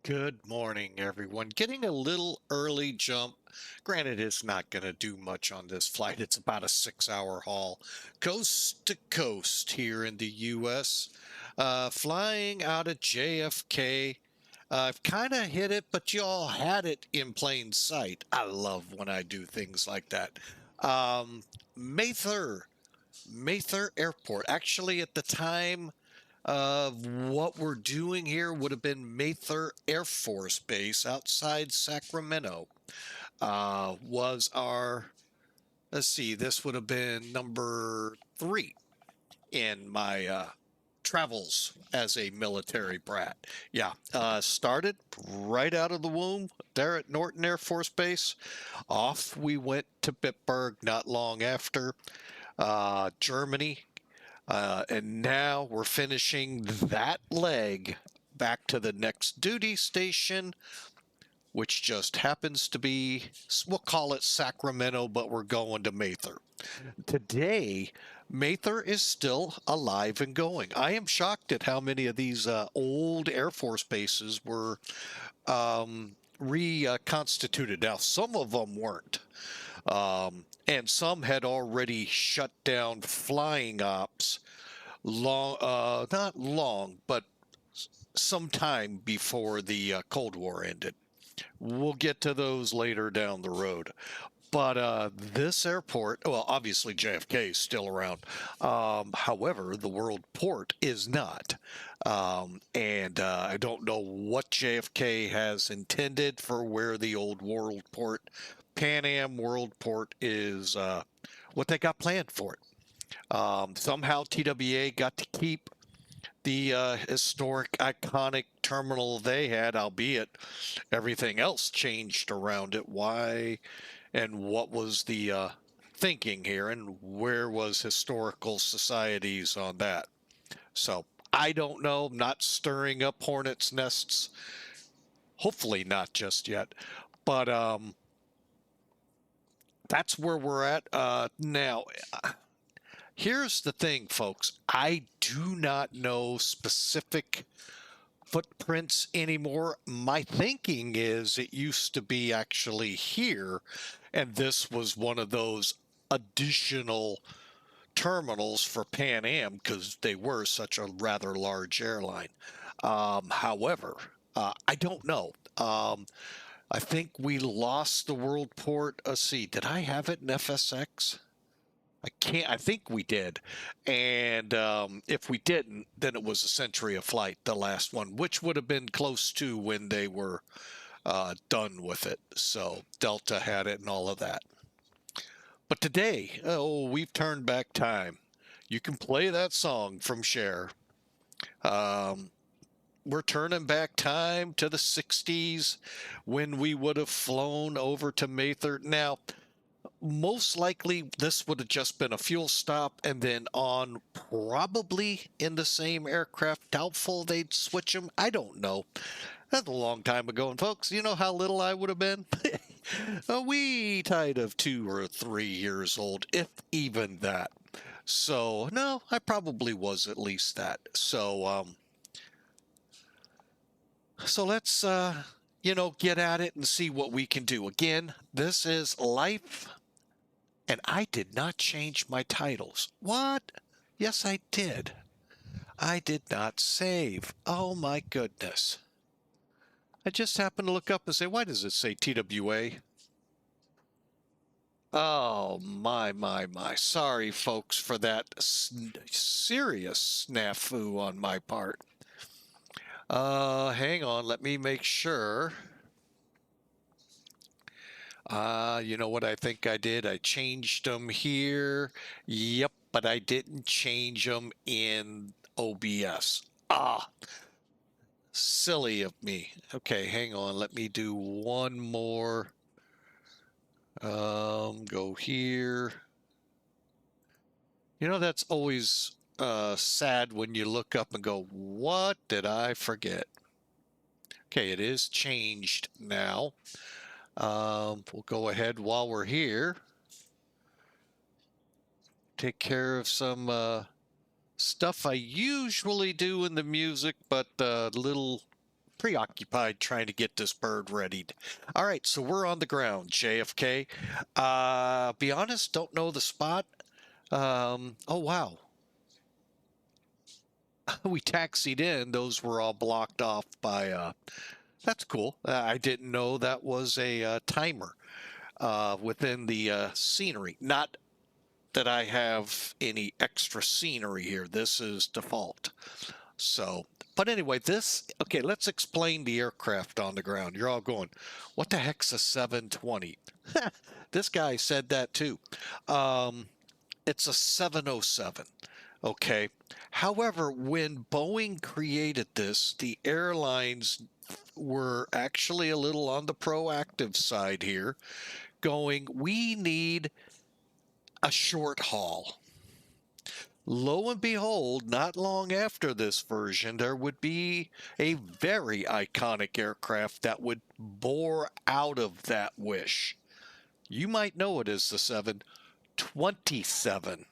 Good morning, everyone. Getting a little early jump. Granted, it's not going to do much on this flight. It's about a 6 hour haul, coast to coast here in the U.S. Flying out of JFK. I've kind of hit it, but y'all had it in plain sight. I love when I do things like that. Um, Mather, Mather Airport. Actually, at the time, what we're doing here would have been Mather Air Force Base outside Sacramento. Was our, let's see, this would have been number 3 in my travels as a military brat. Yeah, started right out of the womb there at Norton Air Force Base. Off we went to Bitburg not long after. Germany, and now we're finishing that leg back to the next duty station, which just happens to be, we'll call it Sacramento, but we're going to Mather. Today, Mather is still alive and going. I am shocked at how many of these old Air Force bases were reconstituted. Now, some of them weren't. And some had already shut down flying ops long, not long, but some time before the Cold War ended. We'll get to those later down the road. But this airport, well, obviously JFK is still around. However, the World Port is not. And I don't know what JFK has intended for where the old World Port, Pan Am World Port is, what they got planned for it. Somehow TWA got to keep the historic, iconic terminal they had, albeit everything else changed around it. Why and what was the thinking here, and where was historical societies on that? So I don't know. I'm not stirring up hornets' nests. Hopefully not just yet. But that's where we're at now. Here's the thing, folks. I do not know specific footprints anymore. My thinking is it used to be actually here, and this was one of those additional terminals for Pan Am because they were such a rather large airline. However, I don't know. I think we lost the World Port. Let's see, did I have it in FSX? I can't. I think we did, and if we didn't, then it was a Century of Flight, the last one, which would have been close to when they were done with it. So Delta had it and all of that. But today, oh, we've turned back time. You can play that song from Cher. Um, we're turning back time to the 60s when we would have flown over to Mather. Now, most likely this would have just been a fuel stop and then on, probably in the same aircraft. Doubtful they'd switch them. I don't know. That's a long time ago. And folks, you know how little I would have been? A wee tide of 2 or 3 years old, if even that. So no, I probably was at least that. So let's get at it and see what we can do. Again, this is life. And I did not change my titles. What? Yes, I did. I did not save. Oh my goodness. I just happened to look up and say, why does it say TWA? Oh my. Sorry, folks, for that serious snafu on my part. Hang on. Let me make sure. You know what I think I did? I changed them here. Yep, but I didn't change them in OBS. Ah, silly of me. Okay, hang on. Let me do one more. Go here. You know, that's always sad when you look up and go, what did I forget? Okay, it is changed now. We'll go ahead while we're here. Take care of some stuff I usually do in the music, but little preoccupied trying to get this bird readied. All right, so we're on the ground, JFK. Be honest, don't know the spot. Oh, wow. We taxied in. Those were all blocked off by, that's cool. I didn't know that was a timer within the scenery. Not that I have any extra scenery here. This is default. So, but anyway, okay, let's explain the aircraft on the ground. You're all going, what the heck's a 720? This guy said that too. It's a 707. Okay. However, when Boeing created this, the airlines were actually a little on the proactive side here, going, we need a short haul. Lo and behold, not long after this version, there would be a very iconic aircraft that would bore out of that wish. You might know it as the 727.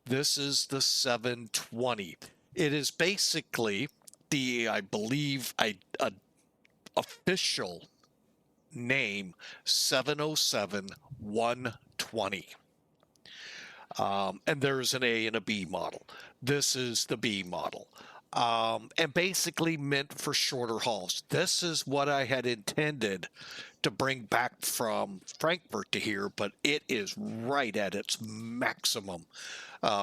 This is the 720. It is basically I believe, official name 707-120. And there's an A and a B model. This is the B model. And basically meant for shorter hauls. This is what I had intended to bring back from Frankfurt to here, but it is right at its maximum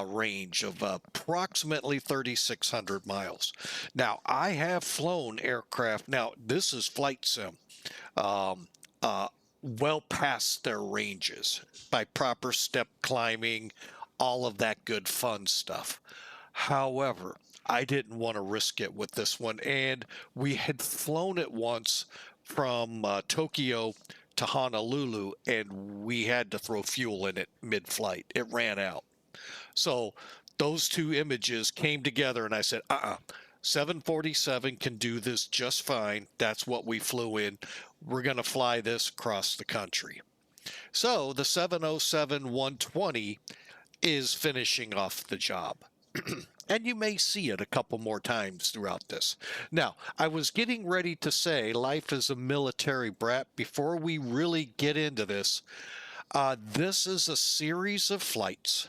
range of approximately 3,600 miles. Now, I have flown aircraft. Now, this is flight sim. Well past their ranges by proper step climbing, all of that good fun stuff. However, I didn't want to risk it with this one, and we had flown it once from Tokyo to Honolulu, and we had to throw fuel in it mid-flight. It ran out. So those two images came together, and I said, 747 can do this just fine. That's what we flew in. We're going to fly this across the country. So the 707-120 is finishing off the job. And you may see it a couple more times throughout this. Now, I was getting ready to say life is a military brat. Before we really get into this, this is a series of flights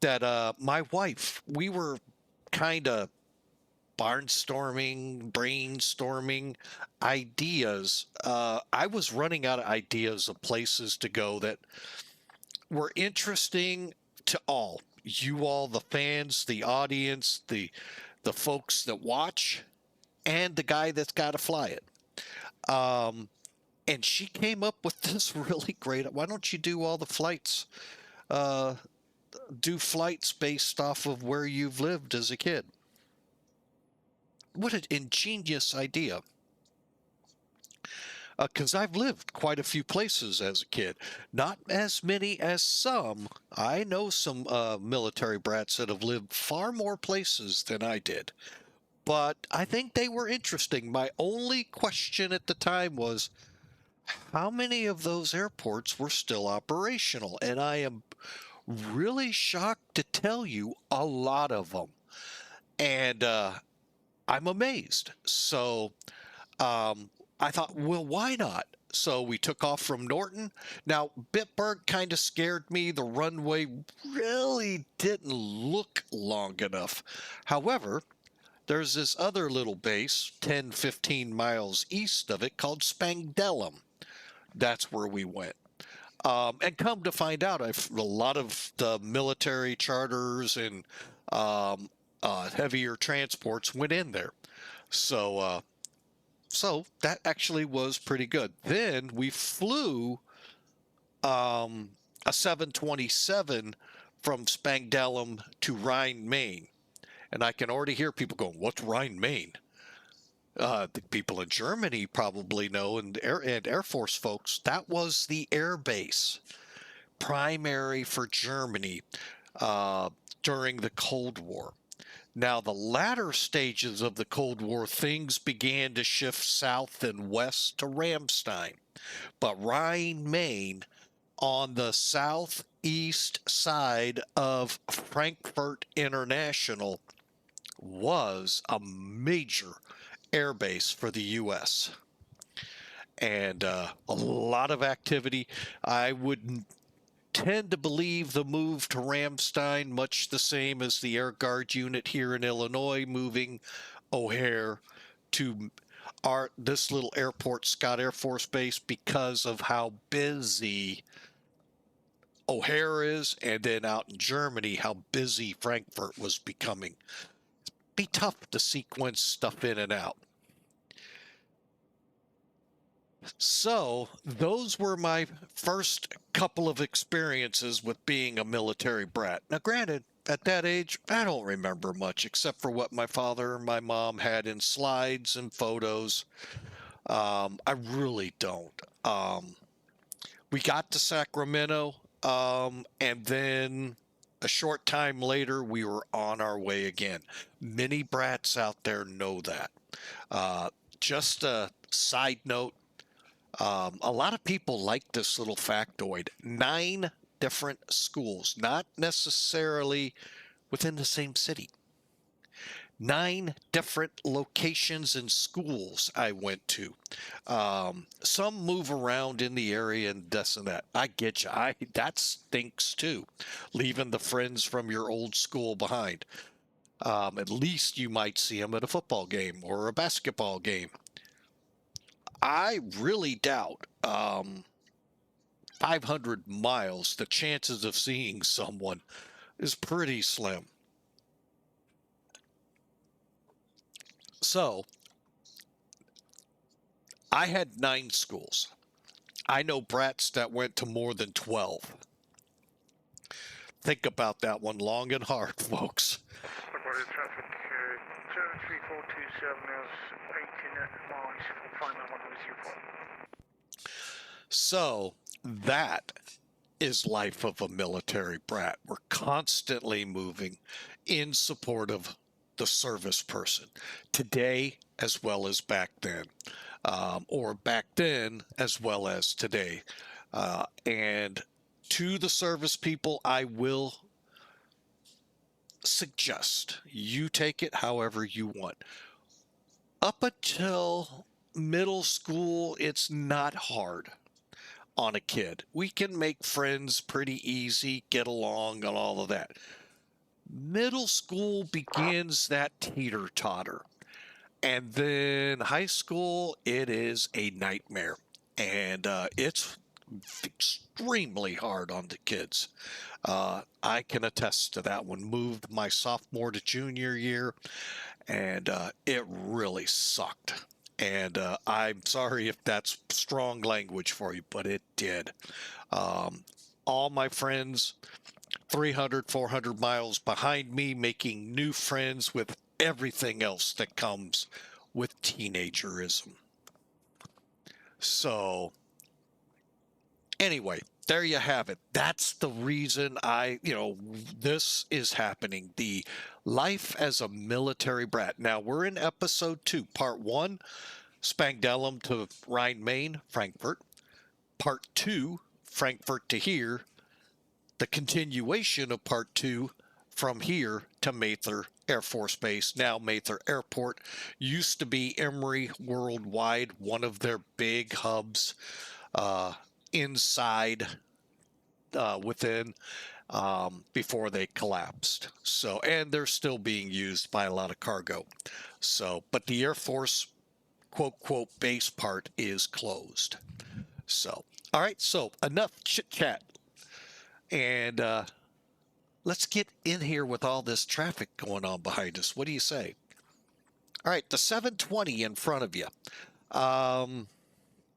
that my wife, we were kind of brainstorming ideas. I was running out of ideas of places to go that were interesting to all. You all, the fans, the audience, the folks that watch, and the guy that's got to fly it. And she came up with this really great, why don't you do all the flights? Do flights based off of where you've lived as a kid. What an ingenious idea. Because I've lived quite a few places as a kid. Not as many as some. I know some military brats that have lived far more places than I did. But I think they were interesting. My only question at the time was, how many of those airports were still operational? And I am really shocked to tell you a lot of them. And I'm amazed. So I thought, well, why not? So we took off from Norton. Now, Bitburg kind of scared me. The runway really didn't look long enough. However, there's this other little base 10, 15 miles east of it called Spangdahlem. That's where we went. And come to find out, a lot of the military charters and heavier transports went in there. So that actually was pretty good. Then we flew a 727 from Spangdahlem to Rhine, Maine. And I can already hear people going, what's Rhine, Maine? The people in Germany probably know, and Air Force folks, that was the air base primary for Germany during the Cold War. Now, the latter stages of the Cold War, things began to shift south and west to Ramstein. But Rhine, Maine, on the southeast side of Frankfurt International, was a major air base for the U.S. And a lot of activity. I would tend to believe the move to Ramstein, much the same as the Air Guard unit here in Illinois, moving O'Hare to this little airport, Scott Air Force Base, because of how busy O'Hare is, and then out in Germany, how busy Frankfurt was becoming. Be tough to sequence stuff in and out. So those were my first couple of experiences with being a military brat. Now, granted, at that age, I don't remember much except for what my father and my mom had in slides and photos. I really don't. We got to Sacramento, and then a short time later, we were on our way again. Many brats out there know that. Just a side note, a lot of people like this little factoid. 9 different schools, not necessarily within the same city. 9 different locations and schools I went to. Some move around in the area and this and that. I get you. That stinks too, leaving the friends from your old school behind. At least you might see them at a football game or a basketball game. I really doubt 500 miles, the chances of seeing someone is pretty slim. So I had 9 schools. I know brats that went to more than 12. Think about that one long and hard, folks. Traffic 73427 is 18 miles from 591 So that is life of a military brat. We're constantly moving in support of the service person today as well as back then, or back then as well as today. And to the service people, I will suggest you take it however you want. Up until middle school, it's not hard on a kid. We can make friends pretty easy, get along, and all of that. Middle school begins that teeter-totter. And then high school, it is a nightmare. And it's extremely hard on the kids. I can attest to that one. Moved my sophomore to junior year, and it really sucked. And I'm sorry if that's strong language for you, but it did. All my friends 300, 400 miles behind me, making new friends with everything else that comes with teenagerism. So anyway, there you have it. That's the reason this is happening. The life as a military brat. Now we're in episode 2, part 1, Spangdahlem to Rhine, Main, Frankfurt. Part 2, Frankfurt to here. The continuation of part 2 from here to Mather Air Force Base, now Mather Airport. Used to be Emory Worldwide, one of their big hubs inside within before they collapsed. So, and they're still being used by a lot of cargo. So, but the Air Force quote base part is closed. So, all right, so enough chit chat. And let's get in here with all this traffic going on behind us. What do you say? All right, the 720 in front of you.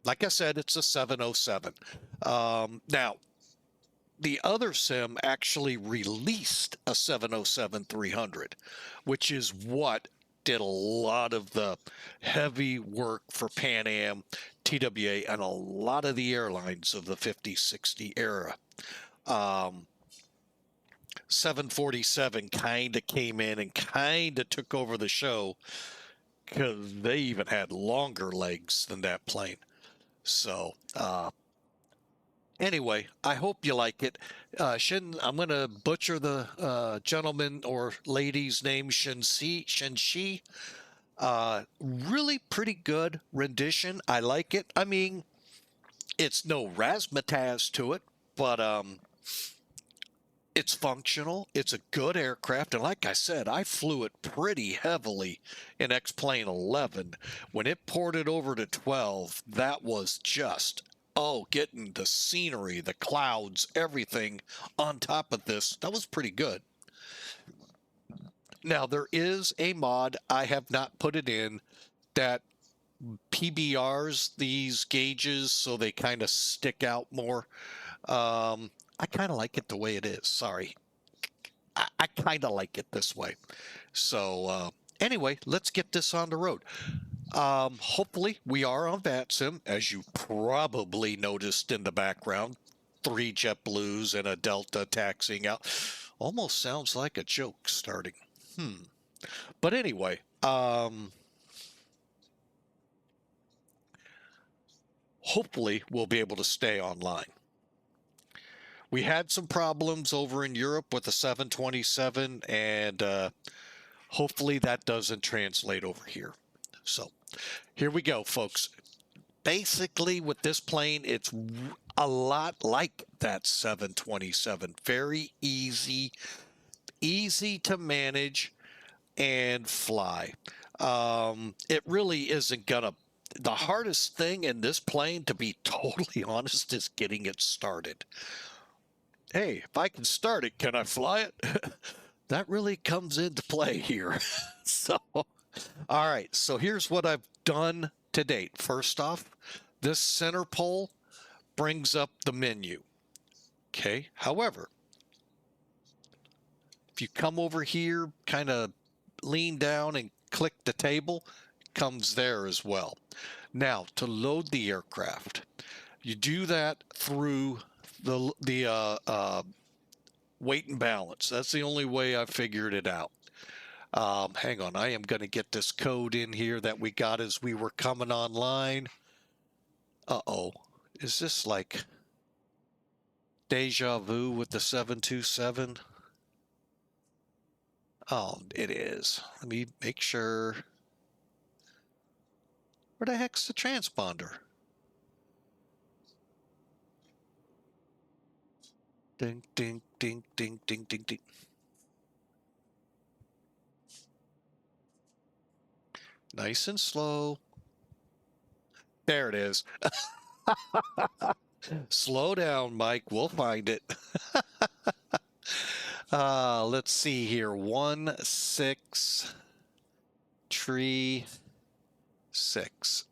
Like I said, it's a 707. Now, the other sim actually released a 707-300, which is what did a lot of the heavy work for Pan Am, TWA, and a lot of the airlines of the 50-60 era. 747 kind of came in and kind of took over the show because they even had longer legs than that plane. So anyway, I hope you like it. I'm going to butcher the gentleman or lady's name, Shenshee. Really pretty good rendition. I like it. I mean, it's no razzmatazz to it, but it's functional. It's a good aircraft. And like I said, I flew it pretty heavily in X-Plane 11. When it ported over to 12, that was just, oh, getting the scenery, the clouds, everything on top of this. That was pretty good. Now, there is a mod, I have not put it in, that PBRs these gauges so they kind of stick out more. I kind of like it the way it is. Sorry. I kind of like it this way. So anyway, let's get this on the road. Hopefully we are on VATSIM, as you probably noticed in the background. 3 JetBlues and a Delta taxiing out. Almost sounds like a joke starting. But anyway, hopefully we'll be able to stay online. We had some problems over in Europe with the 727, and hopefully that doesn't translate over here. So here we go, folks. Basically, with this plane, it's a lot like that 727. Very easy to manage and fly. It really isn't gonna. The hardest thing in this plane, to be totally honest, is getting it started. Hey, if I can start it, can I fly it? That really comes into play here. So, all right. So here's what I've done to date. First off, this center pole brings up the menu. Okay. However, if you come over here, kind of lean down and click the table, it comes there as well. Now, to load the aircraft, you do that through the weight and balance. That's the only way I figured it out. Hang on, I am going to get this code in here that we got as we were coming online. Uh-oh, is this like deja vu with the 727? Oh, it is. Let me make sure. Where the heck's the transponder? Ding, ding, ding, ding, ding, ding, ding. Nice and slow. There it is. Slow down, Mike. We'll find it. Let's see here. 1, 6, tree, 6.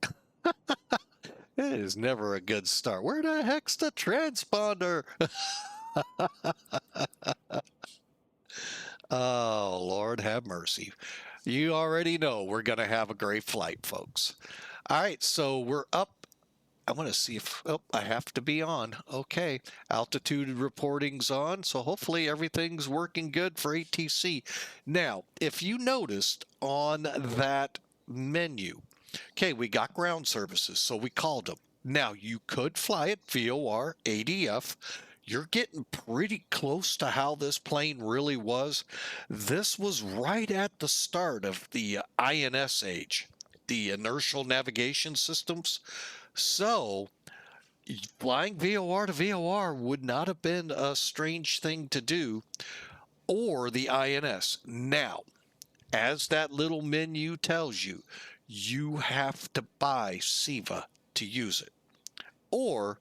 It is never a good start. Where the heck's the transponder? Oh, Lord have mercy. You already know we're going to have a great flight, folks. All right, so we're up. I want to see if, oh, I have to be on. Okay, altitude reporting's on, so hopefully everything's working good for ATC. Now, if you noticed on that menu, okay, we got ground services, so we called them. Now, you could fly it VOR, ADF. You're getting pretty close to how this plane really was. This was right at the start of the INS age, the inertial navigation systems. So flying VOR to VOR would not have been a strange thing to do, or the INS. Now, as that little menu tells you, you have to buy SIVA to use it, or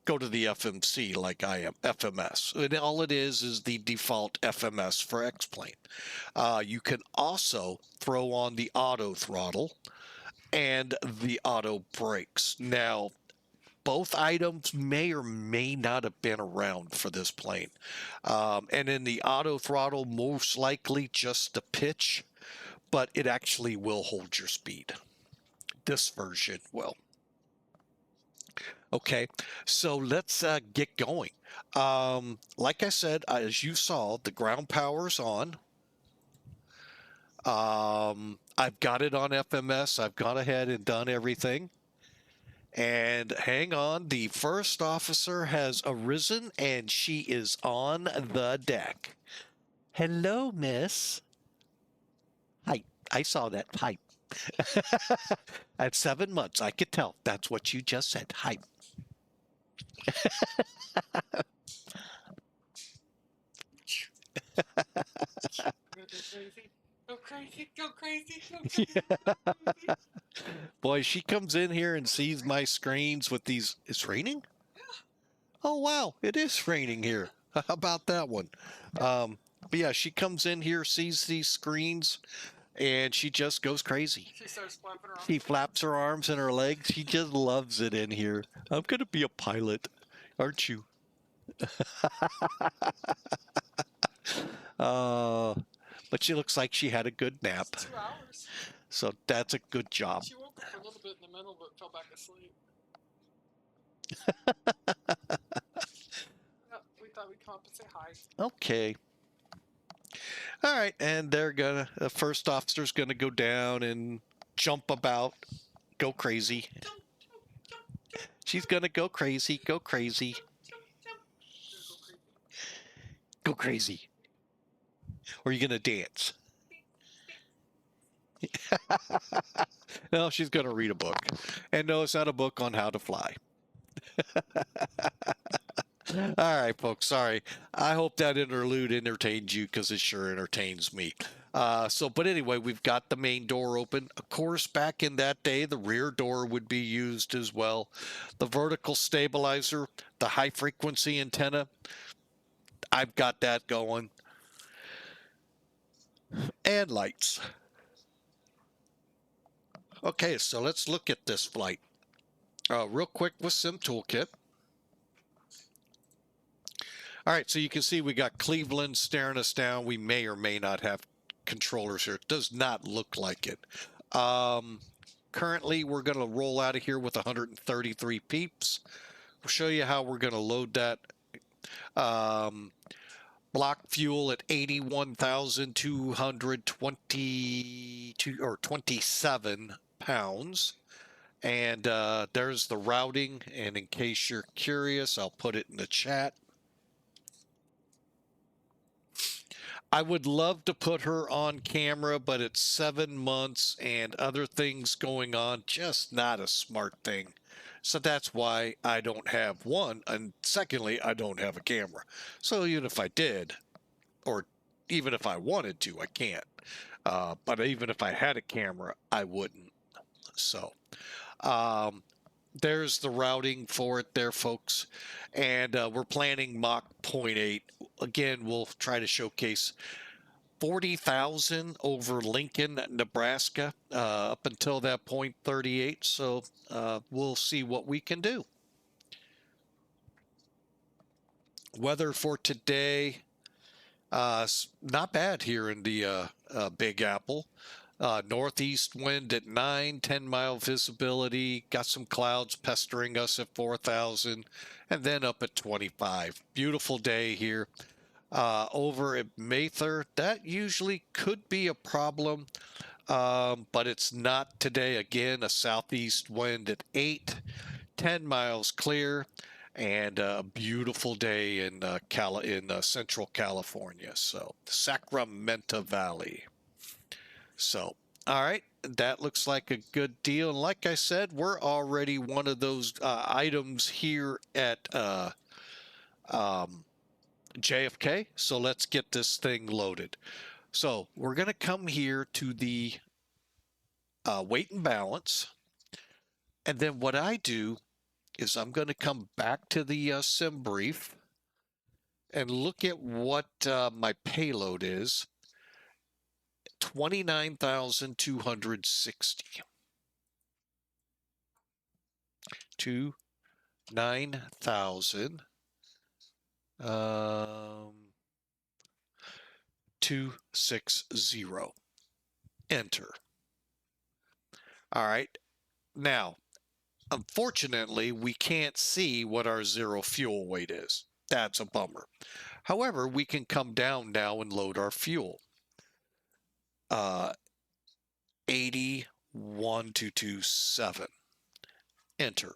go to the FMC like I am, FMS. And all it is the default FMS for X-Plane. You can also throw on the auto throttle and the auto brakes. Now, both items may or may not have been around for this plane. And in the auto throttle, most likely just the pitch, but it actually will hold your speed. This version will. Okay, so let's get going. Like I said, as you saw, the ground power's on. I've got it on FMS. I've gone ahead and done everything. And hang on, the first officer has arisen and she is on the deck. Hello, miss. Hi. I saw that. Hype. At 7 months, I could tell. That's what you just said. Hype. Go crazy. Go crazy. Go crazy. Go crazy. Yeah. Boy, she comes in here and sees my screens with these. It's raining? Oh, wow. It is raining here. How about that one? But yeah, she comes in here, sees these screens, and she just goes crazy. She starts flapping around. She flaps her arms and her legs. She just loves it in here. I'm going to be a pilot, aren't you? But she looks like she had a good nap. 2 hours. So that's a good job. She woke up for a little bit in the middle, but fell back asleep. Yep, we thought we'd come up and say hi. Okay. All right, and the first officer's gonna go down and jump about, go crazy. She's gonna go crazy, go crazy, go crazy. Or are you gonna dance? No, she's gonna read a book. And no, it's not a book on how to fly. All right, folks. Sorry. I hope that interlude entertained you because it sure entertains me. But anyway, we've got the main door open. Of course, back in that day, the rear door would be used as well. The vertical stabilizer, the high frequency antenna, I've got that going. And lights. Okay, so let's look at this flight. Real quick with Sim Toolkit. All right, so you can see we got Cleveland staring us down. We may or may not have controllers here. It does not look like it. Currently, we're going to roll out of here with 133 peeps. We'll show you how we're going to load that. Block fuel at 81,222 or 27 pounds. And there's the routing. And in case you're curious, I'll put it in the chat. I would love to put her on camera, but it's 7 months and other things going on. Just not a smart thing. So that's why I don't have one. And secondly, I don't have a camera. So even if I did, or even if I wanted to, I can't. But even if I had a camera, I wouldn't. So there's the routing for it there, folks. And we're planning Mach 0.8. Again, we'll try to showcase 40,000 over Lincoln, Nebraska, up until that point, 38. So we'll see what we can do. Weather for today, not bad here in the Big Apple. Northeast wind at 9, 10-mile visibility. Got some clouds pestering us at 4,000, and then up at 25. Beautiful day here. Over at Mather, that usually could be a problem, but it's not today. Again, a southeast wind at 8, 10 miles clear, and a beautiful day in Central California. So Sacramento Valley. So, all right, that looks like a good deal. And like I said, we're already one of those items here at JFK. So let's get this thing loaded. So we're going to come here to the weight and balance. And then what I do is I'm going to come back to the sim brief and look at what my payload is. 29,260. 9,000. 260. Enter. All right. Now, unfortunately, we can't see what our zero fuel weight is. That's a bummer. However, we can come down now and load our fuel. 81,227. Enter.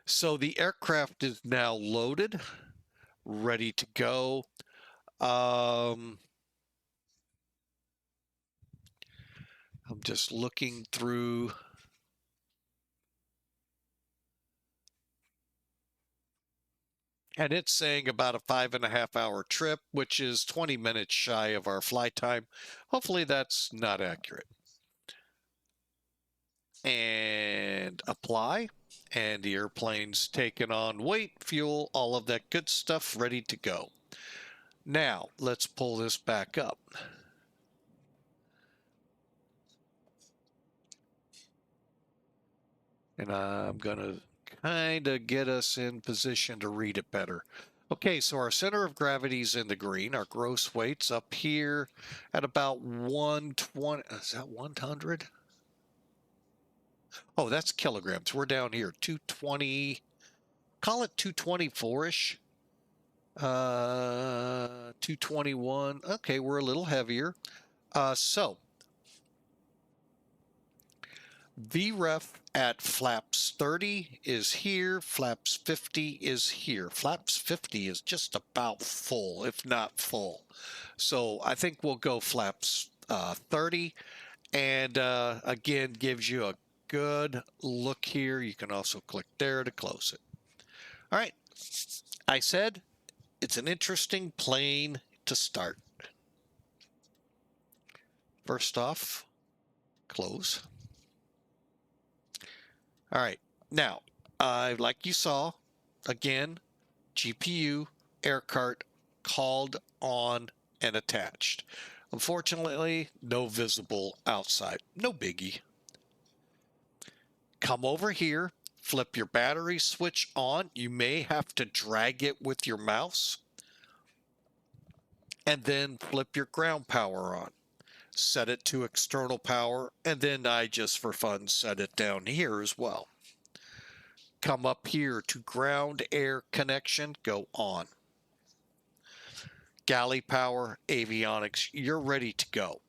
So the aircraft is now loaded, ready to go. I'm just looking through. And it's saying about a 5.5 hour trip, which is 20 minutes shy of our flight time. Hopefully that's not accurate. And apply. And the airplane's taken on weight, fuel, all of that good stuff, ready to go. Now, let's pull this back up. And I'm going to kind of get us in position to read it better. Okay, so our center of gravity is in the green. Our gross weight's up here at about 120. Is that 100? Oh, that's kilograms. We're down here, 220. Call it 224-ish. 221. Okay, we're a little heavier. So VREF at flaps 30 is here. Flaps 50 is here. Flaps 50 is just about full, if not full. So I think we'll go flaps 30. And again, gives you a good look here. You can also click there to close it. All right. I said it's an interesting plane to start. First off, close. All right. Now, like you saw, again, GPU, air cart, called on and attached. Unfortunately, no visible outside. No biggie. Come over here, flip your battery switch on. You may have to drag it with your mouse. And then flip your ground power on. Set it to external power, and then I just for fun set it down here as well. Come up here to ground air connection, go on. Galley power, avionics, you're ready to go.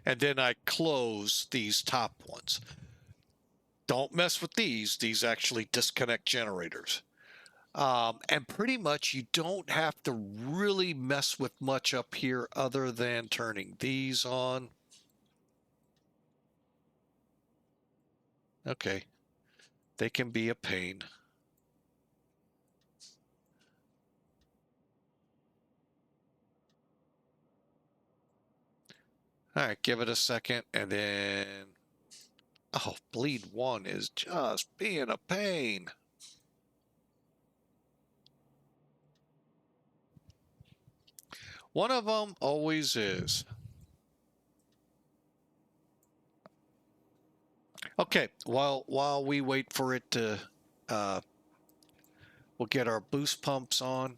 And then I close these top ones. Don't mess with these. These actually disconnect generators. And pretty much you don't have to really mess with much up here other than turning these on. Okay. They can be a pain. All right, give it a second and then, oh, bleed one is just being a pain. One of them always is. Okay, while we wait for it to, we'll get our boost pumps on.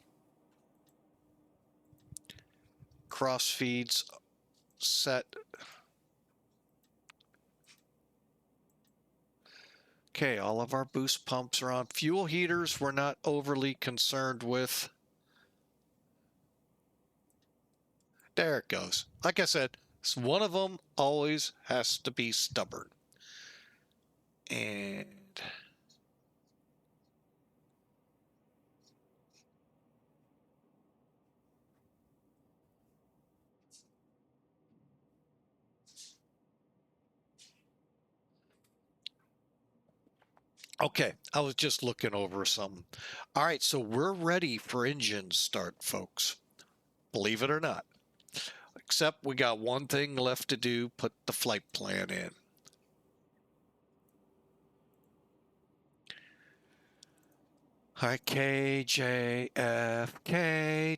Cross feeds set. Okay, all of our boost pumps are on. Fuel heaters we're not overly concerned with. There it goes. Like I said, one of them always has to be stubborn. And okay, I was just looking over some. All right, so we're ready for engine start, folks. Believe it or not. Except we got one thing left to do, put the flight plan in. All right, KJFK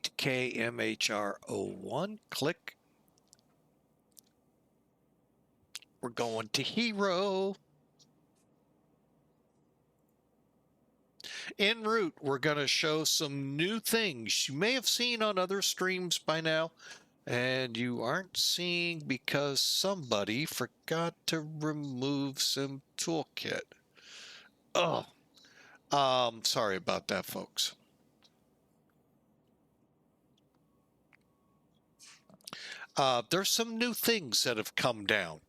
to KMHR 01. Click. We're going to Hero. En route, we're going to show some new things you may have seen on other streams by now, and you aren't seeing because somebody forgot to remove some toolkit. Oh, sorry about that, folks. There's some new things that have come down.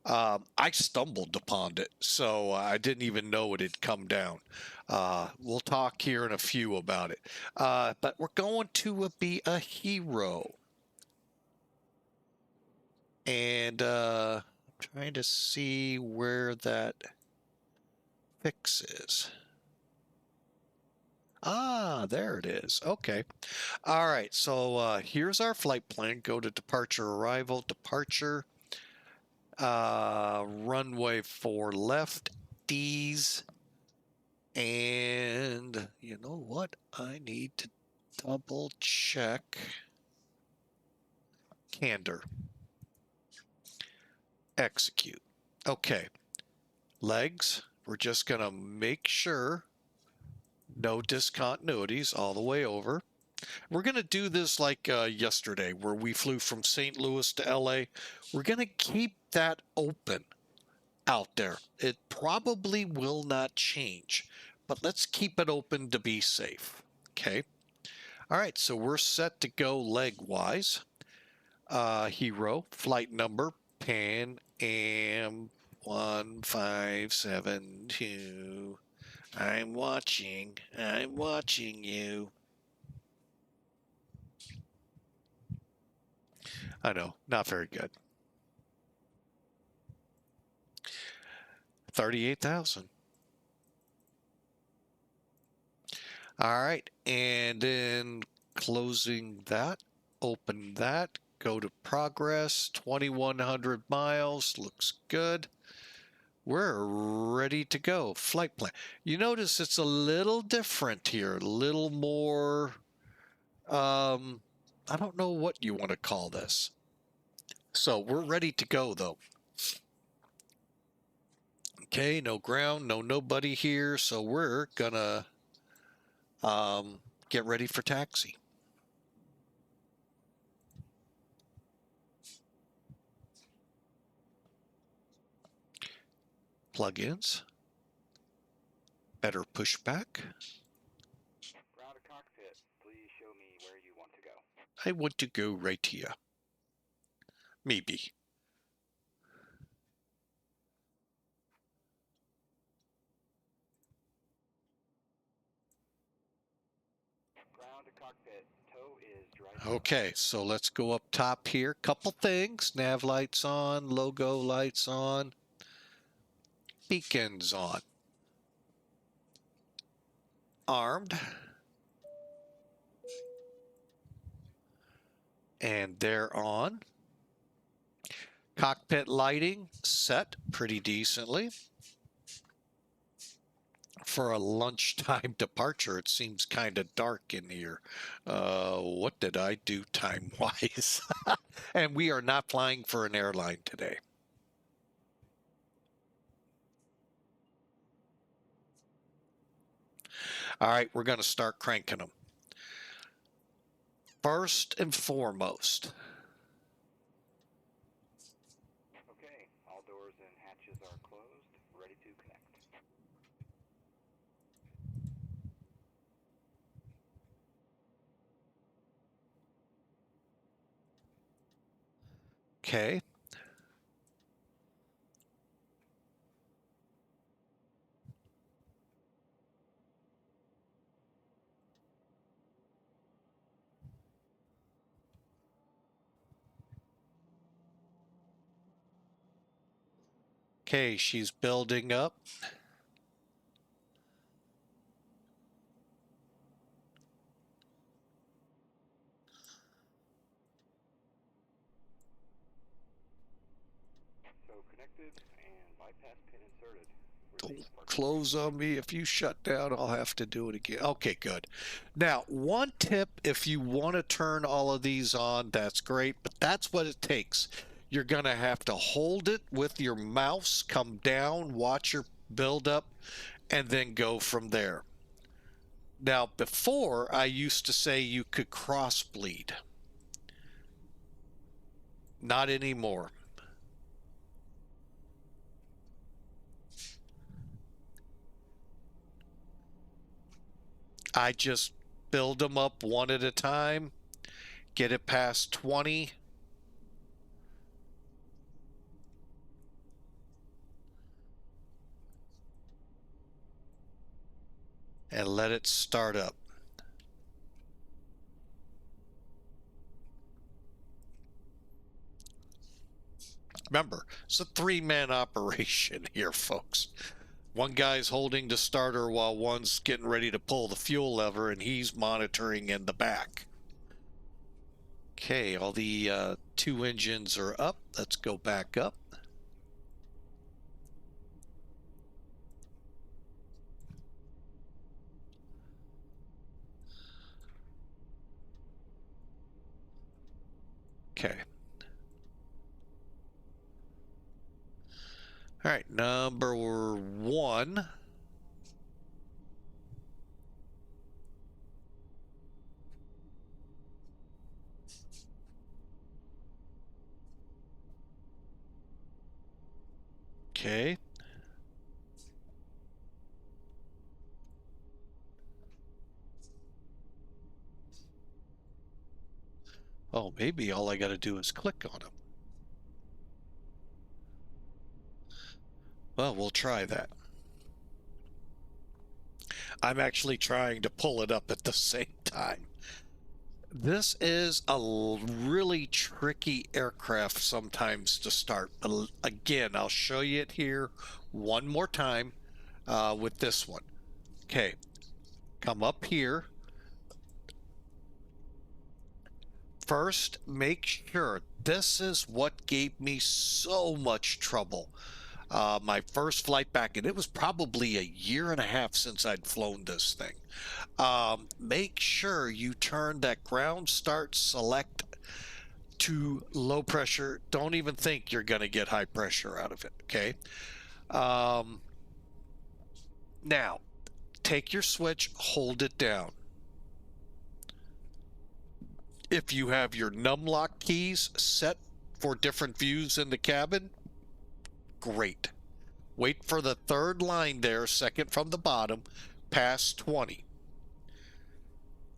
I stumbled upon it, so I didn't even know it had come down. We'll talk here in a few about it. But we're going to be a hero. And I'm trying to see where that fix is. Ah, there it is. Okay. All right. So here's our flight plan. Go to departure, arrival, departure. Runway 4 left, D's. And you know what? I need to double check CANDR. Execute. Okay. Legs. We're just going to make sure no discontinuities all the way over. We're going to do this like yesterday where we flew from St. Louis to LA. We're going to keep that open out there. It probably will not change, but let's keep it open to be safe. Okay. All right. So we're set to go leg wise. Hero, flight number, Pan Am 1572. I'm watching you. I know, not very good. 38,000. All right, and then closing that, open that, go to progress, 2,100 miles, looks good. We're ready to go. Flight plan. You notice it's a little different here, a little more, I don't know what you want to call this. So we're ready to go though. Okay, no ground, nobody here, so we're gonna get ready for taxi. Plugins. Better pushback. Ground to cockpit. Please show me where you want to go. I want to go right here. Maybe. Ground to cockpit. Tow is right. Okay, so let's go up top here. Couple things. Nav lights on, logo lights on, beacons on. Armed. And they're on. Cockpit lighting set pretty decently. For a lunchtime departure, it seems kind of dark in here. What did I do time-wise? And we are not flying for an airline today. All right, we're going to start cranking them. First and foremost. Okay, all doors and hatches are closed. Ready to connect. Okay. Okay, she's building up. So connected and bypass pin inserted. Don't close on me. If you shut down, I'll have to do it again. Okay, good. Now, one tip, if you want to turn all of these on, that's great, but that's what it takes. You're going to have to hold it with your mouse, come down, watch your build up, and then go from there. Now, before, I used to say you could cross bleed. Not anymore. I just build them up one at a time, get it past 20. and let it start up. Remember, it's a three-man operation here, folks. One guy's holding the starter while one's getting ready to pull the fuel lever, and he's monitoring in the back. Okay, all the two engines are up. Let's go back up. Okay. All right, number 1. Okay. Oh, maybe all I got to do is click on them. Well, we'll try that. I'm actually trying to pull it up at the same time. This is a really tricky aircraft sometimes to start. But again, I'll show you it here one more time with this one. Okay, come up here. First, make sure this is what gave me so much trouble. My first flight back, and it was probably a year and a half since I'd flown this thing. Make sure you turn that ground start select to low pressure. Don't even think you're going to get high pressure out of it, okay? Now, take your switch, hold it down. If you have your numlock keys set for different views in the cabin, great. Wait for the third line there, second from the bottom, past 20.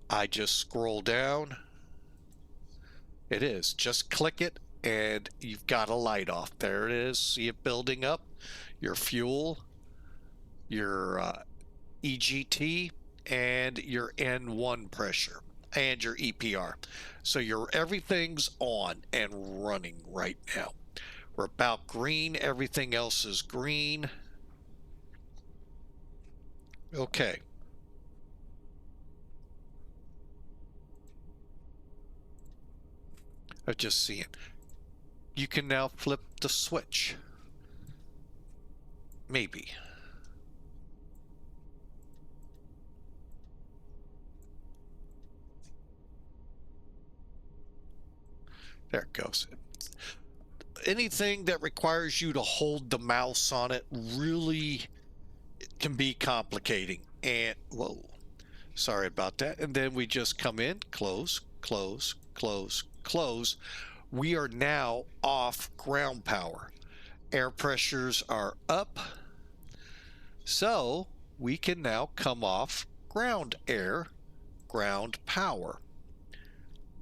I just scroll down. It is. Just click it and you've got a light off. There it is. See it building up. Your fuel, your EGT, and your N1 pressure, and your EPR. So everything's on and running right now. We're about green. Everything else is green. Okay. I've just seen it. You can now flip the switch. Maybe. There it goes. Anything that requires you to hold the mouse on it really can be complicating. And, whoa, sorry about that. And then we just come in, close, close, close, close. We are now off ground power. Air pressures are up. So we can now come off ground air, ground power.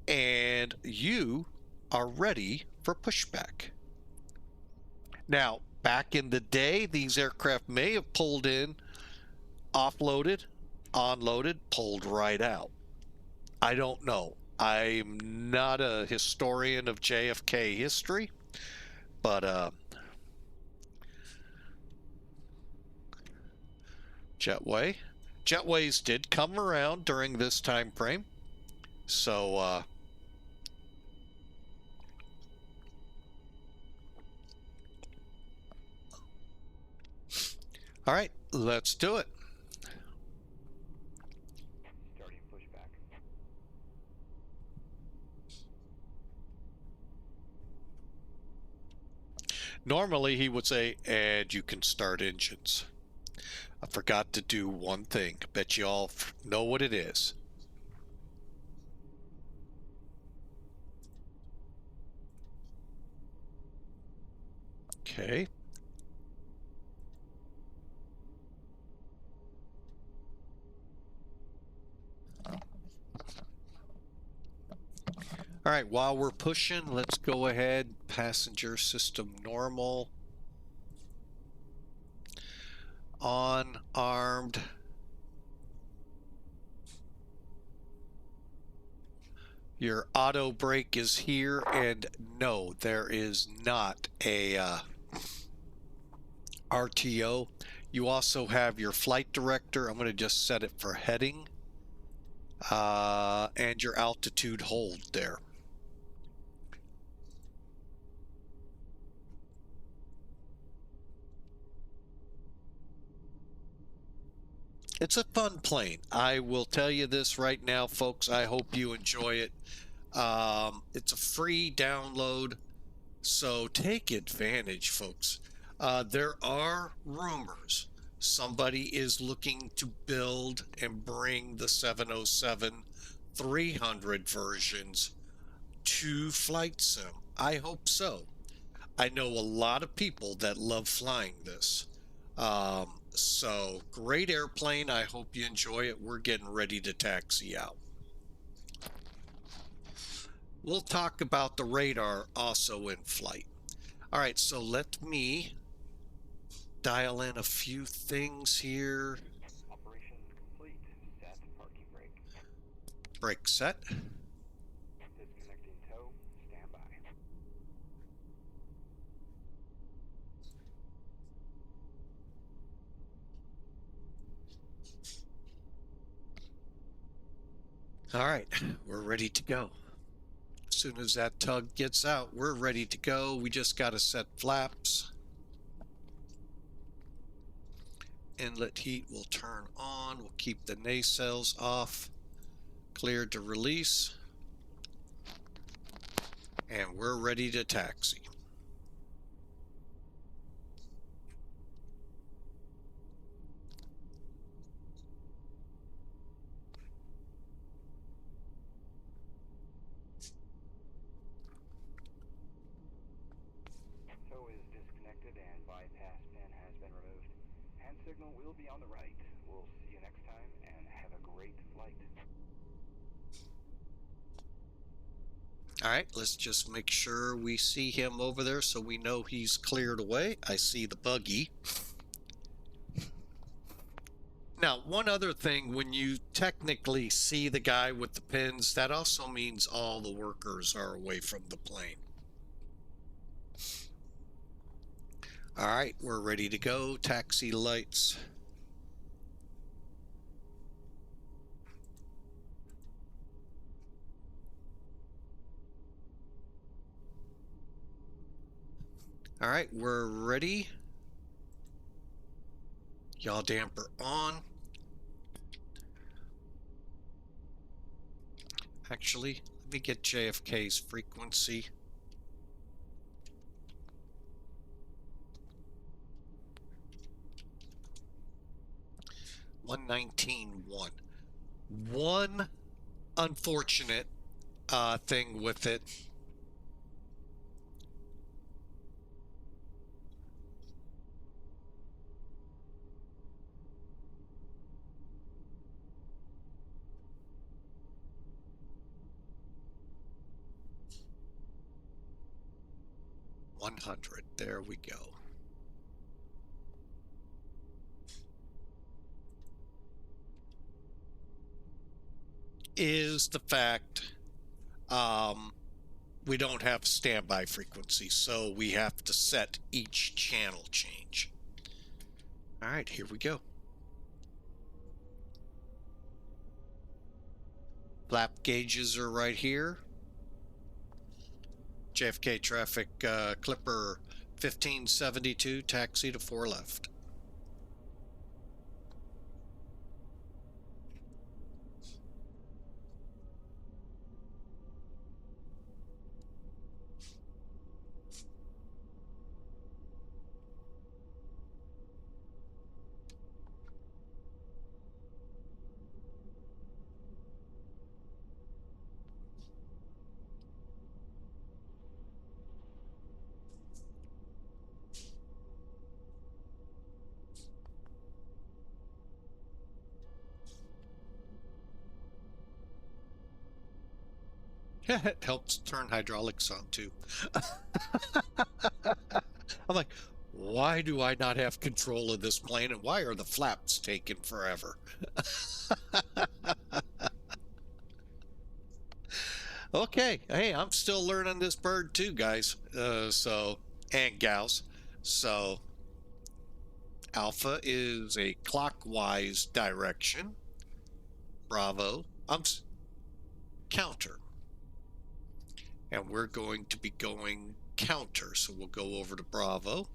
And you are ready for pushback. Now, back in the day, these aircraft may have pulled in, offloaded, onloaded, pulled right out. I don't know. I'm not a historian of JFK history, but jetways did come around during this time frame. So all right, let's do it. Starting pushback. Normally he would say, and you can start engines. I forgot to do one thing. Bet you all know what it is. Okay. All right, while we're pushing, let's go ahead. Passenger system normal. On, armed. Your auto brake is here, and no, there is not a RTO. You also have your flight director. I'm going to just set it for heading, and your altitude hold there. It's a fun plane. I will tell you this right now, folks. I hope you enjoy it. It's a free download, so take advantage, folks. There are rumors somebody is looking to build and bring the 707-300 versions to Flight Sim. I hope so. I know a lot of people that love flying this. So great airplane. I hope you enjoy it. We're getting ready to taxi out. We'll talk about the radar also in flight. All right, so let me dial in a few things here. Operation complete. Set parking brake. Brake set. Disconnecting tow. Stand by. All right, we're ready to go. As soon as that tug gets out, we're ready to go. We just got to set flaps. Inlet heat will turn on. We'll keep the nacelles off. Cleared to release. And we're ready to taxi. Tow is disconnected and bypass pin has been removed. Hand signal will be on the right. We'll see you next time and have a great flight. All right, let's just make sure we see him over there so we know he's cleared away. I see the buggy. Now, one other thing, when you technically see the guy with the pins, that also means all the workers are away from the plane. All right, we're ready to go. Taxi lights. All right, we're ready. Yaw damper on. Actually, let me get JFK's frequency. $119.1. One unfortunate thing with it. $100. There we go. Is the fact we don't have standby frequency, so we have to set each channel change. All right, here we go. Flap gauges are right here. JFK traffic, Clipper 1572, taxi to 4 left. It helps turn hydraulics on too. I'm like, why do I not have control of this plane, and why are the flaps taking forever? Okay. Hey, I'm still learning this bird too, guys. And gals. So, Alpha is a clockwise direction. Bravo. Counter. And we're going to be going counter. So we'll go over to Bravo.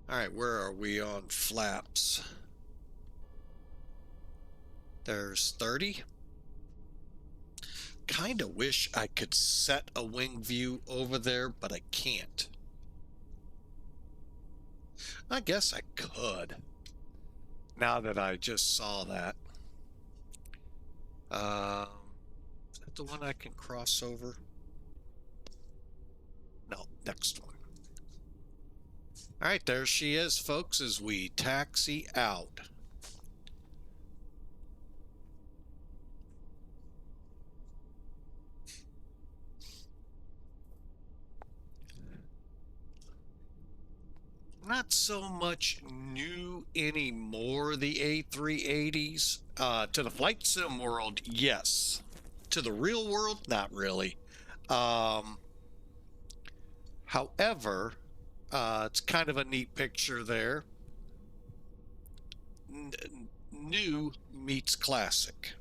All right, where are we on flaps? There's 30. Kind of wish I could set a wing view over there, but I can't. I guess I could. Now that I just saw that. Is that the one I can cross over? No, next one. All right, there she is, folks, as we taxi out. Not so much new anymore, the A380s. To the flight sim world, yes. To the real world, not really. However, it's kind of a neat picture there. New meets classic.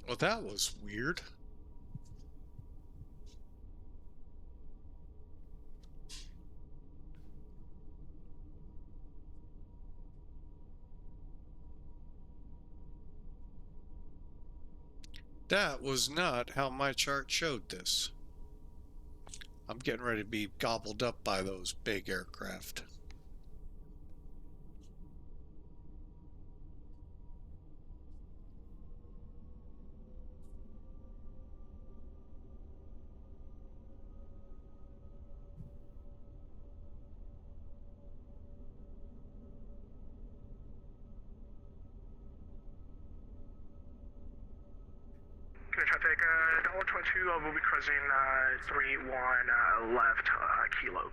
Well, that was weird. That was not how my chart showed this. I'm getting ready to be gobbled up by those big aircraft. Good traffic, Dollar 22, we'll be cruising 31 left, kilo.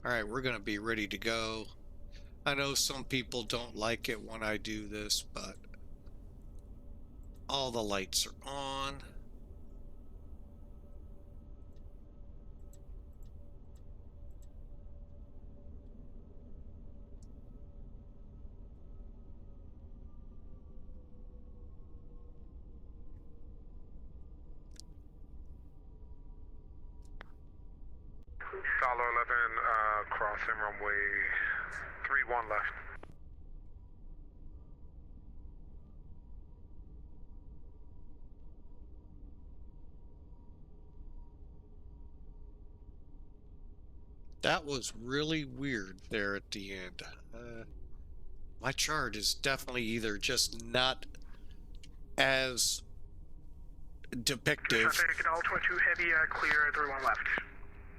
All right, we're going to be ready to go. I know some people don't like it when I do this, but all the lights are on. Dollar 11, crossing runway 31 left. That was really weird there at the end. My chart is definitely either just not as depictive. Traffic at all 22 heavy, clear 31 left.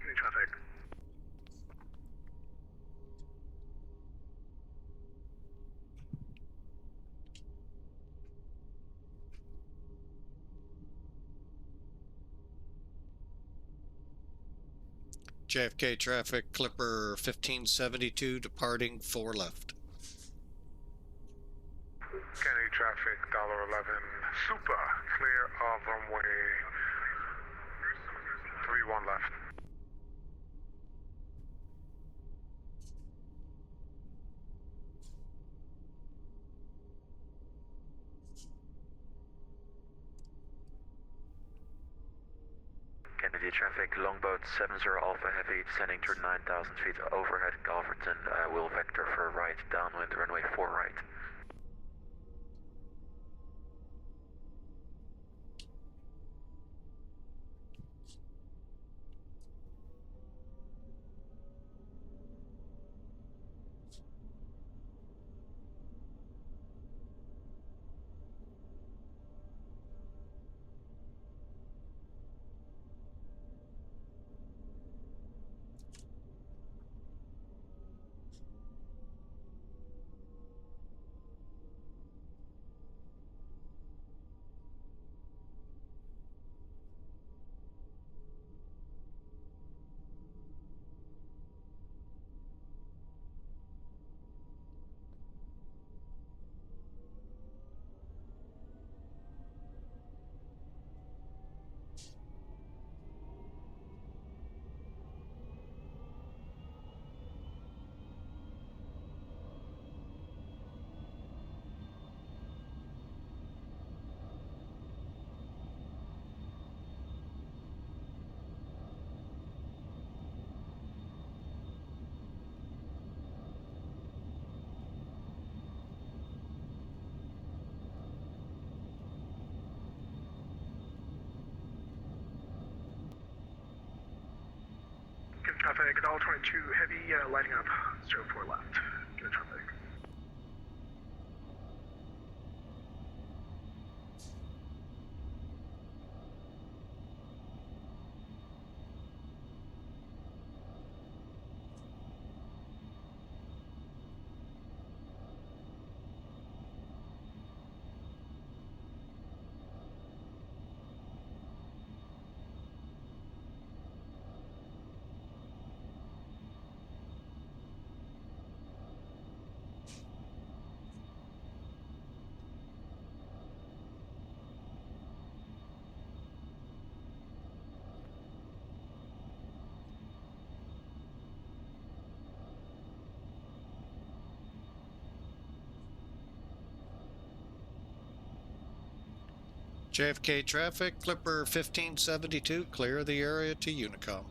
Any traffic? JFK traffic, Clipper 1572 departing 4 left. Kennedy traffic, dollar 11, super, clear of runway 31 left. Kennedy traffic, longboat 70 Alpha Heavy, descending to 9,000 feet overhead Galverton, will vector for right, downwind runway 4 right. Traffic at all 22 heavy, lighting up 04 left. Good traffic. JFK traffic, Clipper 1572, clear the area to Unicom.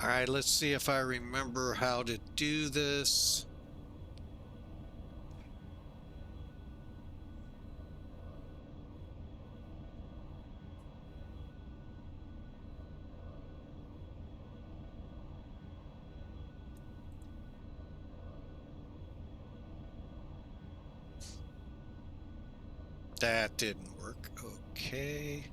All right, let's see if I remember how to do this. That didn't work. Okay.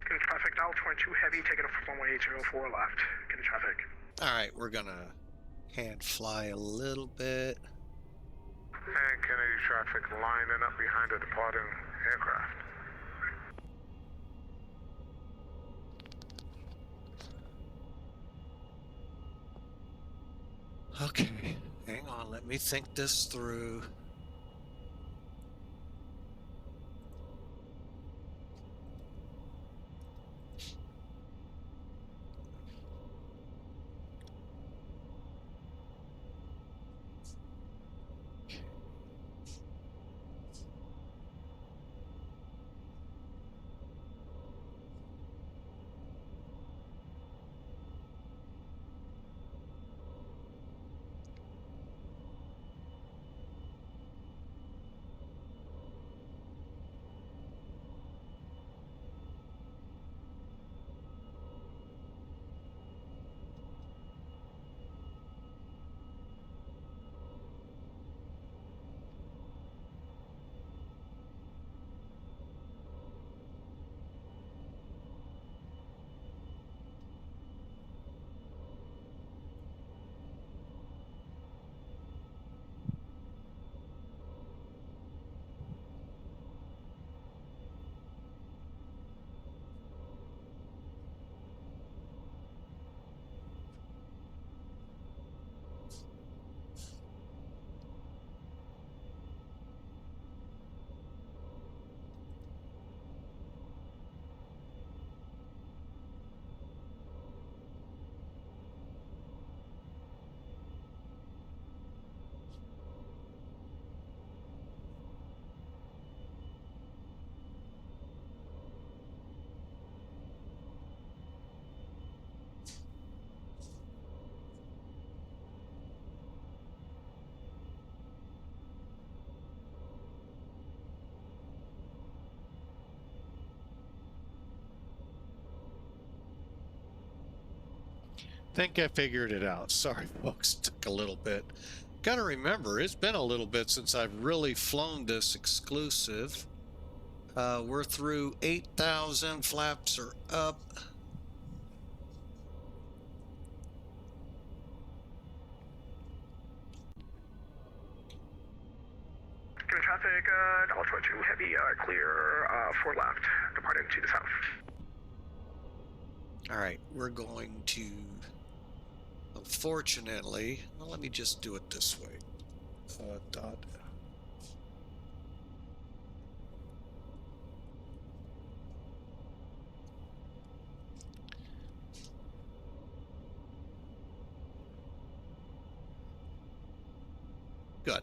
Good traffic, dial 22 heavy, taking it from 11804 left. Good traffic. All right, we're gonna hand fly a little bit. And Kennedy traffic lining up behind the departing aircraft. Okay, hang on, let me think this through. Think I figured it out. Sorry, folks, took a little bit. Gotta remember, it's been a little bit since I've really flown this exclusive. We're through 8,000, flaps are up. Good traffic, dial 22 heavy, clear, 4 left, departing to the south. All right, we're going to, unfortunately, well, let me just do it this way. Dot. Good.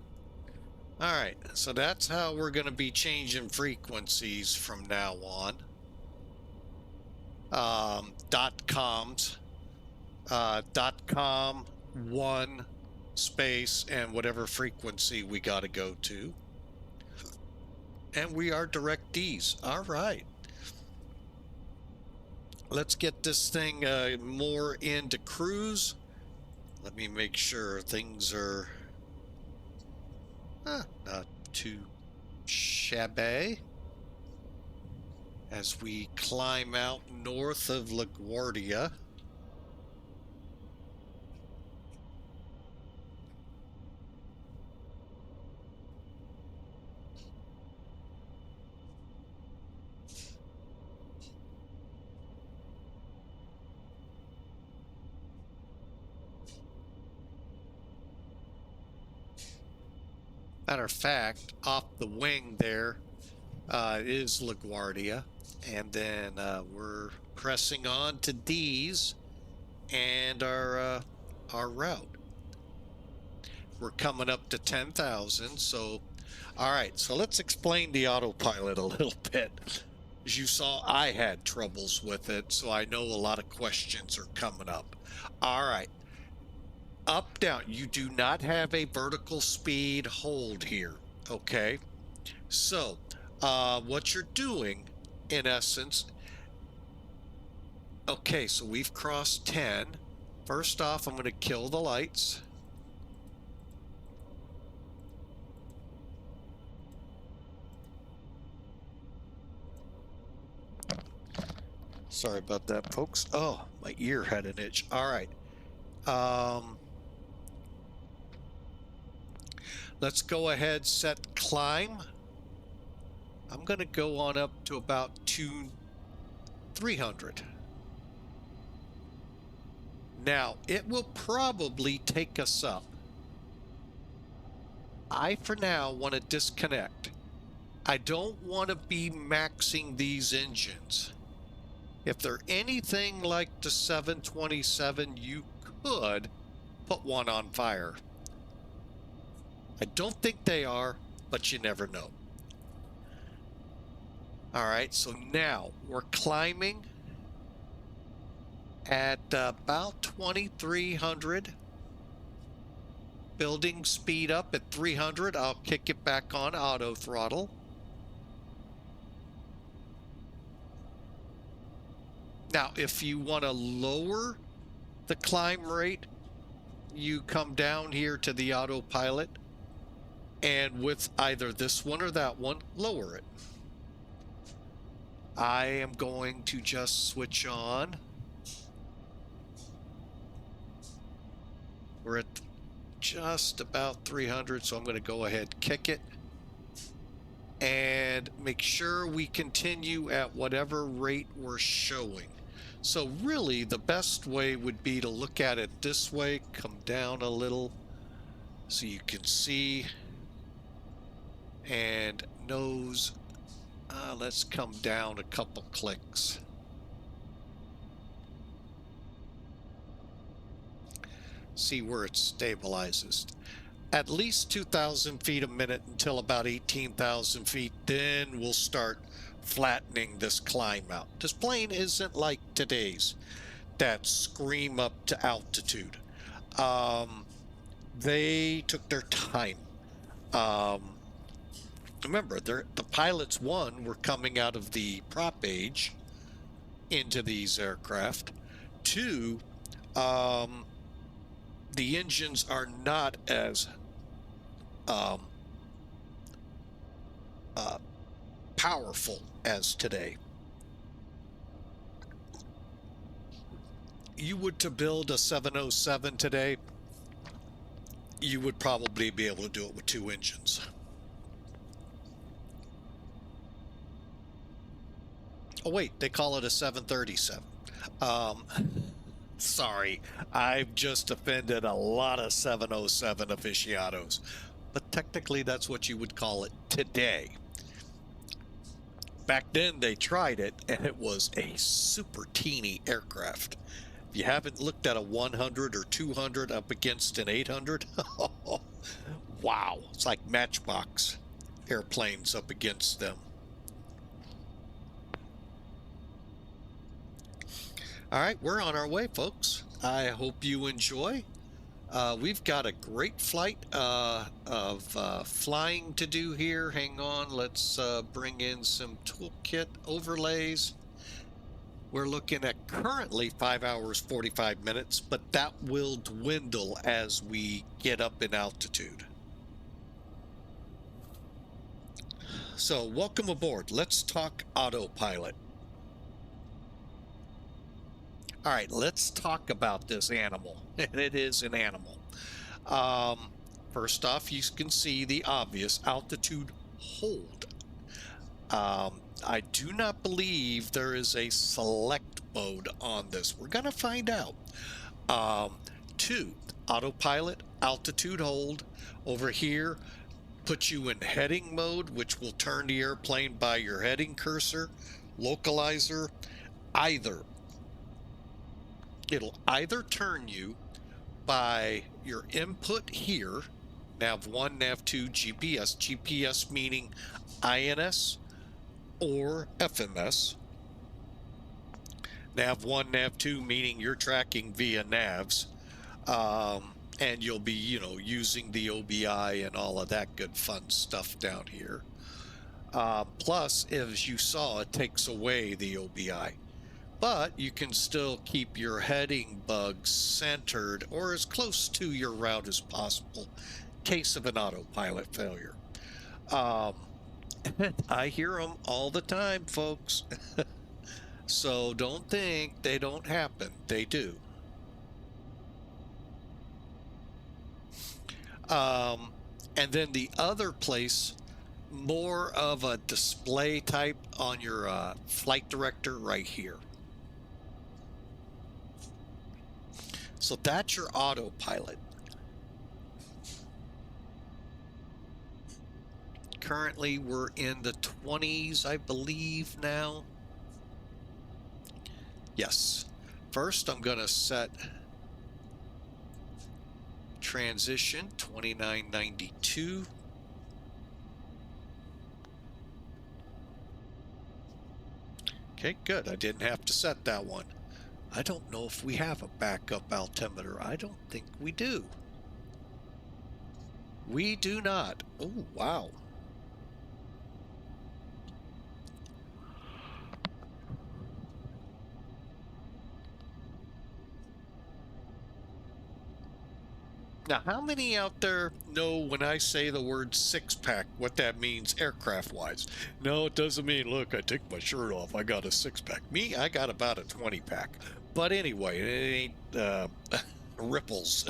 All right, so that's how we're going to be changing frequencies from now on. .coms, .com 1 space and whatever frequency we got to go to. And we are directees. All right. Let's get this thing more into cruise. Let me make sure things are not too shabby as we climb out north of LaGuardia. Matter of fact, off the wing there is LaGuardia, And then we're pressing on to D's and our route. We're coming up to 10,000. So, all right. So let's explain the autopilot a little bit. As you saw, I had troubles with it, so I know a lot of questions are coming up. All right. Up, down. You do not have a vertical speed hold here. Okay. So, what you're doing, in essence, okay, so we've crossed 10. First off, I'm going to kill the lights. Sorry about that, folks. Oh, my ear had an itch. All right. Let's go ahead, set climb. I'm going to go on up to about 300. Now, it will probably take us up. I, for now, want to disconnect. I don't want to be maxing these engines. If they're anything like the 727, you could put one on fire. I don't think they are, but you never know. All right, so now we're climbing at about 2,300. Building speed up at 300. I'll kick it back on auto throttle. Now, if you want to lower the climb rate, you come down here to the autopilot, and with either this one or that one, lower it. I am going to just switch on. We're at just about 300, so I'm going to go ahead, kick it, and make sure we continue at whatever rate we're showing. So really, the best way would be to look at it this way, come down a little so you can see, and nose, let's come down a couple clicks. See where it stabilizes. At least 2,000 feet a minute until about 18,000 feet, then we'll start flattening this climb out. This plane isn't like today's that scream up to altitude. They took their time. Remember, the pilots, one, were coming out of the prop age into these aircraft. Two, the engines are not as powerful as today. You would to build a 707 today, you would probably be able to do it with two engines. Oh wait, they call it a 737. Sorry, I've just offended a lot of 707 aficionados, but technically that's what you would call it today. Back then they tried it and it was a super teeny aircraft. If you haven't looked at a 100 or 200 up against an 800, wow, it's like Matchbox airplanes up against them. All right, we're on our way, folks. I hope you enjoy. We've got a great flight of flying to do here. Hang on, let's bring in some toolkit overlays. We're looking at currently 5 hours, 45 minutes, but that will dwindle as we get up in altitude. So welcome aboard. Let's talk autopilot. All right, let's talk about this animal. And it is an animal. First off, you can see the obvious altitude hold. I do not believe there is a select mode on this. We're going to find out. 2, autopilot, altitude hold. Over here, put you in heading mode, which will turn the airplane by your heading cursor. localizer, it'll either turn you by your input here, nav1, nav2, GPS meaning INS or FMS, nav1, nav2 meaning you're tracking via navs, and you'll be, using the OBI and all of that good fun stuff down here. Plus, as you saw, it takes away the OBI. But you can still keep your heading bugs centered or as close to your route as possible in case of an autopilot failure. I hear them all the time, folks. So don't think they don't happen. They do. And then the other place, more of a display type on your flight director right here. So that's your autopilot. Currently, we're in the 20s, I believe now. Yes. First, I'm going to set transition 2992. Okay, good. I didn't have to set that one. I don't know if we have a backup altimeter. I don't think we do. We do not. Oh, wow. Now, how many out there know when I say the word six-pack, what that means aircraft-wise? No, it doesn't mean, look, I take my shirt off, I got a six-pack. Me, I got about a 20-pack. But anyway, it ain't ripples.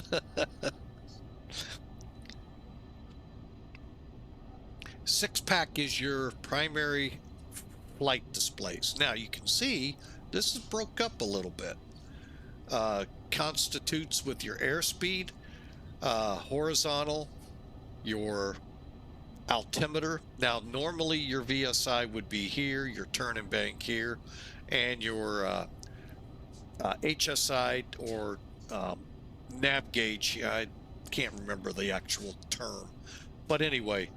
Six-pack is your primary flight displays. Now, you can see this is broke up a little bit. Constitutes with your airspeed, horizontal, your altimeter. Now, normally your VSI would be here, your turn and bank here, and your HSI or nav gauge. I can't remember the actual term. But anyway,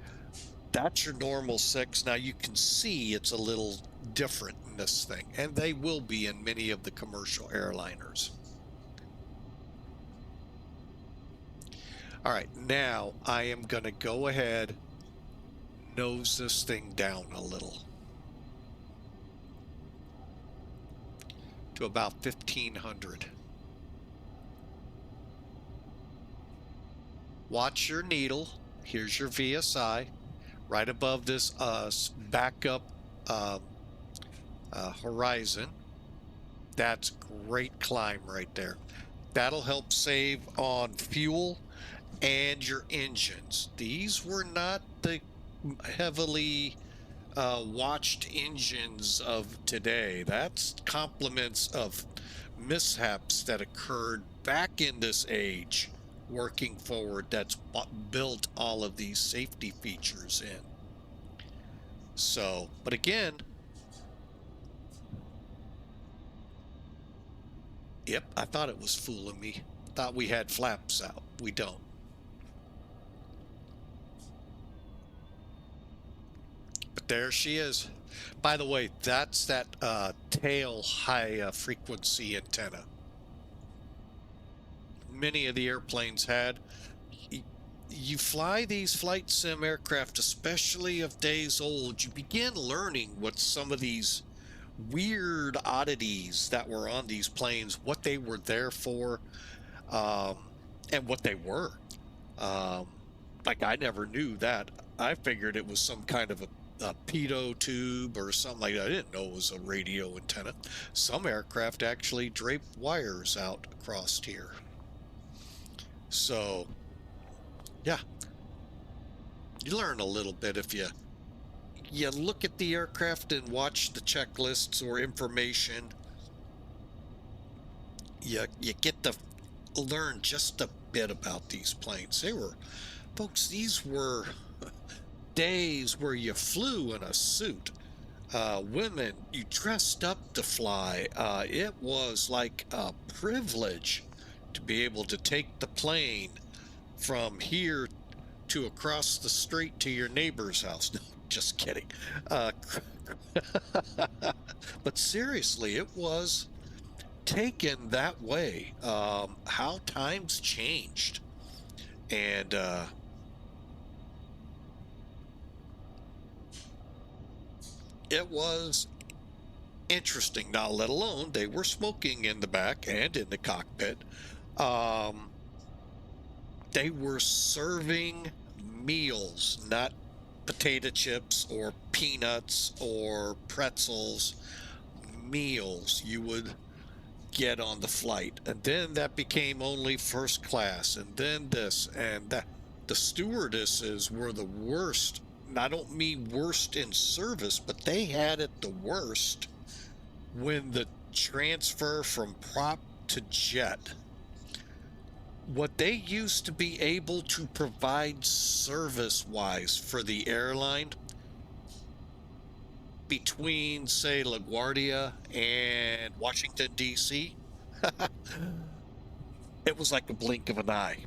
that's your normal six. Now, you can see it's a little different in this thing, and they will be in many of the commercial airliners. All right, now I am going to go ahead, nose this thing down a little to about 1500. Watch your needle. Here's your VSI right above this backup horizon. That's great climb right there. That'll help save on fuel and your engines. These were not the heavily watched engines of today. That's compliments of mishaps that occurred back in this age working forward that's built all of these safety features in. So, but again, yep, I thought it was fooling me. Thought we had flaps out. We don't. But there she is. By the way, that's that tail high frequency antenna. Many of the airplanes had. You fly these flight sim aircraft, especially of days old, you begin learning what some of these weird oddities that were on these planes, what they were there for, and what they were. Like, I never knew that. I figured it was some kind of a pitot tube or something like that. I didn't know it was a radio antenna. Some aircraft actually drape wires out across here. So, yeah, you learn a little bit if you look at the aircraft and watch the checklists or information. You get to learn just a bit about these planes. They were, folks, these were days where you flew in a suit. Women, you dressed up to fly. It was like a privilege to be able to take the plane from here to across the street to your neighbor's house. No, just kidding. Uh, but seriously, it was taken that way. How times changed. And it was interesting. Now, let alone they were smoking in the back and in the cockpit. Um, they were serving meals, not potato chips or peanuts or pretzels. Meals you would get on the flight. And then that became only first class. And then this and that. The stewardesses were the worst. I don't mean worst in service, but they had it the worst when the transfer from prop to jet. What they used to be able to provide service wise for the airline between, say, LaGuardia and Washington, D.C., it was like a blink of an eye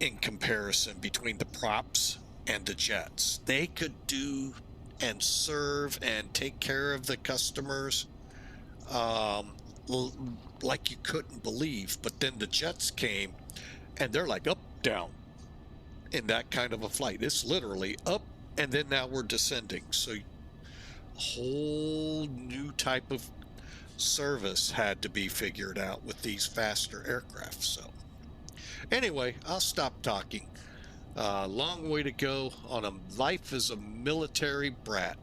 in comparison between the props and the jets. They could do and serve and take care of the customers um, like you couldn't believe. But then the jets came and they're like up, down in that kind of a flight. It's literally up and then now we're descending. So a whole new type of service had to be figured out with these faster aircraft. So anyway, I'll stop talking. Long way to go on a life as a military brat.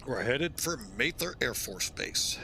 We're headed for Mather Air Force Base.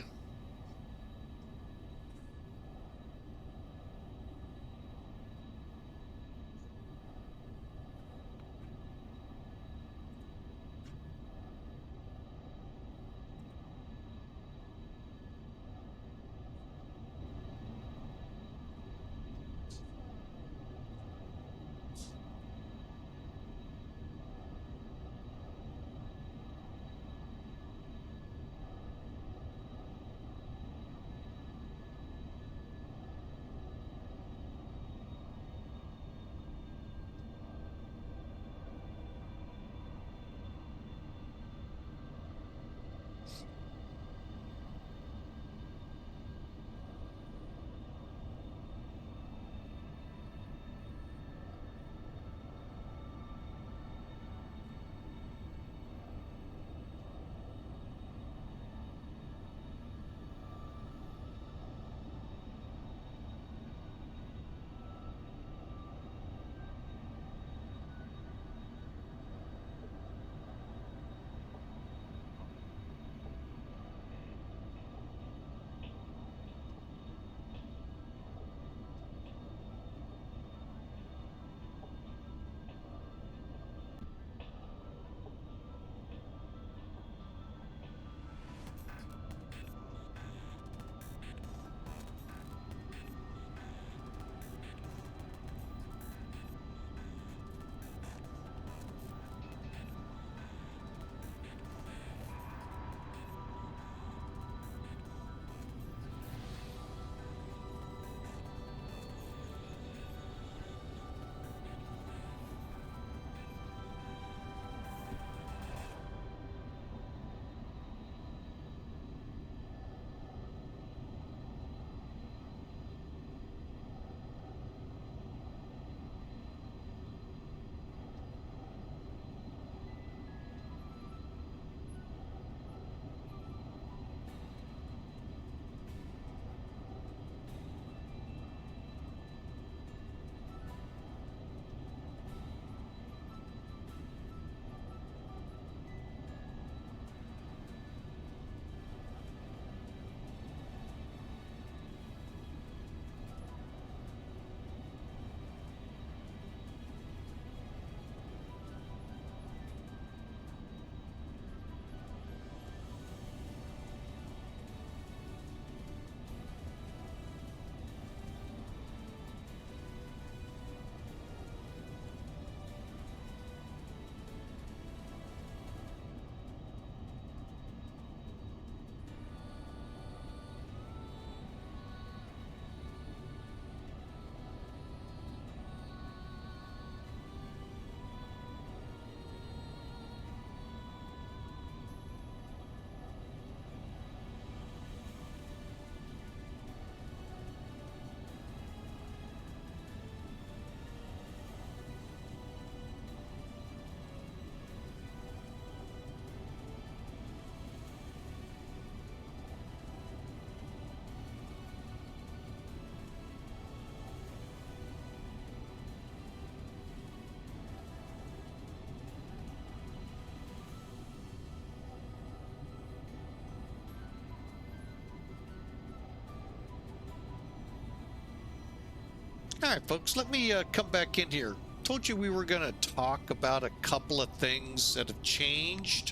All right, folks, let me come back in here. Told you we were going to talk about a couple of things that have changed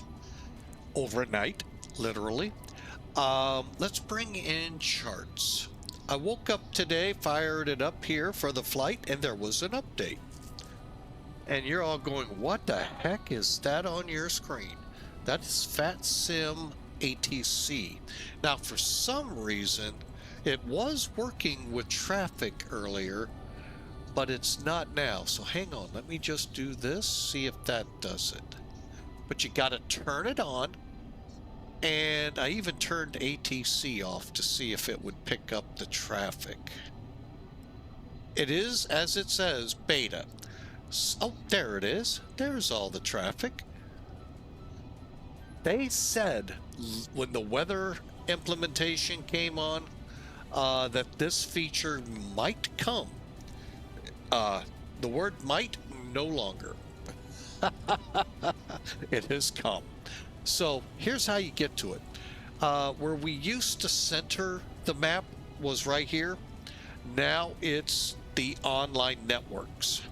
overnight, literally. Let's bring in charts. I woke up today, fired it up here for the flight, and there was an update. And you're all going, what the heck is that on your screen? That's VATSIM ATC. Now, for some reason, it was working with traffic earlier, but it's not now. So hang on, let me just do this, see if that does it. But you got to turn it on. And I even turned ATC off to see if it would pick up the traffic. It is, as it says, beta. Oh, there it is. There's all the traffic. They said when the weather implementation came on that this feature might come. The word might no longer. It has come. So here's how you get to it. Where we used to center the map was right here. Now it's the online networks.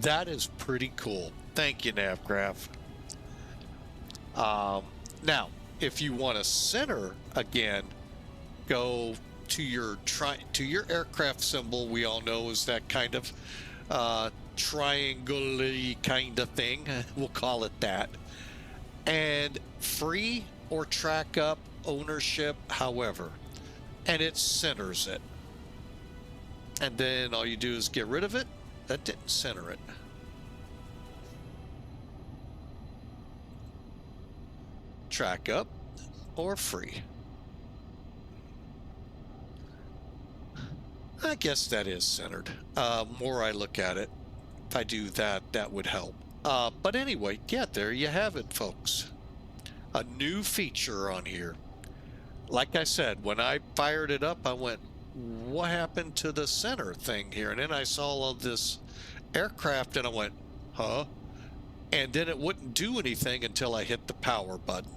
That is pretty cool. Thank you, NavGraph. Now, if you want to center again, go to your aircraft symbol. We all know is that kind of triangle-y kind of thing. We'll call it that. And free or track up ownership, however, and it centers it. And then all you do is get rid of it. That didn't center it. Track up or free. I guess that is centered. More I look at it, if I do that, that would help. But anyway, yeah, there you have it, folks. A new feature on here. Like I said, when I fired it up, I went, what happened to the center thing here? And then I saw all of this aircraft and I went, huh? And then it wouldn't do anything until I hit the power button.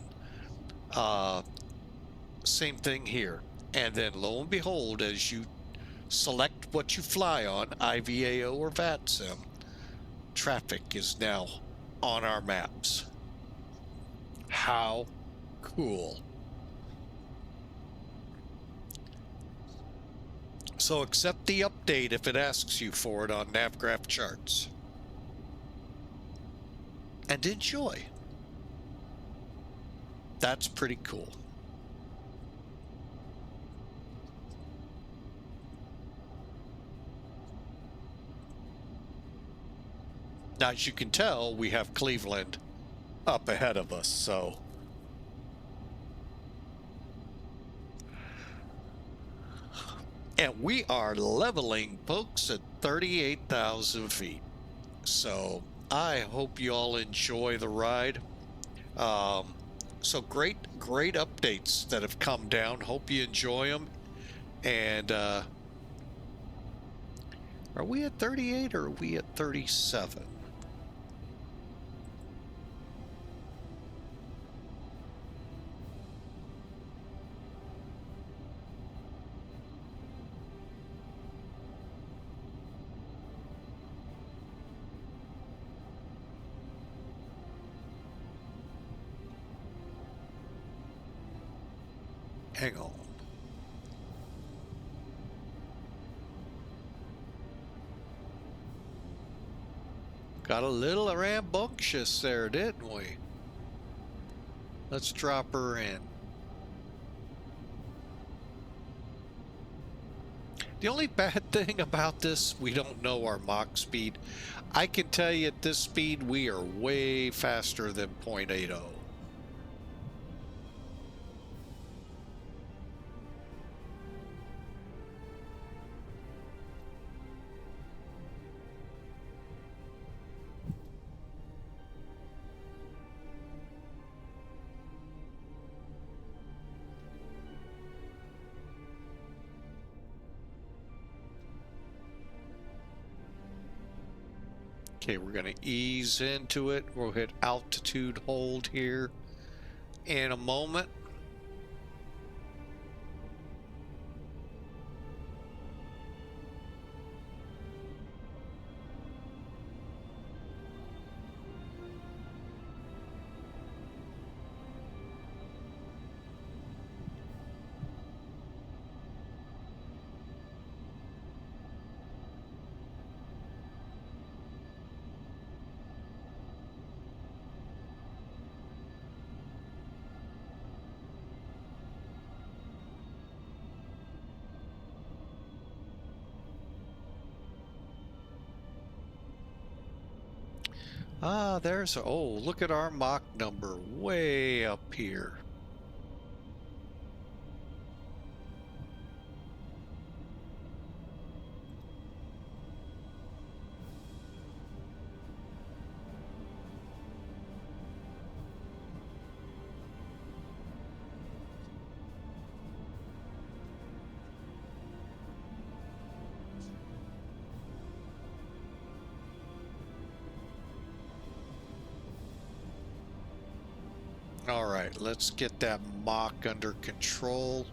Same thing here. And then lo and behold, as you select what you fly on, IVAO or VATSIM, traffic is now on our maps. How cool. So accept the update if it asks you for it on NavGraph charts. And enjoy. That's pretty cool. Now, as you can tell, we have Cleveland up ahead of us, so. And we are leveling, folks, at 38,000 feet. So I hope you all enjoy the ride. So great updates that have come down. Hope you enjoy them. And are we at 38 or are we at 37? Hang on. Got a little rambunctious there, didn't we? Let's drop her in. The only bad thing about this, we don't know our Mach speed. I can tell you at this speed, we are way faster than 0.80. Okay, we're going to ease into it. We'll hit altitude hold here in a moment. Ah, there's, oh, look at our Mach number way up here. All right, let's get that Mach under control.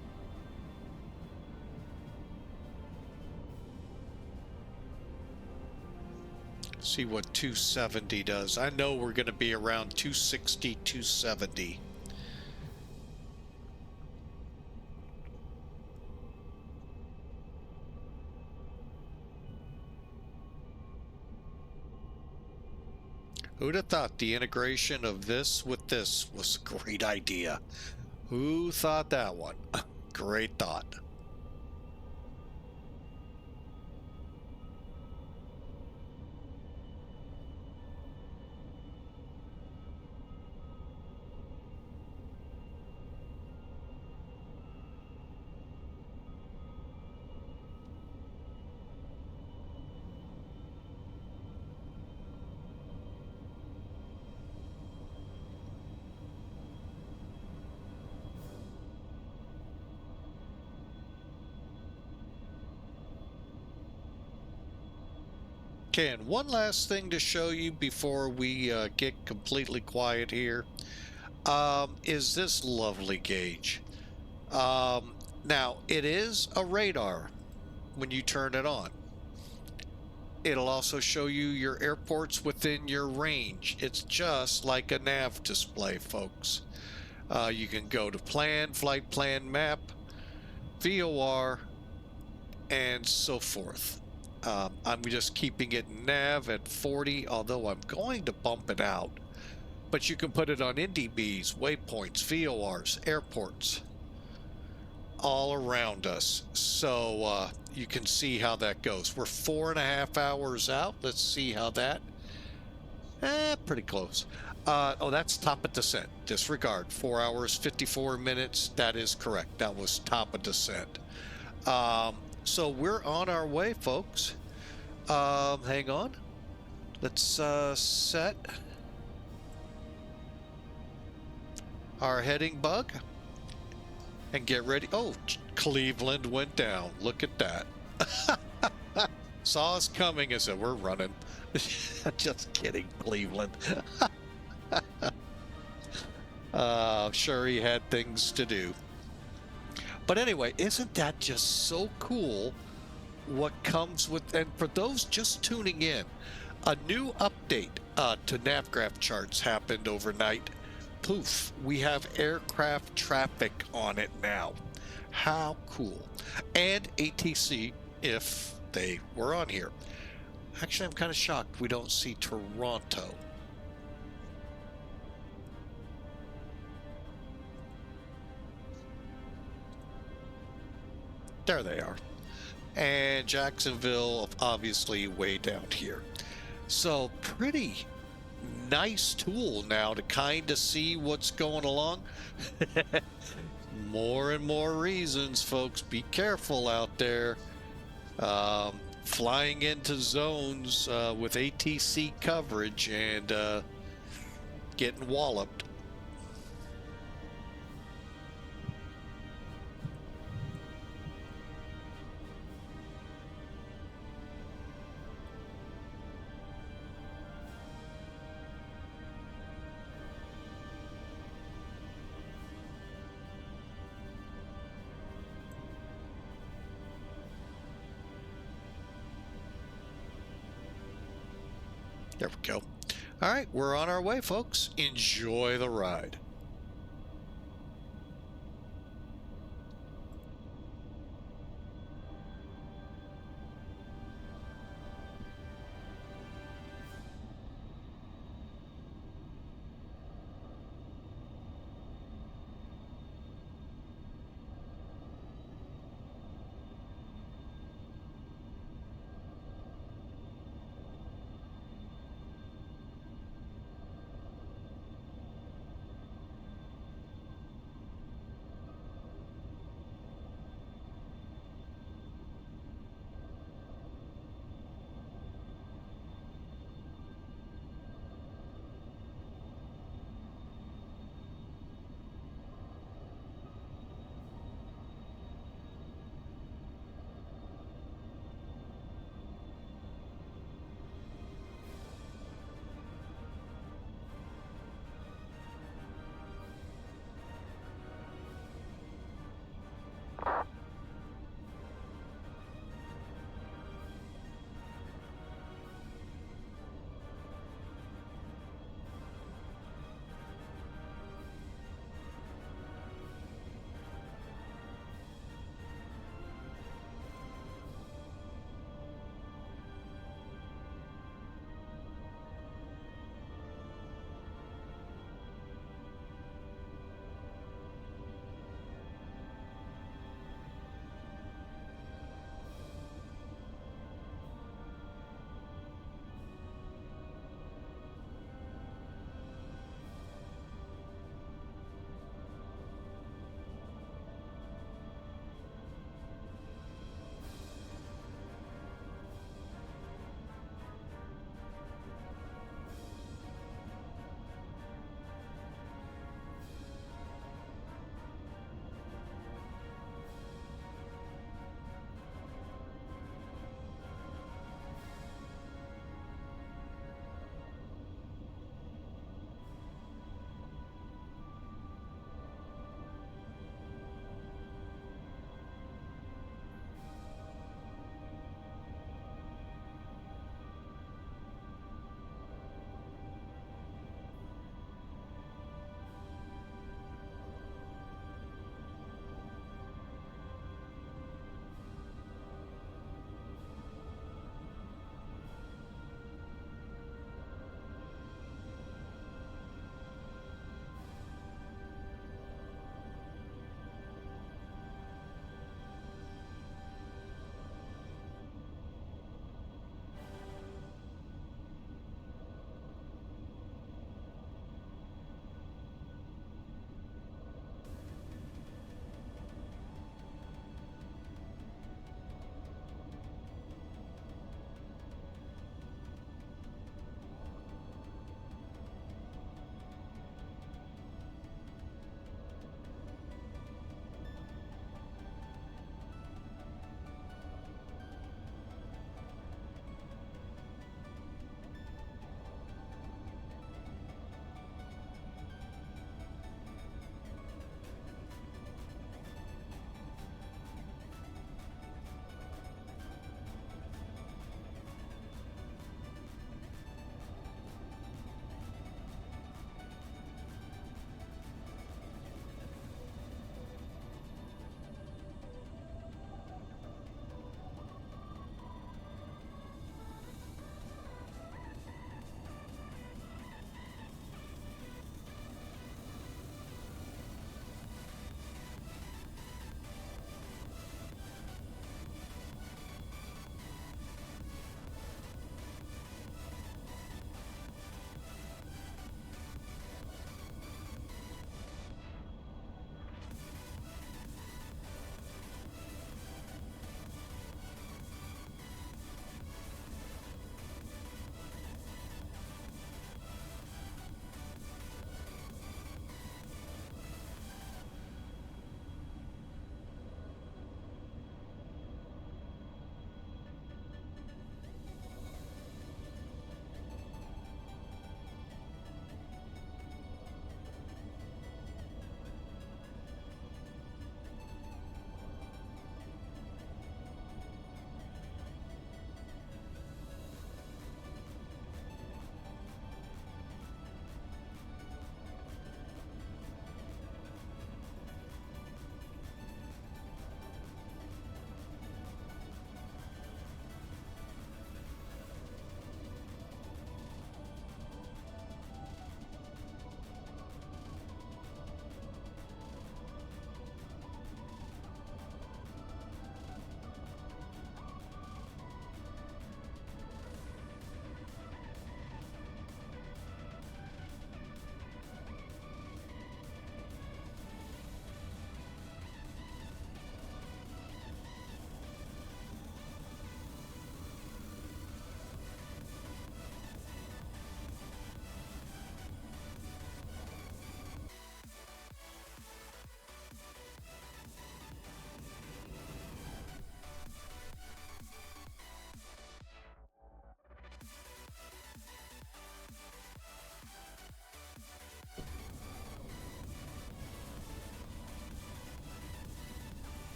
See what 270 does. I know we're going to be around 260, 270. Who'd have thought the integration of this with this was a great idea? Who thought that one? Great thought. Okay, and one last thing to show you before we get completely quiet here is this lovely gauge. Now, it is a radar when you turn it on. It'll also show you your airports within your range. It's just like a nav display, folks. You can go to plan, flight plan map, VOR, and so forth. I'm just keeping it nav at 40, although I'm going to bump it out. But you can put it on NDBs, waypoints, VORs, airports, all around us. So you can see how that goes. We're 4.5 hours out. Let's see how that. Pretty close. Oh, that's top of descent. Disregard. 4 hours, 54 minutes. That is correct. That was top of descent. So we're on our way, folks. Hang on. Let's set our heading bug and get ready. Oh, Cleveland went down. Look at that. Saw us coming and said, we're running. Just kidding, Cleveland. I'm sure he had things to do. But anyway, isn't that just so cool what comes with, and for those just tuning in, a new update to NavGraph charts happened overnight. Poof, we have aircraft traffic on it now. How cool. And ATC if they were on here. Actually, I'm kind of shocked we don't see Toronto. There they are. And Jacksonville, obviously, way down here. So, pretty nice tool now to kind of see what's going along. More and more reasons, folks. Be careful out there. Flying into zones with ATC coverage and getting walloped. There we go. All right, we're on our way, folks. Enjoy the ride.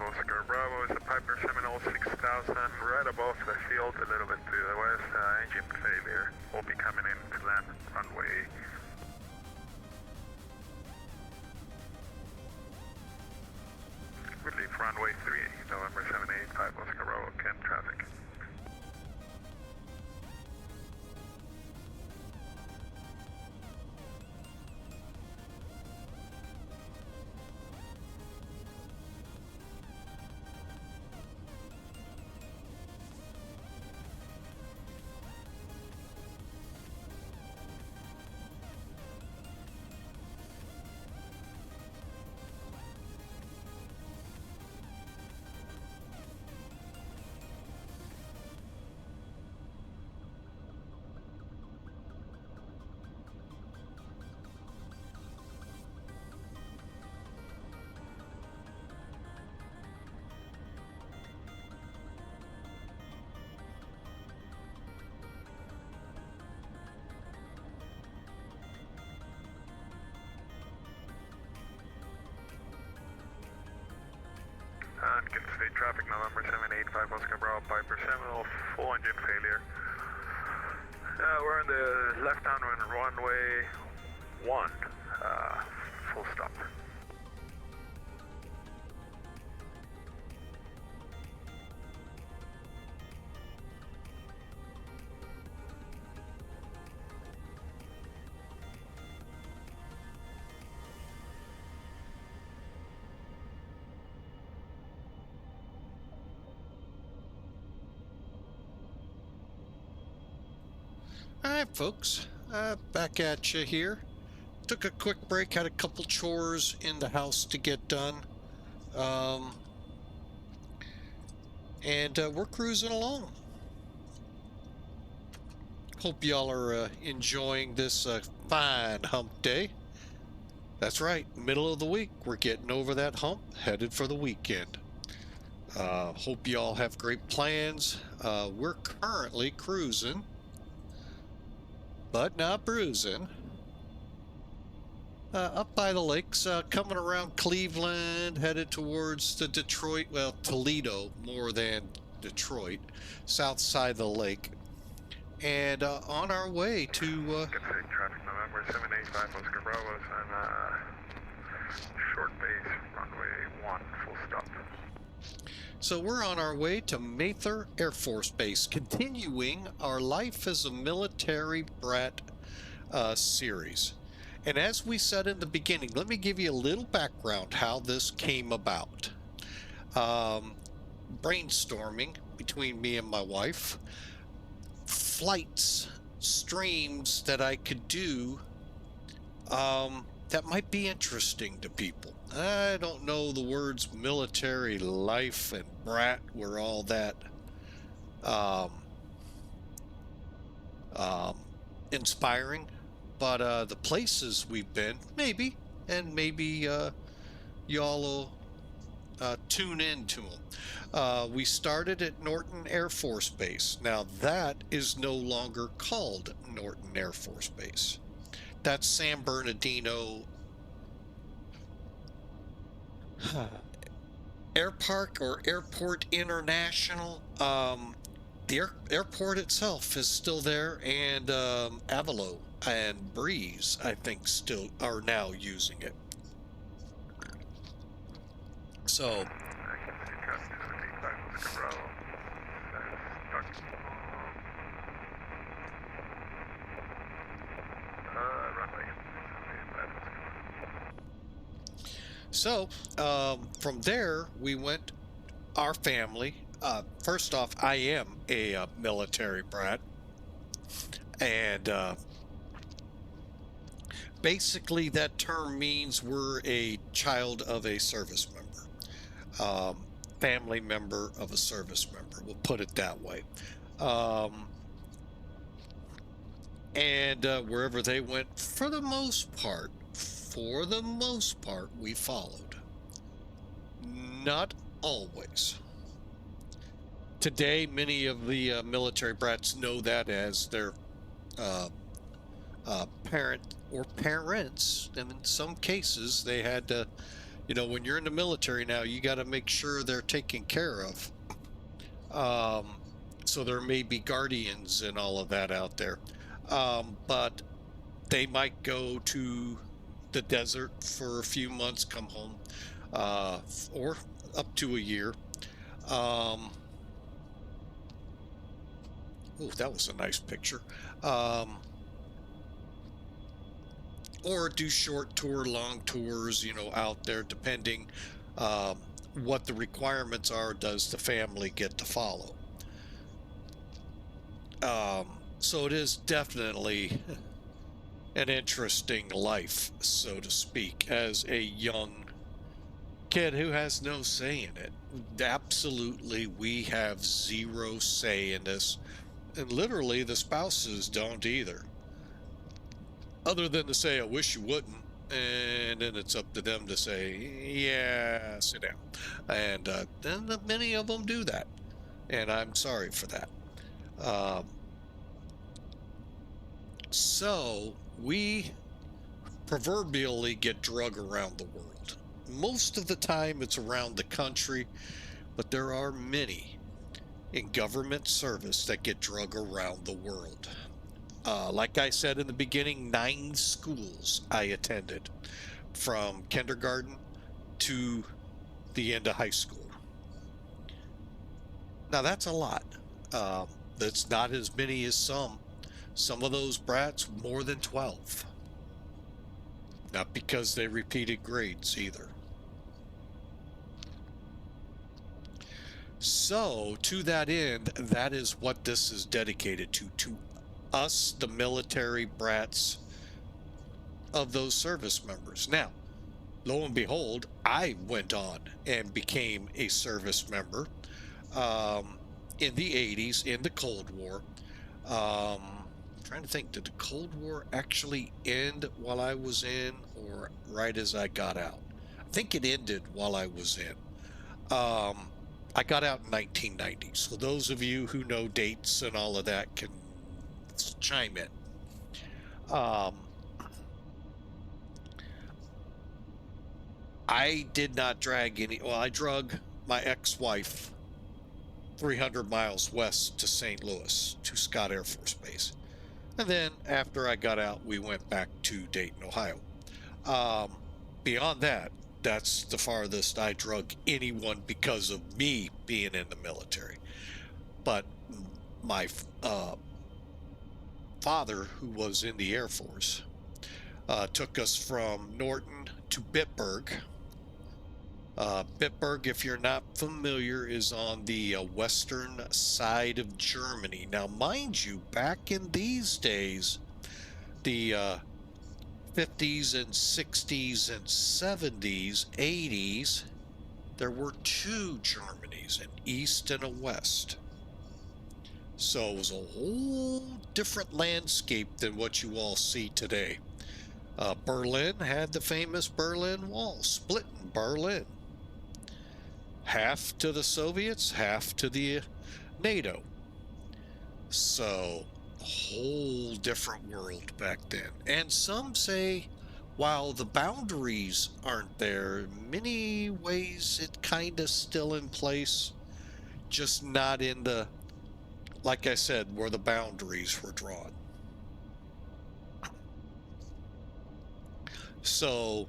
Oscar Bravo is a Piper Seminole 6000 right above the field, a little bit to the west. Engine failure. Will be coming in to land runway. Would leave runway 3, November 785 Oscar Bravo, Ken traffic. And Kent State traffic, November 785 Oscar Bravo, Piper Seminole, full engine failure. We're on the left downwind runway 1, full stop. All right, folks, back at you here. Took a quick break, had a couple chores in the house to get done. And we're cruising along. Hope y'all are enjoying this fine hump day. That's right, middle of the week. We're getting over that hump, headed for the weekend. Hope y'all have great plans. We're currently cruising, but not bruising. Up by the lakes, coming around Cleveland, headed towards the Detroit, well, Toledo more than Detroit, south side of the lake. And on our way to... Good state traffic, November 785 Oscar Bravos, and short base, runway 1, full stop. So we're on our way to Mather Air Force Base, continuing our Life as a Military Brat series. And as we said in the beginning, let me give you a little background how this came about. Brainstorming between me and my wife, flights, streams that I could do that might be interesting to people. I don't know the words military life and brat were all that inspiring, but the places we've been, maybe, and maybe y'all will tune into them. We started at Norton Air Force Base. Now that is no longer called Norton Air Force Base. That's San Bernardino Air Park or Airport International. The airport itself is still there, and Avalo and Breeze, I think, still are now using it. So from there we went, our family, first off, I am a military brat, and basically that term means we're a child of a service member, family member of a service member, we'll put it that way. And wherever they went, for the most part, we followed. Not always. Today, many of the military brats know that as their parent or parents, and in some cases, they had to You know, when you're in the military now, you got to make sure they're taken care of. So there may be guardians and all of that out there. But they might go to the desert for a few months, come home, or up to a year. Oh, that was a nice picture. Or do short tour, long tours, you know, out there, depending what the requirements are, does the family get to follow. So it is definitely an interesting life, so to speak, as a young kid who has no say in it. Absolutely, we have zero say in this, and literally the spouses don't either, other than to say, I wish you wouldn't, and then it's up to them to say, yeah, sit down. And then many of them do that, and I'm sorry for that. So we proverbially get drug around the world. Most of the time it's around the country, but there are many in government service that get drug around the world. Like I said in the beginning, 9 schools I attended, from kindergarten to the end of high school. Now that's a lot. That's not as many as some. Some of those brats, more than 12. Not because they repeated grades either. So, to that end, that is what this is dedicated to us, the military brats of those service members. Now, lo and behold, I went on and became a service member in the 80s, in the Cold War. Trying to think, did the Cold War actually end while I was in, or right as I got out? I think it ended while I was in. I got out in 1990, so those of you who know dates and all of that can chime in. I did not drag any, well, I drug my ex-wife 300 miles west to St. Louis, to Scott Air Force Base. And then after I got out, we went back to Dayton, Ohio. Beyond that, that's the farthest I drug anyone because of me being in the military. But my father, who was in the Air Force, took us from Norton to Bitburg. Bitburg, if you're not familiar, is on the western side of Germany. Now, mind you, back in these days, the 50s and 60s and 70s, 80s, there were 2 Germanys, an east and a west. So it was a whole different landscape than what you all see today. Berlin had the famous Berlin Wall, splitting Berlin. Half to the Soviets, half to the NATO. So, a whole different world back then. And some say, while the boundaries aren't there, in many ways it kind of still in place, just not in the, like I said, where the boundaries were drawn. So,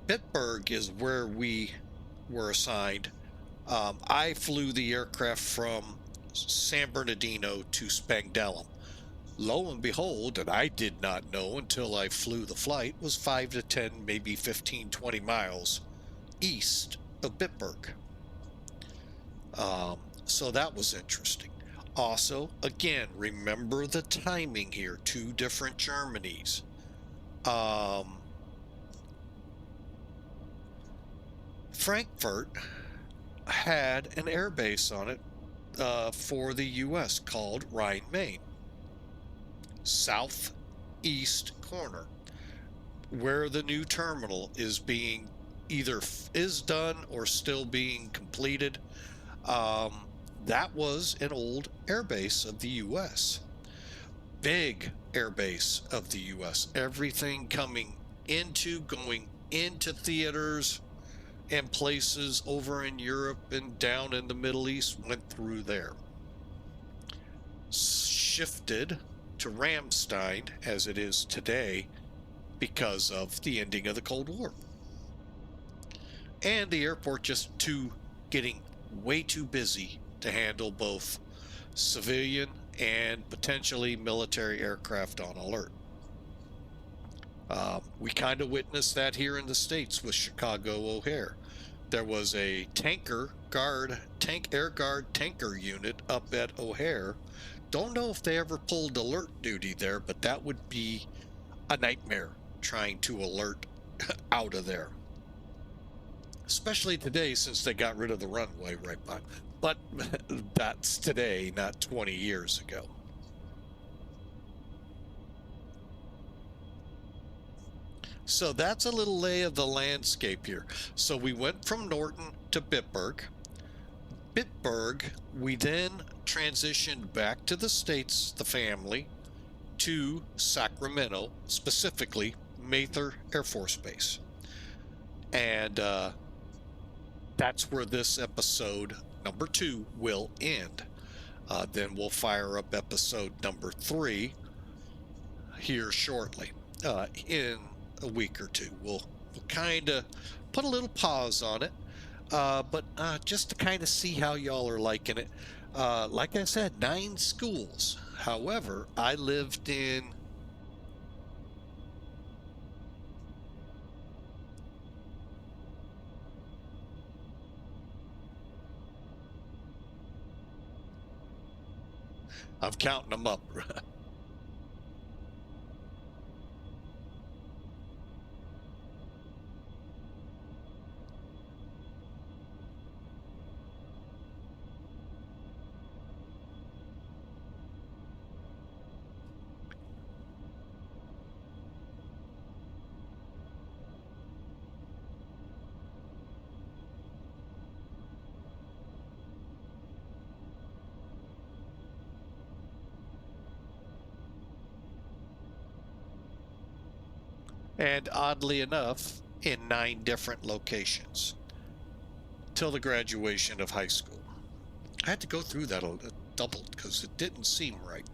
Bitburg is where we were assigned. I flew the aircraft from San Bernardino to Spangdahlem. Lo and behold, and I did not know until I flew the flight, was 5 to 10, maybe 15, 20 miles east of Bitburg. So that was interesting. Also, again, remember the timing here, 2 different Germanys. Frankfurt had an air base on it for the U.S. called Rhine-Main. Southeast corner, where the new terminal is being either is done or still being completed. That was an old air base of the U.S. Big air base of the U.S. Everything coming into going into theaters and places over in Europe and down in the Middle East went through there. Shifted to Ramstein as it is today because of the ending of the Cold War. And the airport just getting way too busy to handle both civilian and potentially military aircraft on alert. We kind of witnessed that here in the States with Chicago O'Hare. There was a air guard tanker unit up at O'Hare. Don't know if they ever pulled alert duty there, but that would be a nightmare trying to alert out of there. Especially today, since they got rid of the runway right by. But that's today, not 20 years ago. So that's a little lay of the landscape here. So we went from Norton to Bitburg. Bitburg, we then transitioned back to the States, the family, to Sacramento, specifically Mather Air Force Base. And that's where this episode number 2 will end. Then we'll fire up episode number 3 here shortly. In a week or two, we'll kind of put a little pause on it, but just to kind of see how y'all are liking it. Like I said, 9 schools. However, I lived in I'm counting them up. And oddly enough, in 9 different locations till the graduation of high school. I had to go through that double because it didn't seem right.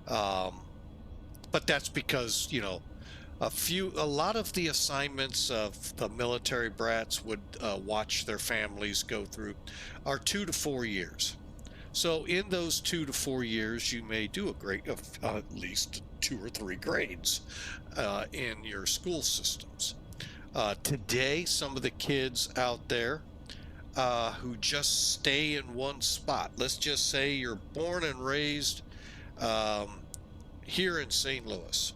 But that's because, you know, a lot of the assignments of the military brats would watch their families go through are 2 to 4 years. So in those 2 to 4 years, you may do a grade of at least 2 or 3 grades in your school systems. Today, some of the kids out there who just stay in one spot, let's just say you're born and raised here in St. Louis.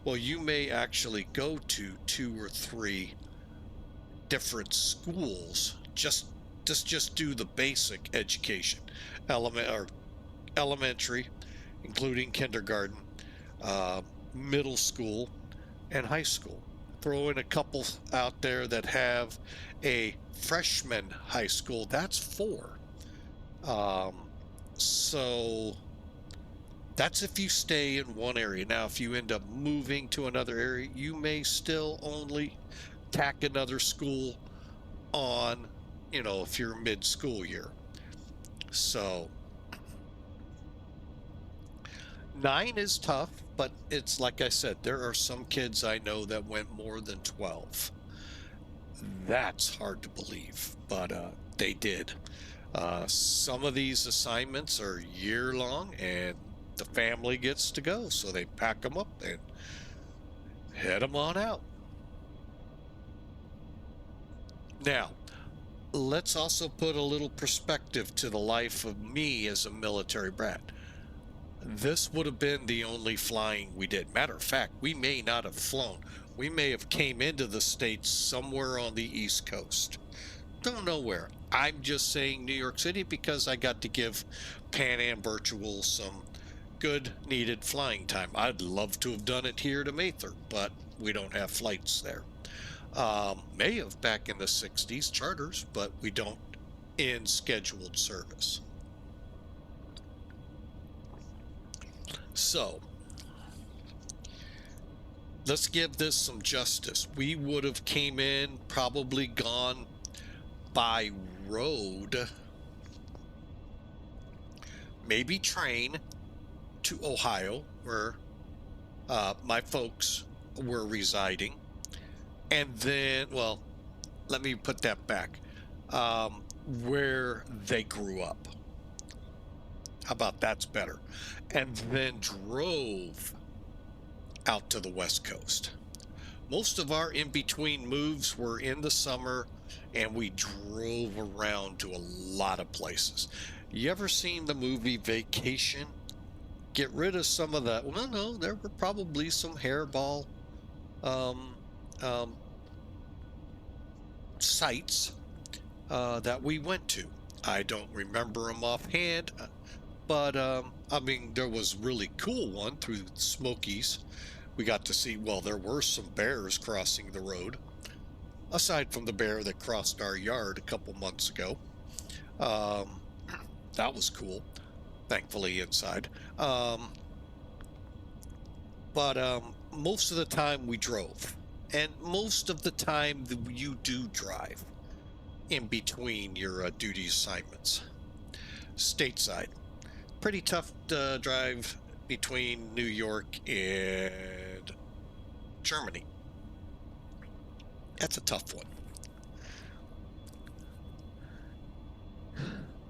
Well, you may actually go to 2 or 3 different schools just do the basic education, elementary, including kindergarten, middle school, and high school. Throw in a couple out there that have a freshman high school. That's 4. So that's if you stay in one area. Now, if you end up moving to another area, you may still only tack another school on, you know, if you're mid-school year. So 9 is tough, but it's like I said, there are some kids I know that went more than 12. That's hard to believe, but they did. Some of these assignments are year-long, and the family gets to go, so they pack them up and head them on out. Now, let's also put a little perspective to the life of me as a military brat. This would have been the only flying we did. Matter of fact, we may not have flown. We may have came into the States somewhere on the East Coast. Don't know where. I'm just saying New York City because I got to give Pan Am Virtual some good needed flying time. I'd love to have done it here to Mather, but we don't have flights there. May have back in the 60s charters, but we don't in scheduled service. So let's give this some justice. We would have came in, probably gone by road, maybe train to Ohio, where my folks were residing. And then, well, let me put that back. Where they grew up. How about that's better? And then drove out to the West Coast. Most of our in-between moves were in the summer, and we drove around to a lot of places. You ever seen the movie Vacation? Get rid of some of that. Well, no, there were probably some hairball sites that we went to. I don't remember them offhand, but I mean, there was a really cool one through the Smokies. We got to see, well, there were some bears crossing the road, aside from the bear that crossed our yard a couple months ago. That was cool, thankfully inside. But most of the time we drove, and most of the time you do drive in between your duty assignments. Stateside, pretty tough drive between New York and Germany. That's a tough one.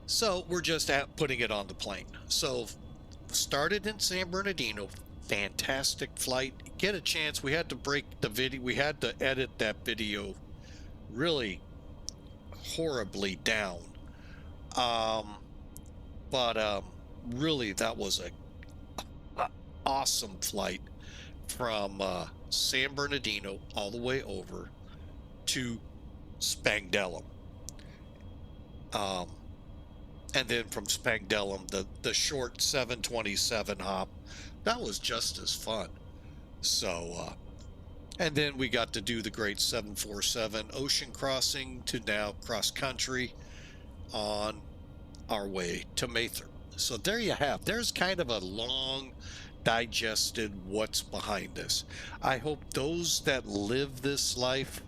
So we're just putting it on the plane. So started in San Bernardino, fantastic flight. Get a chance, we had to break the video, we had to edit that video really horribly down. But really that was a awesome flight from San Bernardino all the way over to Spangdahlem. And then from Spangdahlem, the short 727 hop, that was just as fun. So, and then we got to do the great 747 ocean crossing to now cross country on our way to Mather. So there you have, there's kind of a long digested what's behind this. I hope those that live this life,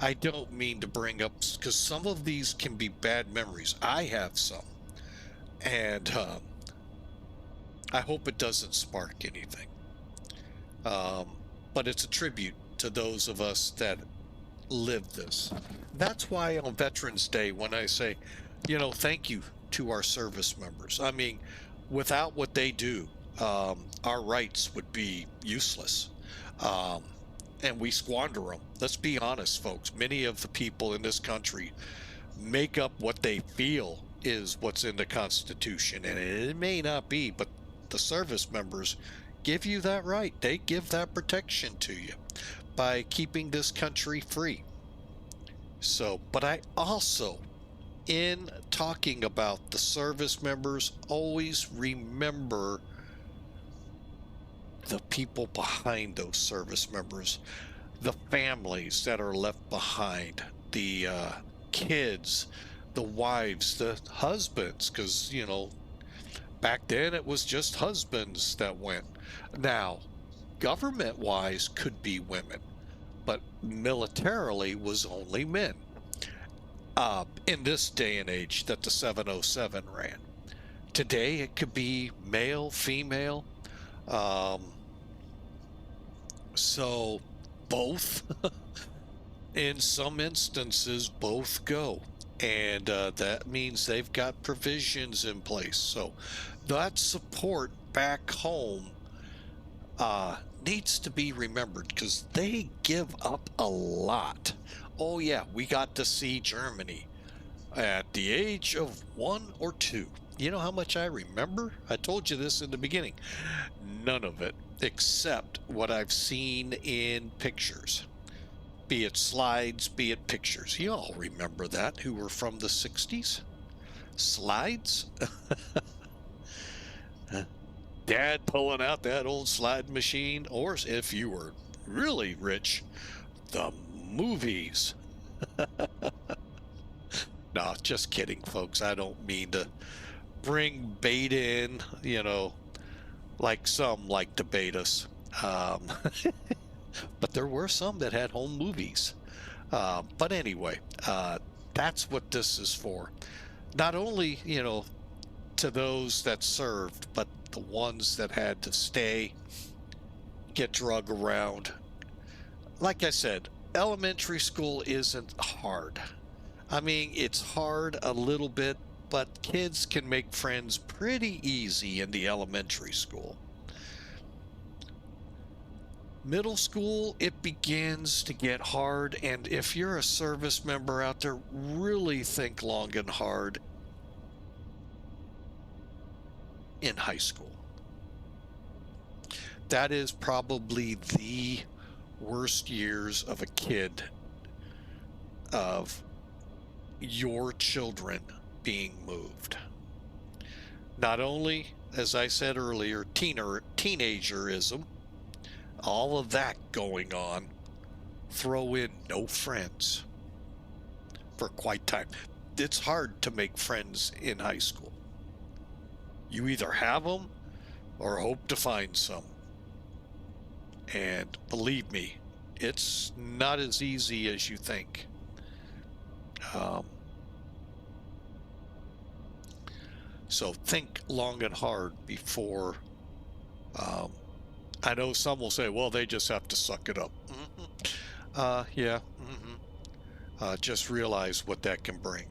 I don't mean to bring up, because some of these can be bad memories. I have some. And I hope it doesn't spark anything. But it's a tribute to those of us that lived this. That's why on Veterans Day, when I say, you know, thank you to our service members. I mean, without what they do, our rights would be useless. And we squander them. Let's be honest, folks. Many of the people in this country make up what they feel is what's in the Constitution, and it may not be, but the service members give you that right. They give that protection to you by keeping this country free. So, but I also, in talking about the service members, always remember the people behind those service members, the families that are left behind, the kids, the wives, the husbands, because, you know, back then it was just husbands that went. Now, government-wise could be women, but militarily was only men. In this day and age that the 707 ran. Today it could be male, female, so both, in some instances, both go. And that means they've got provisions in place. So that support back home needs to be remembered, because they give up a lot. Oh yeah, we got to see Germany at the age of 1 or 2. You know how much I remember? I told you this in the beginning. None of it, except what I've seen in pictures. Be it slides, be it pictures. You all remember that, who were from the 60s? Slides? Dad pulling out that old slide machine, or if you were really rich, the movies. No, just kidding, folks. I don't mean to bring bait in, you know, like some like to bait us. Um, but there were some that had home movies. But anyway, that's what this is for. Not only, you know, to those that served, but the ones that had to stay, get drug around. Like I said, elementary school isn't hard. I mean, it's hard a little bit, but kids can make friends pretty easy in the elementary school. Middle school, it begins to get hard, and if you're a service member out there, really think long and hard in high school. That is probably the worst years of a kid, of your children being moved. Not only, as I said earlier, teenagerism, all of that going on, throw in no friends for quite time. It's hard to make friends in high school. You either have them or hope to find some. And believe me, it's not as easy as you think. So think long and hard before. I know some will say, well, they just have to suck it up. Yeah. Just realize what that can bring.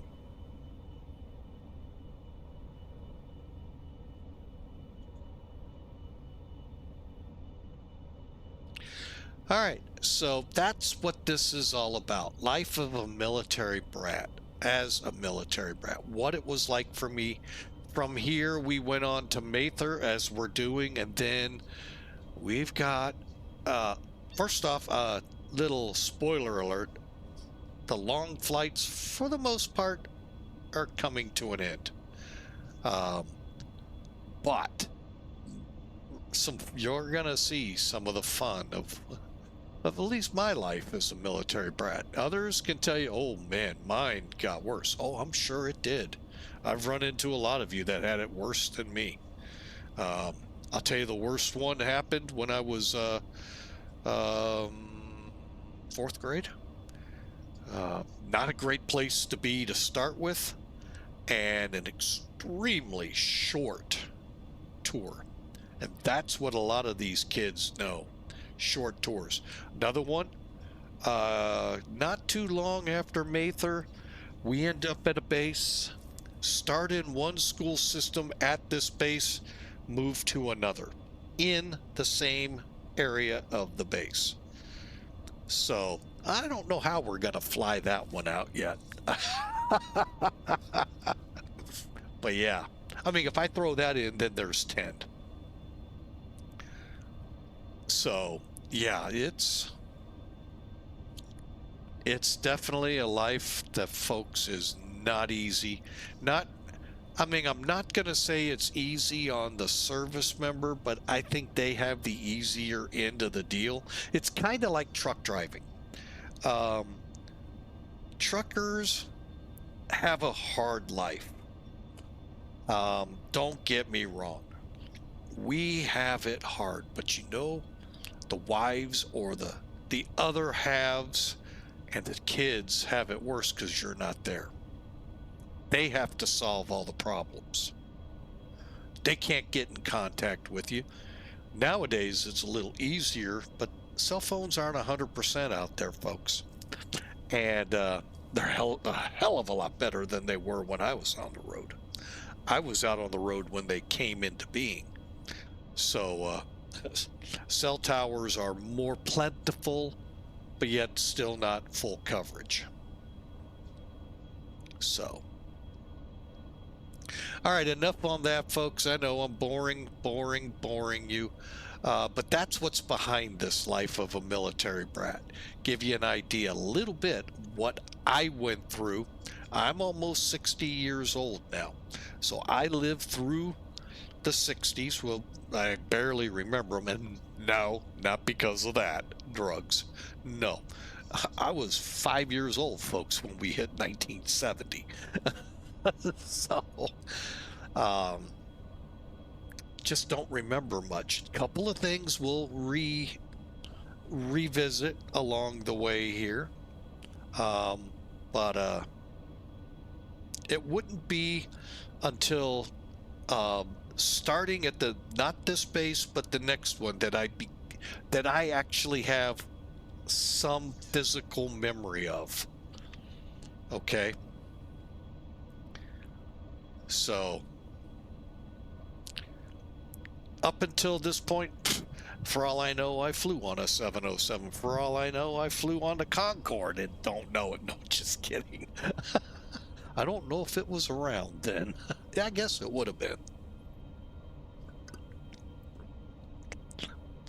All right, so that's what this is all about. Life of a military brat, as a military brat. What it was like for me. From here, we went on to Mather, as we're doing, and then we've got, first off, a little spoiler alert. The long flights, for the most part, are coming to an end. But you're going to see some of the fun of at least my life as a military brat. Others can tell you, oh man, mine got worse. Oh, I'm sure it did. I've run into a lot of you that had it worse than me. I'll tell you, the worst one happened when I was 4th grade. Not a great place to be to start with, and an extremely short tour. And that's what a lot of these kids know. Short tours. Another one, not too long after Mather, we end up at a base, start in one school system at this base, move to another in the same area of the base. So I don't know how we're gonna fly that one out yet. But yeah, I mean, if I throw that in, then there's 10. So yeah, it's definitely a life that, folks, is not easy. I mean, I'm not going to say it's easy on the service member, but I think they have the easier end of the deal. It's kind of like truck driving. Truckers have a hard life. Don't get me wrong. We have it hard, but you know, the wives or the other halves and the kids have it worse because you're not there. They have to solve all the problems. They can't get in contact with you. Nowadays, it's a little easier, but cell phones aren't 100% out there, folks. And they're a hell of a lot better than they were when I was on the road. I was out on the road when they came into being. So cell towers are more plentiful, but yet still not full coverage. So, all right, enough on that, folks. I know I'm boring you. But that's what's behind this life of a military brat. Give you an idea a little bit what I went through. I'm almost 60 years old now. So I lived through the 60s. Well, I barely remember them. And no, not because of that. Drugs. No. I was 5 years old, folks, when we hit 1970. So, just don't remember much. A couple of things we'll revisit along the way here. But it wouldn't be until starting at the, not this base, but the next one, that I actually have some physical memory of. Okay. So up until this point, for all I know, I flew on a 707. For all I know, I flew on the Concorde and don't know it. No, just kidding. I don't know if it was around then. I guess it would have been.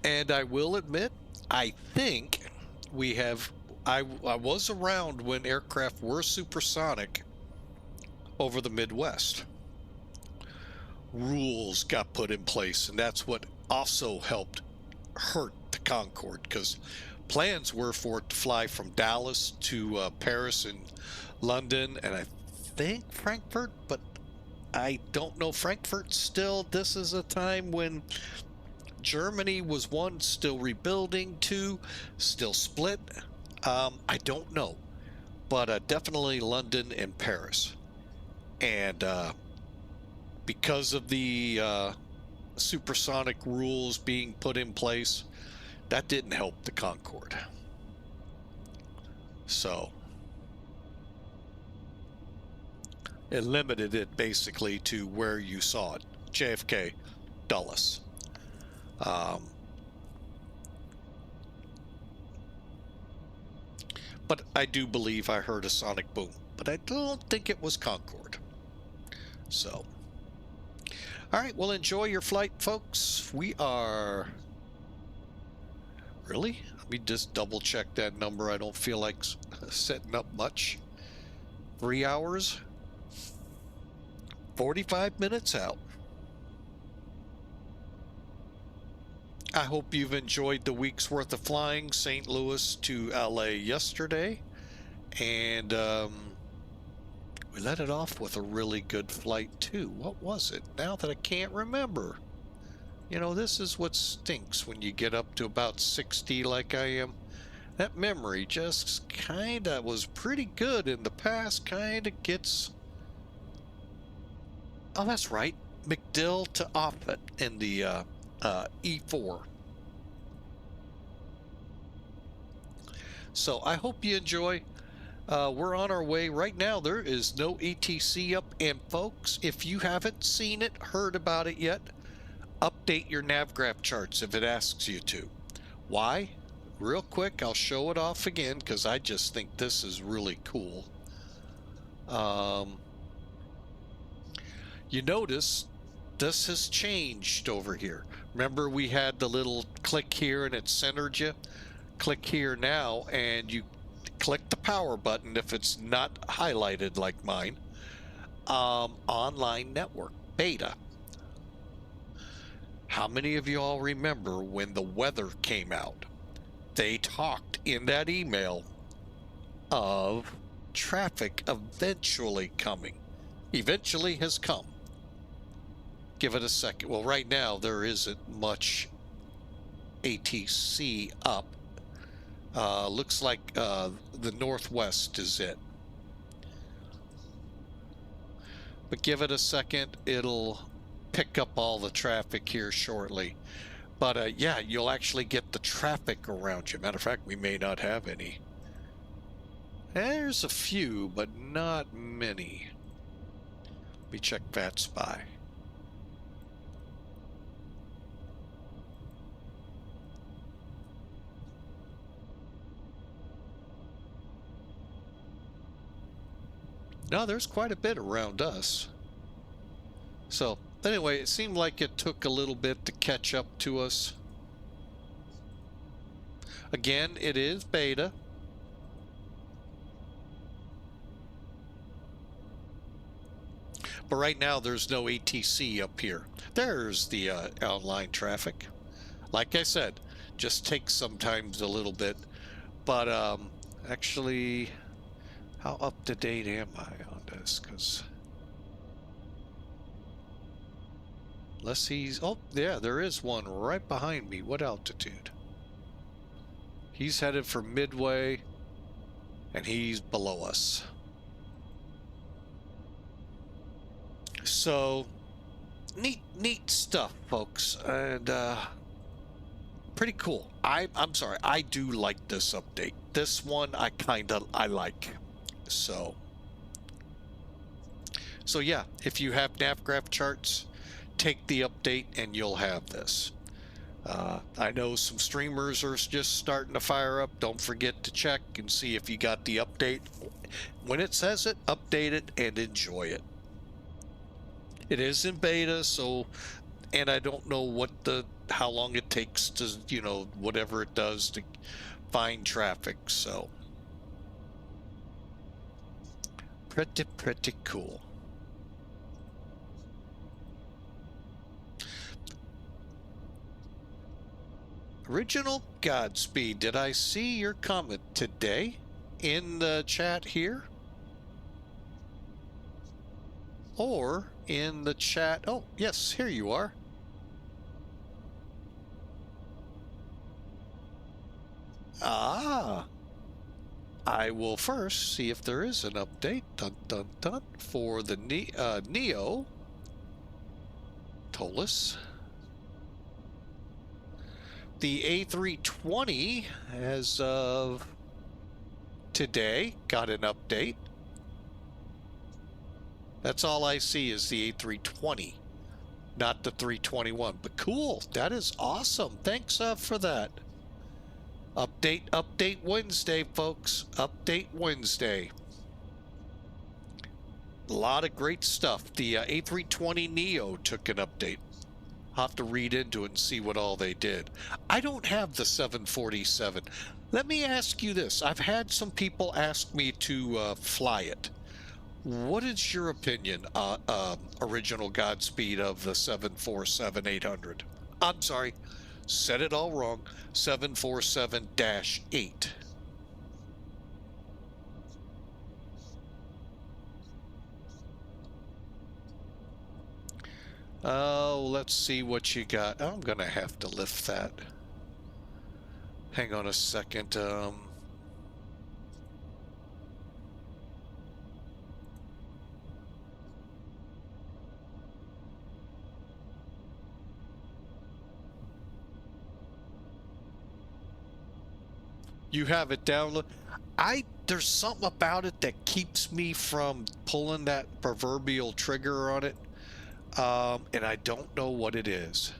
And I will admit, I think we have, I was around when aircraft were supersonic over the Midwest. Rules got put in place, and that's what also helped hurt the Concorde, because plans were for it to fly from Dallas to Paris and London, and I think Frankfurt, but I don't know. Frankfurt still, this is a time when Germany was, one, still rebuilding, two, still split. I don't know, but definitely London and Paris. And because of the supersonic rules being put in place, that didn't help the Concorde. So it limited it basically to where you saw it. JFK, Dulles. But I do believe I heard a sonic boom, but I don't think it was Concorde. So, all right, well, enjoy your flight, folks. We are... Really? Let me just double check that number. I don't feel like setting up much. 3 hours, 45 minutes out. I hope you've enjoyed the week's worth of flying, St. Louis to LA yesterday. And we let it off with a really good flight too. What was it? Now that I can't remember. You know, this is what stinks when you get up to about 60 like I am. That memory just kinda was pretty good in the past, kinda gets... Oh, that's right. MacDill to Offutt in the E4. So I hope you enjoy. We're on our way right now. There is no ATC up, and folks, if you haven't seen it, heard about it yet, update your navgraph charts if it asks you to. Why? Real quick, I'll show it off again because I just think this is really cool. You notice this has changed over here. Remember, we had the little click here and it centered you? Click here now and you click the power button if it's not highlighted like mine. Online network, beta. How many of you all remember when the weather came out? They talked in that email of traffic eventually coming. Eventually has come. Give it a second. Well, right now there isn't much ATC up. Looks like the Northwest is it. But give it a second. It'll pick up all the traffic here shortly. But yeah, you'll actually get the traffic around you. Matter of fact, we may not have any. There's a few, but not many. Let me check VATSIM. No, there's quite a bit around us. So, anyway, it seemed like it took a little bit to catch up to us. Again, it is beta. But right now, there's no ATC up here. There's the online traffic. Like I said, just takes sometimes a little bit. But actually... How up to date am I on this? Because Unless he's... Oh, yeah, there is one right behind me. What altitude? He's headed for Midway, and he's below us. So, neat stuff, folks, and pretty cool. I'm sorry, I do like this update. This one I like. So yeah, if you have navgraph charts, take the update and you'll have this. I know some streamers are just starting to fire up. Don't forget to check and see if you got the update. When it says it, update it and enjoy it. It is in beta, so, and I don't know how long it takes to, you know, whatever it does to find traffic, so. Pretty cool. Original Godspeed, did I see your comment today in the chat here? Or in the chat? Oh, yes, here you are. Ah. I will first see if there is an update, for the Neo Tolus. The A320, as of today, got an update. That's all I see is the A320, not the 321. But cool, that is awesome. Thanks for that. Update Wednesday, folks. Update Wednesday. A lot of great stuff. The A320 Neo took an update. I'll have to read into it and see what all they did. I don't have the 747. Let me ask you this. I've had some people ask me to fly it. What is your opinion, Original Godspeed, of the 747-800? I'm sorry, said it all wrong. 747-8. Oh, let's see what you got. I'm gonna have to lift that. Hang on a second. You have it download. There's something about it that keeps me from pulling that proverbial trigger on it. And I don't know what it is.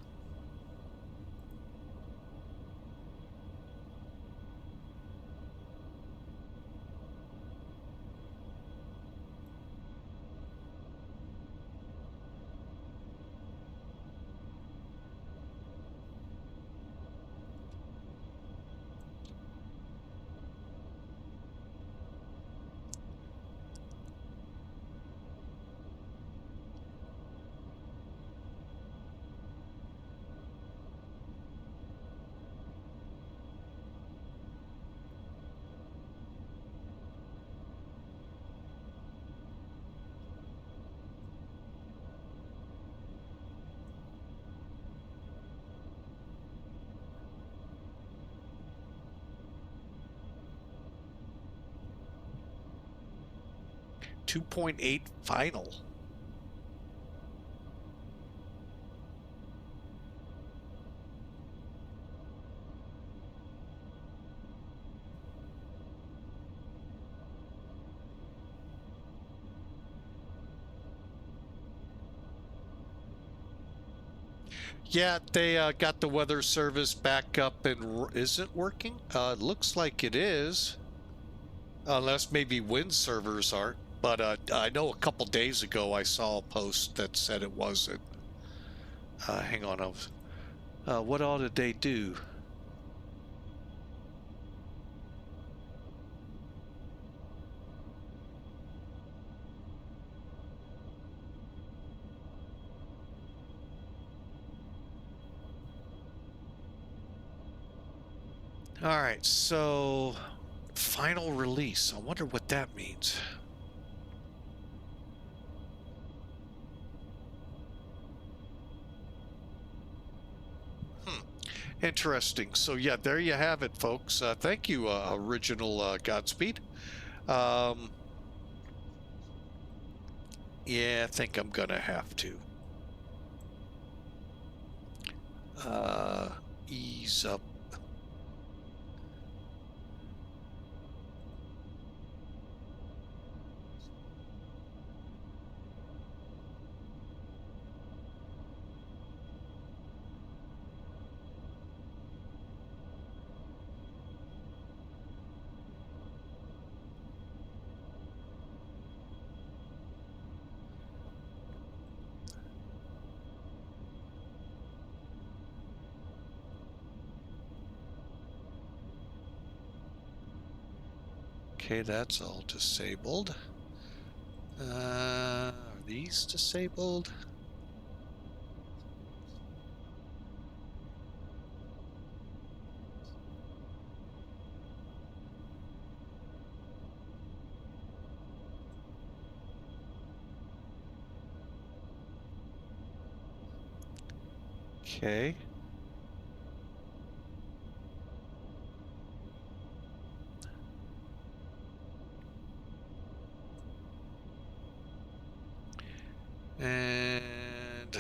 .8 final. Yeah, they got the weather service back up and is it working? It looks like it is. Unless maybe wind servers aren't. But I know a couple days ago I saw a post that said it wasn't. Hang on, what all did they do? All right, so final release. I wonder what that means. Interesting. So yeah, there you have it, folks. Thank you, original Godspeed. Yeah, I think I'm gonna have to ease up. Okay, that's all disabled. Are these disabled? Okay. And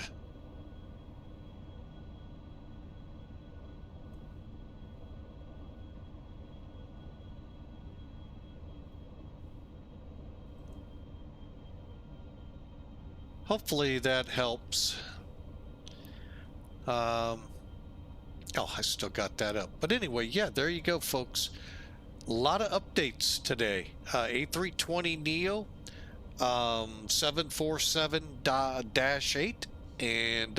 hopefully that helps. Oh, I still got that up. But anyway, yeah, there you go, folks. A lot of updates today. A320neo, 747-8, and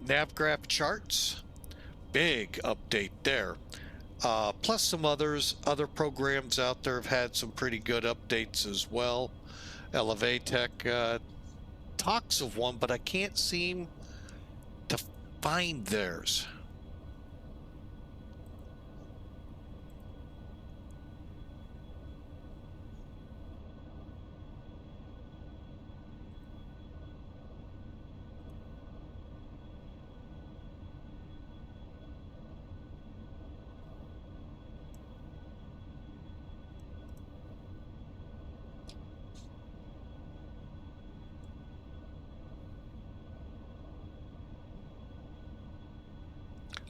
navgraph charts. Big update there. Plus some other programs out there have had some pretty good updates as well. Elevatech talks of one, but I can't seem to find theirs.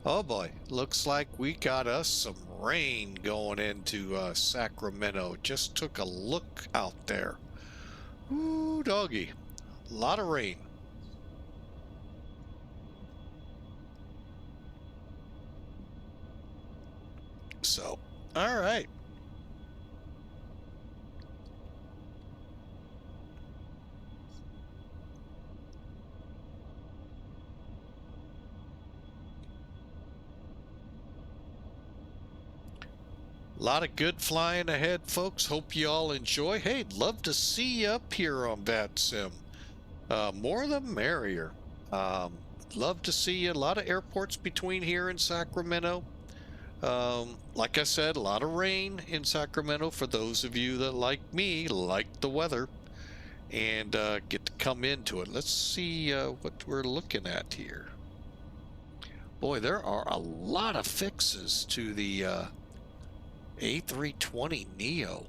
Oh boy, looks like we got us some rain going into Sacramento. Just took a look out there. Ooh, doggy. A lot of rain. So, all right. A lot of good flying ahead, folks. Hope you all enjoy. Hey, love to see you up here on VATSIM. More the merrier. Love to see you. A lot of airports between here and Sacramento. Like I said, a lot of rain in Sacramento for those of you that, like me, like the weather and get to come into it. Let's see what we're looking at here. Boy, there are a lot of fixes to the A320neo.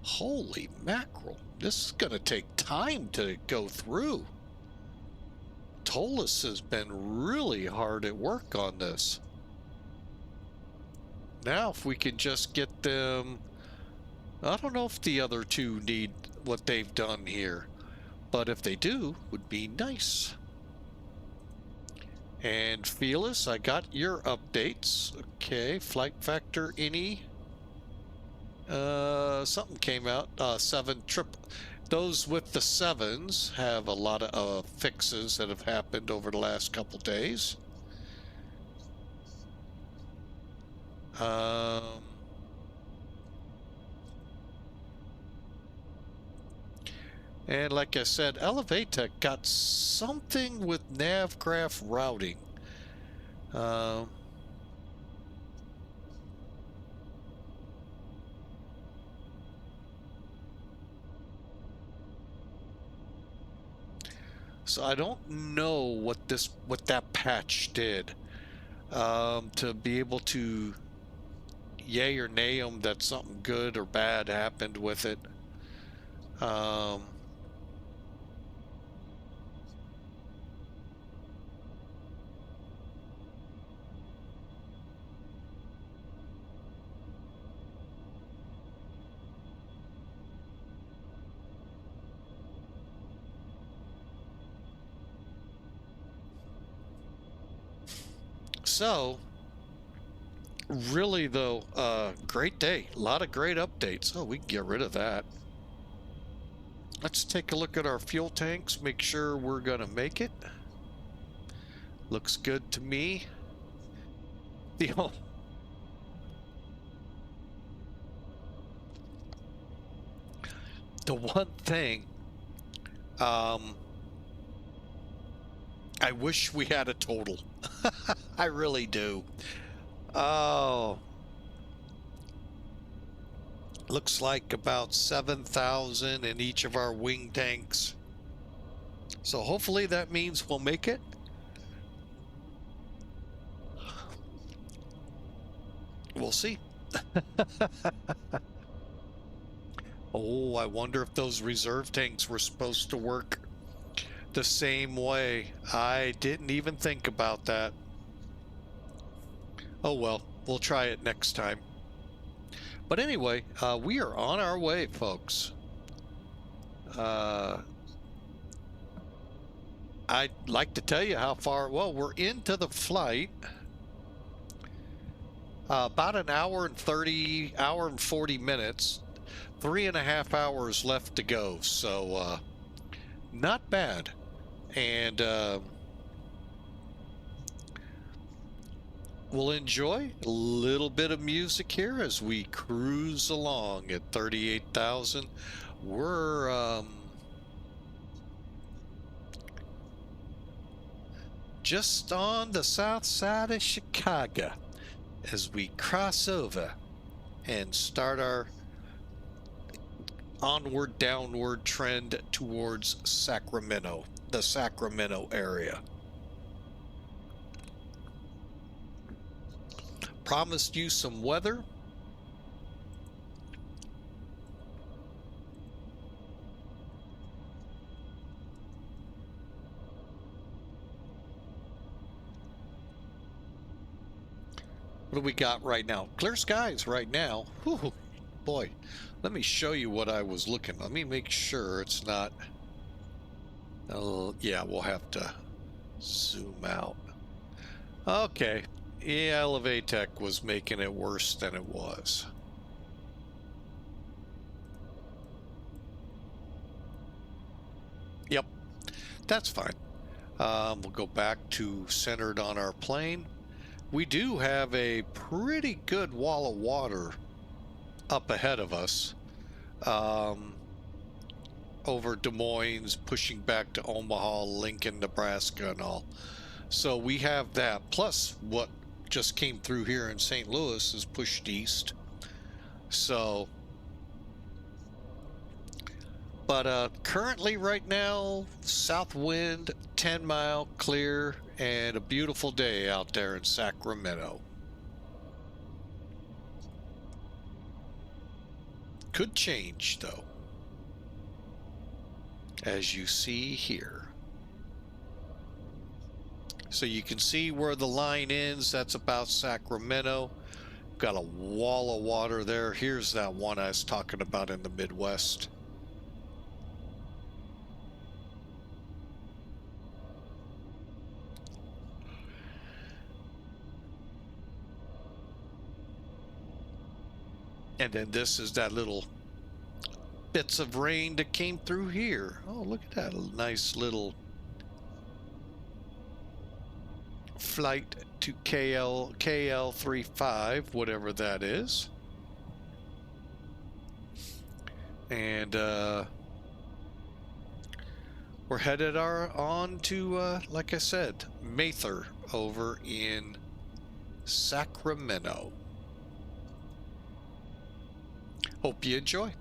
Holy mackerel. This is going to take time to go through. Tollus has been really hard at work on this. Now, if we can just get them... I don't know if the other two need what they've done here, but if they do, would be nice. And Felis, I got your updates. Okay, flight factor any. Something came out. 7 triple. Those with the 7s have a lot of fixes that have happened over the last couple days. And like I said, Elevatech got something with navgraph routing. Um, so I don't know what that patch did to be able to yay or nay them that something good or bad happened with it. So, really though, great day. A lot of great updates. Oh, we can get rid of that. Let's take a look at our fuel tanks, make sure we're gonna make it. Looks good to me. The one thing, I wish we had a total. I really do. Oh, looks like about 7,000 in each of our wing tanks. So hopefully that means we'll make it. We'll see. Oh, I wonder if those reserve tanks were supposed to work the same way. I didn't even think about that. Oh well, we'll try it next time. But anyway, we are on our way, folks. I'd like to tell you how far. Well, we're into the flight. About an hour and 40 minutes. 3.5 hours left to go. So, not bad. And we'll enjoy a little bit of music here as we cruise along at 38,000. We're just on the south side of Chicago as we cross over and start our onward downward trend towards Sacramento, the Sacramento area. Promised you some weather. What do we got right now? Clear skies right now. Whew, boy, let me show you what I was looking. Let me make sure it's not. Oh, yeah, we'll have to zoom out. Okay. Yeah, Elevatech was making it worse than it was. Yep, that's fine. We'll go back to centered on our plane. We do have a pretty good wall of water up ahead of us. Over Des Moines, pushing back to Omaha, Lincoln, Nebraska, and all. So we have that. Plus, what just came through here in St. Louis is pushed east. So, but currently right now, south wind, 10 mile clear, and a beautiful day out there in Sacramento. Could change though, as you see here. So you can see where the line ends. That's about Sacramento. Got a wall of water there. Here's that one I was talking about in the Midwest. And then this is that little bits of rain that came through here. Oh, look at that. A nice little flight to KL35, whatever that is. And we're headed on to, like I said, Mather, over in Sacramento. Hope you enjoy.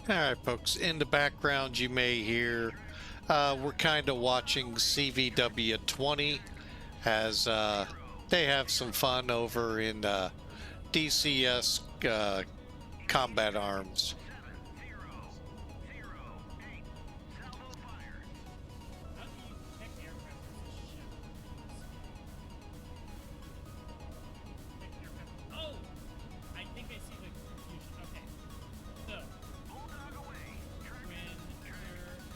All right, folks. In the background, you may hear we're kind of watching CVW 20 as they have some fun over in DCS Combat Arms. How do you detect aircraft as a ship? Detect aircraft. Oh! I think I see the confusion. Okay. So, when your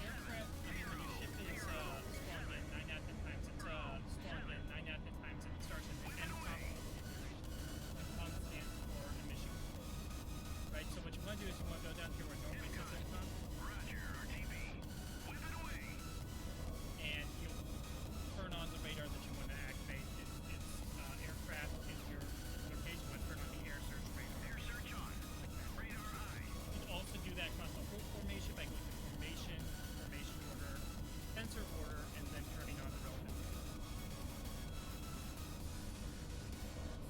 aircraft, when your ship is spawned in, 9 out of 10 times it's spawned in, 9 out of 10 times it starts in the MCOM configuration. MCOM stands for emission control. Right? So what you want to do is you want to go down here where normally says MCOM. And you'll turn on the radar that you want to activate. It's aircraft in your location. You want to turn on the air search radar. Air search on. Radar high. You can also do that across the whole formation by going to formation, formation order, sensor order, and then turning on the relevant radar.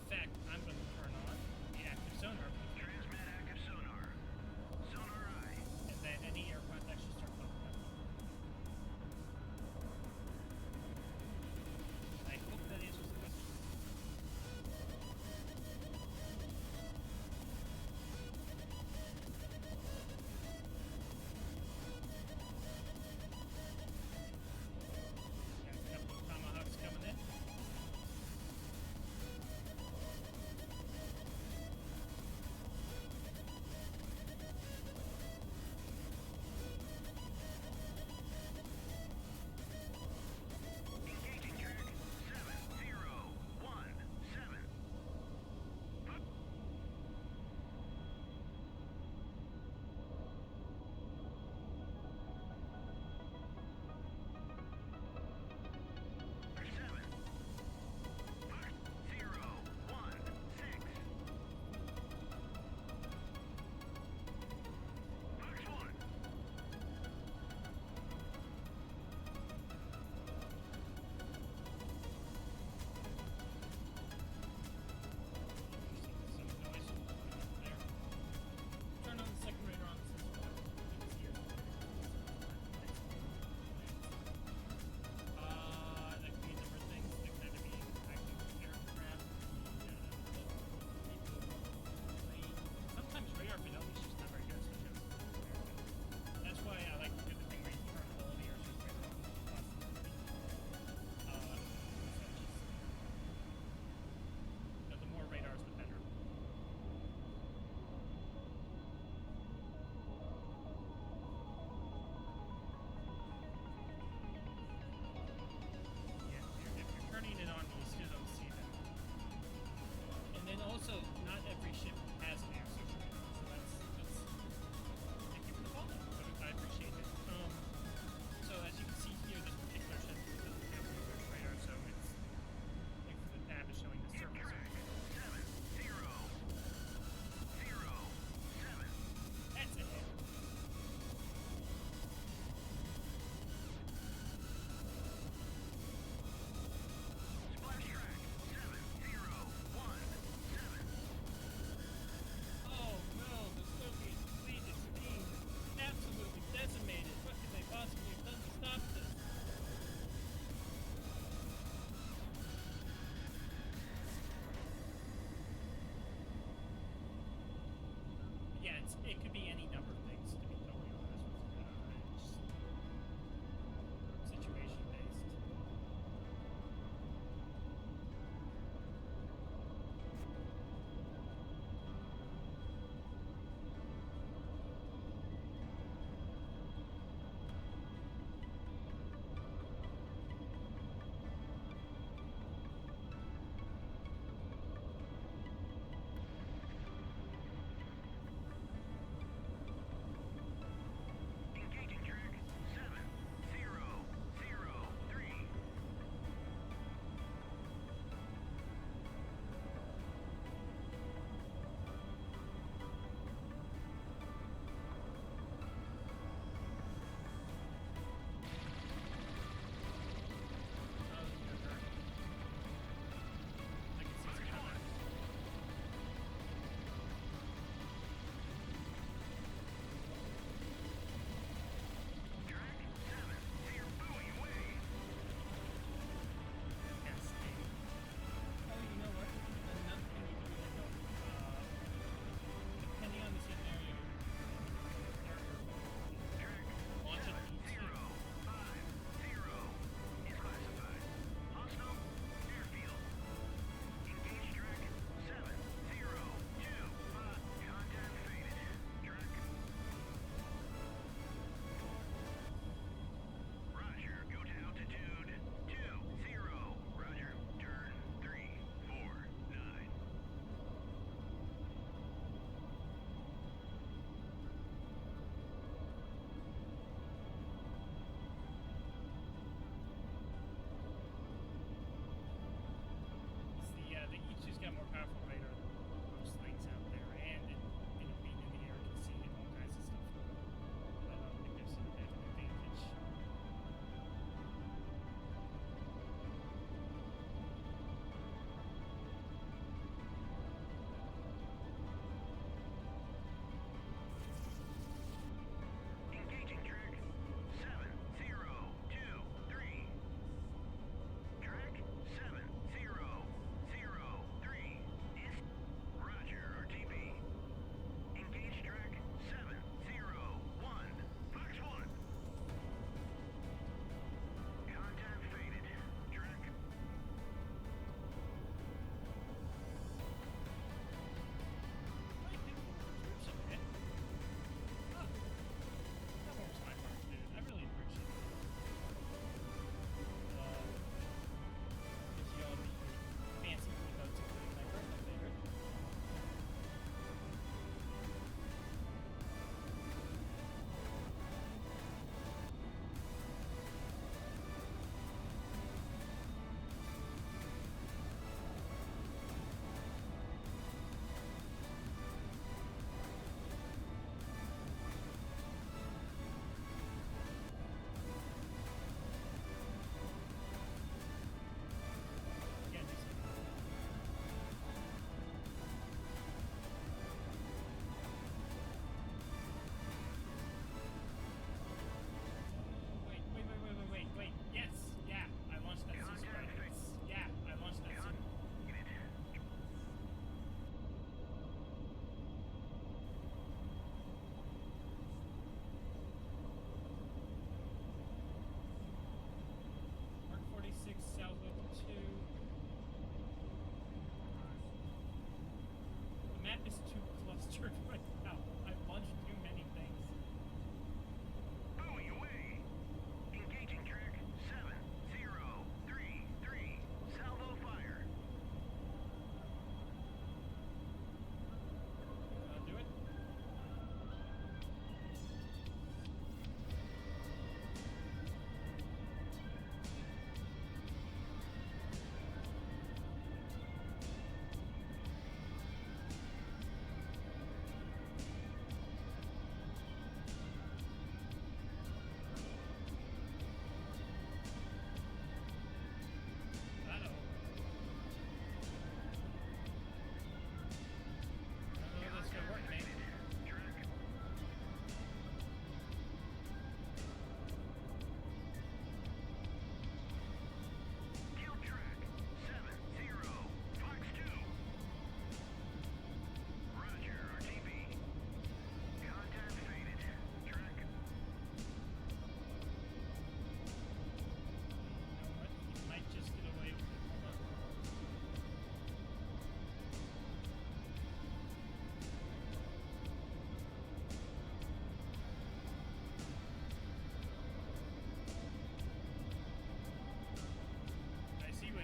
In fact, I'm going to turn on the active sonar. Transmit active sonar. Sonar eye. And then any aircraft that should start popping up. I hope that answers the question. Got a couple of tomahawks coming in. Engaging track 7017. Turn on the second radar on the sensor. That could be a number of things. That could either be active aircraft, sometimes radar fidelity is just not very good, such as that's why I like to do the thing where you turn all the air search radar on constantly. The more radars, the better. Yeah, if you're turning it on, you still don't see them. And then also, not every ship has an air search radar, so that's thank you for the call. I appreciate it. So as you can see here, this particular ship doesn't have an air search radar, so it's like the tab is showing the surface. That's it. Oh no, the Soviet fleet is being absolutely decimated. What could they possibly have done to stop this? Yeah, it could be any number of things, to be totally honest with you. It's situation based.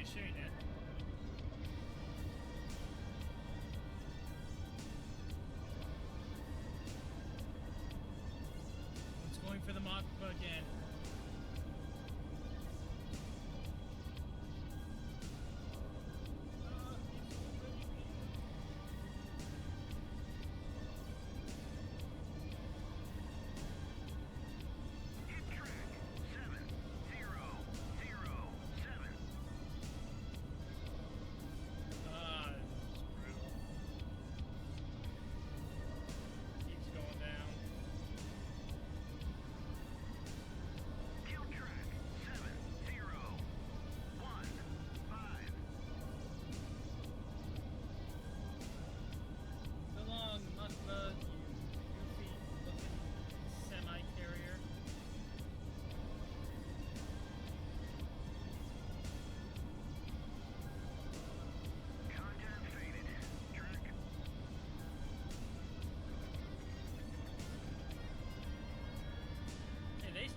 appreciate it. One's going for the mock again.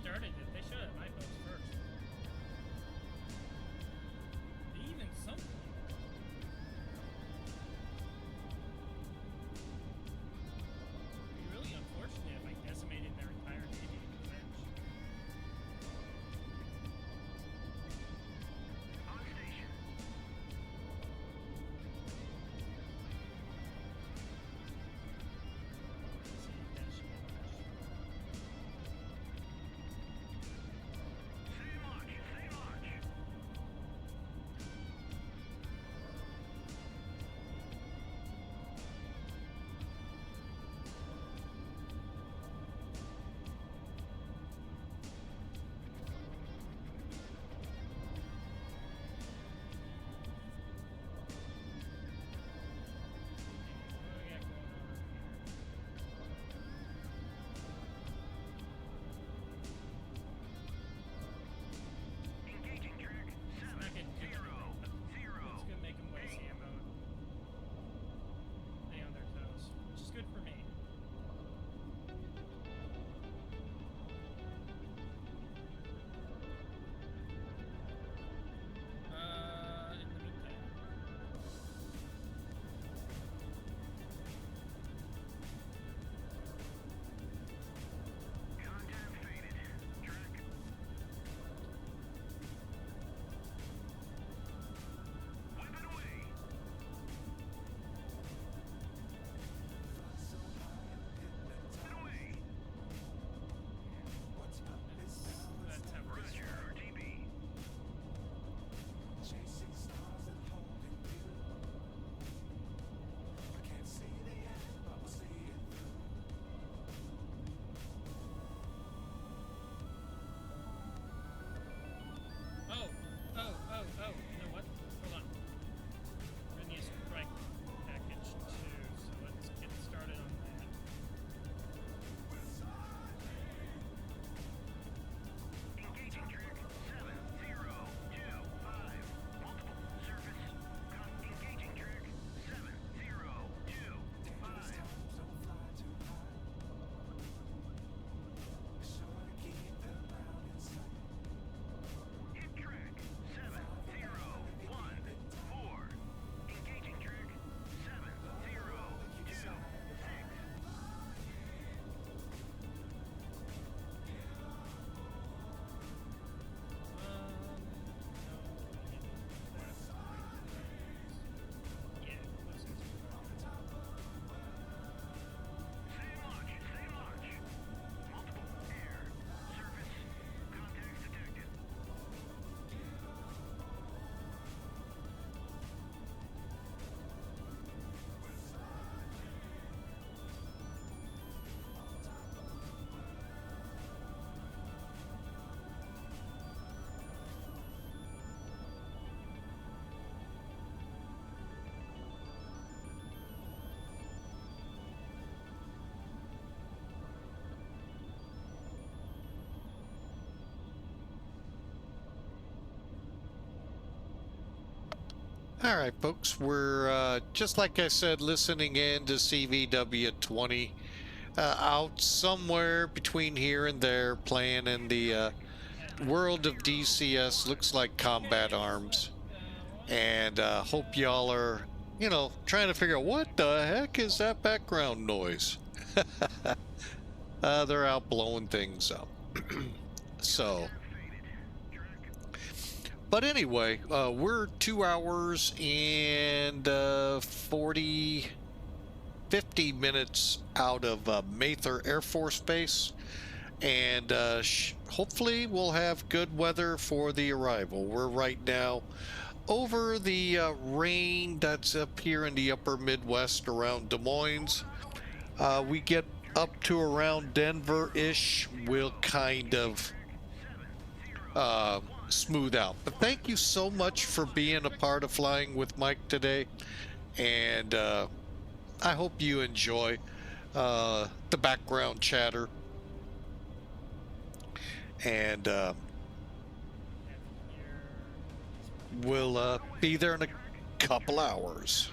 Started it. They should have my folks first. Even something. It'd be really unfortunate if I decimated their entire navy in the bench. On station. All right, folks, we're just like I said, listening in to CVW20 out somewhere between here and there, playing in the world of DCS. Looks like combat arms. And hope y'all are, you know, trying to figure out what the heck is that background noise. They're out blowing things up. So, but anyway, we're 2 hours and 50 minutes out of Mather Air Force Base, and hopefully we'll have good weather for the arrival. We're right now over the rain that's up here in the upper Midwest around Des Moines. We get up to around Denver-ish, we'll kind of smooth out. But thank you so much for being a part of Flying with Mike today, and I hope you enjoy the background chatter, and we'll be there in a couple hours.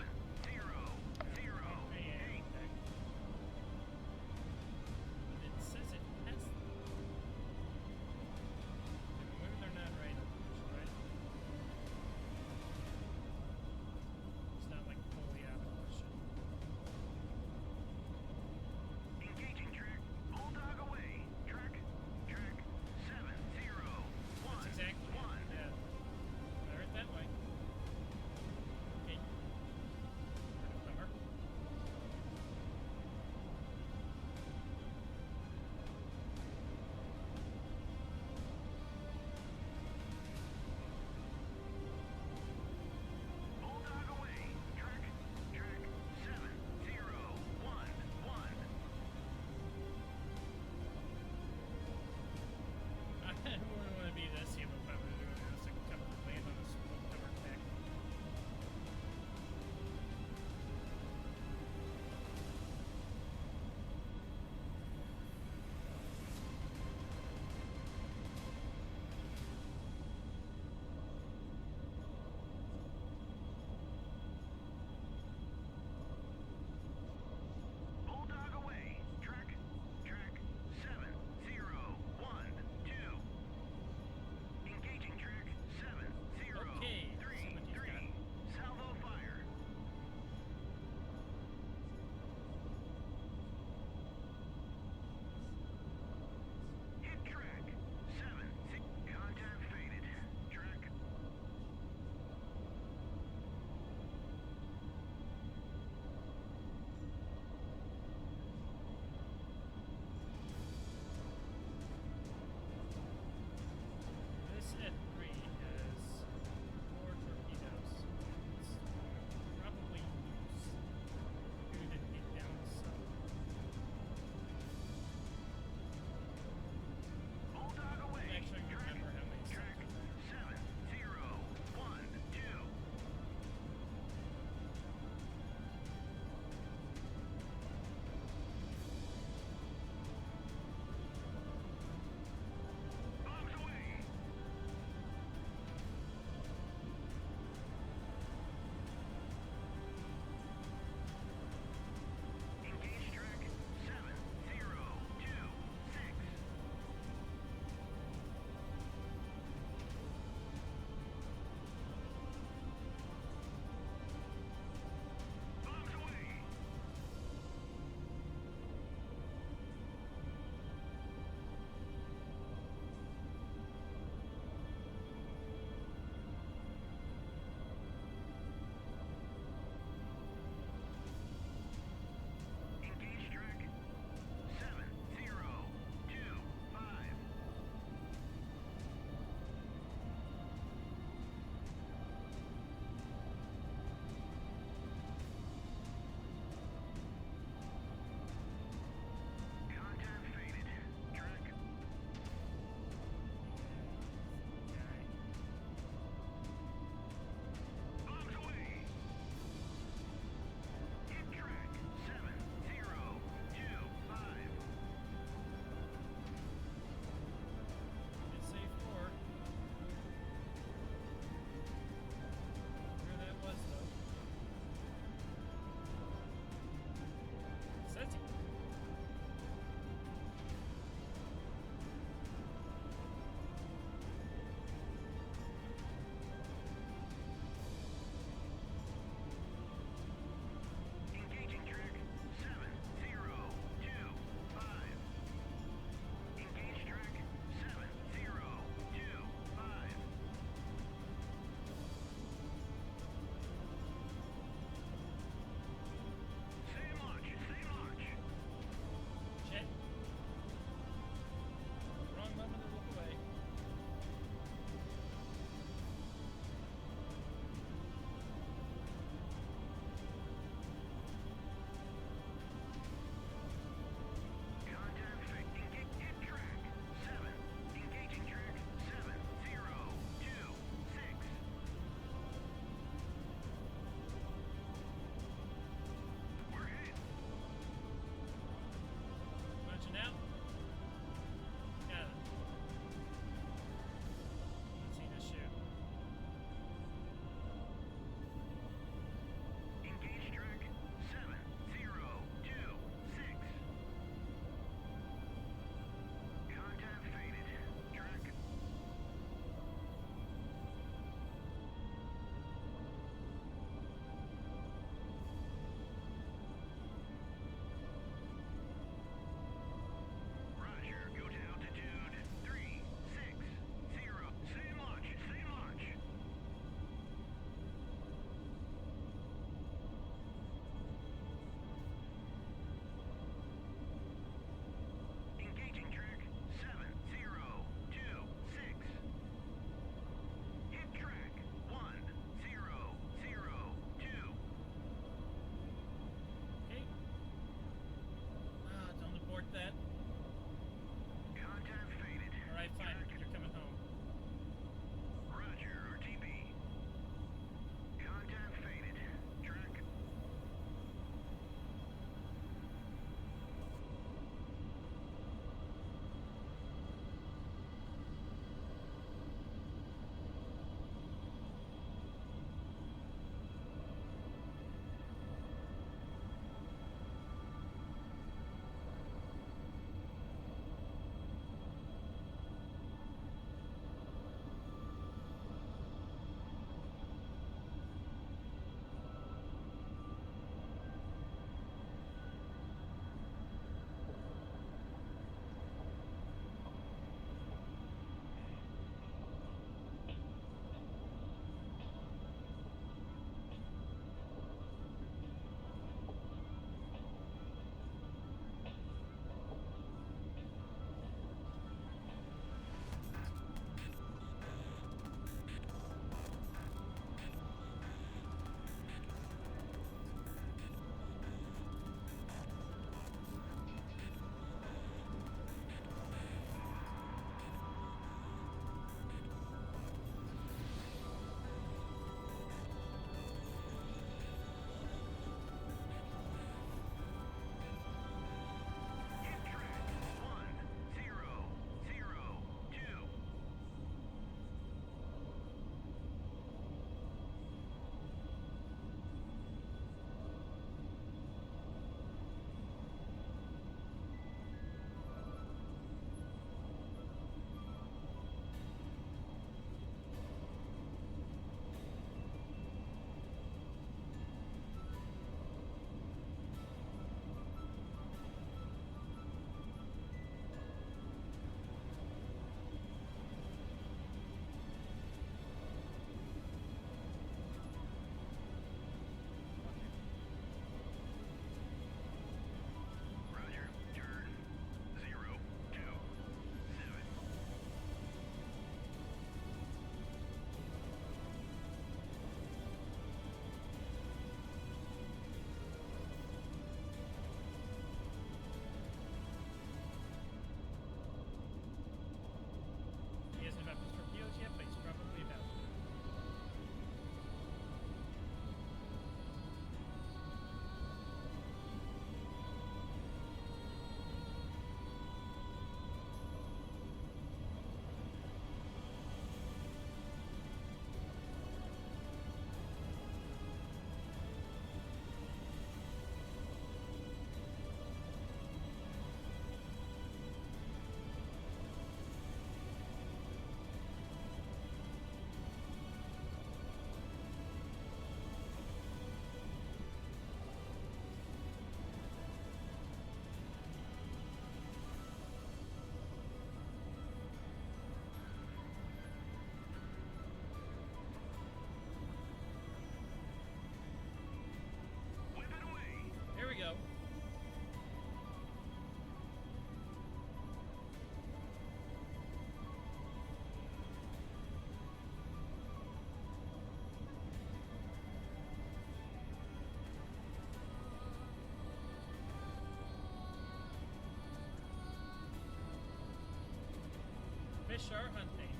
KMHR hunting.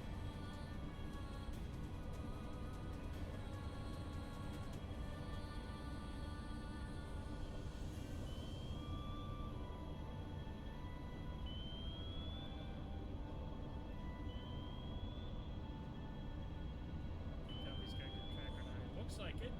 Tell if he's got a good track or not. It looks like it.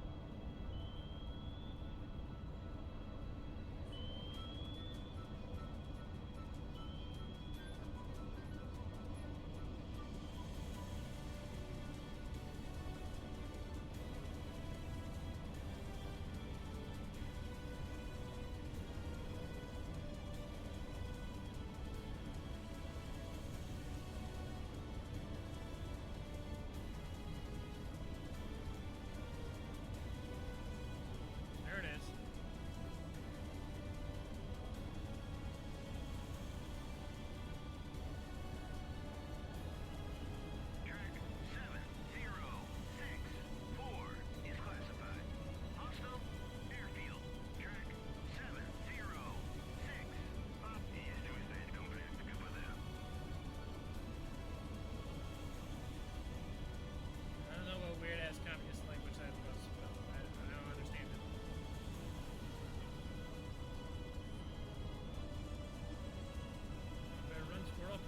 There it is. Track 7064 is classified. Hostile airfield. Track 706. Up east to stage complete. Good for them. I don't know what weird ass communist language that was, but I don't understand it. Better run, squirrel.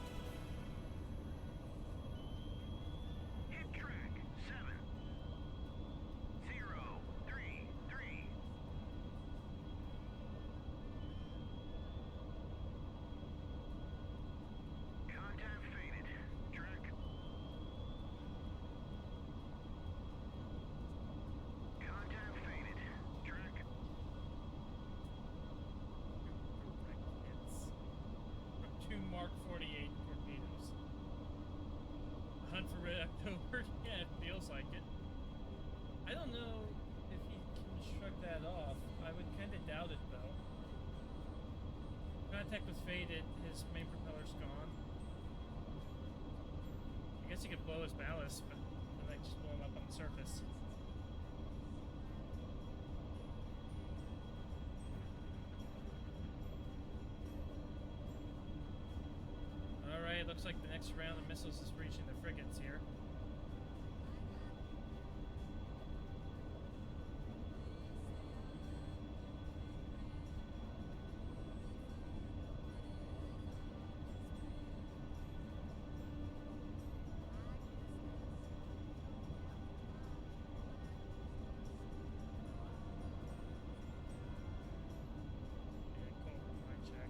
Hit track 7033. Contact faded. Track. Contact faded. Track. It's from 2 Mark 48 torpedoes. Hunt for Red October? Yeah, it feels like it. I don't know if he can shrug that off. I would kind of doubt it, though. Contact was faded. His main propeller's gone. I guess he could blow his ballast, but then I just blow him up on the surface. Alright, looks like the next round of missiles is reaching the frigates here. Yeah, cool. Mind check.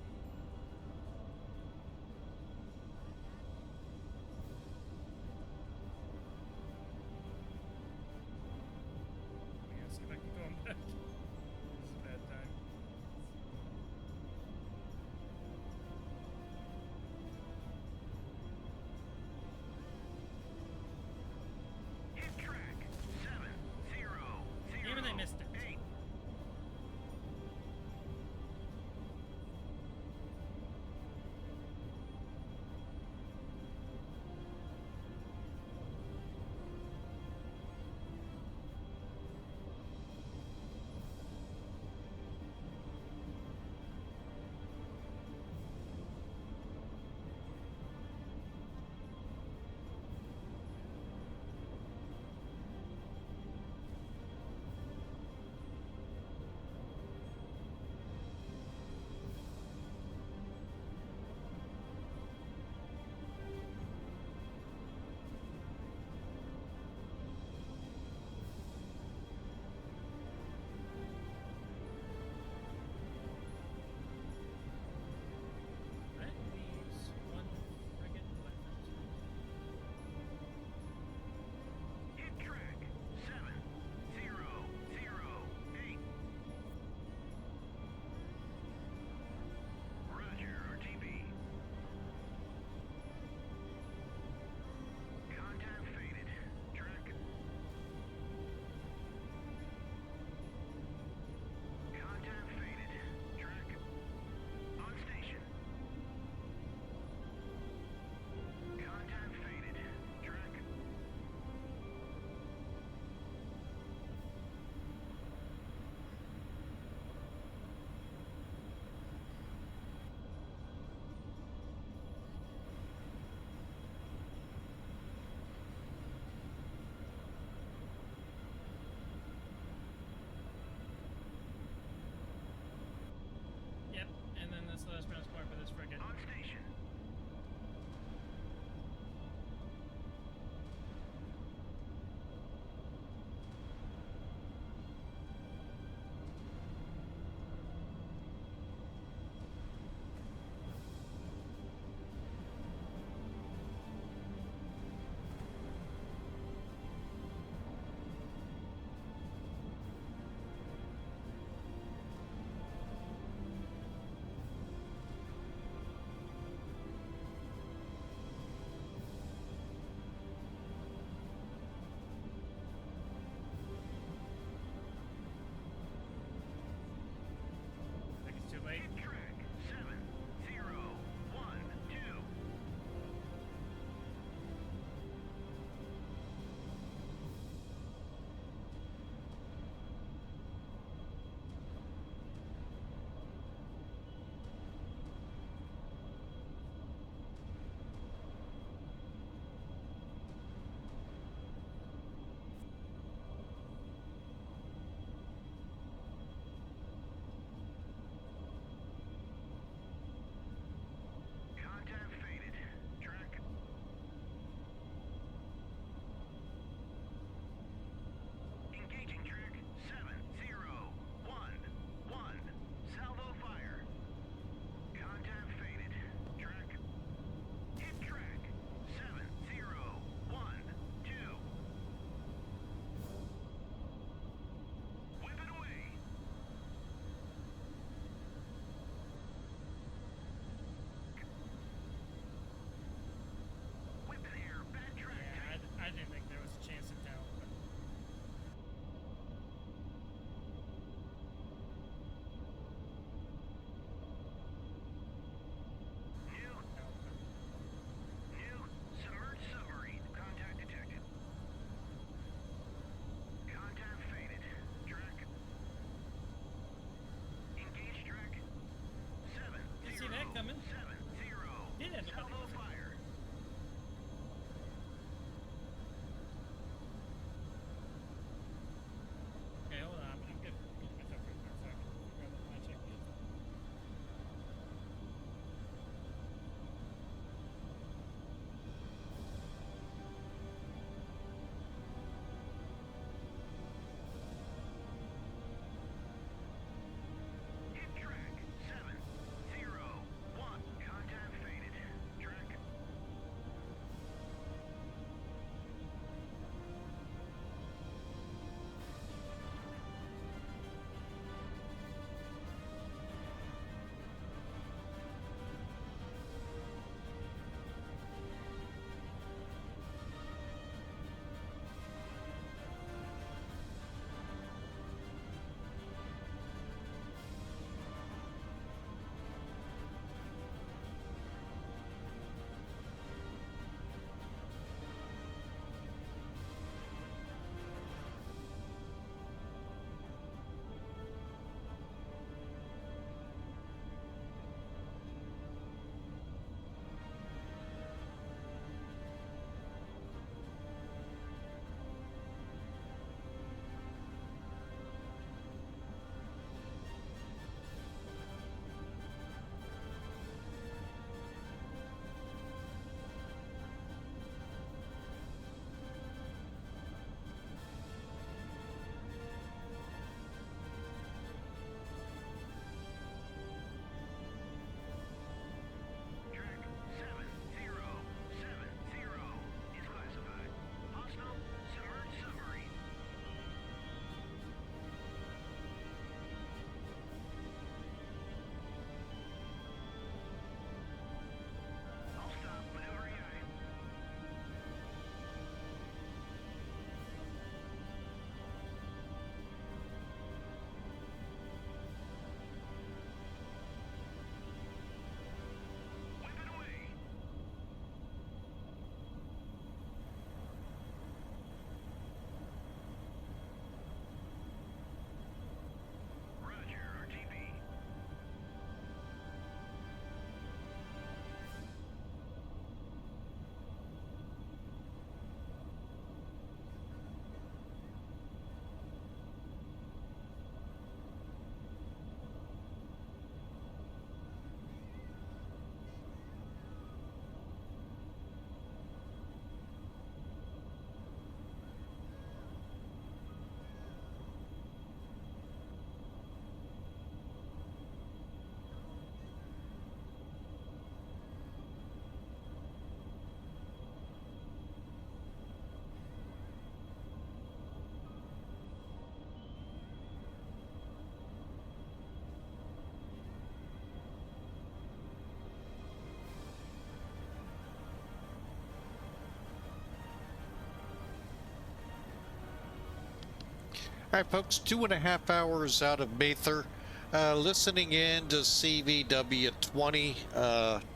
All right, folks, 2.5 hours out of Mather, listening in to CVW20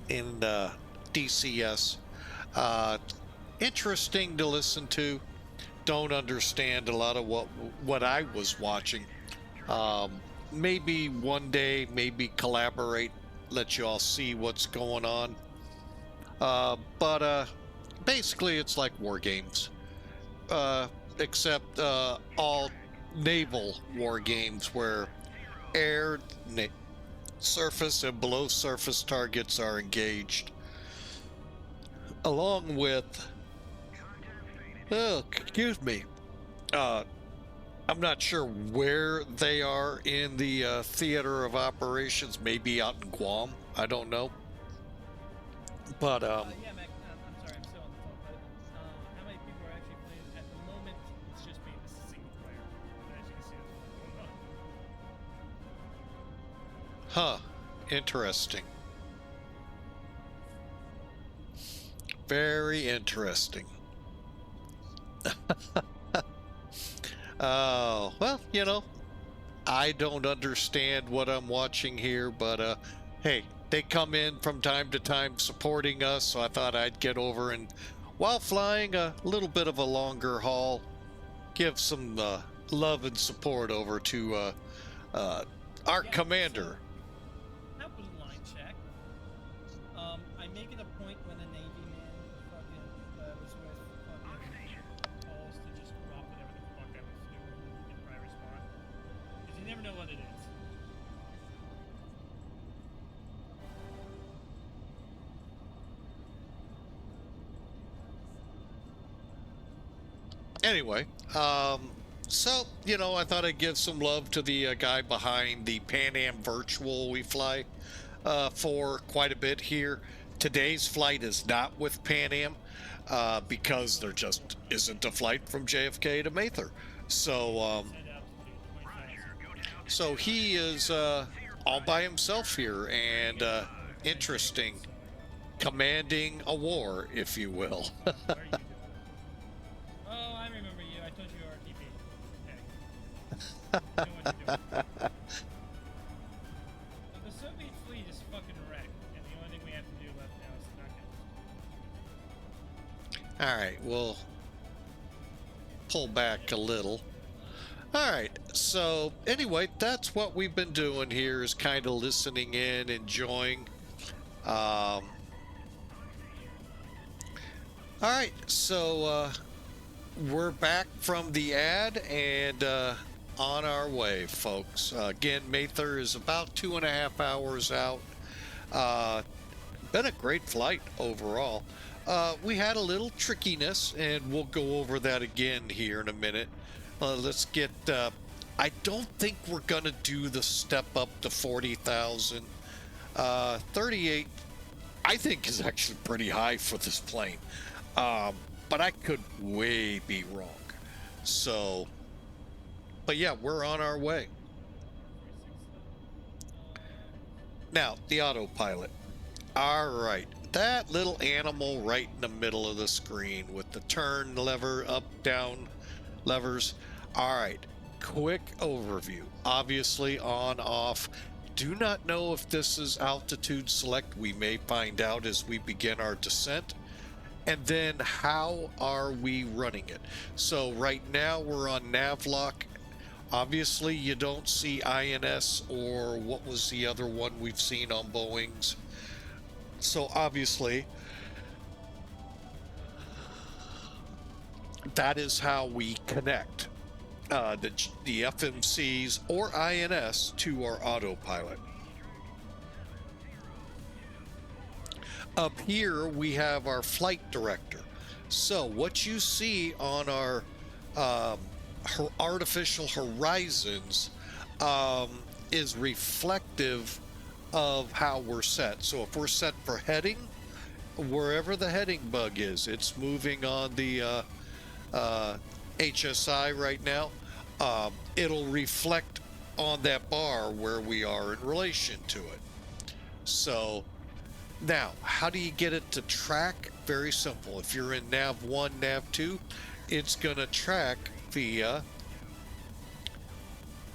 in DCS. Interesting to listen to. Don't understand a lot of what I was watching. Maybe one day, maybe collaborate, let you all see what's going on. But basically, it's like war games, except all naval war games where air, surface, and below surface targets are engaged, along with excuse me, I'm not sure where they are in the theater of operations, maybe out in Guam, I don't know, but Yeah, Mac, I'm sorry, I'm still on the phone, but how many people are actually playing? At the moment, it's just me. This is single player. As you can see, that's what's going on. huh, interesting. Very interesting. Oh, well, you know, I don't understand what I'm watching here, but hey, they come in from time to time supporting us, so I thought I'd get over and, while flying a little bit of a longer haul, give some love and support over to our Yeah, commander. That was a line check. I make it a point when a Navy man fucking was with fucking calls to just drop whatever the fuck I was doing in private spot. Because you never know what it is. Anyway, so, you know, I thought I'd give some love to the guy behind the Pan Am Virtual we fly for quite a bit here. Today's flight is not with Pan Am because there just isn't a flight from JFK to Mather. So, Send out to 20,000. so he is all by himself here and interesting, commanding a war, if you will. What are you doing? Oh, I remember you. I told you were RTP. Okay. You know what you're doing. The Soviet fleet is fucking wrecked, and the only thing we have to do left now is not get. All right, we'll pull back a little. All right, so anyway, that's what we've been doing here, is kind of listening in, enjoying. All right, so we're back from the ad and on our way, folks. Again, Mather is about 2.5 hours out. Been a great flight overall. We had a little trickiness, and we'll go over that again here in a minute. Let's get. I don't think we're gonna do the step up to 40,000. 38, I think, is actually pretty high for this plane. But I could way be wrong. So, but yeah, we're on our way. Now, the autopilot. All right, that little animal right in the middle of the screen with the turn lever, up, down levers. All right, quick overview. Obviously on, off. Do not know if this is altitude select. We may find out as we begin our descent. And then how are we running it? So right now we're on Navlock. Obviously you don't see INS, or what was the other one we've seen on Boeing's. So obviously that is how we connect the FMCs or INS to our autopilot. Up here we have our flight director. So what you see on our artificial horizons is reflective of how we're set. So if we're set for heading, wherever the heading bug is, it's moving on the HSI right now. It'll reflect on that bar where we are in relation to it. So now, how do you get it to track? Very simple. If you're in nav 1, nav 2, it's going to track via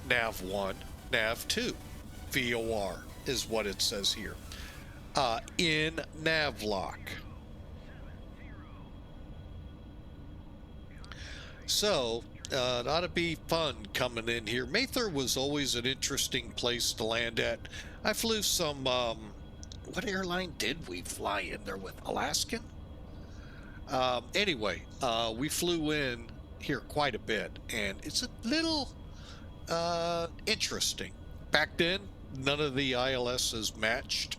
nav 1, nav 2. VOR is what it says here. In nav lock. So, it ought to be fun coming in here. Mather was always an interesting place to land at. I flew some, what airline did we fly in there with? Alaskan? Anyway, we flew in here quite a bit, and it's a little interesting. Back then, none of the ILSs matched.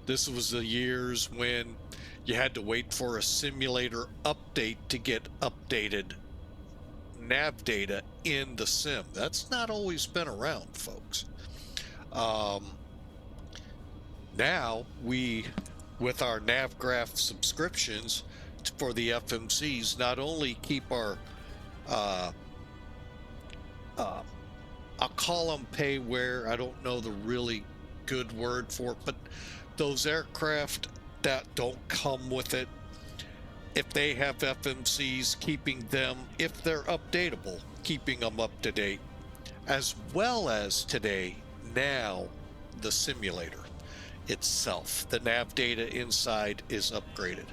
This was the years when you had to wait for a simulator update to get updated nav data in the sim. That's not always been around, folks. Now we, with our NavGraph subscriptions for the FMCs, not only keep our I'll call them pay where, I don't know the really good word for it, but those aircraft that don't come with it, if they have FMCs, keeping them, if they're updatable, keeping them up to date, as well as today, now, the simulator itself. The nav data inside is upgraded.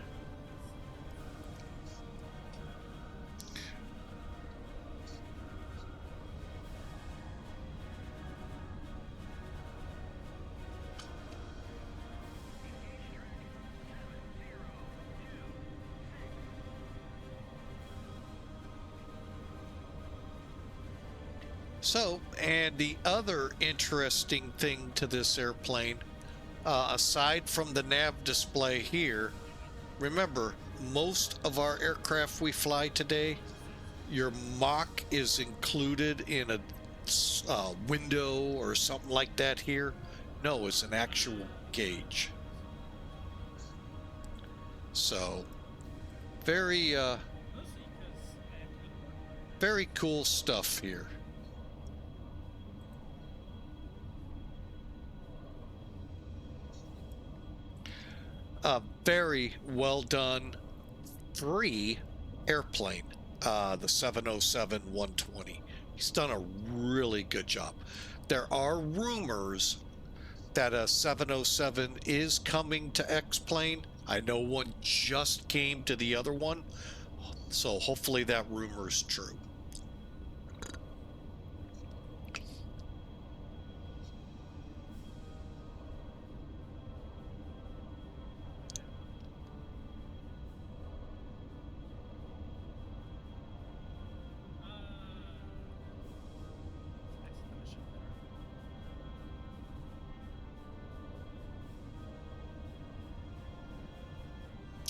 So, and the other interesting thing to this airplane, aside from the nav display here, remember, most of our aircraft we fly today, your Mach is included in a window or something like that here. No, it's an actual gauge. So, very, very cool stuff here. A very well done free airplane, the 707-120. He's done a really good job. There are rumors that a 707 is coming to X-Plane. I know one just came to the other one, so hopefully that rumor is true.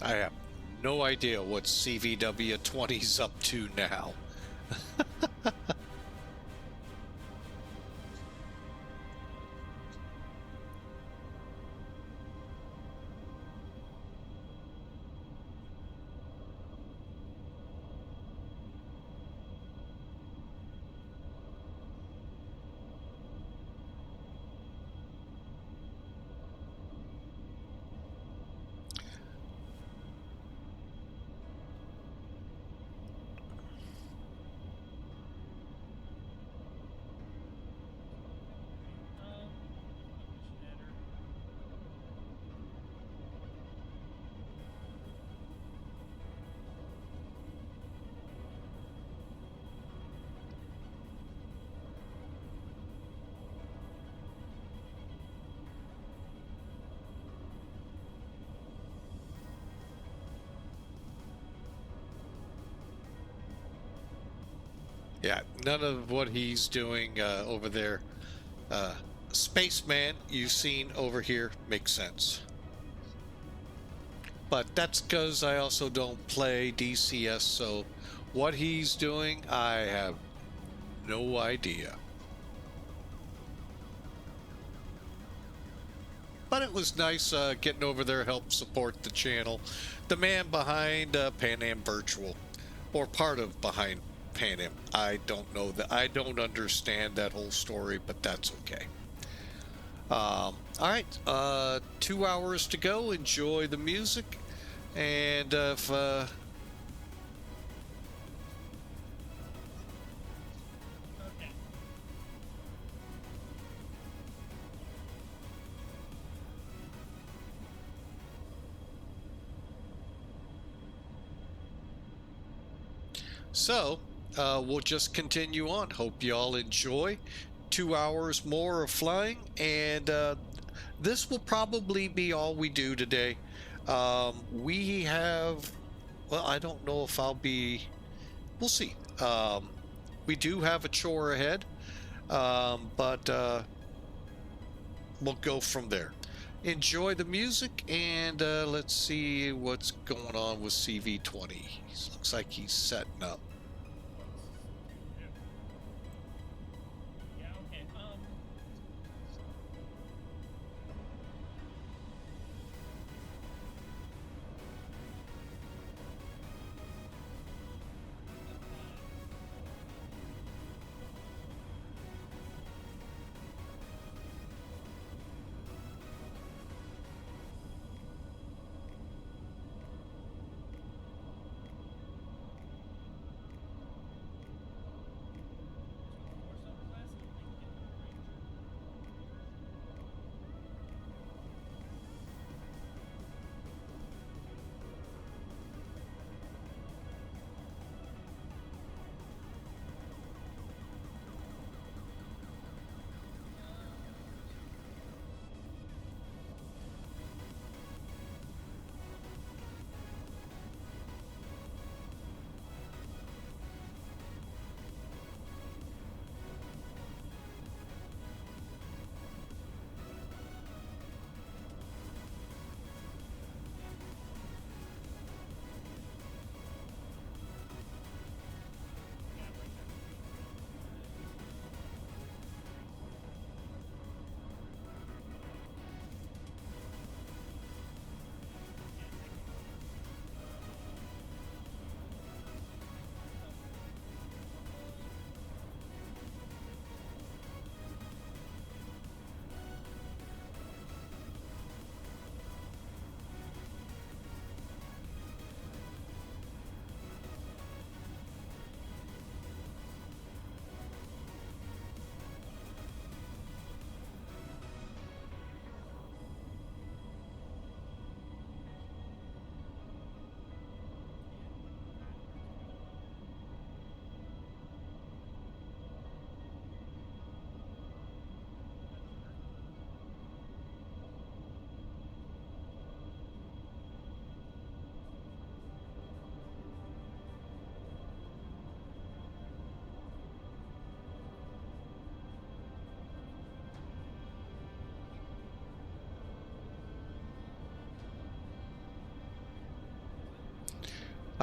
I have no idea what CVW-20's up to now. Yeah, none of what he's doing over there, Spaceman, you've seen over here, makes sense. But that's because I also don't play DCS, so what he's doing, I have no idea. But it was nice getting over there, help support the channel. The man behind Pan Am Virtual, or part of behind Pan Am. I don't know that. I don't understand that whole story, but that's okay. All right, 2 hours to go. Enjoy the music, and if Okay. So we'll just continue on. Hope y'all enjoy 2 hours more of flying, and this will probably be all we do today. We have, well, I don't know if I'll be, we'll see. We do have a chore ahead, but we'll go from there. Enjoy the music, and let's see what's going on with CV20. Looks like he's setting up. Yeah, okay.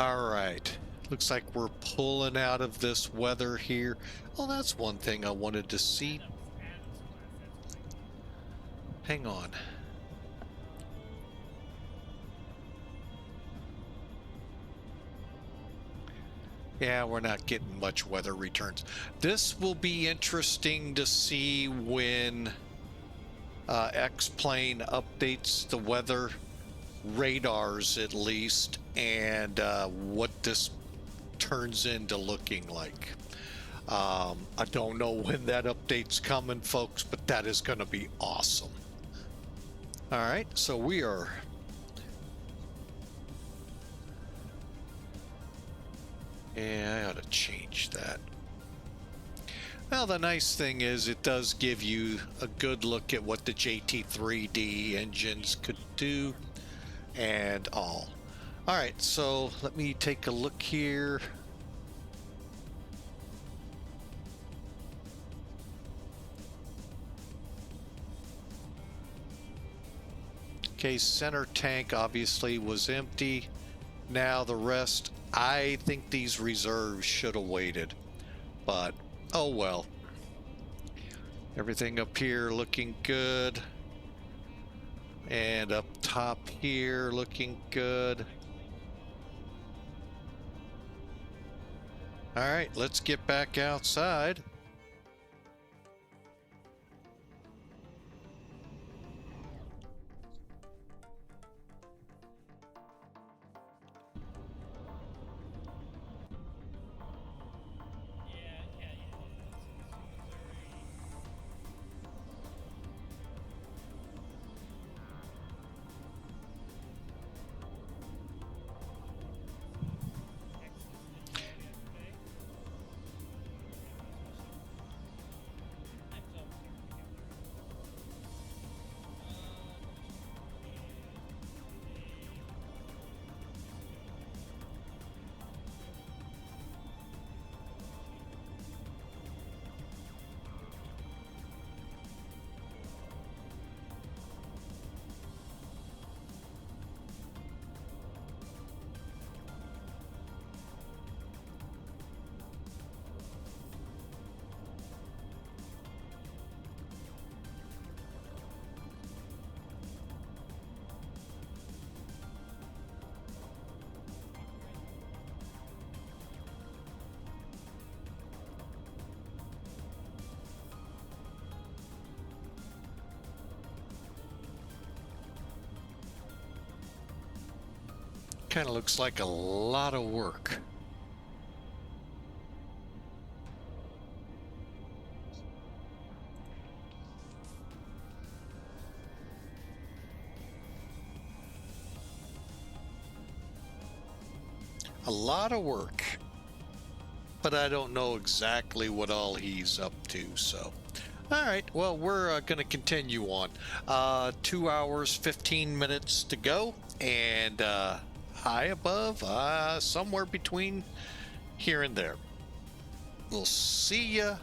All right. Looks like we're pulling out of this weather here. Oh, that's one thing I wanted to see. Hang on. Yeah, we're not getting much weather returns. This will be interesting to see when X-Plane updates the weather radars, at least, and what this turns into looking like. I don't know when that update's coming, folks, but that is going to be awesome. All right, so we are... Yeah, I ought to change that. Well, the nice thing is it does give you a good look at what the JT3D engines could do and all. All right, so let me take a look here. Okay, center tank obviously was empty. Now the rest, I think these reserves should have waited, but oh well. Everything up here looking good. And up top here looking good. All right, let's get back outside. Kind of looks like a lot of work. A lot of work. But I don't know exactly what all he's up to, so. All right, well, we're going to continue on. 2 hours, 15 minutes to go, and high above, somewhere between here and there. We'll see you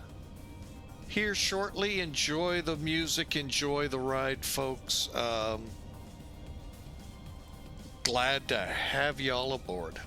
here shortly. Enjoy the music, enjoy the ride, folks. Glad to have you all aboard.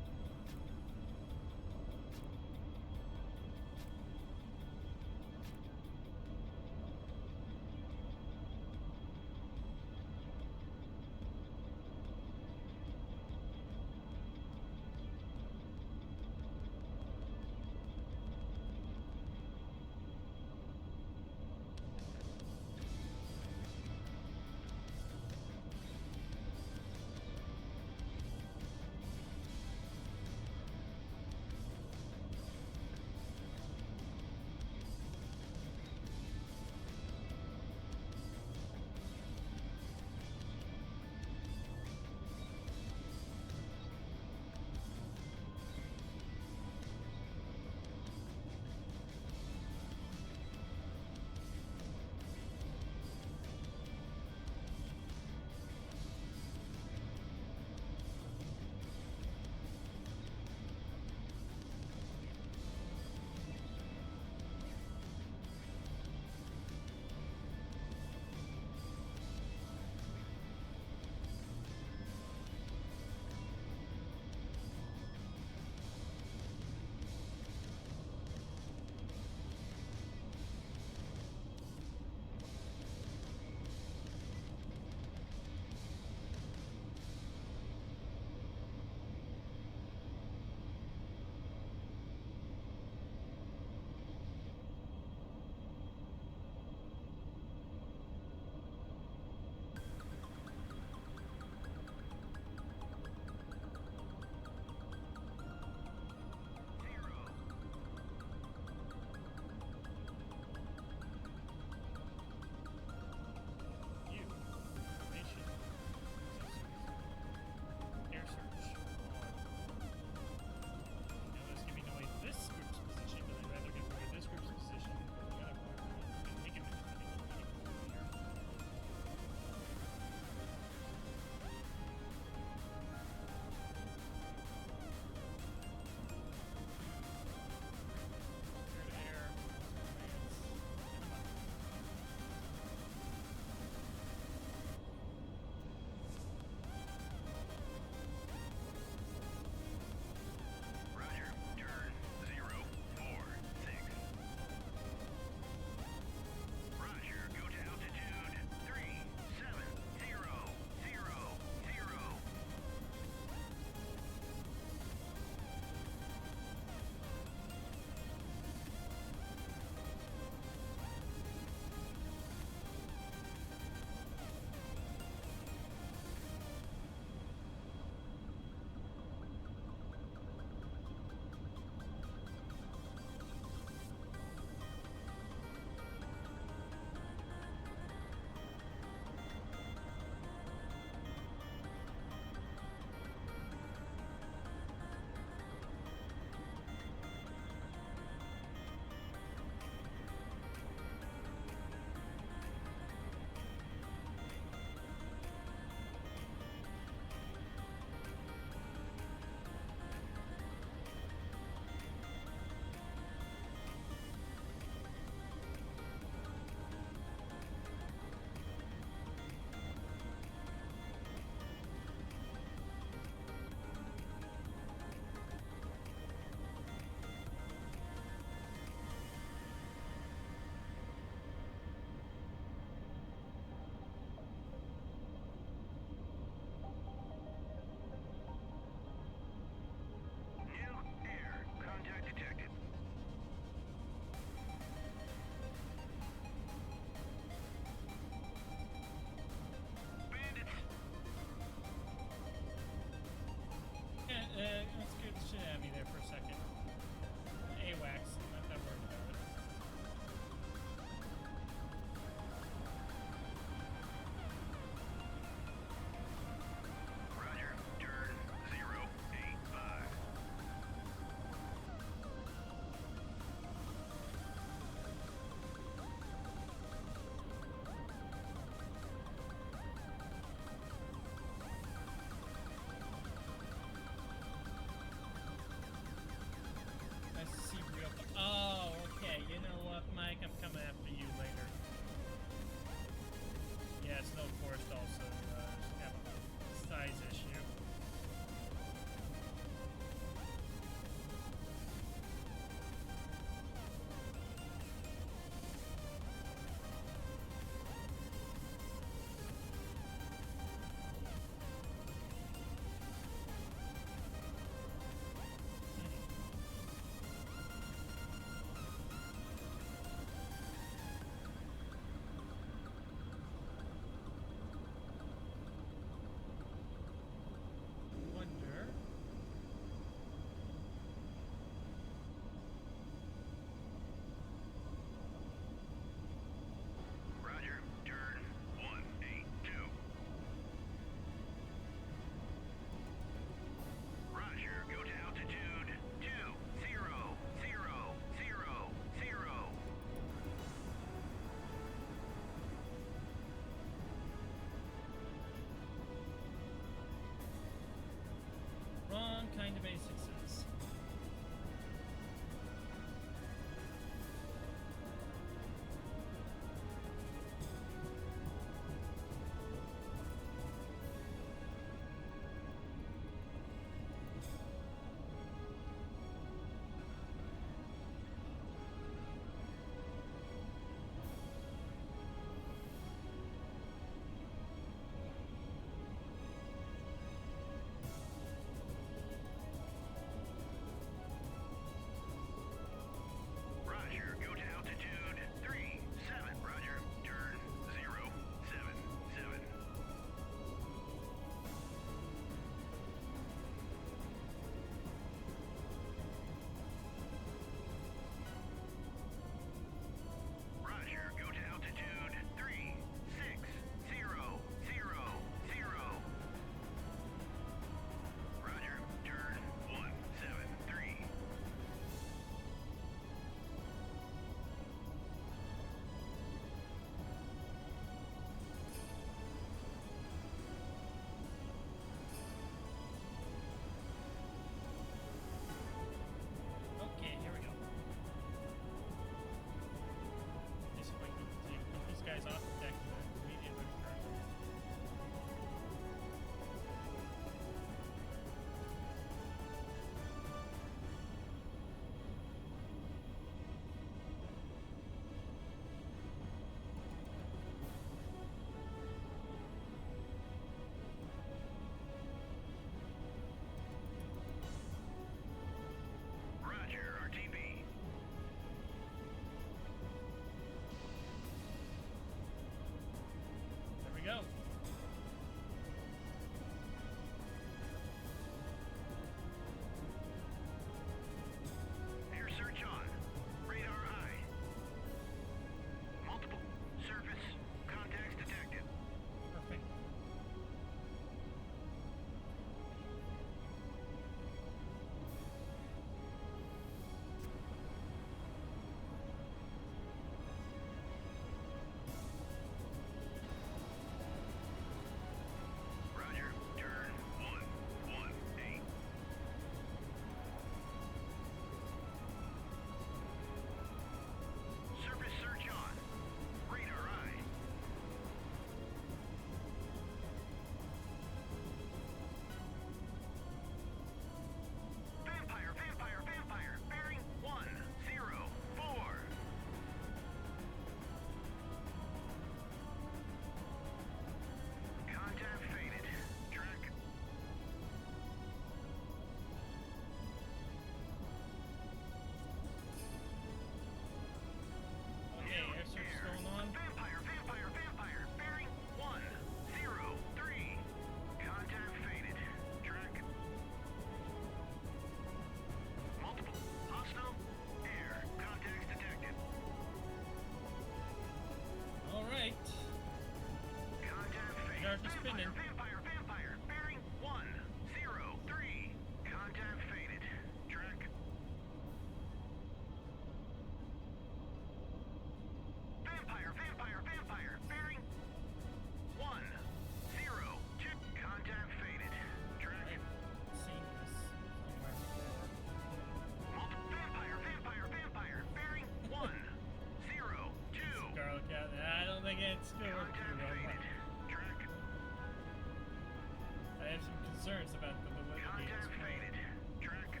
concerns about the validity of Contact this drone. faded. Track.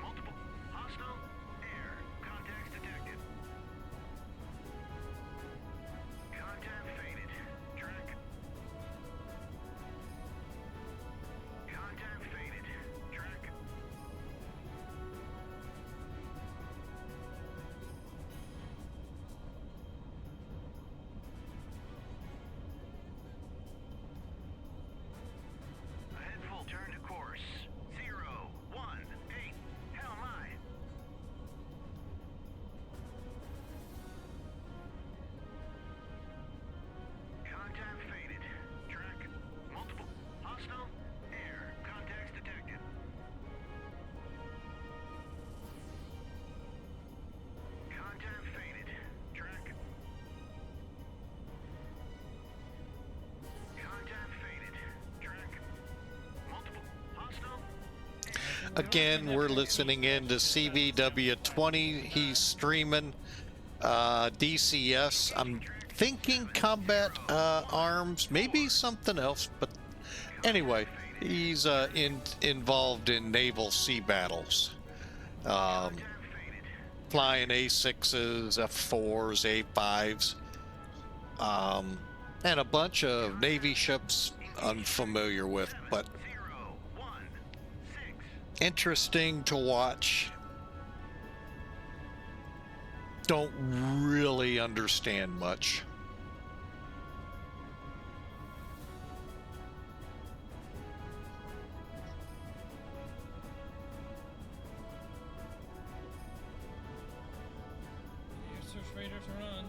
Multiple hostile air contacts detected. Contact faded. Track. Contact faded. Track. Ahead full turn to course. 018. Hell my. Contact faded. Track. Multiple hostile air contacts detected. Contact faded. Track. Contact faded. Track. Multiple hostile. Again, we're listening in to CVW20. He's streaming DCS. I'm thinking combat arms, maybe something else, but anyway, he's involved in naval sea battles. Flying A6s, F4s, A5s, and a bunch of Navy ships unfamiliar with, but 016. interesting to watch. Don't really understand much. Your search radars are on.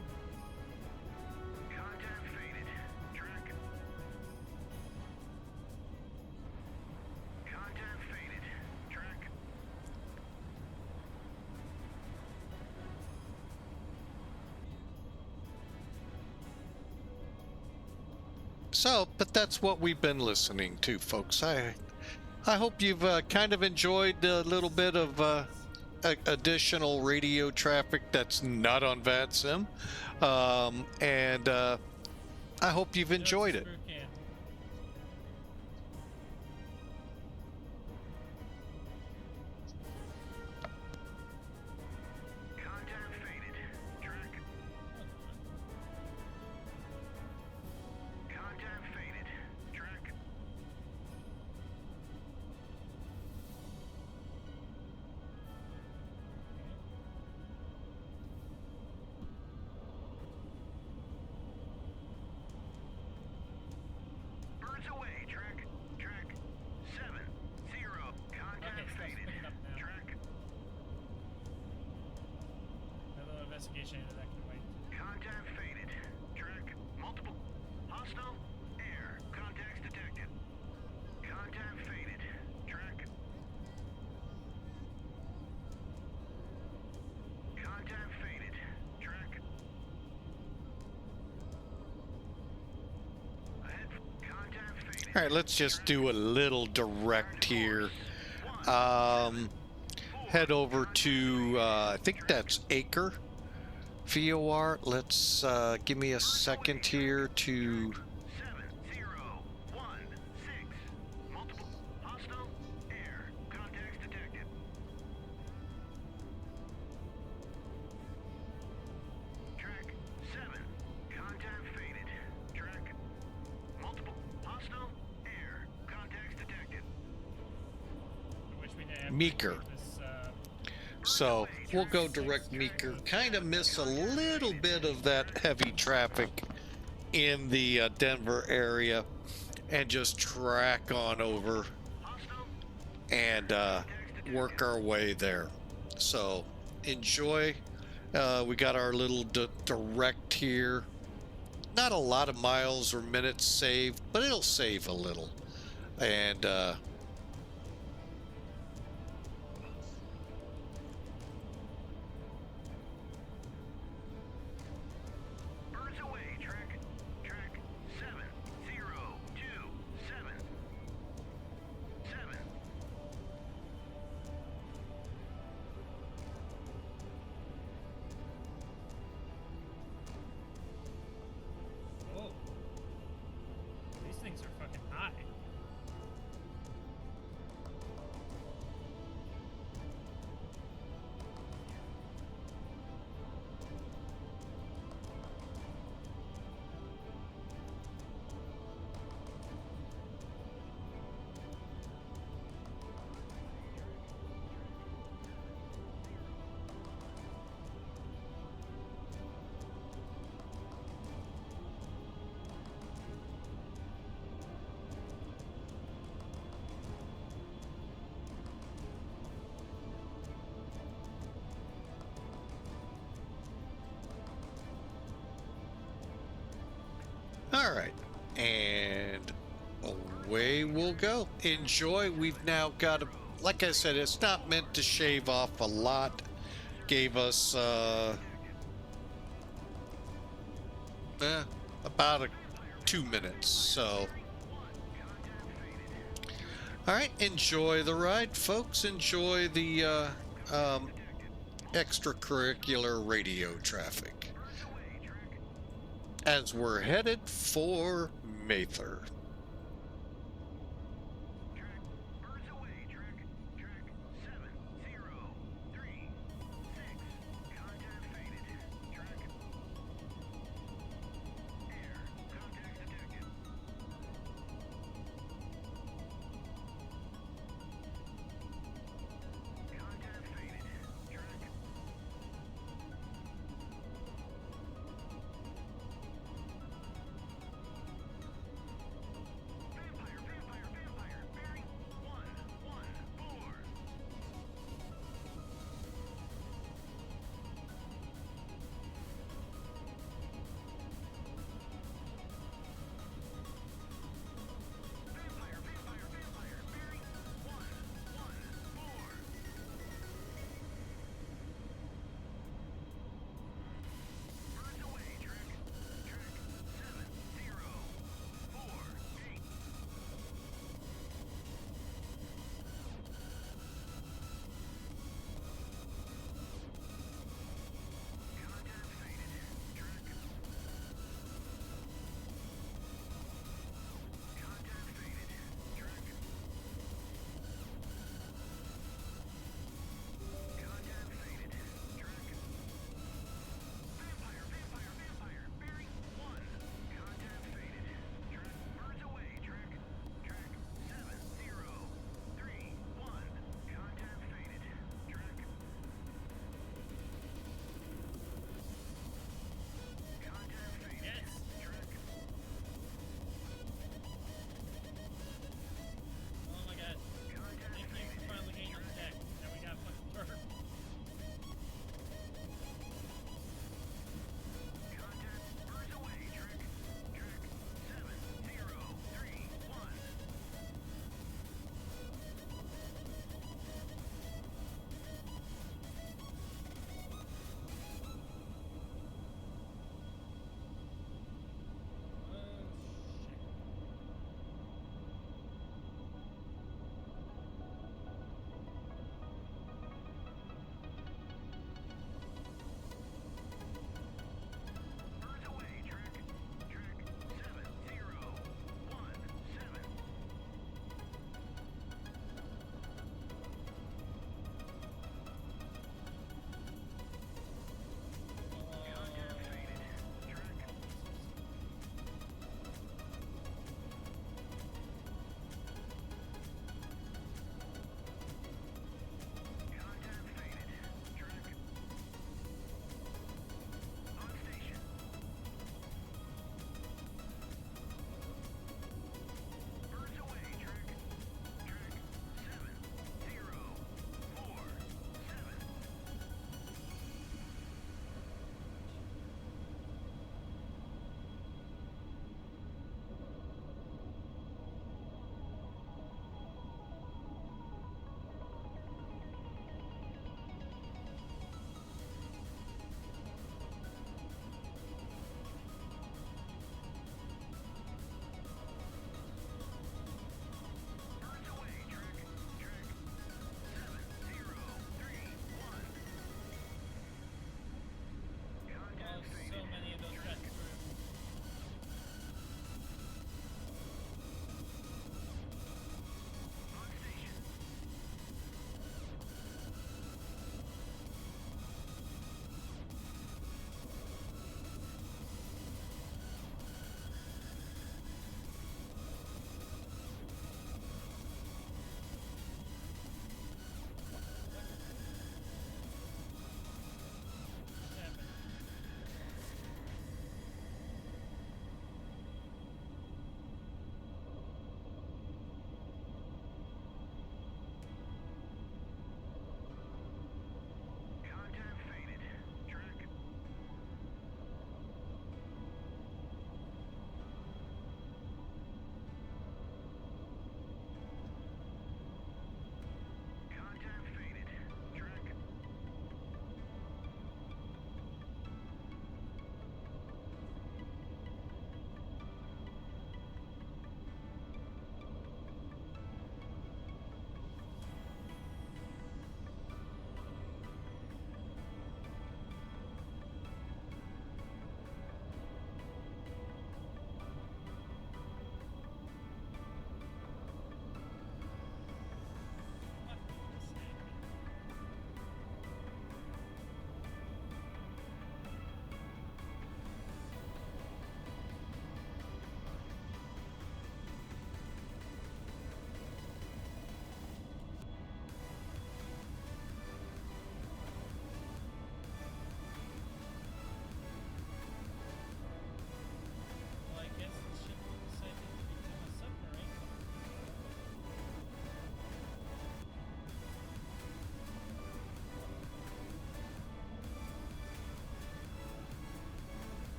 Contact faded. Track. Contact faded. Track. So, but that's what we've been listening to, folks. I hope you've kind of enjoyed a little bit of additional radio traffic that's not on VATSIM, and I hope you've enjoyed it. Screw can. Contact faded. Track. Contact faded. Track. Birds away. Track. Track. 70. Contact Okay, stuff's faded. picking up now. Track. A little investigation into that can wait. Contact faded. Track. Multiple. Hostile. Air. Contacts detected. Contact faded. Track. Contact faded. Track. Ahead. Contact faded. All right, let's just do a little direct here. Head over to, I think that's Acre, VOR. Let's, give me a second here to, 7016. Multiple. Hostile. Air. Contacts detected. Track 7. Contact faded. Track. Multiple. Hostile. Air. Contacts detected. I wish we didn't have to Meeker. take this, so we'll go direct Meeker. Kind of miss a little bit of that heavy traffic in the Denver area and just track on over Hostile. and work our way there. So enjoy. We got our little direct here. Not a lot of miles or minutes saved, but it'll save a little. And Birds away. Track. Track 7027. 7. All right, and away we'll go. Enjoy. We've now got a, like I said, it's not meant to shave off a lot. Gave us about 2 minutes. So, all right, enjoy the ride, folks. Enjoy the extracurricular radio traffic as we're headed for Mather. Birds away, track 7036. Contact faded. Track. Air. Contact detected. Contact faded. Track.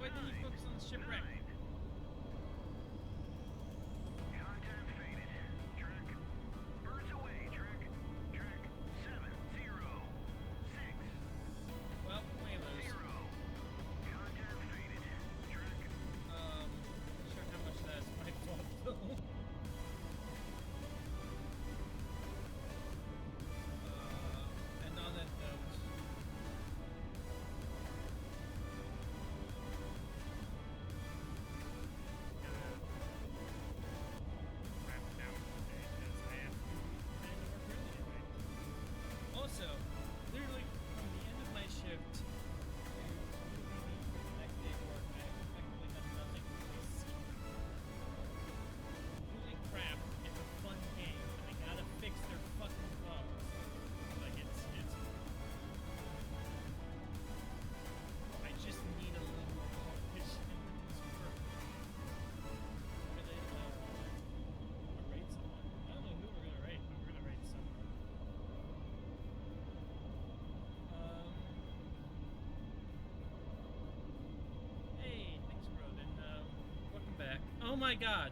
Why didn't you focus on the shipwreck? Contact faded. Track. Birds away. Track. Track 706. Well, whalers. 0. Contact faded. Track. Not sure how much that is my fault though. And on that note, wrap it down for today because I have to head to work early tonight. Also, literally from the end of my shift to the next day of work, I have effectively done nothing but sleep. Holy crap, it's a fun game, and they gotta fix their fucking bugs. Like, it's I just need a little more polish in this work. Or they, or raid someone. I don't know who we're gonna raid, but we're gonna raid someone. Hey, thanks, Roden. Welcome back. Oh my god.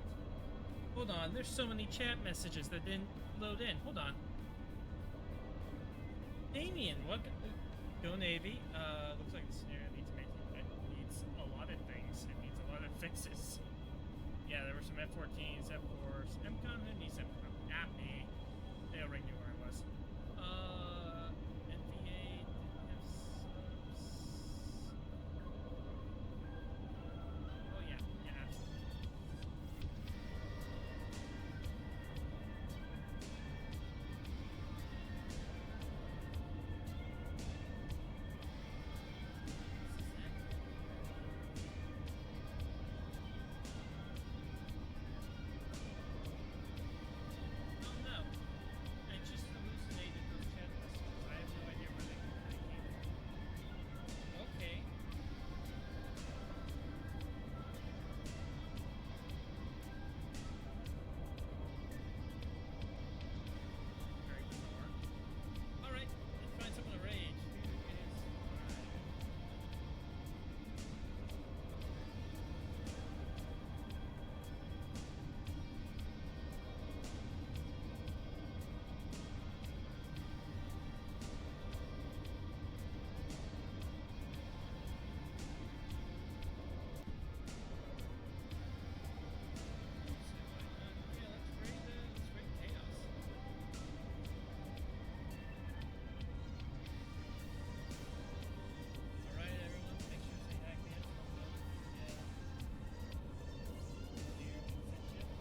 Hold on, there's so many chat messages that didn't load in. Hold on. Damien, what? Go Navy. Looks like the scenario needs a lot of things. It needs a lot of fixes. Yeah, there were some F-14s, F-4s. MCOM, who needs MCOM? Not me. They already knew where I was. NVA didn't have subs. Oh yeah, absolutely. Oh no. I just hallucinated those chat messages. I have no idea where they came from. Okay. Very bizarre. Alright, let's find someone to rage. Who is let's raid Chaos. Alright, everyone, make sure to say hi again. Dear, sent you.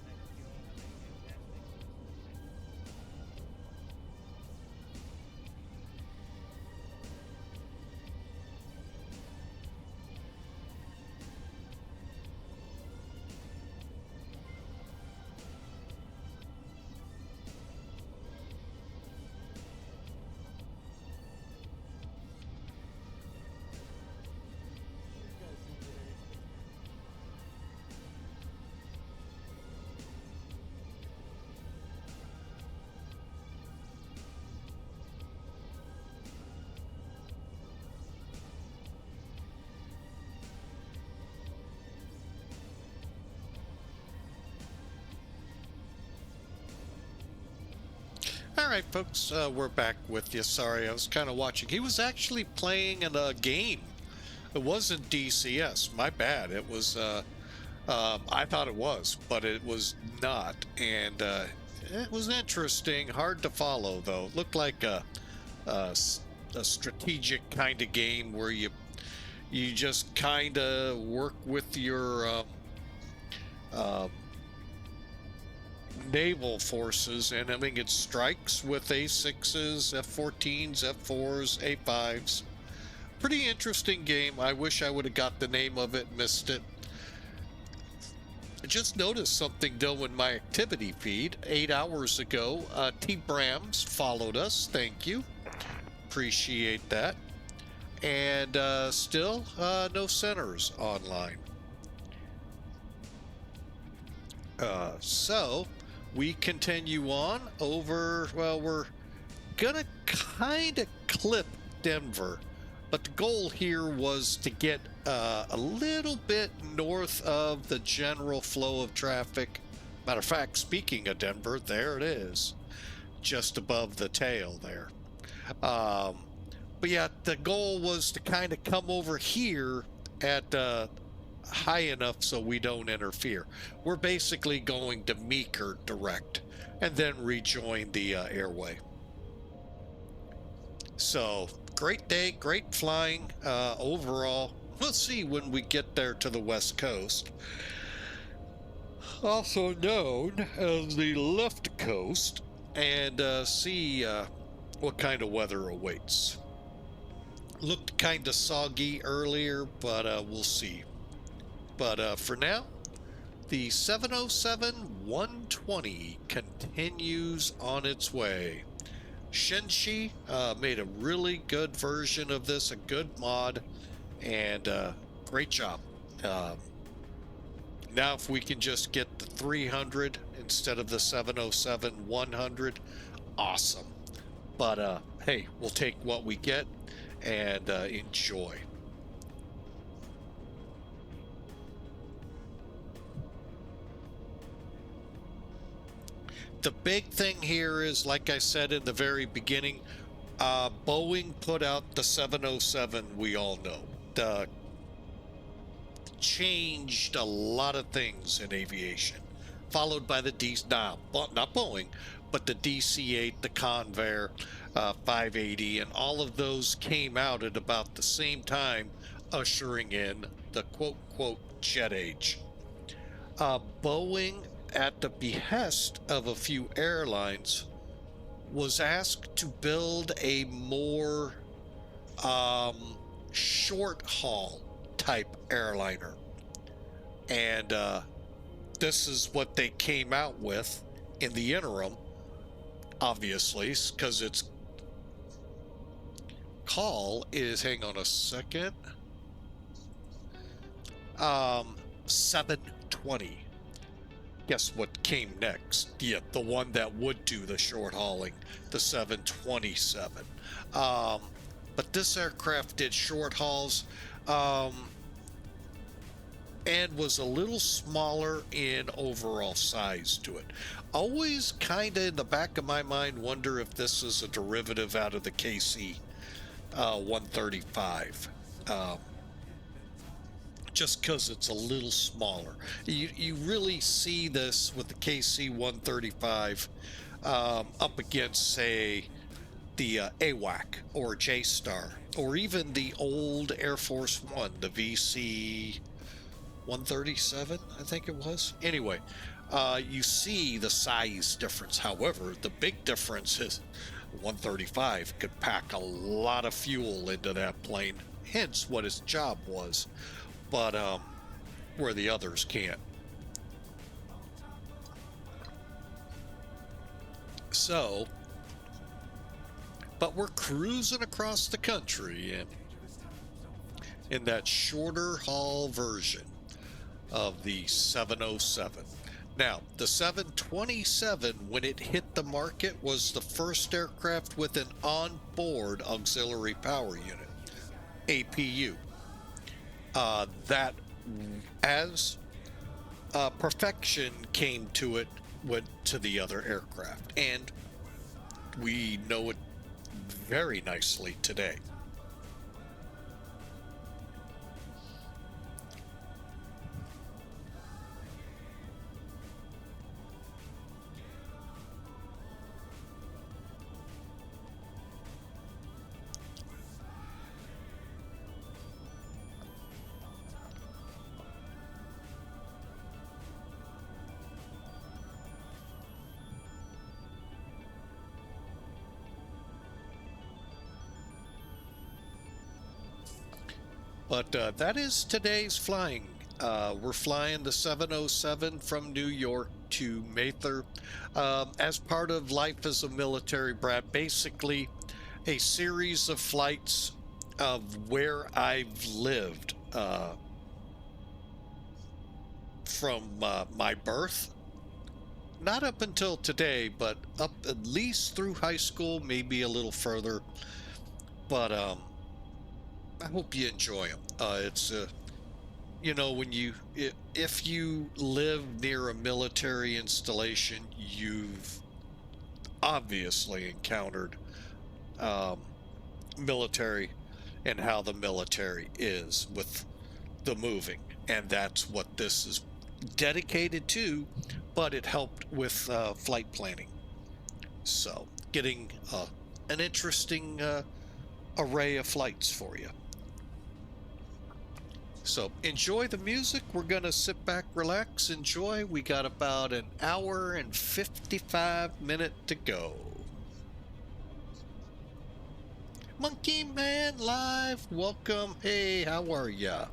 I hope you all have a fantastic All right, folks, we're back with you. Sorry, I was kind of watching. He was actually playing in a game. It wasn't DCS. My bad. It was. I thought it was, but it was not. And it was interesting. Hard to follow, though. It looked like a strategic kind of game where you just kind of work with your naval forces, and I mean, it strikes with A6s, F-14s, F-4s, A-5s. Pretty interesting game. I wish I would have got the name of it, missed it. I just noticed something though in my activity feed 8 hours ago. T. Brams followed us. Thank you. Appreciate that. And still no centers online. So we continue on over, well, we're gonna kind of clip Denver But the goal here was to get a little bit north of the general flow of traffic. Matter of fact, speaking of Denver, there it is, just above the tail there. But yeah, the goal was to kind of come over here at high enough so we don't interfere. We're basically going to Meeker direct and then rejoin the airway. So great day, great flying overall. We'll see when we get there to the West Coast, also known as the left coast, and see what kind of weather awaits. Looked kind of soggy earlier, but we'll see. But for now, the 707-120 continues on its way. Shenshee made a really good version of this, a good mod, and great job. Now if we can just get the 300 instead of the 707-100, awesome. But hey, we'll take what we get and enjoy. The big thing here is, like I said in the very beginning, Boeing put out the 707, we all know. Changed a lot of things in aviation, followed by the not Boeing, but the DC-8, the CANDR 580, and all of those came out at about the same time, ushering in the quote-quote jet age. Boeing, at the behest of a few airlines, was asked to build a more short-haul type airliner. And this is what they came out with in the interim, obviously, because its call is, hang on a second, 720. Guess what came next? Yeah, the one that would do the short hauling, the 727. But this aircraft did short hauls and was a little smaller in overall size to it. Always kind of in the back of my mind wonder if this is a derivative out of the KC 135. Just because it's a little smaller. You really see this with the KC 135 up against, say, the AWAC or J-Star, or even the old Air Force One, the VC 137, I think it was. Anyway, you see the size difference. However, the big difference is 135 could pack a lot of fuel into that plane, hence what its job was. But where the others can't. So, but we're cruising across the country in that shorter haul version of the 707. Now, the 727, when it hit the market, was the first aircraft with an onboard auxiliary power unit, APU. That, as perfection came to it, went to the other aircraft, and we know it very nicely today. But that is today's flying. We're flying the 707 from New York to Mather as part of life as a military brat. Basically, a series of flights of where I've lived from my birth. Not up until today, but up at least through high school, maybe a little further. But I hope you enjoy them. It's you know, if you live near a military installation, you've obviously encountered military and how the military is with the moving, and that's what this is dedicated to. But it helped with flight planning, so getting an interesting array of flights for you. So enjoy the music. We're gonna sit back, relax, enjoy. We got about an hour and 55 minutes to go. Monkey Man Live, welcome. Hey, how are ya?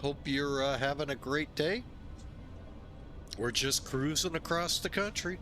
Hope you're having a great day. We're just cruising across the country.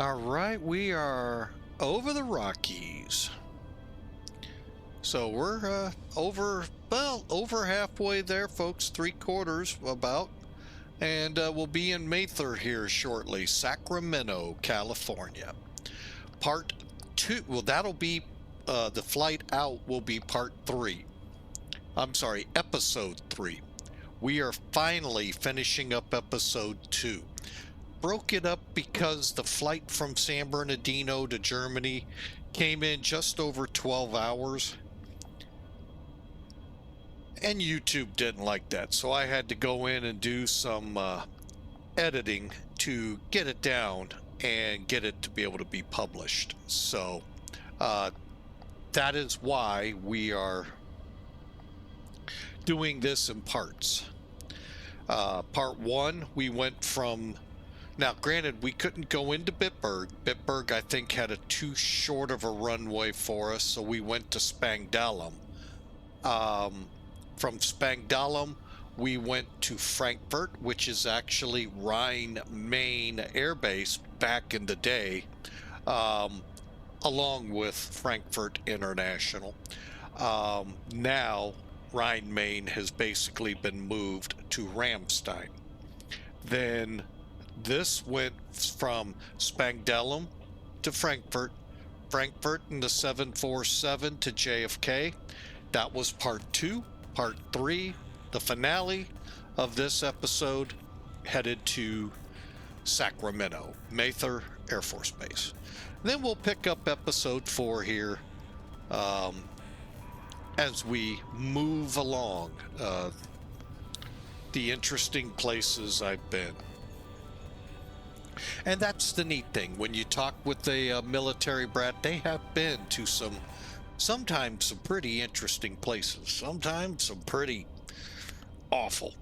All right, we are over the Rockies. So we're over halfway there, folks. 3/4 about. And we'll be in Mather here shortly, Sacramento, California. Part 2, well, that'll be, the flight out will be part 3. I'm sorry, episode 3. We are finally finishing up episode 2. Broke it up because the flight from San Bernardino to Germany came in just over 12 hours. And YouTube didn't like that, so I had to go in and do some editing to get it down and get it to be able to be published. So that is why we are doing this in parts. Part 1, we went from, now granted we couldn't go into Bitburg. Bitburg I think had a too short of a runway for us, so we went to Spangdahlem. From Spangdahlem we went to Frankfurt, which is actually Rhine-Main Air Base back in the day, along with Frankfurt International. Now Rhine-Main has basically been moved to Ramstein. Then this went from Spangdahlem to Frankfurt, Frankfurt in the 747 to JFK. That was part 2. Part 3, the finale of this episode, headed to Sacramento, Mather Air Force Base. Then we'll pick up episode 4 here as we move along the interesting places I've been. And that's the neat thing. When you talk with a military brat, they have been to sometimes some pretty interesting places, sometimes some pretty awful,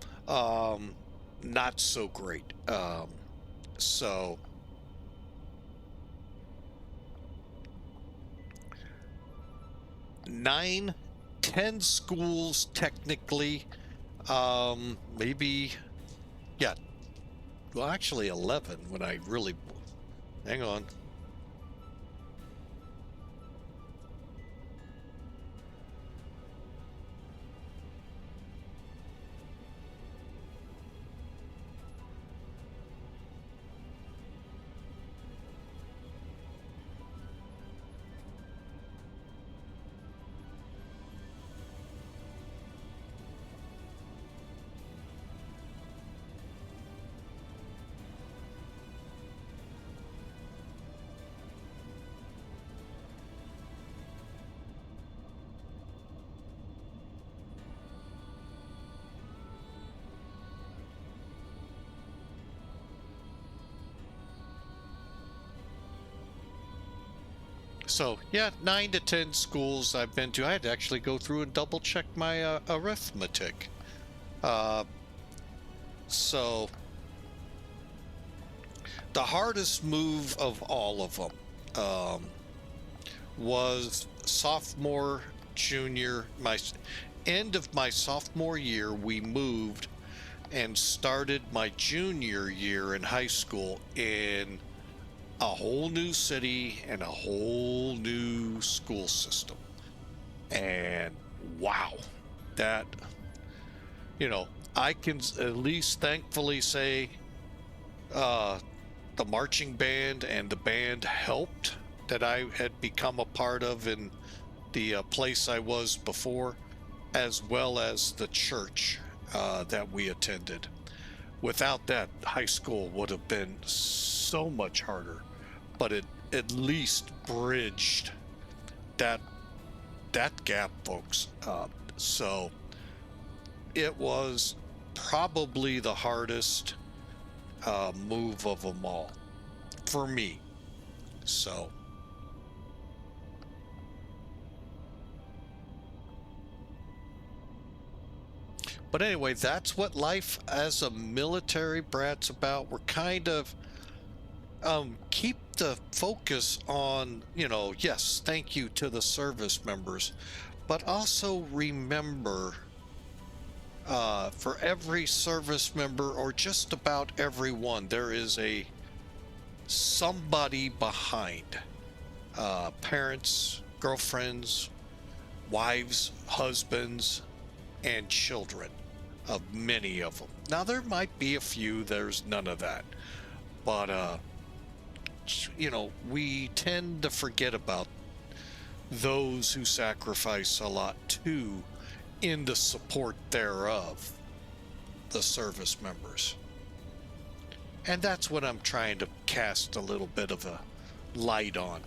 not so great. So 9, 10 schools technically, maybe, yeah, well actually 11 when I really, hang on. So yeah, 9 to 10 schools I've been to. I had to actually go through and double check my arithmetic. So the hardest move of all of them was sophomore, junior, my end of my sophomore year. We moved and started my junior year in high school in a whole new city and a whole new school system. And wow, that, you know, I can at least thankfully say the marching band and the band helped that I had become a part of in the place I was before, as well as the church that we attended. Without that, high school would have been so much harder, but it at least bridged that gap, folks. So it was probably the hardest move of them all for me. So but anyway, that's what life as a military brat's about. We're kind of keep the focus on, you know, yes, thank you to the service members, but also remember for every service member, or just about everyone, there is a somebody behind. Parents, girlfriends, wives, husbands, and children of many of them. Now, there might be a few, there's none of that. But, we tend to forget about those who sacrifice a lot too in the support thereof, the service members. And that's what I'm trying to cast a little bit of a light on.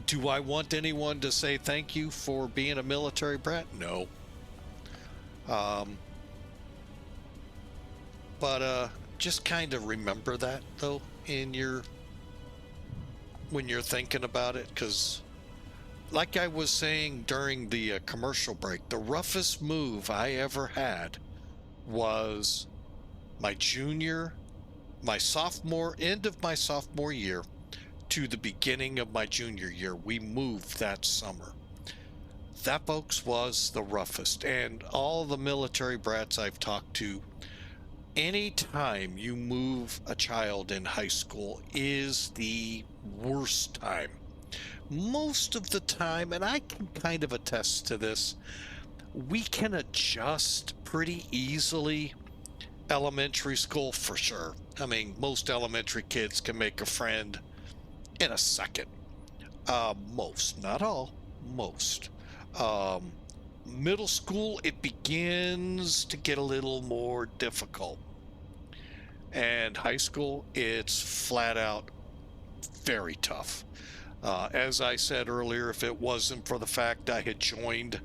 Do I want anyone to say thank you for being a military brat? No. But just kind of remember that though when you're thinking about it, because like I was saying during the commercial break, the roughest move I ever had was my sophomore year to the beginning of my junior year. We moved that summer. That, folks, was the roughest. And all the military brats I've talked to, anytime you move a child in high school is the worst time. Most of the time, and I can kind of attest to this, we can adjust pretty easily. Elementary school, for sure. I mean, most elementary kids can make a friend in a second. Most, not all, most. Middle school, it begins to get a little more difficult. And high school, it's flat out very tough. As I said earlier, if it wasn't for the fact I had joined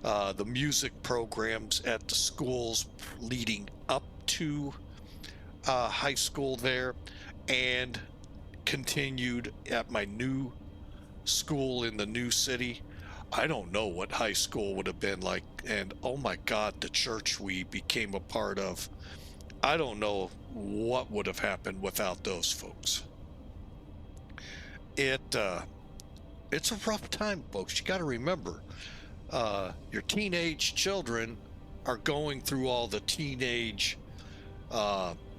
the music programs at the schools leading up to high school there, and continued at my new school in the new city, I don't know what high school would have been like. And oh my God, the church we became a part of, I don't know what would have happened without those folks. It's a rough time, folks. You got to remember, your teenage children are going through all the teenage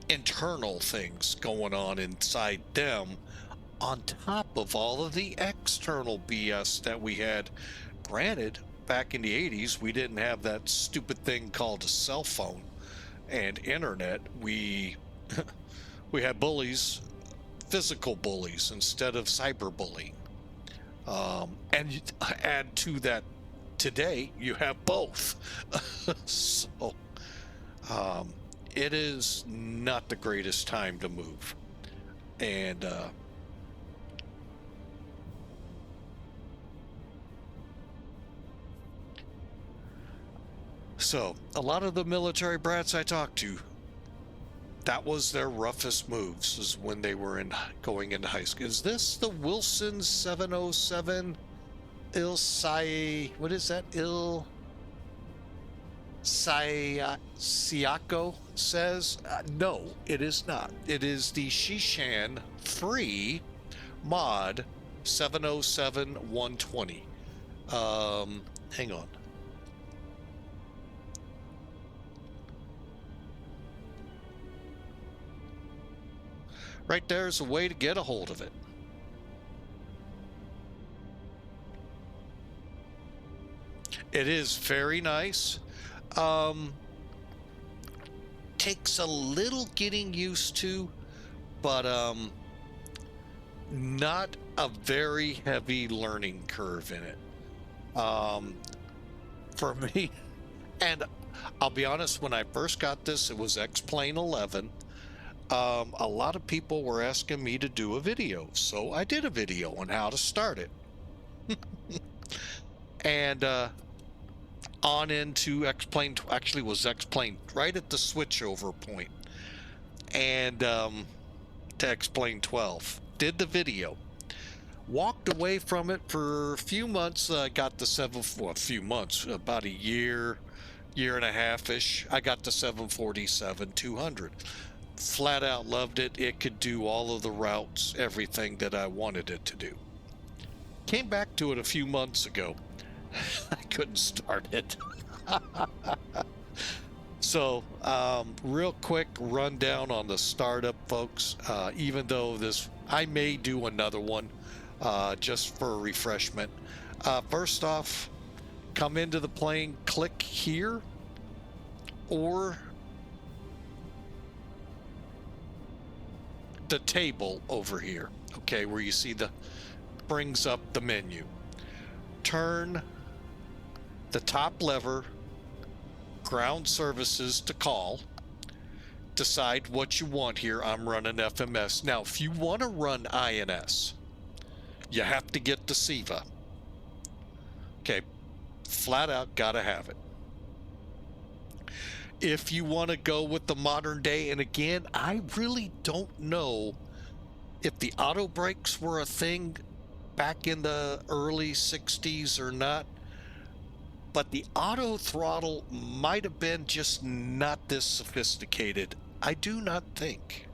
internal things going on inside them, on top of all of the external BS that we had. Granted, back in the 80s, we didn't have that stupid thing called a cell phone and internet. We had bullies, physical bullies, instead of cyberbullying. And you add to that, today you have both. So it is not the greatest time to move. And so a lot of the military brats I talked to, that was their roughest moves, is when they were going into high school. Is this the Wilson 707 what is that? Siaco says? No, it is not. It is the Shishan 3 mod 707-120. Hang on. Right there's a way to get a hold of it. It is very nice. Takes a little getting used to, but not a very heavy learning curve in it. For me, and I'll be honest, when I first got this, it was XP11. A lot of people were asking me to do a video, so I did a video on how to start it. And on into X-Plane, actually was X-Plane right at the switchover point, and to X-Plane 12. Did the video. Walked away from it for a few months. Got the a few months, about a year and a half-ish. I got the 747-200. Flat out loved it. It could do all of the routes, everything that I wanted it to do. Came back to it a few months ago. I couldn't start it. So, real quick rundown on the startup, folks. Even though I may do another one just for refreshment. First off, come into the plane, click here, or the table over here, okay, where you see brings up the menu. Turn the top lever, ground services to call. Decide what you want here. I'm running FMS. Now, if you want to run INS, you have to get the SEVA. Okay, flat out gotta have it. If you want to go with the modern day, and again, I really don't know if the auto brakes were a thing back in the early 60s or not, but the auto throttle might have been just not this sophisticated. I do not think.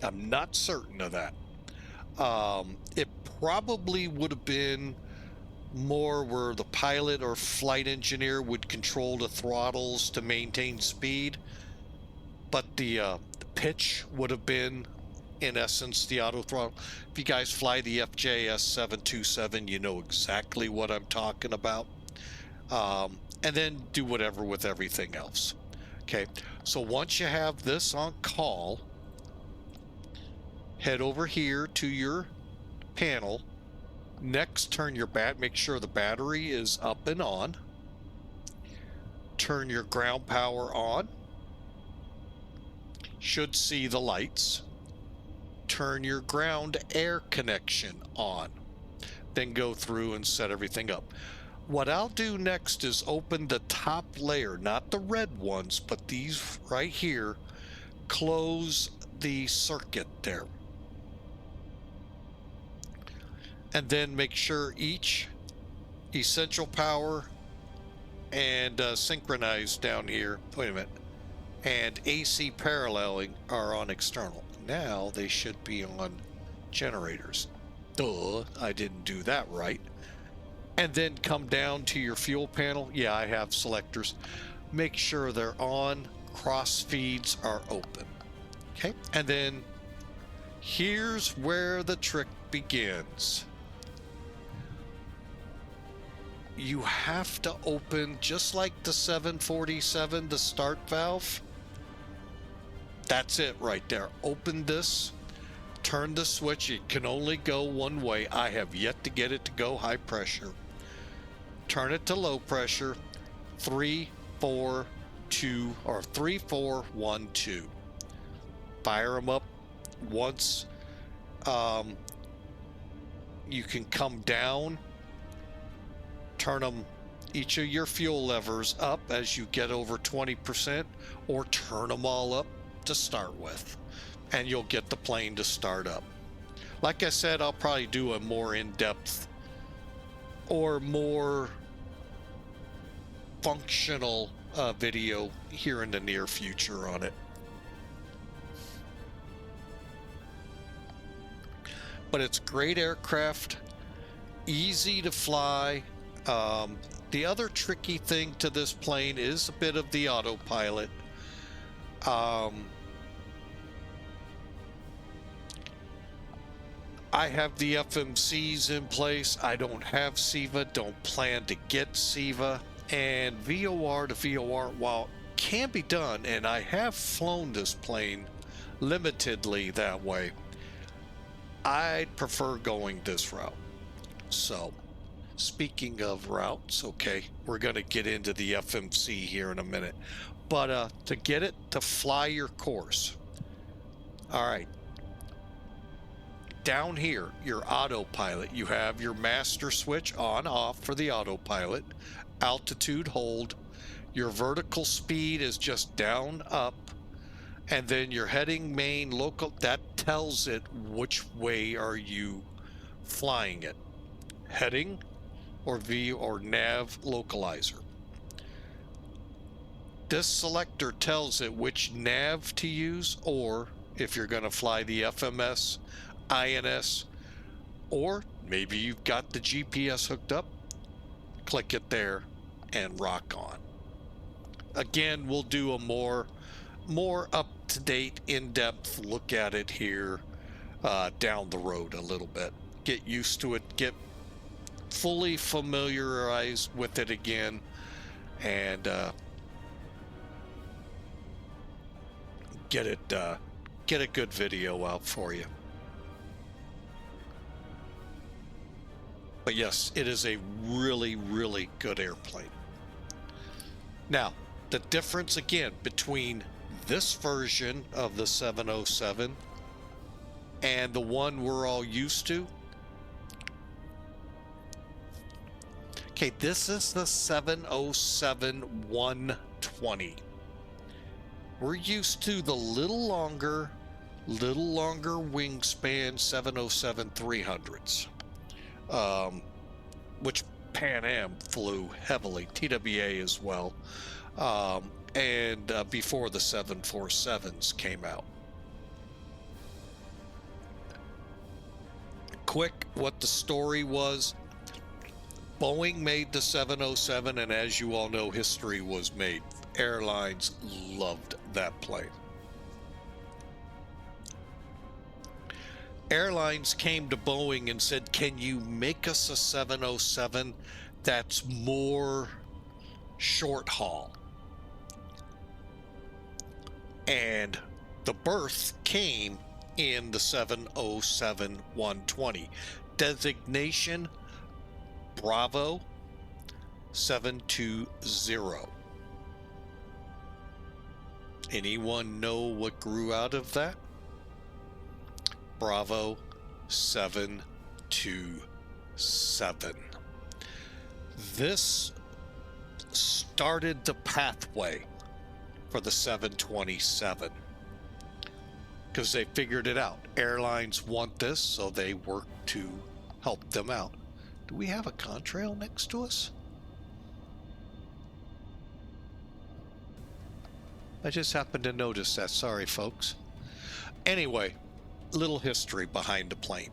I'm not certain of that. It probably would have been more where the pilot or flight engineer would control the throttles to maintain speed, but the pitch would have been, in essence, the auto throttle. If you guys fly the FJS 727, you know exactly what I'm talking about. And then do whatever with everything else. Okay, so once you have this on call, head over here to your panel. Next, turn your make sure the battery is up and on. Turn your ground power on. Should see the lights. Turn your ground air connection on. Then go through and set everything up. What I'll do next is open the top layer, not the red ones, but these right here. Close the circuit there. And then make sure each essential power and synchronized down here, wait a minute, and AC paralleling are on external. Now they should be on generators. Duh, I didn't do that right. And then come down to your fuel panel. Yeah, I have selectors. Make sure they're on, cross feeds are open. Okay, and then here's where the trick begins. You have to open, just like the 747, the start valve. That's it right there. Open this, turn the switch. It can only go one way. I have yet to get it to go high pressure. Turn it to low pressure. 3, 4, 2, or 3, 4, 1, 2. Fire them up once. You can come down. Turn them, each of your fuel levers up as you get over 20%, or turn them all up to start with, and you'll get the plane to start up. Like I said, I'll probably do a more in-depth or more functional video here in the near future on it. But it's great aircraft, easy to fly. The other tricky thing to this plane is a bit of the autopilot. I have the FMCs in place. I don't have SEVA, don't plan to get SEVA. And VOR to VOR, while can be done, and I have flown this plane limitedly that way, I'd prefer going this route. So, speaking of routes, okay, we're going to get into the FMC here in a minute. But to get it to fly your course, all right, down here, your autopilot, you have your master switch on, off for the autopilot, altitude hold, your vertical speed is just down, up, and then your heading, main, local, that tells it which way are you flying it, heading or V or nav localizer. This selector tells it which nav to use, or if you're going to fly the FMS, INS, or maybe you've got the GPS hooked up, click it there and rock on. again, we'll do a more up-to-date, in-depth look at it here down the road a little bit. Get used to it, get fully familiarized with it again, and get a good video out for you. But yes, it is a really, really good airplane. Now, the difference again between this version of the 707 and the one we're all used to. Okay, this is the 707-120. We're used to the little longer wingspan 707-300s, which Pan Am flew heavily, TWA as well, and before the 747s came out. Quick, what the story was: Boeing made the 707, and as you all know, history was made. Airlines loved that plane. Airlines came to Boeing and said, can you make us a 707 that's more short haul? And the birth came in the 707-120. Designation Bravo 720. Anyone know what grew out of that? Bravo 727. This started the pathway for the 727 because they figured it out. Airlines want this, so they work to help them out. Do we have a contrail next to us? I just happened to notice that. Sorry, folks. Anyway, little history behind the plane.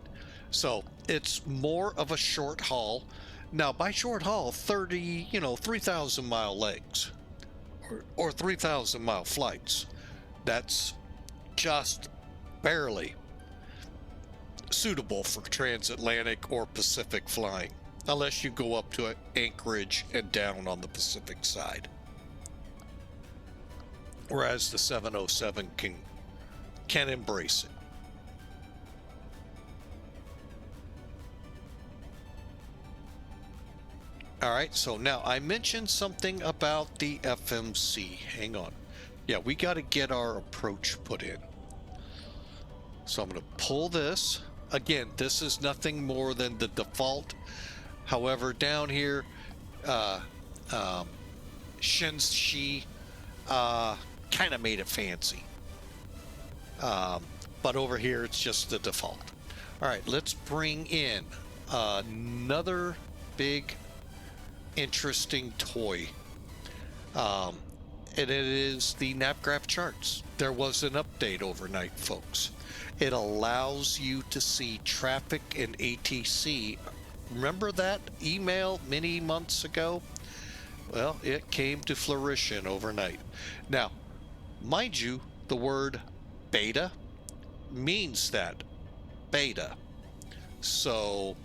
So it's more of a short haul. Now, by short haul, 3,000 mile legs or 3,000 mile flights. That's just barely suitable for transatlantic or Pacific flying, unless you go up to Anchorage and down on the Pacific side. Whereas the 707 can embrace it. All right, so now I mentioned something about the FMC. Hang on. Yeah, we got to get our approach put in. So I'm going to pull this. Again, this is nothing more than the default. However, down here, Shenshee kind of made it fancy. But over here, it's just the default. All right, let's bring in another big, interesting toy. And it is the NavGraph charts. There was an update overnight, folks. It allows you to see traffic and ATC. Remember that email many months ago? Well, it came to fruition overnight. Now, mind you, the word beta means that. Beta. So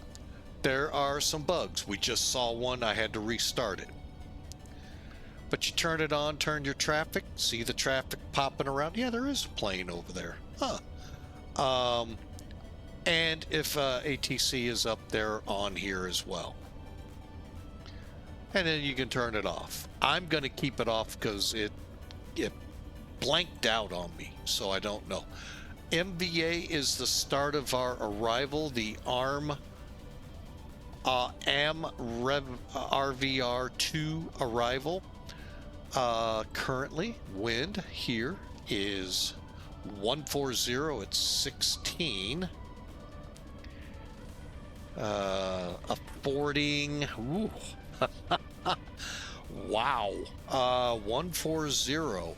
there are some bugs. We just saw one. I had to restart it. But you turn it on, turn your traffic, see the traffic popping around. Yeah, there is a plane over there. Huh. And if ATC is up there on here as well. And then you can turn it off. I'm going to keep it off because it blanked out on me, so I don't know. MVA is the start of our arrival. The ARM RVR2 arrival. Currently, wind here is 140 at 16. Affording. Ooh. Wow. 140.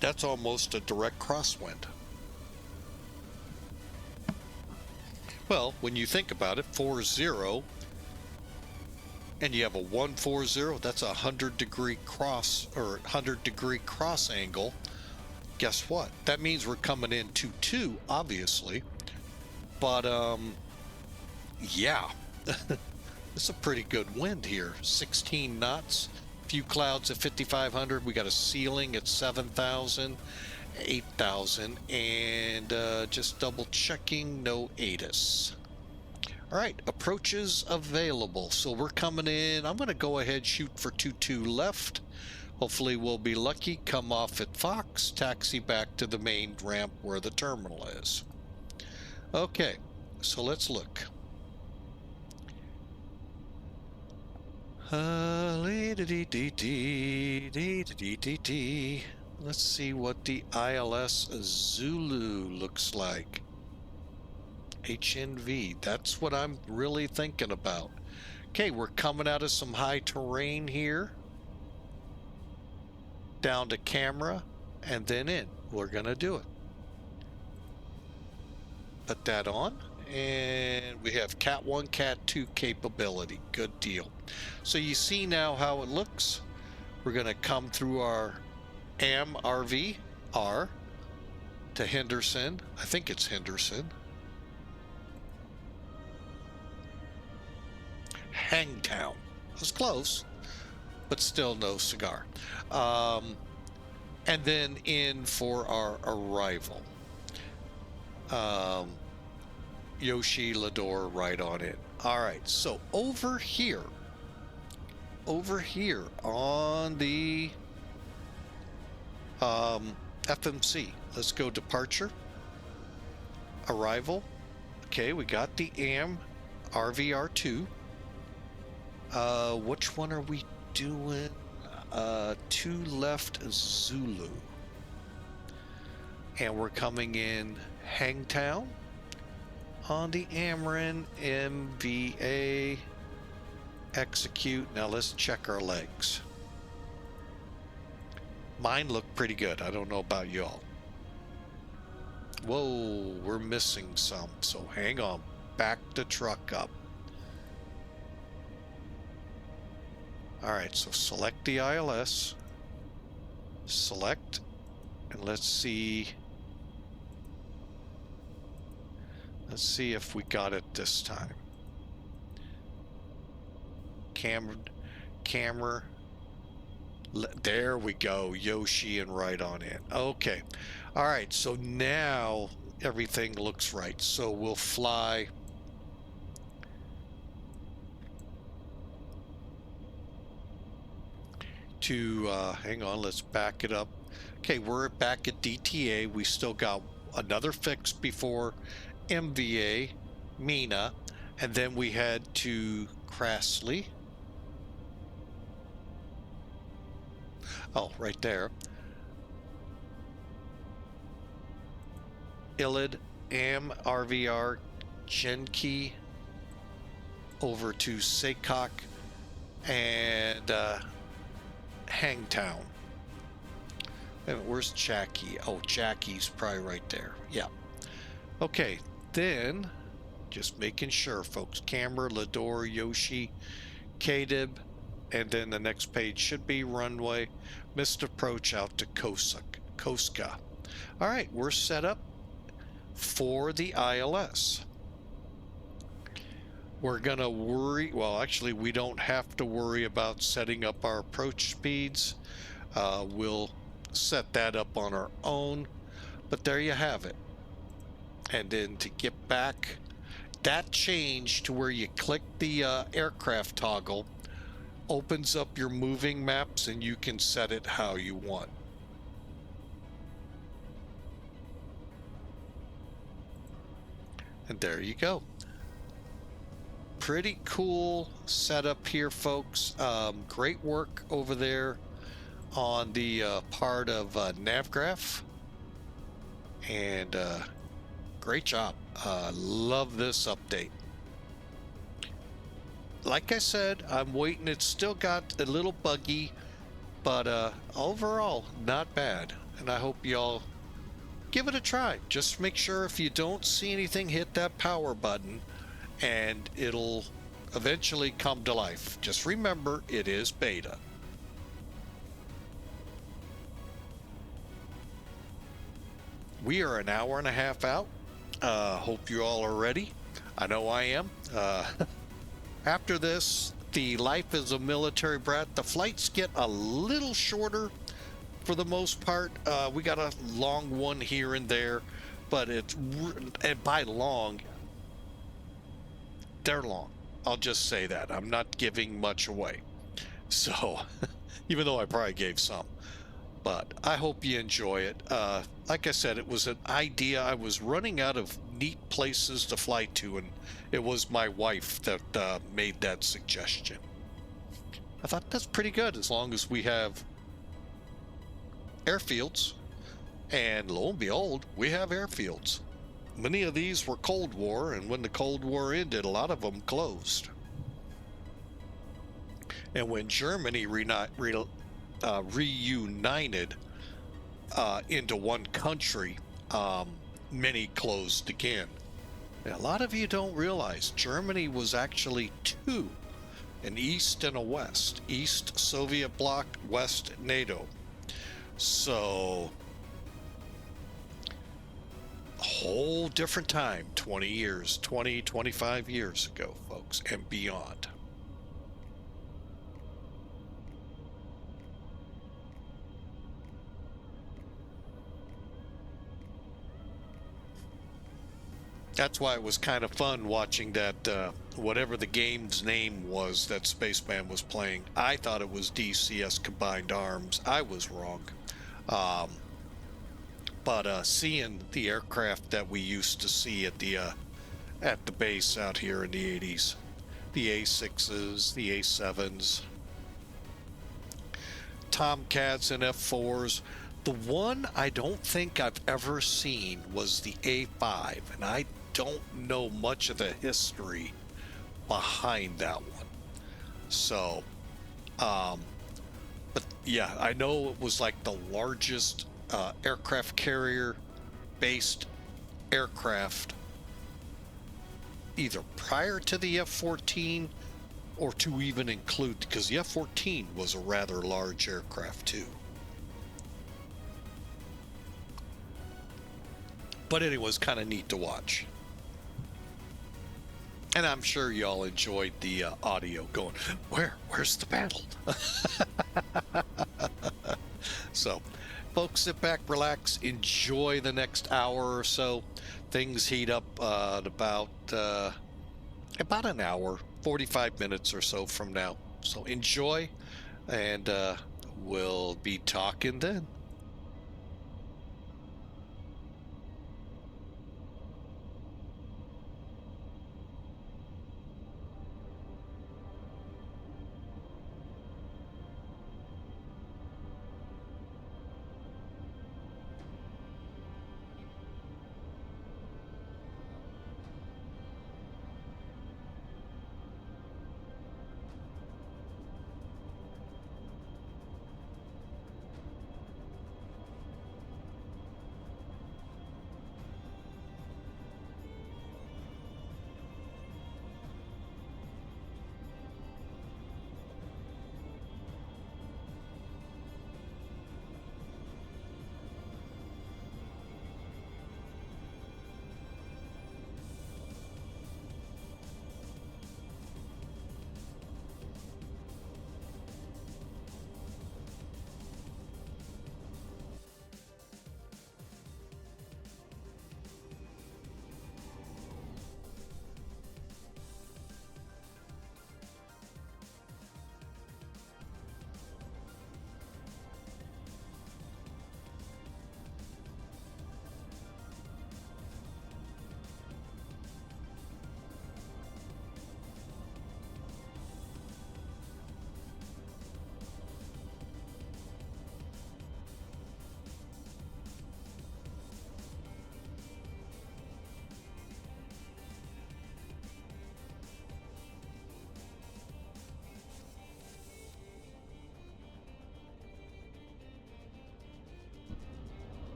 That's almost a direct crosswind. Well, when you think about it, 40 and you have a 140, that's a 100-degree cross or 100-degree cross angle. Guess what? That means we're coming in 2-2, obviously. But yeah, it's a pretty good wind here. 16 knots, few clouds at 5,500. We got a ceiling at 7,000, 8,000, and just double checking, no ATIS. All right, approaches available. So we're coming in. I'm going to go ahead, shoot for 22 left. Hopefully we'll be lucky. Come off at Fox, taxi back to the main ramp where the terminal is. Okay, so let's look. Let's see what the ILS Zulu looks like. HNV, that's what I'm really thinking about. Okay, we're coming out of some high terrain here. Down to camera and then in. We're gonna do it. Put that on, and we have Cat 1, Cat 2 capability. Good deal. So you see now how it looks. We're gonna come through our RV R to Henderson. I think it's Henderson. Hangtown. It was close, but still no cigar. And then in for our arrival. Yoshi Lador right on it. All right, so over here on the FMC, let's go departure, arrival. Okay, we got the AM RVR2. Which one are we doing? 2 left Zulu. And we're coming in Hangtown on the Ameren MVA. Execute. Now let's check our legs. Mine look pretty good. I don't know about y'all. Whoa, we're missing some. So hang on. Back the truck up. All right, so select the ILS, select, and let's see if we got it this time. Camera, there we go, Yoshi and right on in. Okay, all right, so now everything looks right. So we'll fly to hang on, let's back it up. Okay, we're back at DTA. We still got another fix before MVA, Mina, and then we head to Crassley. Oh, right there. Illid, AM, RVR, Genki, over to Secock, and Hangtown. And where's Jackie? Oh, Jackie's probably right there. Yeah. Okay, then just making sure, folks. Camera, Lador, Yoshi, KDIB, and then the next page should be runway. Missed approach out to Koska. All right, we're set up for the ILS. We're gonna worry, well, actually we don't have to worry about setting up our approach speeds. We'll set that up on our own, but there you have it. And then to get back, that change to where you click the aircraft toggle opens up your moving maps and you can set it how you want. And there you go. Pretty cool setup here, folks. Great work over there on the part of Navgraph, and great job. Love this update. Like I said, I'm waiting. It's still got a little buggy, but overall not bad, and I hope y'all give it a try. Just make sure if you don't see anything, hit that power button and it'll eventually come to life. Just remember, it is beta. We are an hour and a half out. Hope you all are ready. I know I am. After this, the life as a military brat, the flights get a little shorter for the most part. We got a long one here and there, but and by long, they're long. I'll just say that. I'm not giving much away. So, even though I probably gave some. But I hope you enjoy it. Like I said, it was an idea. I was running out of neat places to fly to, and it was my wife that made that suggestion. I thought that's pretty good as long as we have airfields. And lo and behold, we have airfields. Many of these were Cold War, and when the Cold War ended, a lot of them closed. And when Germany reunited into one country, many closed again. And a lot of you don't realize Germany was actually two, an East and a West. East Soviet bloc, West NATO. So a whole different time, 20 years, 20, 25 years ago, folks, and beyond. That's why it was kind of fun watching that, whatever the game's name was that Spaceman was playing. I thought it was DCS Combined Arms. I was wrong. But seeing the aircraft that we used to see at the base out here in the 80s, the A6s, the A7s, Tomcats and F4s. The one I don't think I've ever seen was the A5, and I don't know much of the history behind that one. So, but yeah, I know it was like the largest aircraft carrier based aircraft either prior to the F-14 or to even include, because the F-14 was a rather large aircraft too. But anyway, it was kind of neat to watch. And I'm sure y'all enjoyed the audio going, where's the battle? So, folks, sit back, relax, enjoy the next hour or so. Things heat up at about an hour, 45 minutes or so from now. So enjoy, and we'll be talking then.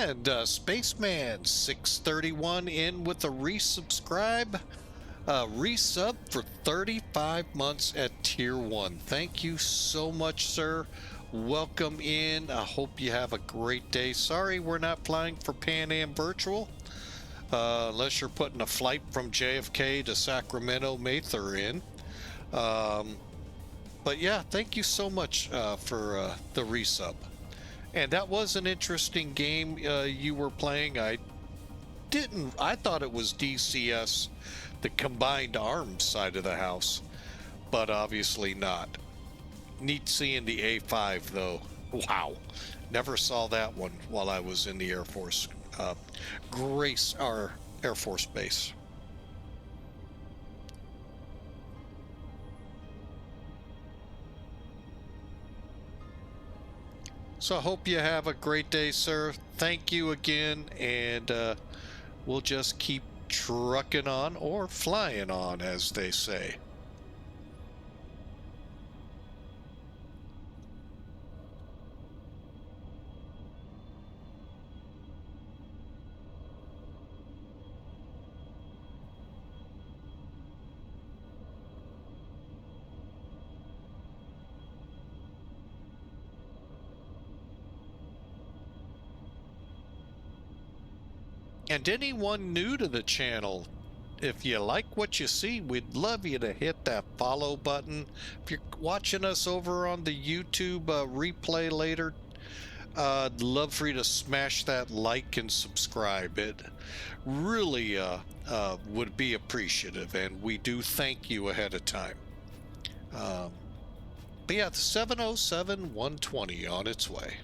And Spaceman 631 in with a resubscribe. Resub for 35 months at tier 1. Thank you so much, sir. Welcome in. I hope you have a great day. Sorry we're not flying for Pan Am Virtual. Unless you're putting a flight from JFK to Sacramento Mather in. But yeah, thank you so much for the resub. And that was an interesting game you were playing. I thought it was DCS, the combined arms side of the house, but obviously not. Neat seeing the A5 though. Wow, never saw that one while I was in the Air Force. Grace, our Air Force base. So I hope you have a great day, sir. Thank you again, and we'll just keep trucking on, or flying on, as they say. And anyone new to the channel, if you like what you see, we'd love you to hit that follow button. If you're watching us over on the YouTube replay later, I'd love for you to smash that like and subscribe. It really would be appreciative, and we do thank you ahead of time. But yeah, the 707-120 on its way.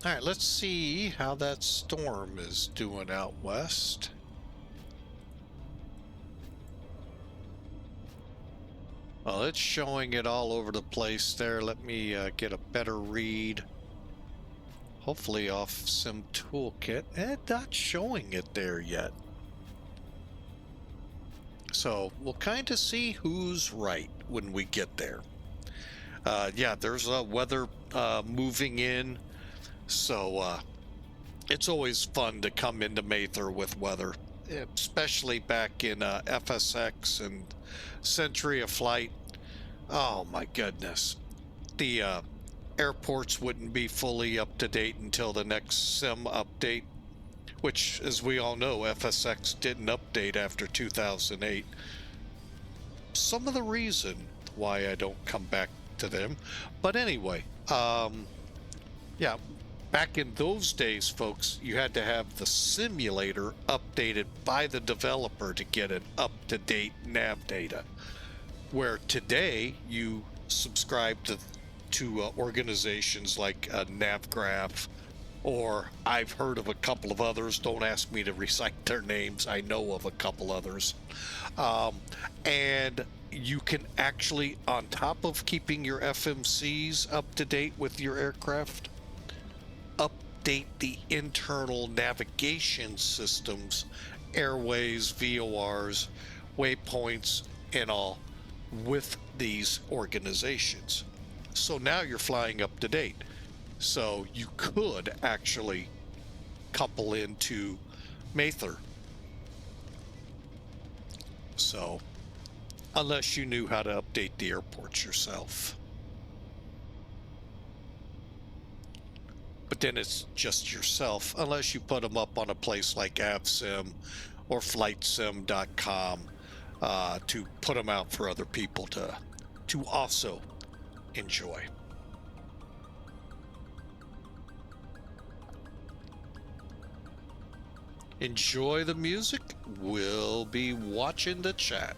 All right, let's see how that storm is doing out west. Well, it's showing it all over the place there. Let me get a better read. Hopefully off Sim Toolkit. It's not showing it there yet. So we'll kind of see who's right when we get there. Yeah, there's weather moving in. So it's always fun to come into Mather with weather, especially back in FSX and Century of Flight. Oh my goodness. The airports wouldn't be fully up to date until the next sim update, which, as we all know, FSX didn't update after 2008. Some of the reason why I don't come back to them. But anyway, yeah. Back in those days, folks, you had to have the simulator updated by the developer to get an up-to-date nav data. Where today, you subscribe to organizations like NavGraph, or I've heard of a couple of others. Don't ask me to recite their names. I know of a couple others. And you can actually, on top of keeping your FMCs up to date with your aircraft, update the internal navigation systems, airways, VORs, waypoints, and all with these organizations. So now you're flying up to date. So you could actually couple into Mather. So, unless you knew how to update the airports yourself. But then it's just yourself, unless you put them up on a place like VATSIM or FlightSim.com to put them out for other people to also enjoy. Enjoy the music. We'll be watching the chat.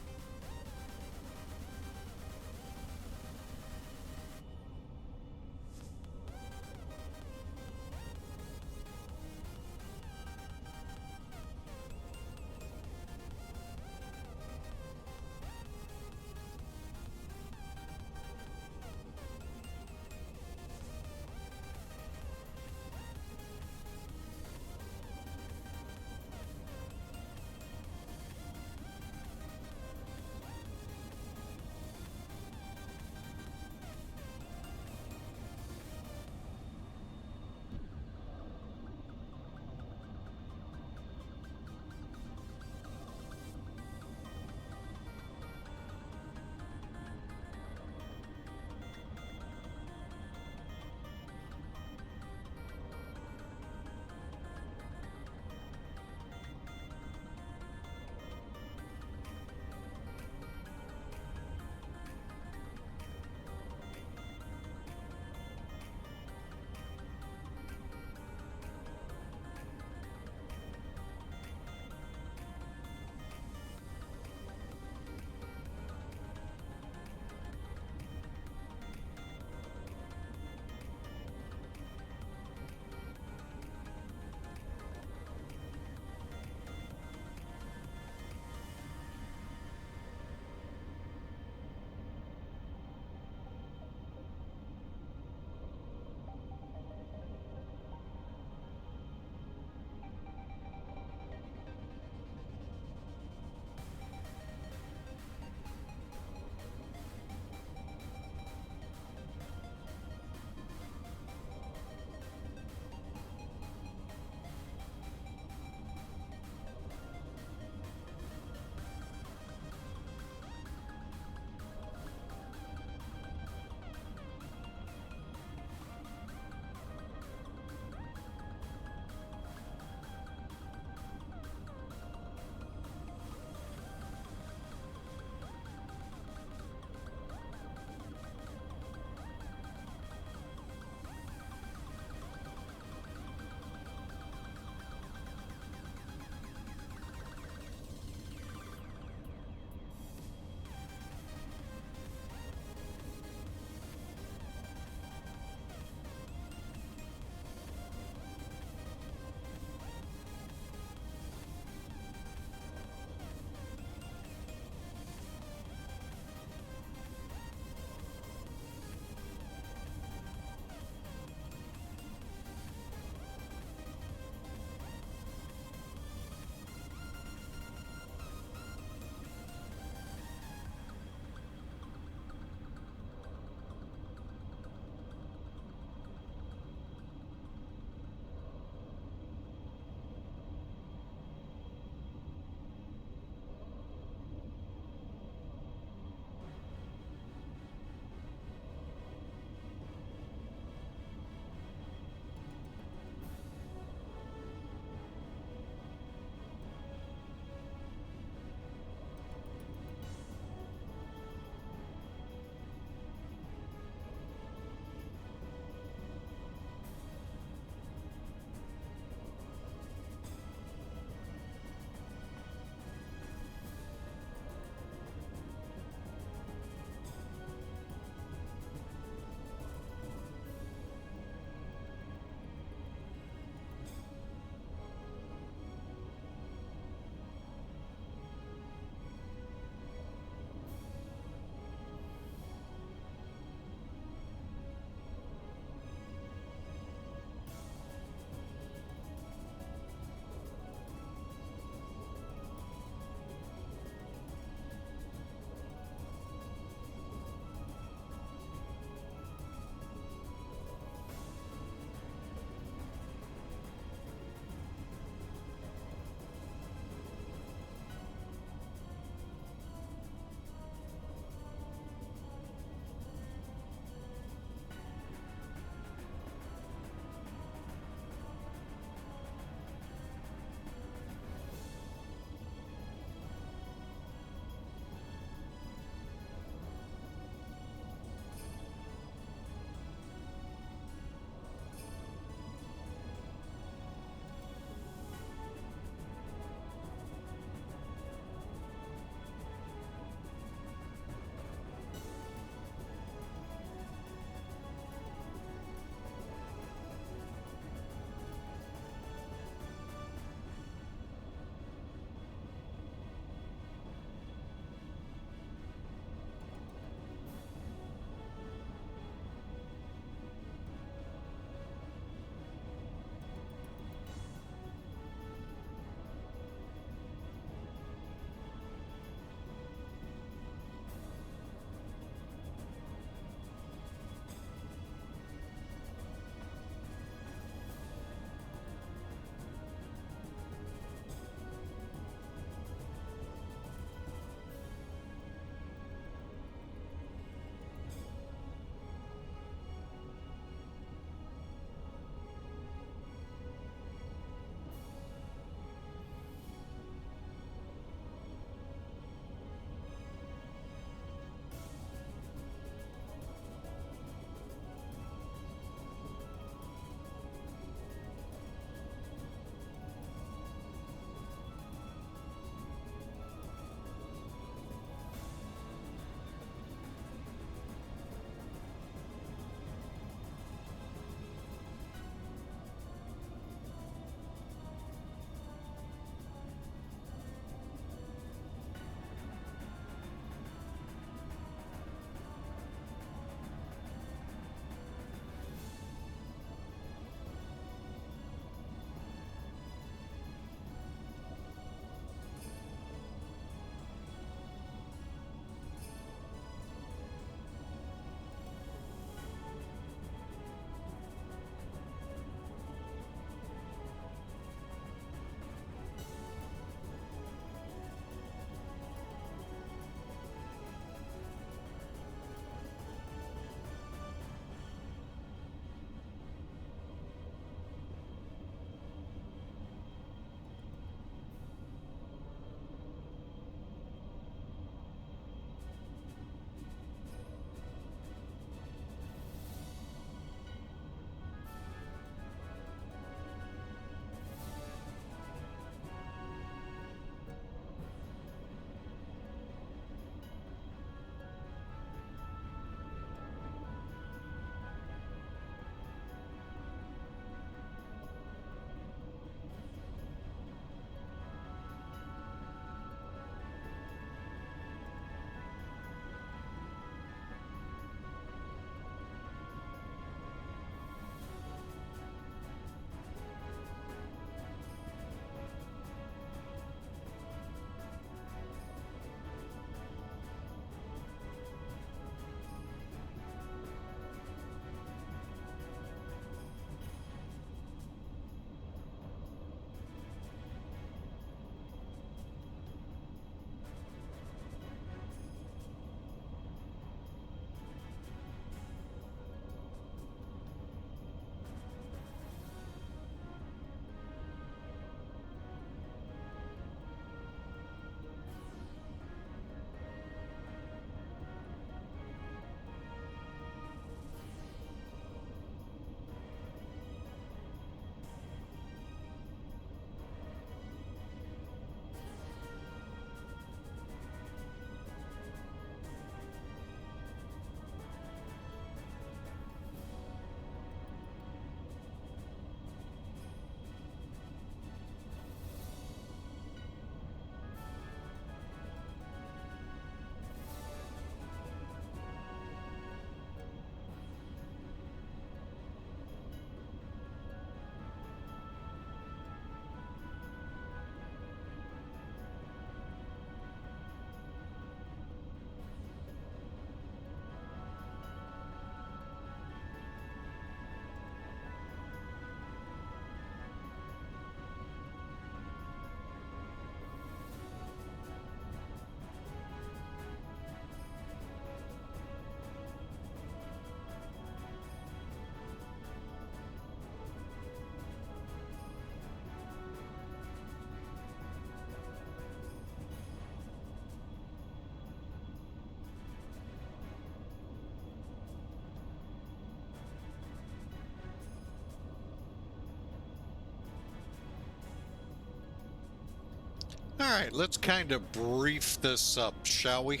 All right, let's kind of brief this up, shall we?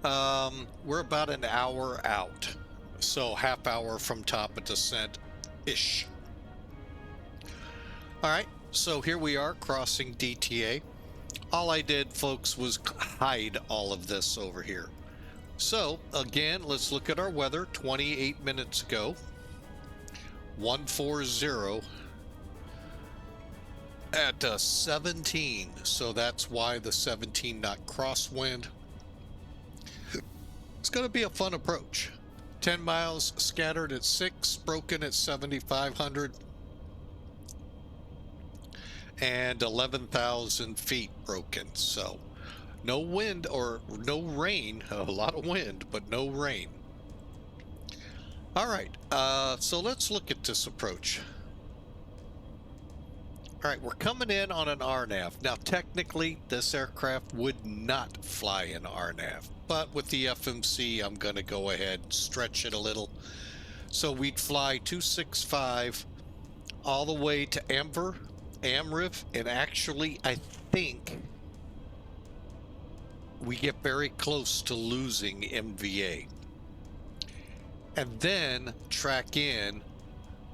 We're about an hour out, so half hour from top of descent-ish. All right, so here we are crossing DTA. All I did, folks, was hide all of this over here. So, again, let's look at our weather 28 minutes ago. 140 at 17, so that's why the 17 knot crosswind. It's going to be a fun approach. 10 miles scattered at 6, broken at 7,500, and 11,000 feet broken. So no wind or no rain, a lot of wind, but no rain. All right, so let's look at this approach. All right, we're coming in on an RNAV. Now, technically, this aircraft would not fly in RNAV, but with the FMC, I'm going to go ahead and stretch it a little. So we'd fly 265 all the way to AMRIV, and actually, I think we get very close to losing MVA. And then track in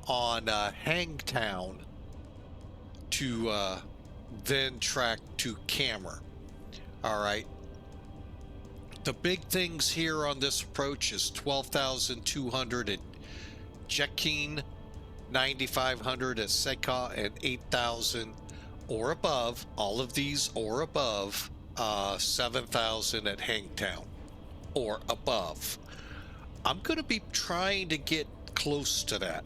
on Hangtown to then track to Cammer. All right. The big things here on this approach is 12,200 at Jekin, 9,500 at Seka, and 8,000 or above, all of these or above, 7,000 at Hangtown or above. I'm going to be trying to get close to that.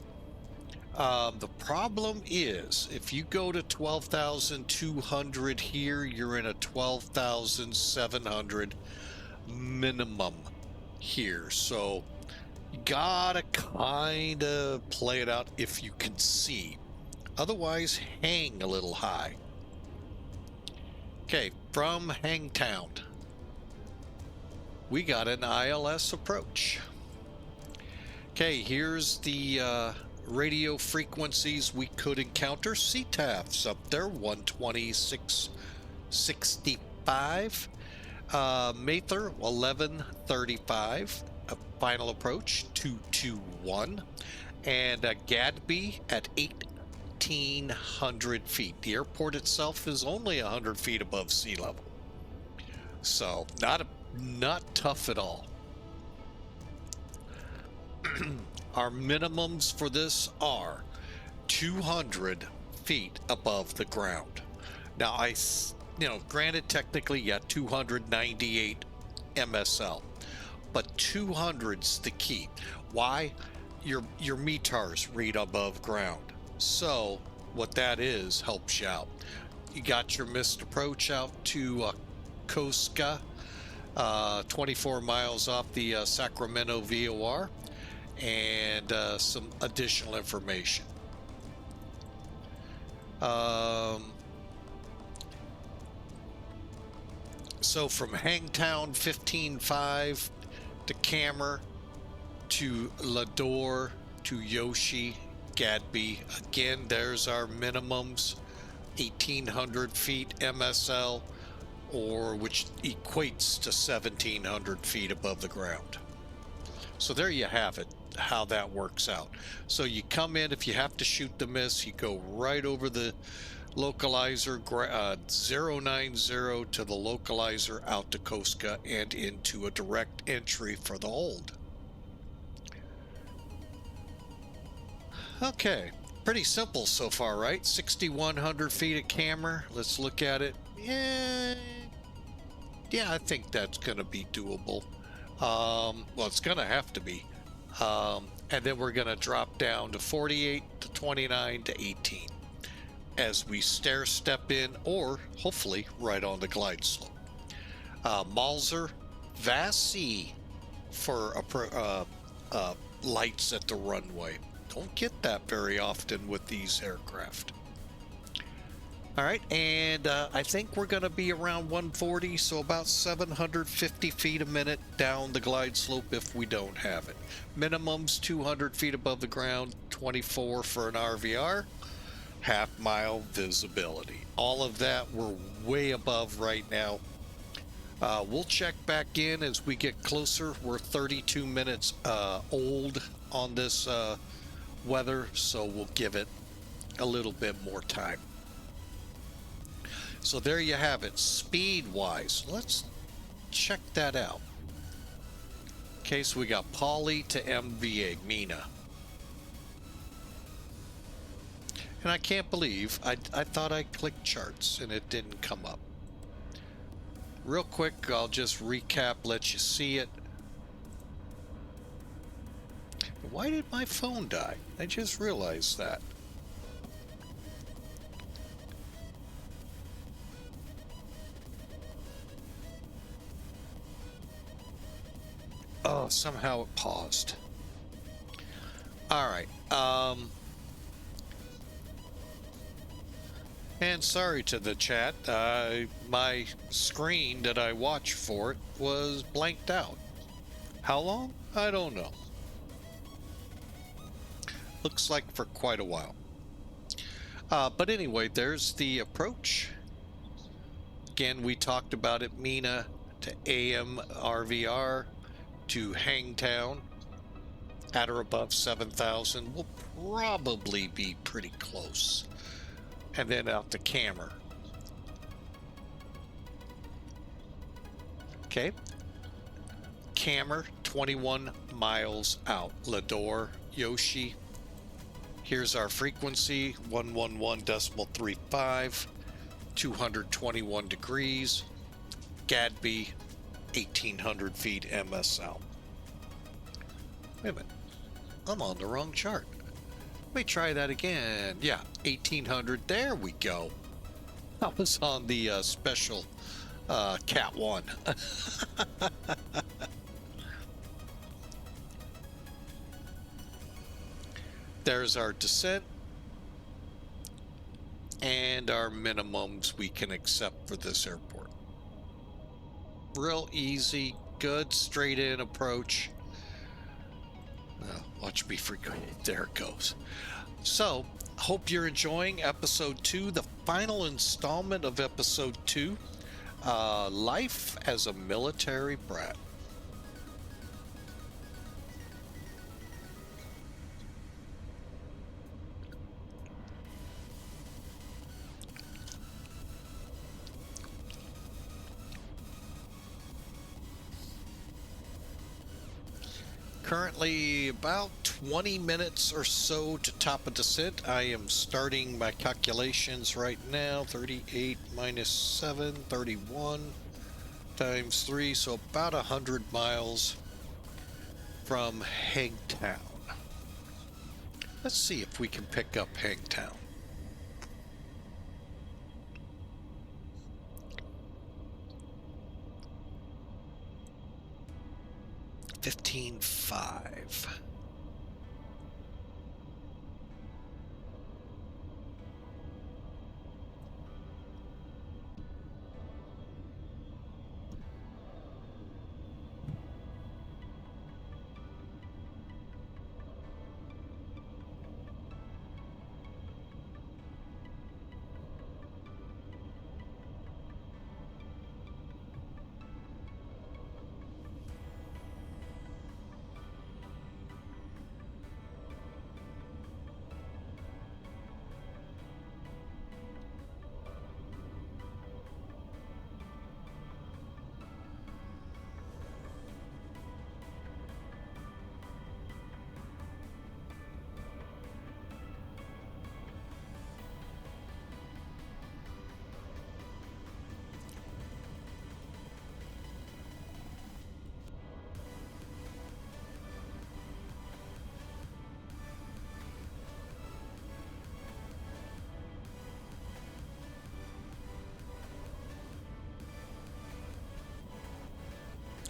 The problem is, if you go to 12,200 here, you're in a 12,700 minimum here. So you gotta kind of play it out if you can see. Otherwise, hang a little high. Okay, from Hangtown, we got an ILS approach. Okay, here's the radio frequencies we could encounter. CTAF's up there, 126.65. Mather, 1135. Final approach, 221. And Gadby at 1,800 feet. The airport itself is only 100 feet above sea level. So, not tough at all. Our minimums for this are 200 feet above the ground. Now, granted, technically, yeah, 298 MSL, but 200's the key. Why? Your METARs read above ground. So, what that is helps you out. You got your missed approach out to Koska, 24 miles off the Sacramento VOR. And some additional information. So from Hangtown 15.5 to Cammer to Lador to Yoshi, Gadby. Again, there's our minimums, 1,800 feet MSL, or which equates to 1,700 feet above the ground. So there you have it, how that works out. So you come in, if you have to shoot the miss, you go right over the localizer, 090 to the localizer out to Koska and into a direct entry for the hold. Okay, pretty simple so far, right? 6,100 feet of Cammer. Let's look at it. Yeah, I think that's going to be doable. Well, it's going to have to be. And then we're going to drop down to 48 to 29 to 18 as we stair step in, or hopefully right on the glide slope. Malzer, VATSIM for lights at the runway. Don't get that very often with these aircraft. All right, and I think we're going to be around 140, so about 750 feet a minute down the glide slope if we don't have it. Minimum's 200 feet above the ground, 24 for an RVR. half-mile visibility. All of that we're way above right now. We'll check back in as we get closer. We're 32 minutes old on this weather, so we'll give it a little bit more time. So there you have it, speed-wise. Let's check that out. Okay, so we got Polly to MVA, Mina. And I can't believe I thought I clicked charts and it didn't come up. Real quick, I'll just recap, let you see it. Why did my phone die? I just realized that. Oh, somehow it paused. All right. And sorry to the chat. My screen that I watched for it was blanked out. How long? I don't know. Looks like for quite a while. But anyway, there's the approach. Again, we talked about it. Mina to AM RVR to Hangtown at or above 7,000. We'll probably be pretty close. And then out to Cammer. Okay. Cammer, 21 miles out. Lador, Yoshi. Here's our frequency, 111.35, 221 degrees. Gadby, 1,800 feet MS out. Wait a minute. I'm on the wrong chart. Let me try that again. Yeah, 1,800. There we go. I was on the special Cat 1. There's our descent and our minimums we can accept for this airport. Real easy, good, straight in approach. Watch me frequent. There it goes. So, hope you're enjoying episode 2, the final installment of episode 2, Life as a Military Brat. Currently about 20 minutes or so to top of descent. I am starting my calculations right now. 38 minus 7, 31 times 3, so about 100 miles from Hangtown. Let's see if we can pick up Hangtown. $15.5.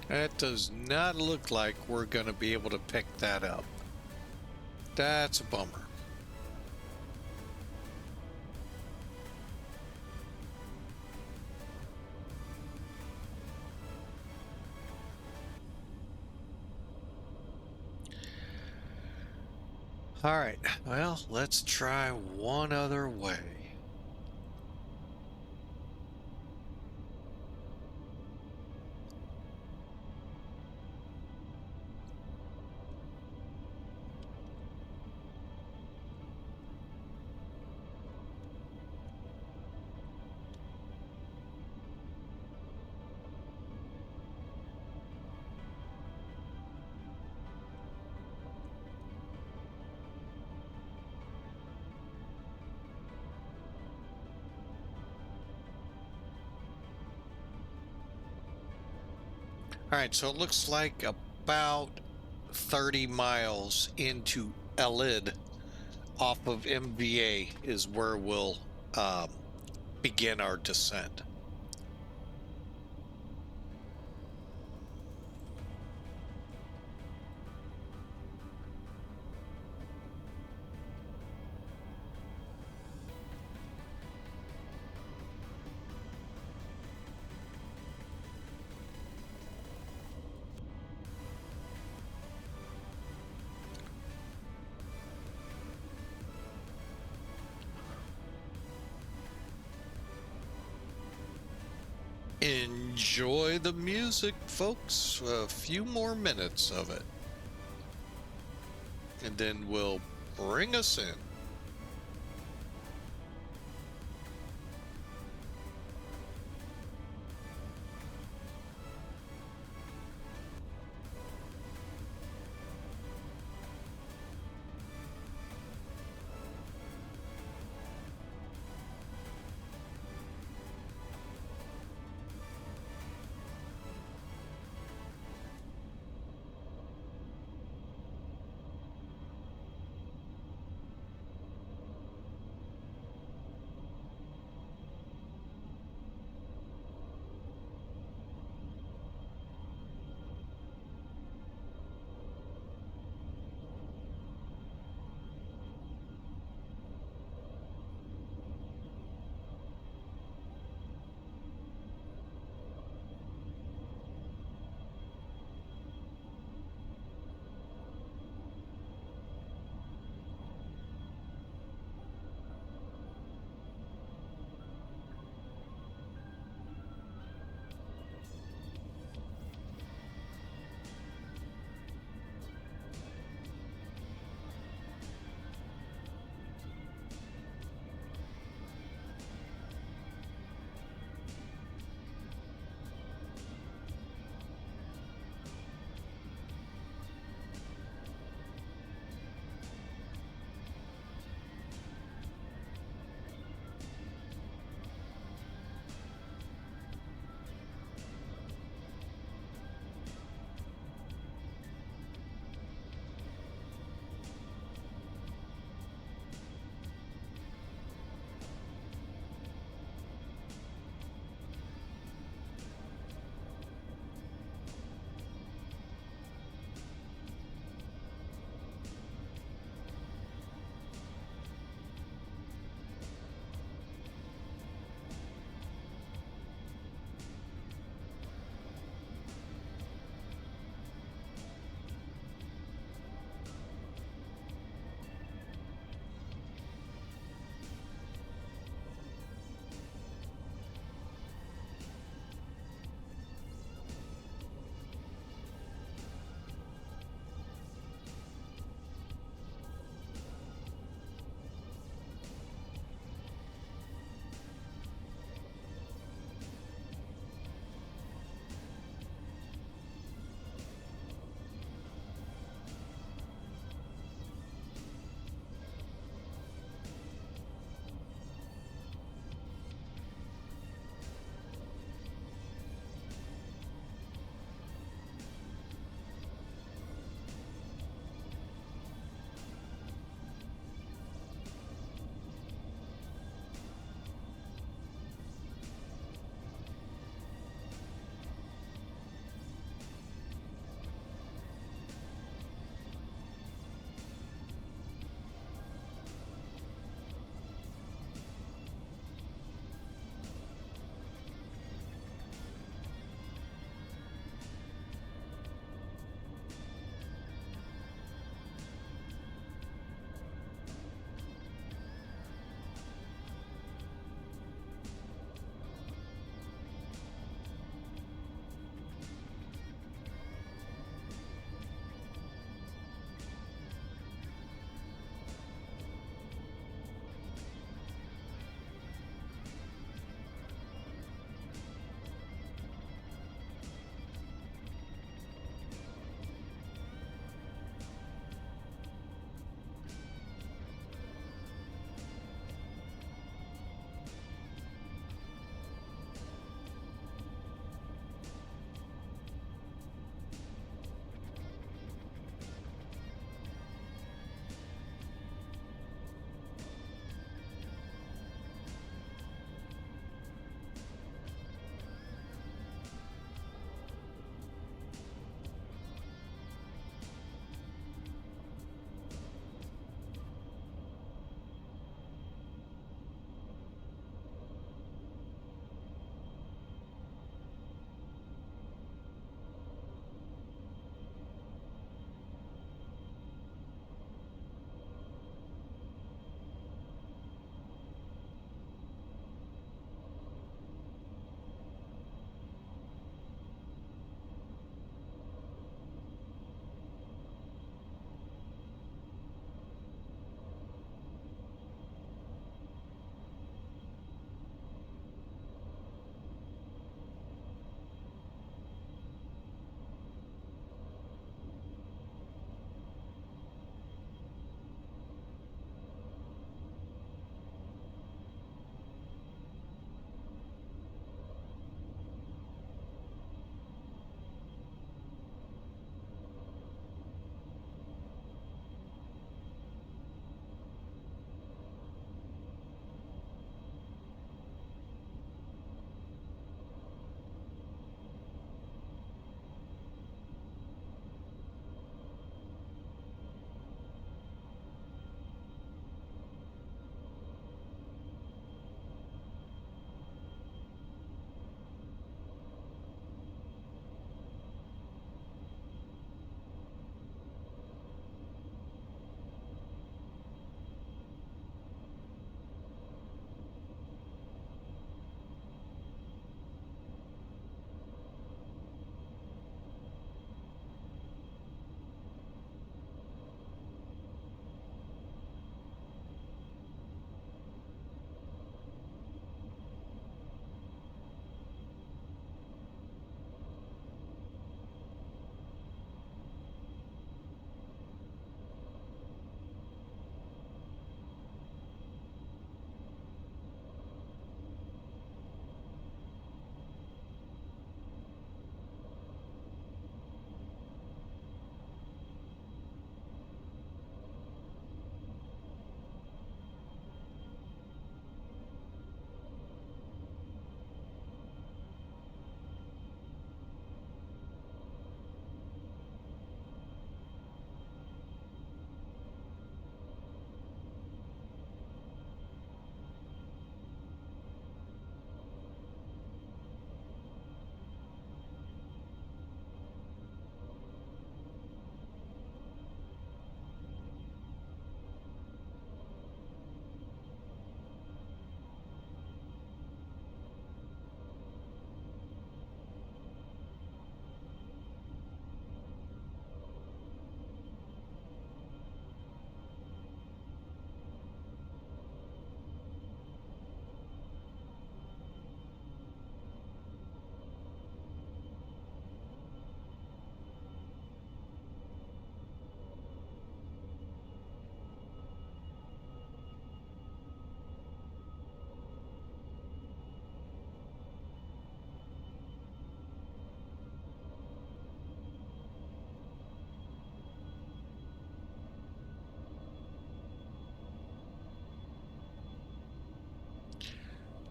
That does not look like we're going to be able to pick that up. That's a bummer. All right. Well, let's try one other way. All right, so it looks like about 30 miles into Elid off of MVA is where we'll begin our descent. Enjoy the music, folks. A few more minutes of it. And then we'll bring us in.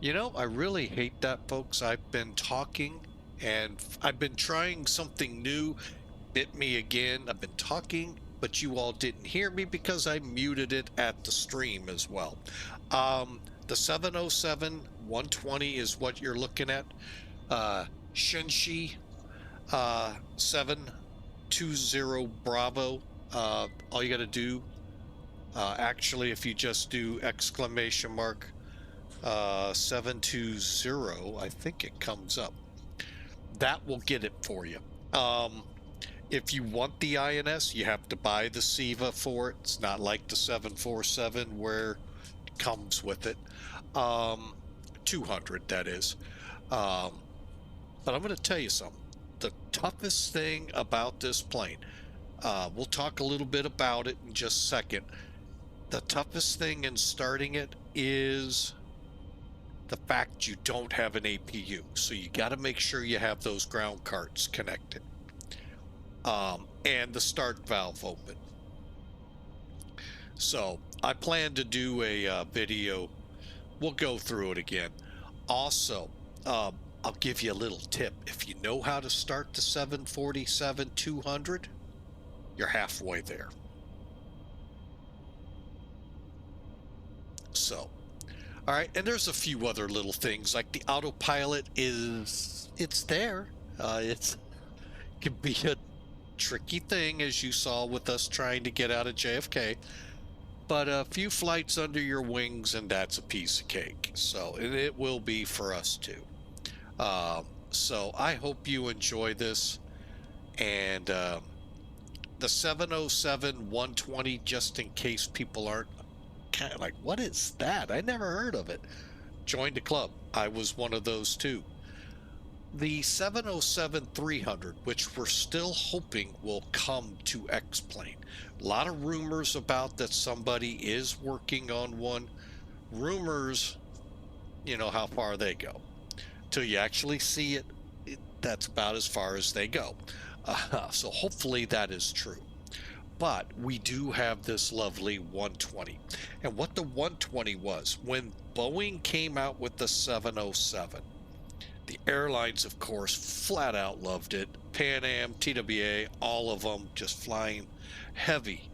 You know, I really hate that, folks. I've been talking and I've been trying something new. Bit me again. I've been talking, but you all didn't hear me because I muted it at the stream as well. The 707 120 is what you're looking at. Shenshee 720 Bravo. All you got to do, actually, if you just do exclamation mark 720, I think it comes up. That will get it for you. If you want the INS, you have to buy the SEVA for it. It's not like the 747 where it comes with it. 200, that is. But I'm going to tell you something. The toughest thing about this plane, we'll talk a little bit about it in just a second. The toughest thing in starting it is the fact you don't have an APU. So you got to make sure you have those ground carts connected. And the start valve open. So I plan to do a video. We'll go through it again. Also, I'll give you a little tip. If you know how to start the 747-200, you're halfway there. So, all right, and there's a few other little things like the autopilot it's there. It can be a tricky thing, as you saw with us trying to get out of JFK, but a few flights under your wings and that's a piece of cake. So, and it will be for us too. So I hope you enjoy this. And the 707-120, just in case people aren't kind of like, what is that? I never heard of it. Joined a club. I was one of those too. The 707-300, which we're still hoping will come to X-Plane. A lot of rumors about that somebody is working on one. Rumors, you know how far they go. Till you actually see it, that's about as far as they go. So hopefully that is true. But we do have this lovely 120. And what the 120 was, when Boeing came out with the 707, the airlines, of course, flat out loved it. Pan Am, TWA, all of them just flying heavy.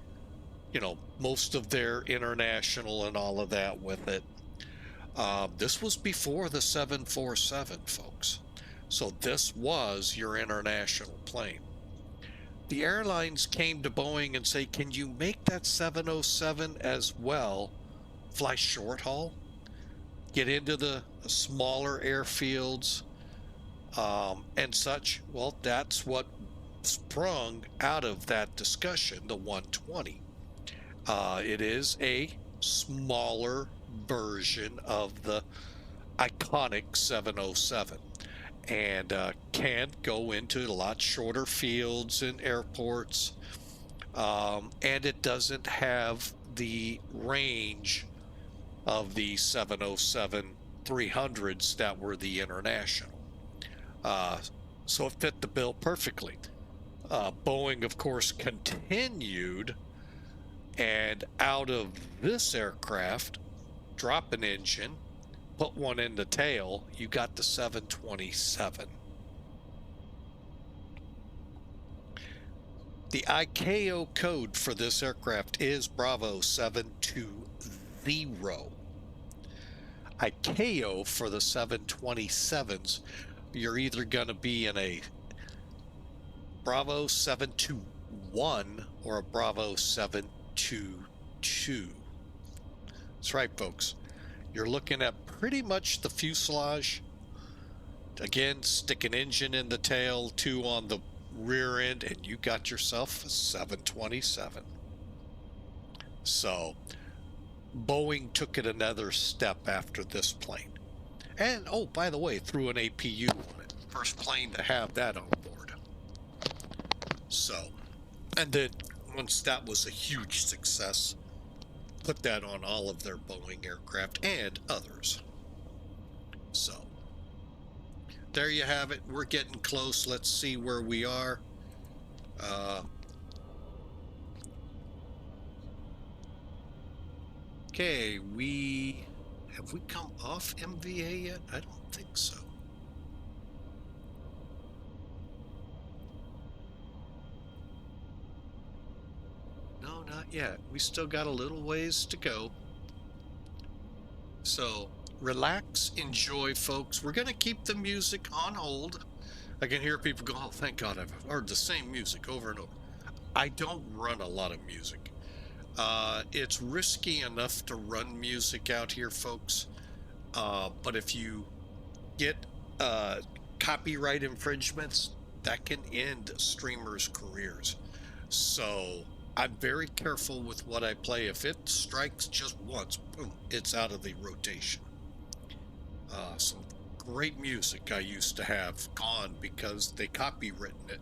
You know, most of their international and all of that with it. This was before the 747, folks. So this was your international plane. The airlines came to Boeing and say, can you make that 707 as well fly short haul? Get into the smaller airfields and such. Well, that's what sprung out of that discussion, the 120. It is a smaller version of the iconic 707 and can go into a lot shorter fields and airports, and it doesn't have the range of the 707-300s that were the international. So it fit the bill perfectly. Boeing, of course, continued, and out of this aircraft, drop an engine, put one in the tail, you got the 727. The ICAO code for this aircraft is Bravo 720. ICAO for the 727s, you're either going to be in a Bravo 721 or a Bravo 722. That's right, folks. You're looking at pretty much the fuselage. Again, stick an engine in the tail, 2 on the rear end, and you got yourself a 727. So Boeing took it another step after this plane. And, oh, by the way, threw an APU on it. First plane to have that on board. So, and then once that was a huge success, put that on all of their Boeing aircraft and others. So, there you have it. We're getting close. Let's see where we are. Okay, we Have we come off MVA yet? I don't think so. No, not yet. We still got a little ways to go. So relax, enjoy, folks. We're going to keep the music on hold. I can hear people go, oh, thank God, I've heard the same music over and over. I don't run a lot of music. It's risky enough to run music out here, folks. But if you get copyright infringements, that can end streamers' careers. So I'm very careful with what I play. If it strikes just once, boom, it's out of the rotation. Some great music I used to have gone because they copywritten it.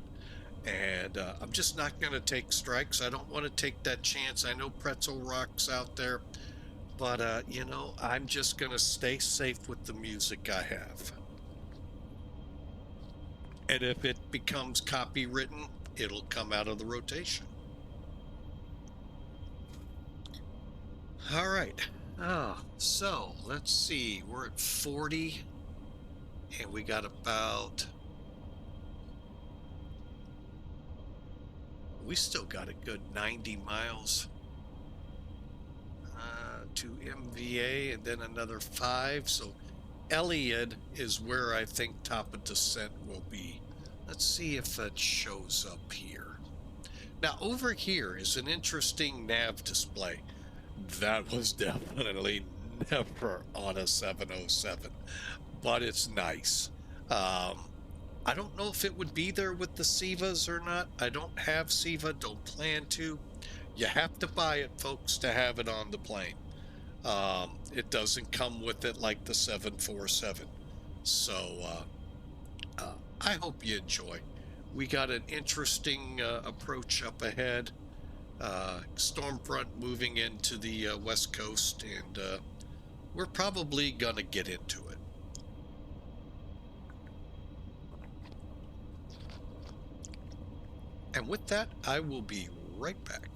And I'm just not going to take strikes. I don't want to take that chance. I know Pretzel Rock's out there, but you know, I'm just going to stay safe with the music I have. And if it becomes copywritten, it'll come out of the rotation. All right. So let's see. We're at 40, and we got about. We still got a good 90 miles to MVA, and then another 5. So Elliott is where I think top of descent will be. Let's see if it shows up here. Now over here is an interesting nav display. That was definitely never on a 707, but it's nice. I don't know if it would be there with the SIVAs or not. I don't have SIVA, don't plan to. You have to buy it, folks, to have it on the plane. It doesn't come with it like the 747. So I hope you enjoy. We got an interesting approach up ahead. Storm front moving into the west coast, and we're probably gonna get into it. And with that, I will be right back.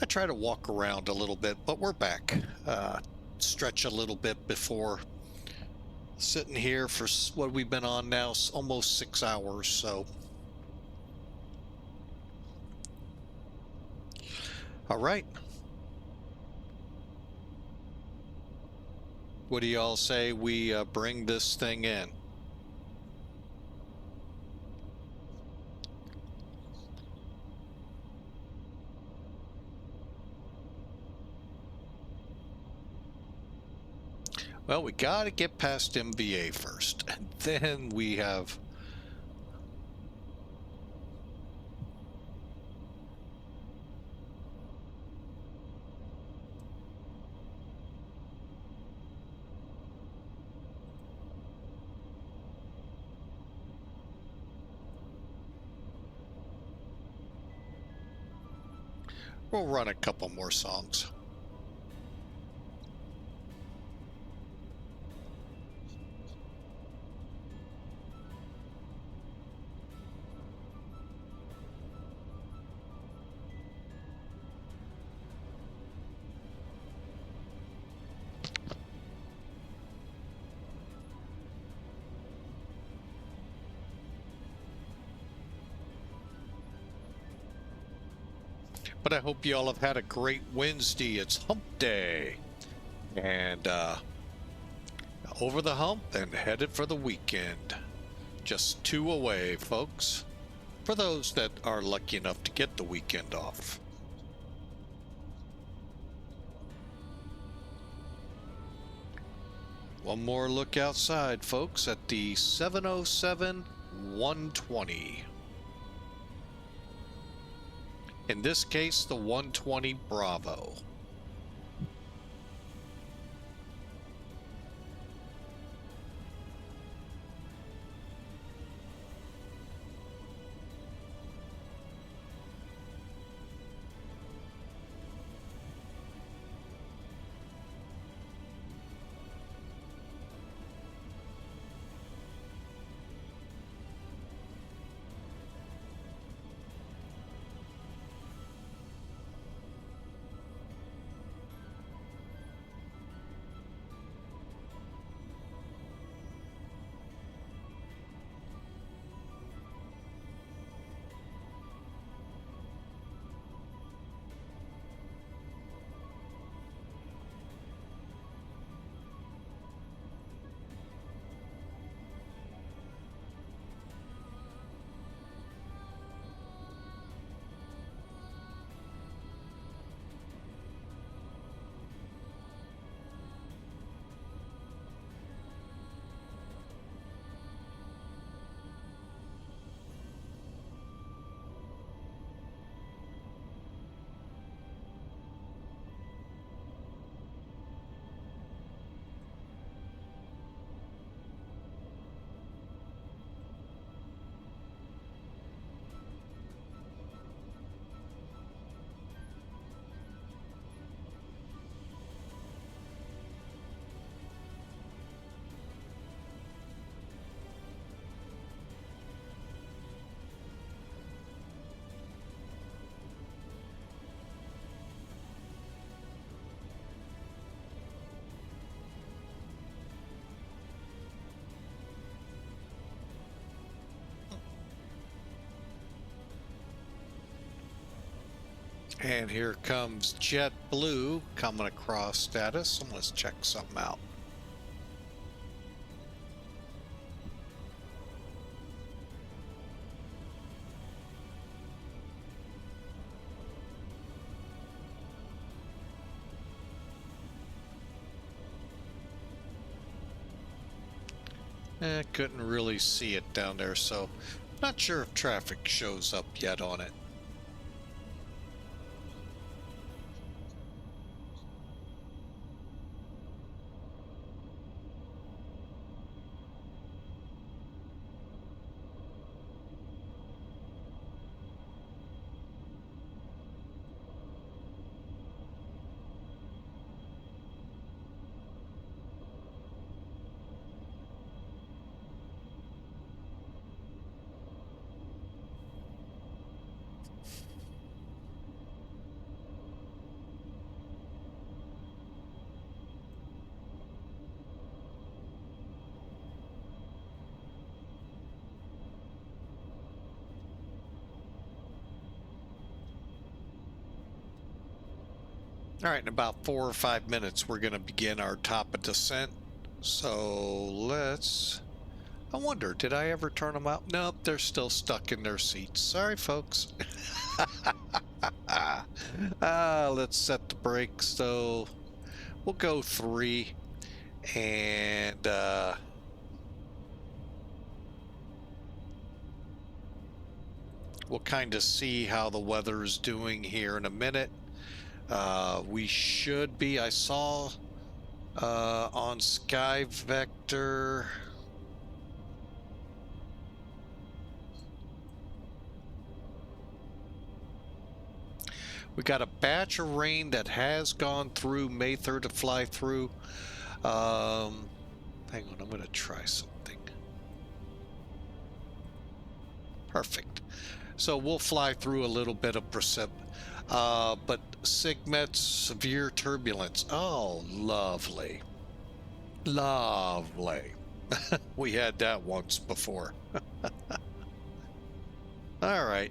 I try to walk around a little bit, but we're back. Stretch a little bit before sitting here for what we've been on now, almost 6 hours. So, all right. What do y'all say we bring this thing in? Well, we got to get past MVA first, and then we have... We'll run a couple more songs. But I hope you all have had a great Wednesday. It's hump day. And over the hump and headed for the weekend. Just 2 away, folks. For those that are lucky enough to get the weekend off. One more look outside, folks, at the 707-120. In this case, the 120 Bravo. And here comes JetBlue coming across status. So let's check something out. Couldn't really see it down there, so not sure if traffic shows up yet on it. All right, in about 4 or 5 minutes, we're going to begin our top of descent. So let's... I wonder, did I ever turn them out? Nope, they're still stuck in their seats. Sorry, folks. Let's set the brakes, though. We'll go 3. And, we'll kind of see how the weather is doing here in a minute. We should be, I saw on Sky Vector, we got a batch of rain that has gone through, May 3rd to fly through. Hang on, I'm going to try something. Perfect. So we'll fly through a little bit of precip. But SIGMET, severe turbulence. Oh, lovely. Lovely. We had that once before. All right.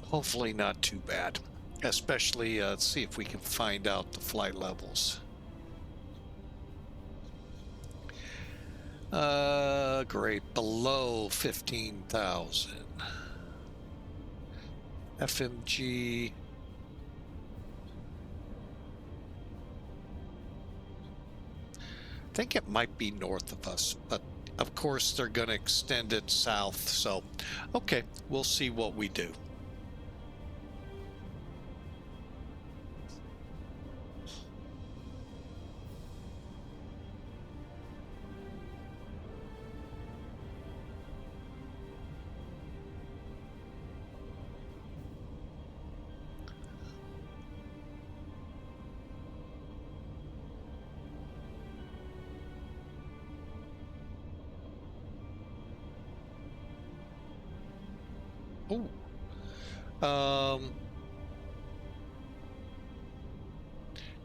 Hopefully not too bad. Especially, let's see if we can find out the flight levels. Great. Below 15,000. FMG. I think it might be north of us, but of course they're going to extend it south. So, okay, we'll see what we do. Ooh.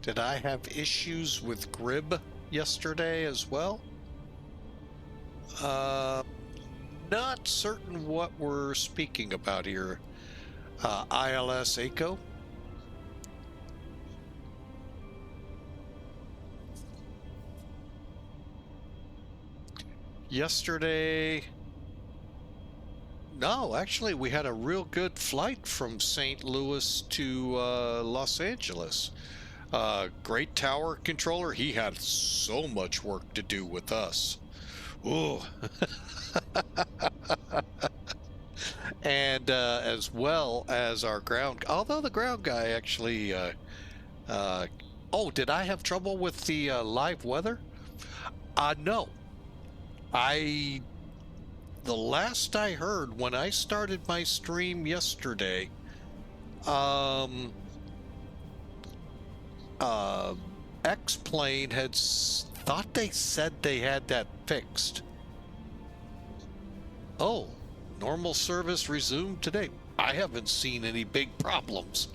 Did I have issues with Grib yesterday as well? Not certain what we're speaking about here. ILS ACO? Yesterday... No, actually, we had a real good flight from St. Louis to Los Angeles. Great tower controller. He had so much work to do with us. Ooh. And as well as our ground, although the ground guy actually, oh, did I have trouble with the live weather? No. The last I heard when I started my stream yesterday, X-Plane had thought they said they had that fixed. Oh, normal service resumed today. I haven't seen any big problems.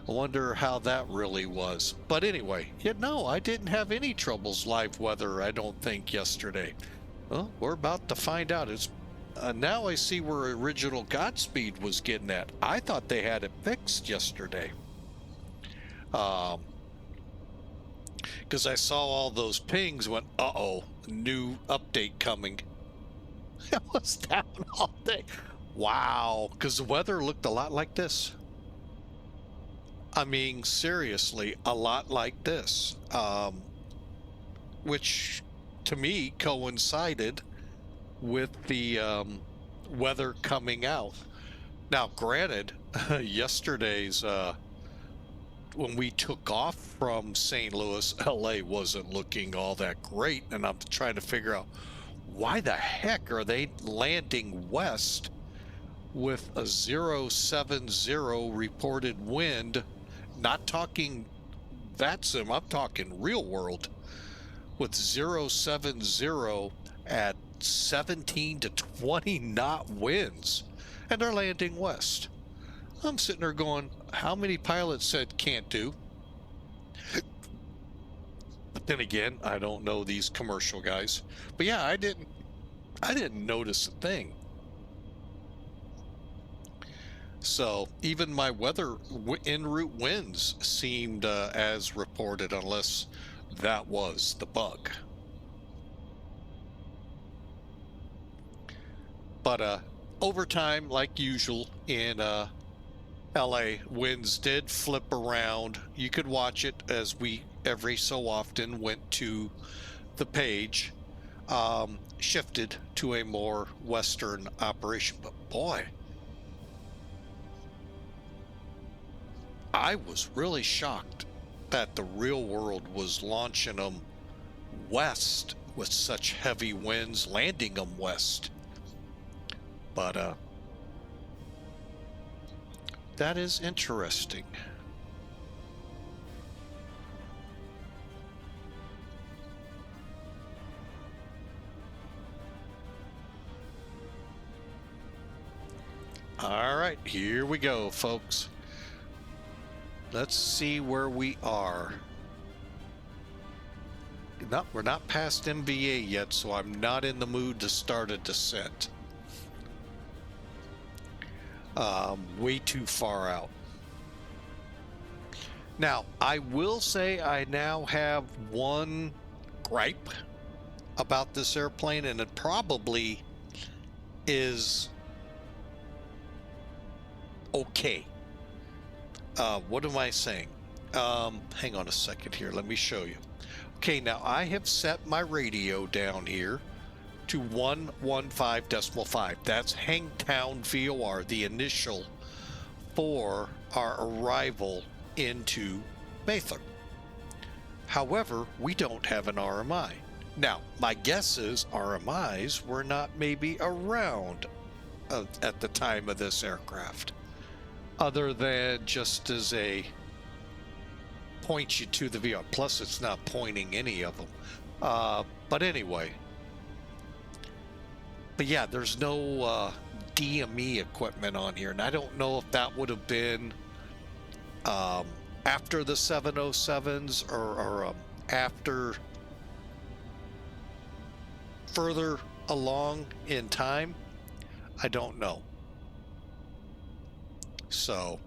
I wonder how that really was. But anyway, no, I didn't have any troubles live weather, I don't think, yesterday. Well, we're about to find out. It's now I see where original Godspeed was getting at. I thought they had it fixed yesterday. Because I saw all those pings, went, uh-oh, new update coming. It was down all day. Wow, because the weather looked a lot like this. I mean, seriously, a lot like this, which to me coincided with the weather coming out. Now, granted, yesterday's, when we took off from St. Louis, LA wasn't looking all that great, and I'm trying to figure out why the heck are they landing west with a 070 reported wind. Not talking VATSIM, I'm talking real world, with 070 at 17 to 20 knot winds, and they're landing west. I'm sitting there going, how many pilots said can't do? But then again, I don't know these commercial guys. But yeah, I didn't notice a thing. So even my weather en route winds seemed as reported, unless that was the bug. But over time, like usual in LA, winds did flip around. You could watch it as we every so often went to the page, shifted to a more western operation. But boy, I was really shocked that the real world was launching them west with such heavy winds, landing them west. But that is interesting. All right, here we go, folks. Let's see where we are. No, we're not past MVA yet, so I'm not in the mood to start a descent. Way too far out. Now, I will say I now have one gripe about this airplane, and it probably is okay. What am I saying? Hang on a second here. Let me show you. Okay, now I have set my radio down here to 115.5. That's Hangtown VOR, the initial for our arrival into Mather. However, we don't have an RMI. Now, my guess is RMIs were not maybe around at the time of this aircraft, other than just as a point you to the VR. Plus, it's not pointing any of them. But anyway. But yeah, there's no DME equipment on here, and I don't know if that would have been after the 707s or after further along in time. I don't know. So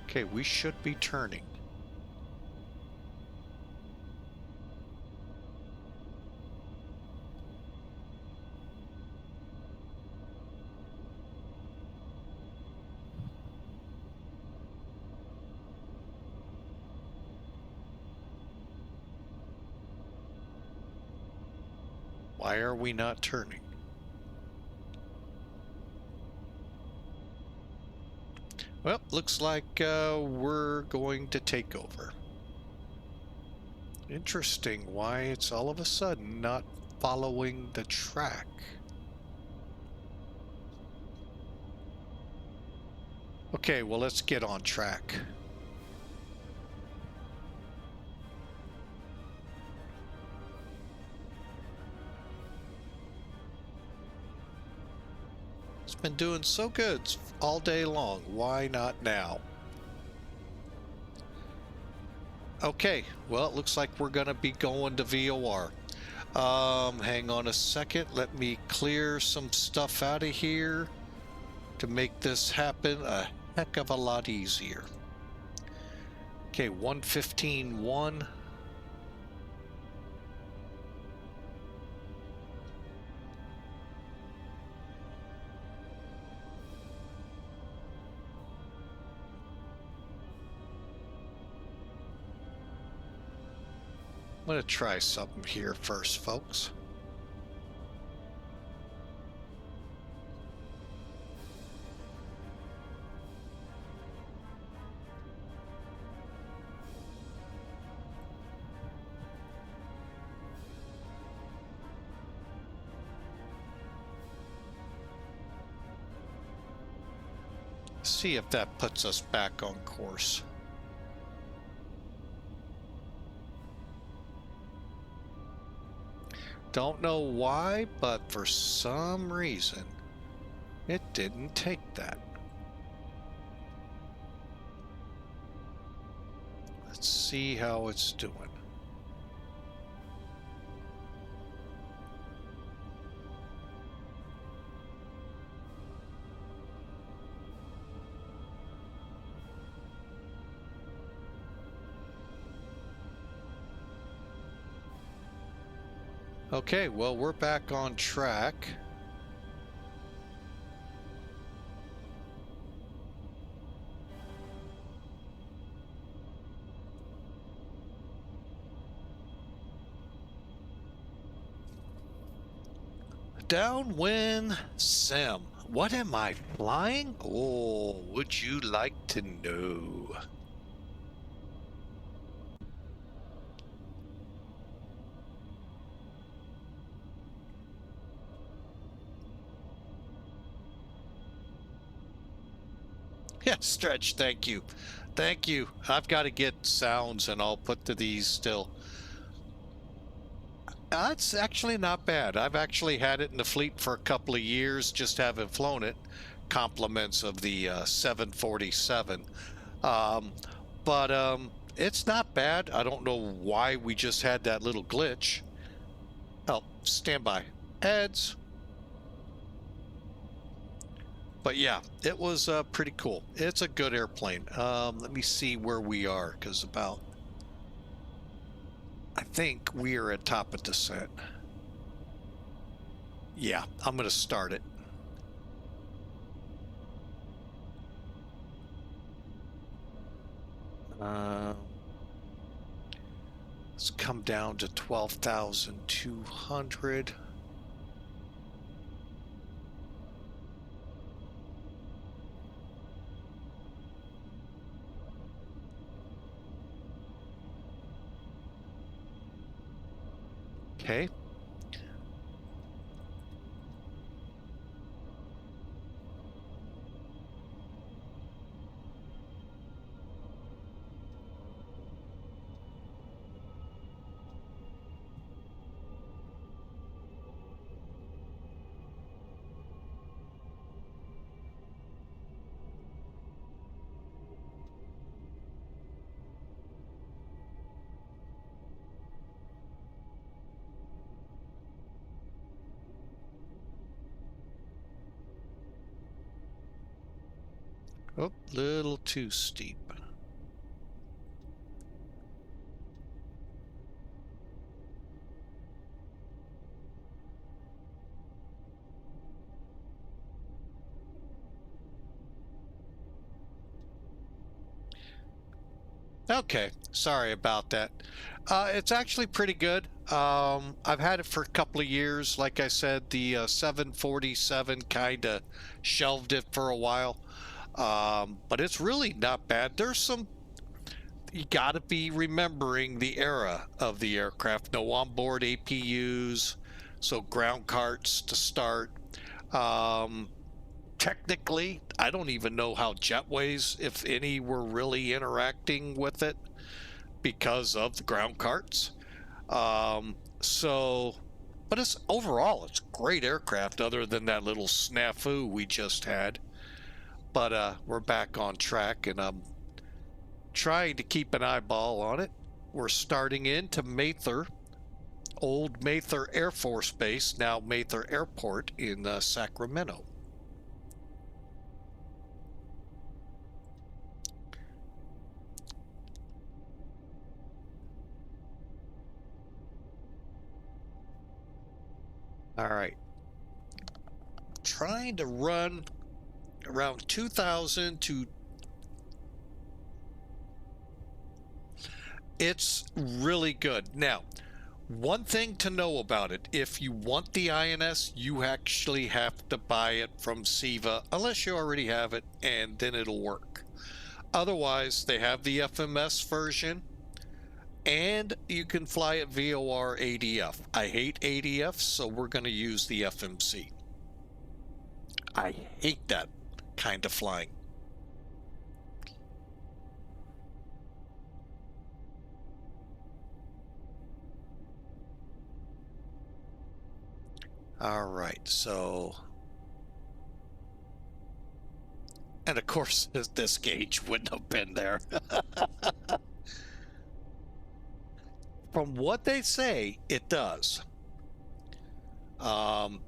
okay, we should be turning. Why are we not turning? Well, looks like we're going to take over. Interesting why it's all of a sudden not following the track. Okay, well, let's get on track. It's been doing so good all day long. Why not now? Okay, well, it looks like we're going to be going to VOR. Hang on a second. Let me clear some stuff out of here to make this happen a heck of a lot easier. Okay, 115.1. I'm going to try something here first, folks. See if that puts us back on course. Don't know why, but for some reason, it didn't take that. Let's see how it's doing. Okay, well, we're back on track. Downwind sim. What am I flying? Oh, would you like to know? Yeah, Stretch, thank you. Thank you. I've got to get sounds and I'll put to these still. It's actually not bad. I've actually had it in the fleet for a couple of years, just haven't flown it. Compliments of the 747. But it's not bad. I don't know why we just had that little glitch. Oh, stand by. Heads. But yeah, it was pretty cool. It's a good airplane. Let me see where we are, because I think we are at top of descent. Yeah, I'm going to start it. Let's come down to 12,200. Okay. Oh, little too steep. Okay, sorry about that. It's actually pretty good. I've had it for a couple of years. Like I said, the 747 kind of shelved it for a while. But it's really not bad. There's some, you got to be remembering the era of the aircraft. No onboard APUs, so ground carts to start. Technically, I don't even know how jetways, if any, were really interacting with it because of the ground carts. So, but it's overall, it's a great aircraft other than that little snafu we just had. But we're back on track, and I'm trying to keep an eyeball on it. We're starting into Mather, old Mather Air Force Base, now Mather Airport in Sacramento. All right. Trying to run around 2,000 to... It's really good. Now, one thing to know about it, if you want the INS, you actually have to buy it from SIVA, unless you already have it, and then it'll work. Otherwise, they have the FMS version, and you can fly it VOR ADF. I hate ADF, so we're going to use the FMC. I hate that kind of flying. All right, so... And of course, this gauge wouldn't have been there. From what they say, it does. I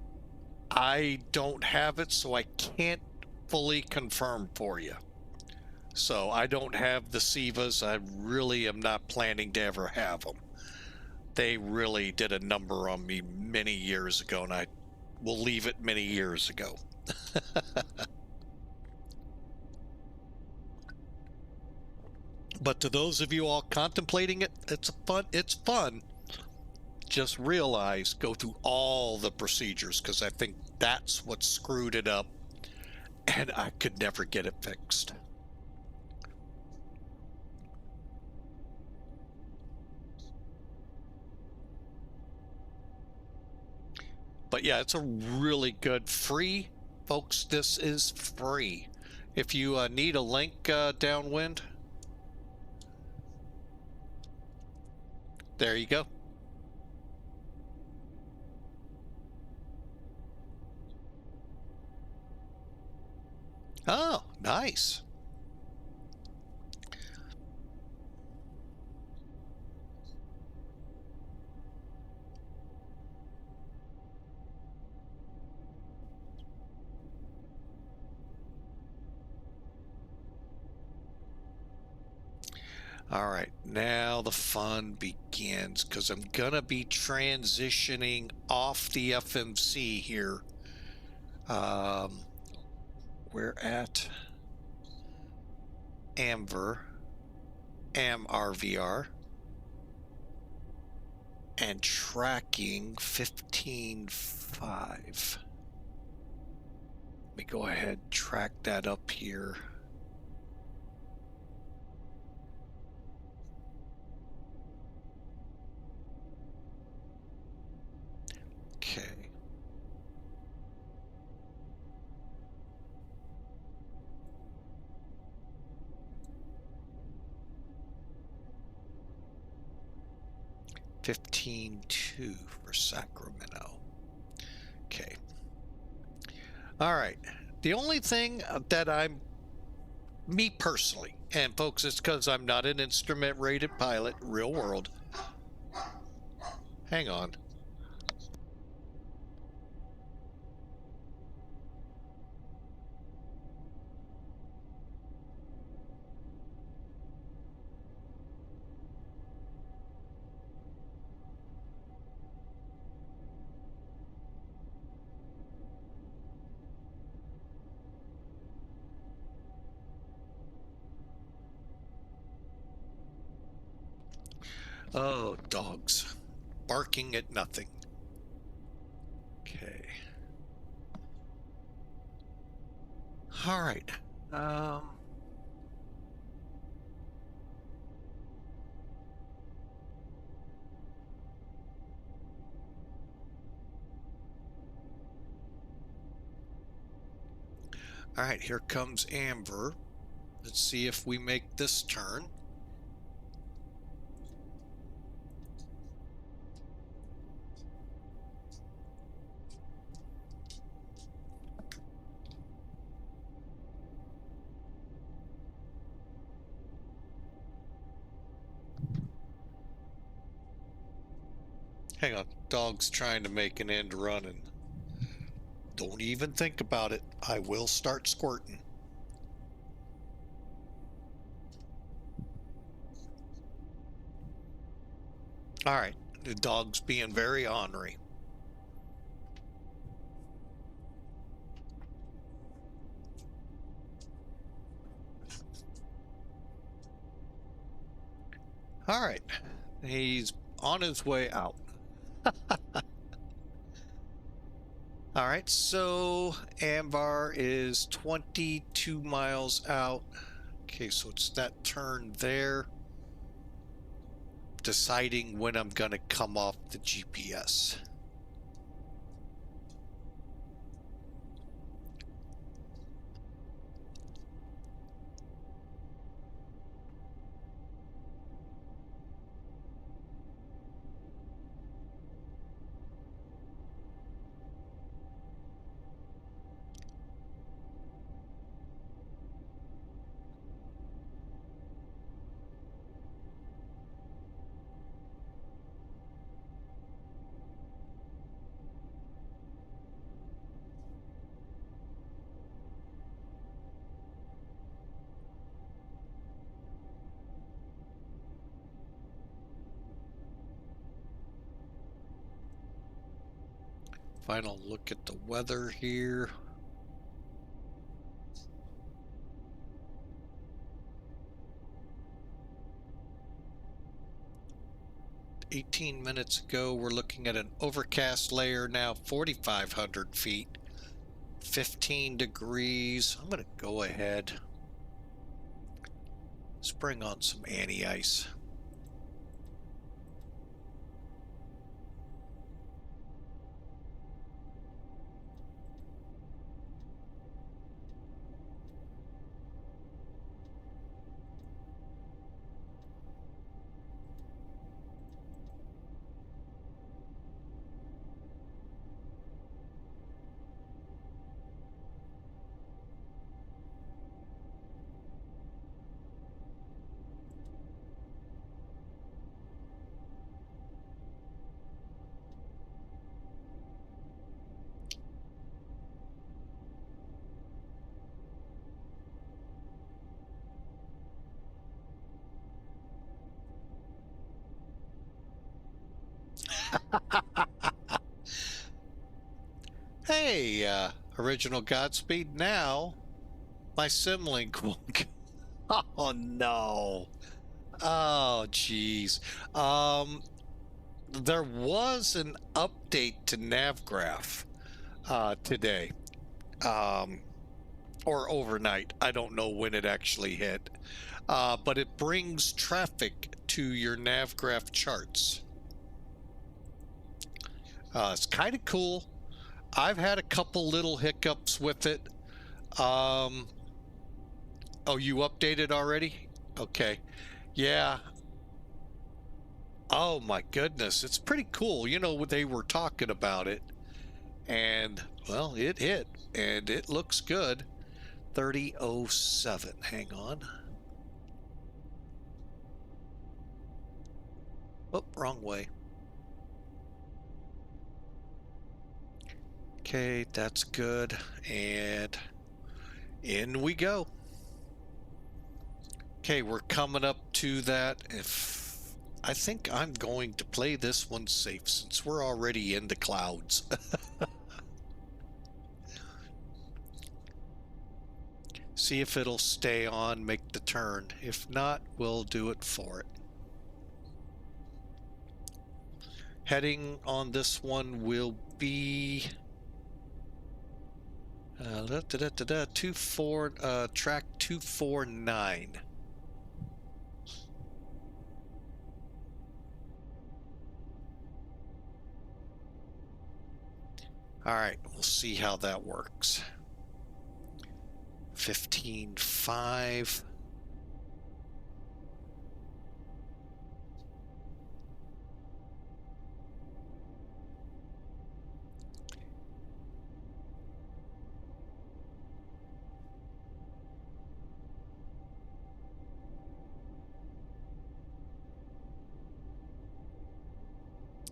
don't have it, so I can't fully confirm for you. So I don't have the SIVAs. I really am not planning to ever have them. They really did a number on me many years ago, and I will leave it many years ago. But to those of you all contemplating it, it's fun. Just realize, go through all the procedures, because I think that's what screwed it up, and I could never get it fixed. But yeah, it's a really good free, folks. This is free. If you need a link downwind, there you go. Oh, nice. All right, now the fun begins, because I'm gonna be transitioning off the FMC here. We're at AMRVR, and tracking 15.5. Let me go ahead and track that up here. Okay. $15.2 for Sacramento. Okay. All right. The only thing that me personally, and folks, it's because I'm not an instrument rated pilot, real world. Hang on. Oh, dogs. Barking at nothing. Okay. All right. All right, here comes Amber. Let's see if we make this turn. Hang on, dog's trying to make an end run, and don't even think about it. I will start squirting. All right, the dog's being very ornery. All right, he's on his way out. All right, so Ambar is 22 miles out. Okay, so it's that turn there. Deciding when I'm gonna come off the GPS. Final look at the weather here. "18 minutes ago, we're looking at an overcast layer now, 4,500 feet, 15 degrees. I'm going to go ahead, spring on some anti-ice. Hey, original Godspeed. Now my Simlink won't. Oh no. Oh geez. There was an update to Navgraph today, or overnight. I don't know when it actually hit, but it brings traffic to your Navgraph charts. It's kind of cool. I've had a couple little hiccups with it. Oh, you updated already? Okay. Yeah. Oh my goodness, it's pretty cool. You know, they were talking about it, and well, it hit, and it looks good. 3007. Hang on. Oh, wrong way. Okay, that's good, and in we go. Okay, we're coming up to that. I think I'm going to play this one safe since we're already in the clouds. See if it'll stay on, make the turn. If not, we'll do it for it. Heading on this one will be track 249. All right, we'll see how that works. 15.5.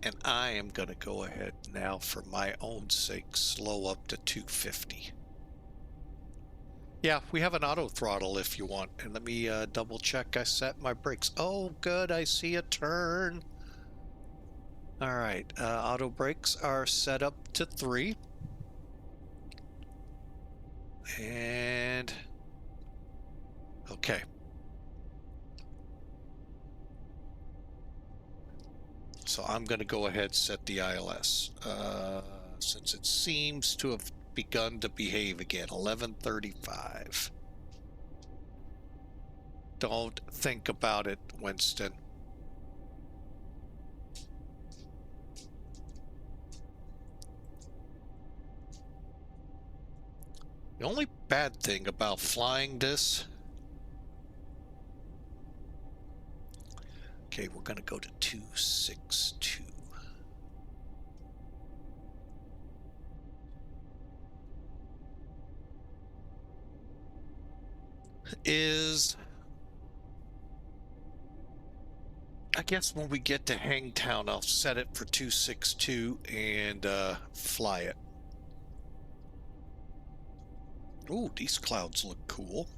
And I am going to go ahead now, for my own sake, slow up to 250. Yeah, we have an auto throttle if you want. And let me double check I set my brakes. Oh, good. I see a turn. All right. Auto brakes are set up to 3. And okay. So I'm going to go ahead and set the ILS since it seems to have begun to behave again. 11:35. Don't think about it, Winston. The only bad thing about flying this... Okay, we're going to go to 262. I guess when we get to Hangtown, I'll set it for 262 and fly it. Ooh, these clouds look cool.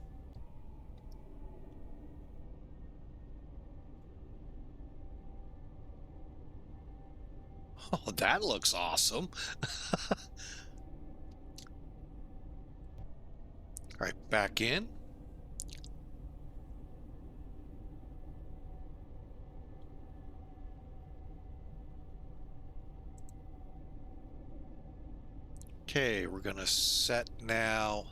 Oh, that looks awesome. All right, back in. Okay, we're gonna set now.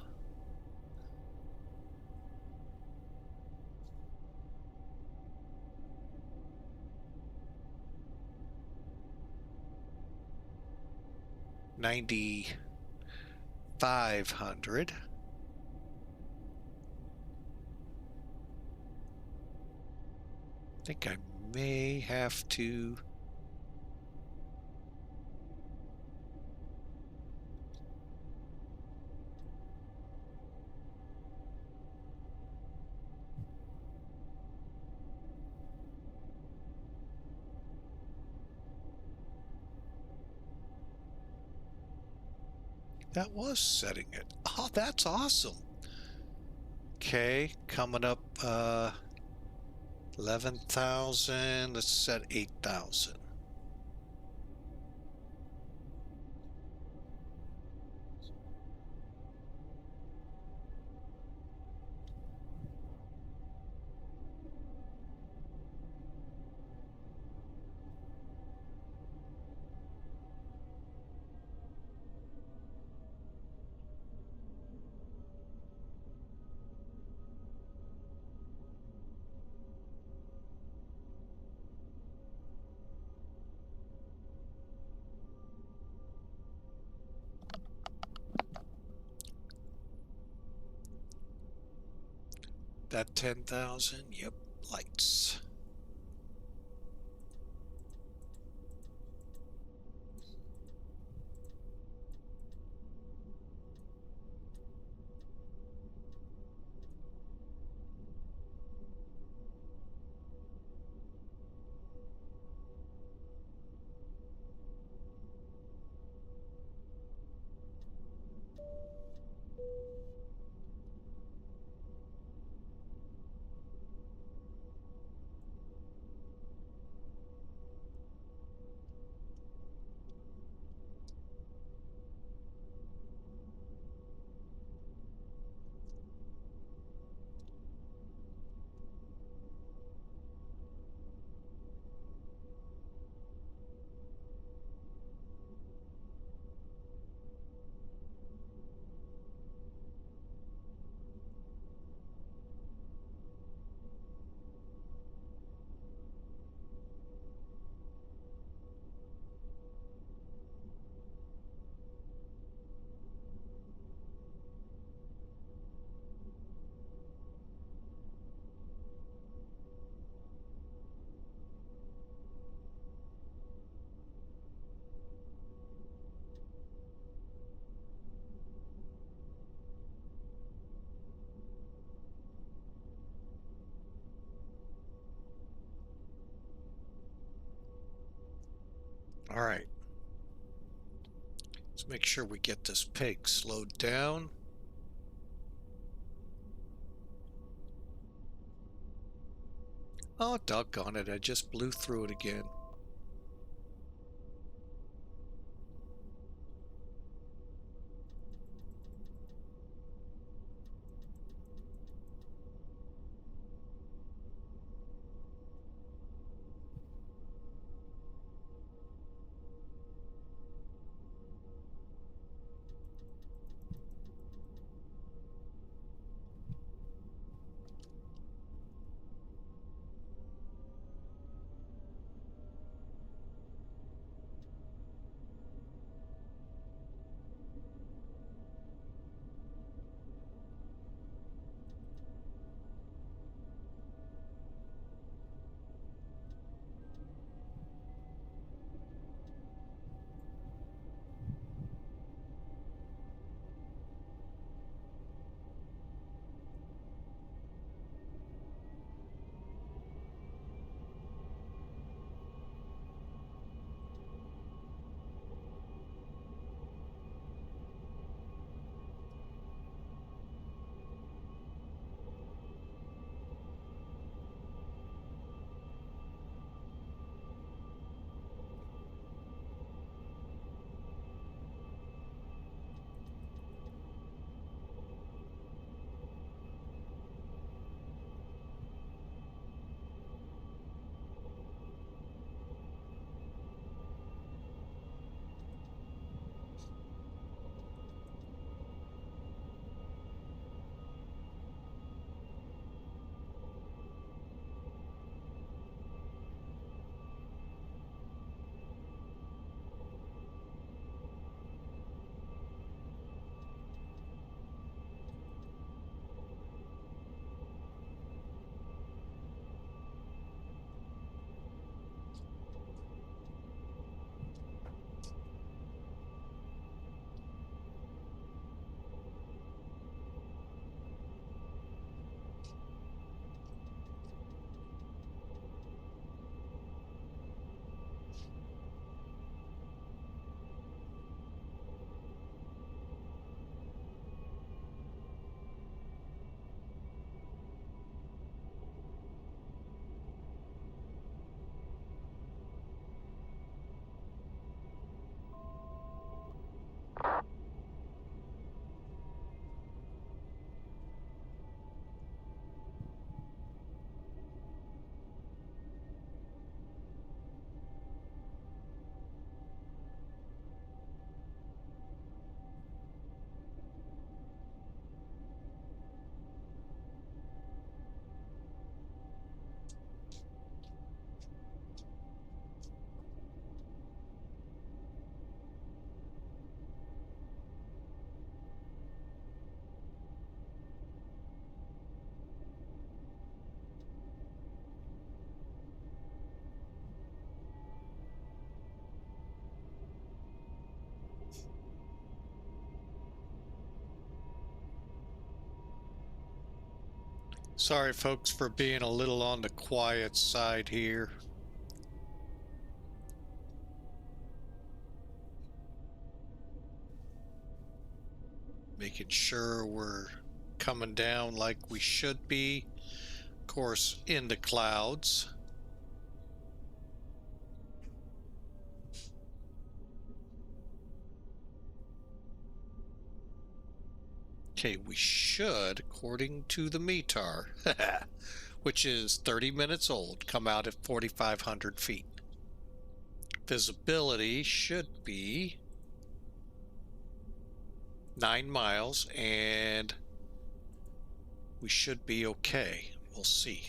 $9,500. I think I may have to. That was setting it. Oh, that's awesome. Okay, coming up 11,000. Let's set 8,000. That 10,000. Yep, lights. All right. Let's make sure we get this pig slowed down. Oh, doggone it. I just blew through it again. Sorry, folks, for being a little on the quiet side here. Making sure we're coming down like we should be. Of course, in the clouds. Okay, we should, according to the METAR, which is 30 minutes old, come out at 4,500 feet. Visibility should be 9 miles, and we should be okay. We'll see.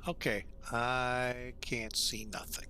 Okay, I can't see nothing.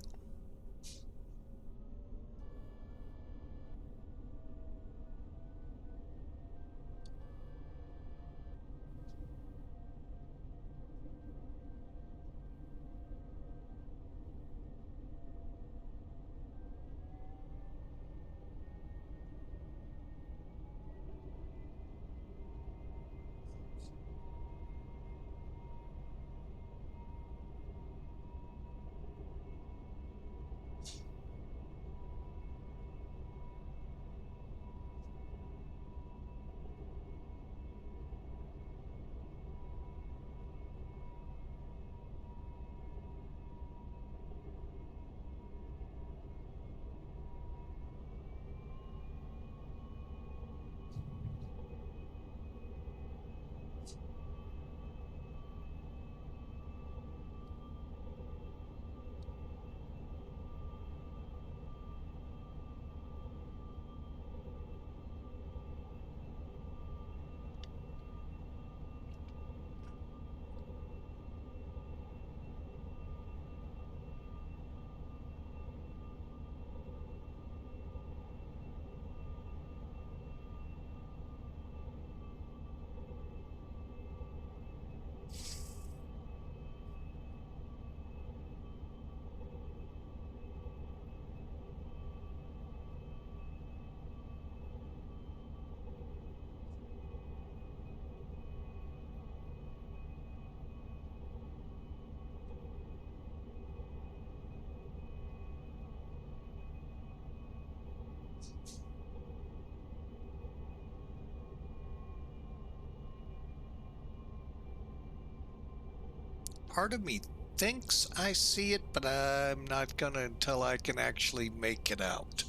Part of me thinks I see it, but I'm not gonna until I can actually make it out.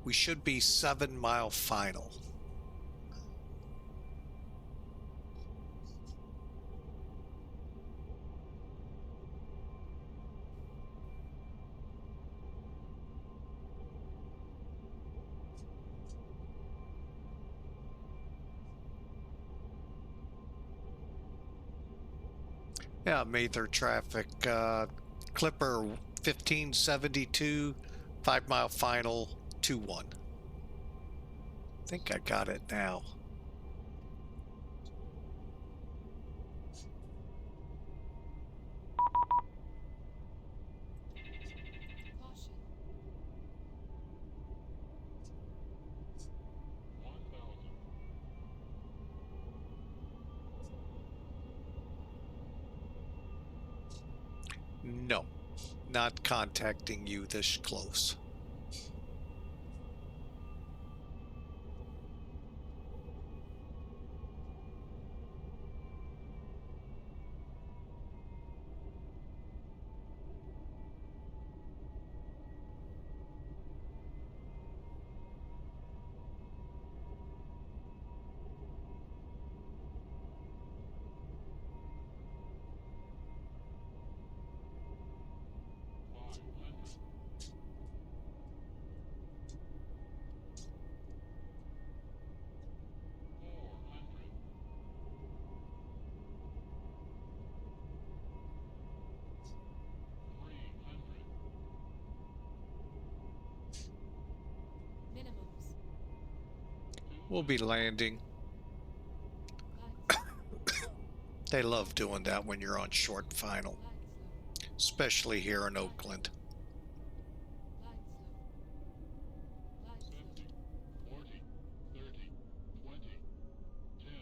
We should be 7 mile final. Yeah, Mather traffic, Clipper 1572, 5 mile final, 2-1. I think I got it now. No, not contacting you this close. We'll be landing. They love doing that when you're on short final, especially here in Oakland. 50, 40, 30, 20, 10, 10.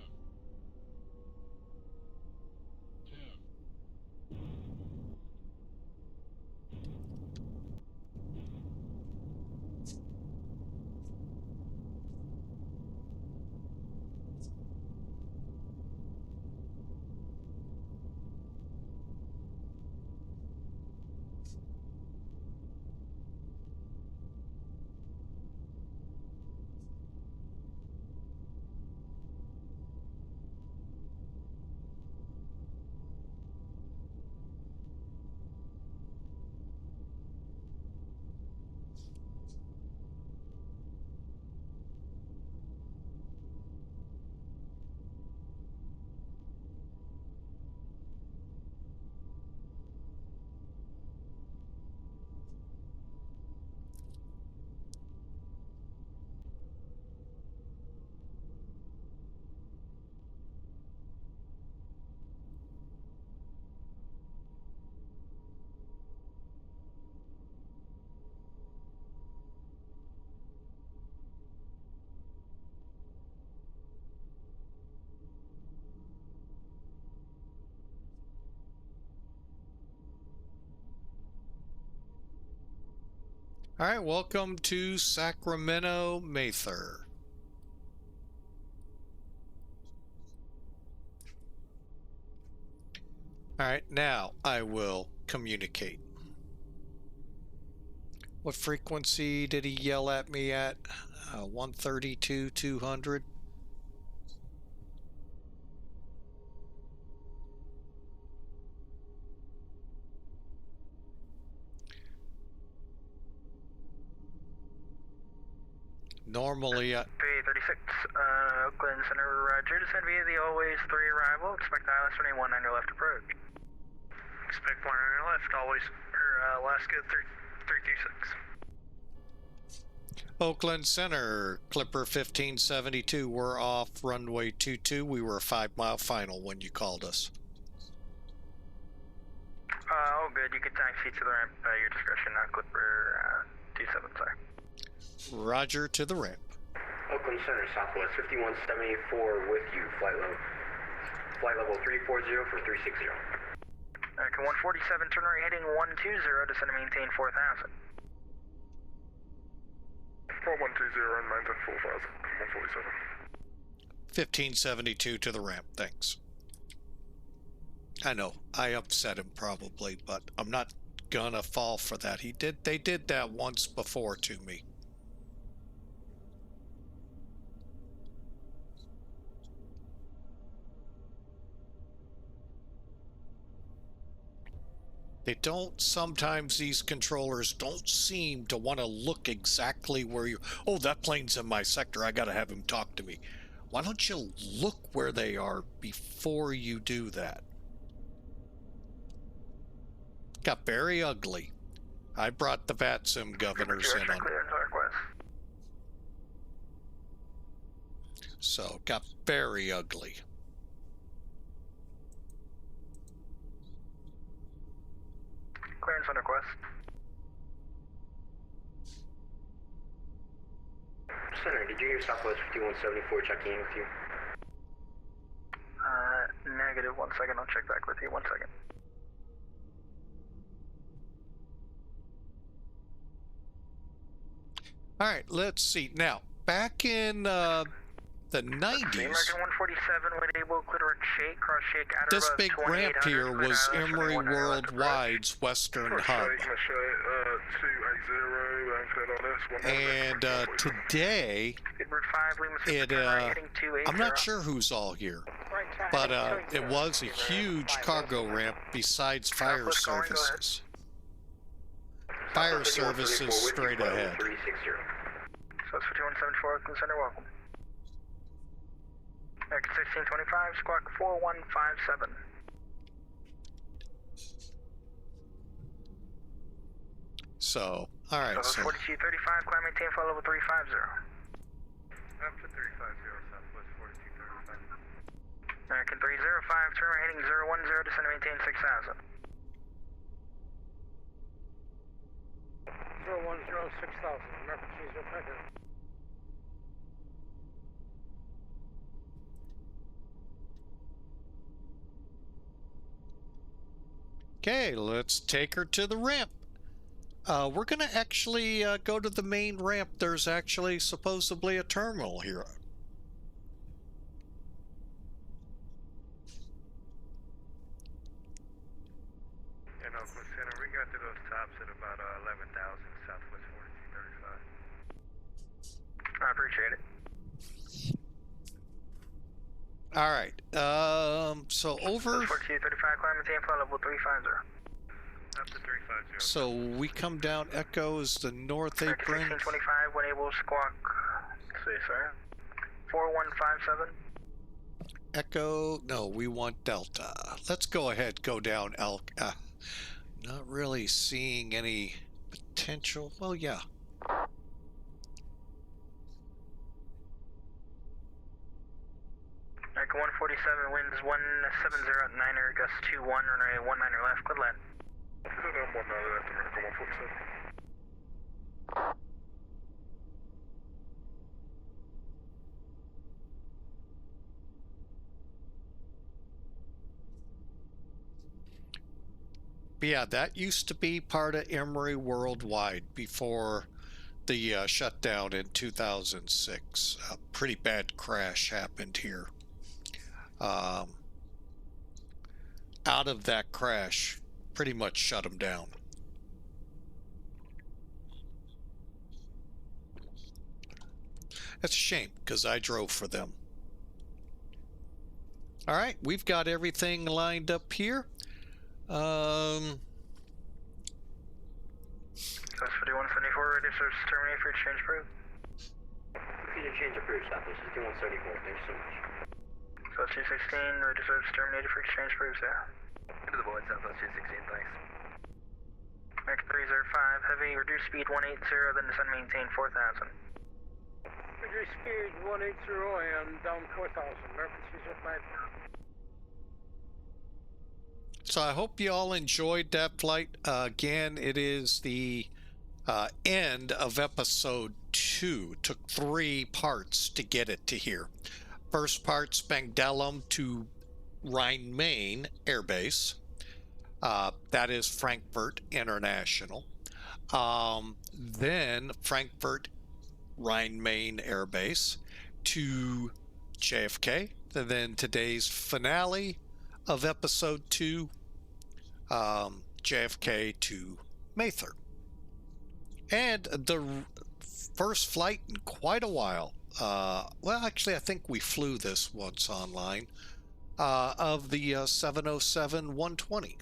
All right, welcome to Sacramento, Mather. All right, now I will communicate. What frequency did he yell at me at? 132, 200. Normally, 336, Oakland Center, Roger. Descend via the always 3 arrival. Expect ILS running 19 left approach. Expect 19 left, always, Alaska 326. Oakland Center, Clipper 1572. We're off runway 22. We were a 5-mile final when you called us. Oh, good. You can taxi to the ramp at your discretion, Clipper 27, sorry. Roger, to the ramp. Oakland Center, Southwest 5174 with you, flight level 340 for 360. American 147, turn right heading 120, descend and maintain 4000. 4120 and maintain 4000, 147. 1572 to the ramp, thanks. I know, I upset him probably, but I'm not gonna fall for that. They did that once before to me. They don't, sometimes these controllers don't seem to want to look exactly where you, oh, that plane's in my sector, I gotta have him talk to me. Why don't you look where they are before you do that? Got very ugly. I brought the VATSIM governors in on. So, got very ugly. Clearance on request. Center, did you hear Southwest 5174 checking in with you? Negative. 1 second, I'll check back with you. 1 second. All right, let's see. Now, back in the 90s, The American 147 would able clear shake, cross shake out this of big ramp here was Emory Worldwide's Western hub. And today, I'm not sure who's all here, but it was a huge cargo ramp besides fire services. Fire services straight ahead. So it's 5174 Oakland Center, welcome. American 1625, squawk 4157. So, all right. So 4235, climb maintain flight level 350. After 350. American 305, terminating 010, descend and maintain 6000. 010, 6000, American 305. Okay, let's take her to the ramp. We're going to actually go to the main ramp. There's actually supposedly a terminal here. And Oakland Center, we got to those tops at about 11,000 Southwest 4235. I appreciate it. All right. So over. 4235, climb maintain flight level 350. Up to 350. So we come down. Echo is the north apron. 1625, when able squawk. Let's see, sir. 4157. Echo. No, we want Delta. Let's go ahead. Go down Elk. Not really seeing any potential. Well, yeah. American 147, winds 170 at 9er, gust 21, runway 19 left, good land. Good on 19 left, American 147. But yeah, that used to be part of Emory Worldwide before the shutdown in 2006. A pretty bad crash happened here. Out of that crash, pretty much shut them down. That's a shame, because I drove for them. All right, we've got everything lined up here. That's 5174, ready to service terminate for exchange approved. Repeat exchange approved, Southwest 5174. Thanks so much. So 216, ready to service terminated for exchange approved, sir. Into the void, Southwest 216, thanks. American 305, heavy, reduce speed 180, then descend maintain 4000. Reduce speed 180 and down 4000, American 305. So I hope you all enjoyed that flight. Again, it is the end of episode 2. Took 3 parts to get it to here. First part, Spangdahlem to Rhine-Main Air Base. That is Frankfurt International. Then Frankfurt Rhine-Main Air Base to JFK. And then today's finale of episode 2, JFK to Mather. And the first flight in quite a while, well, actually, I think we flew this once online, of the 707-120.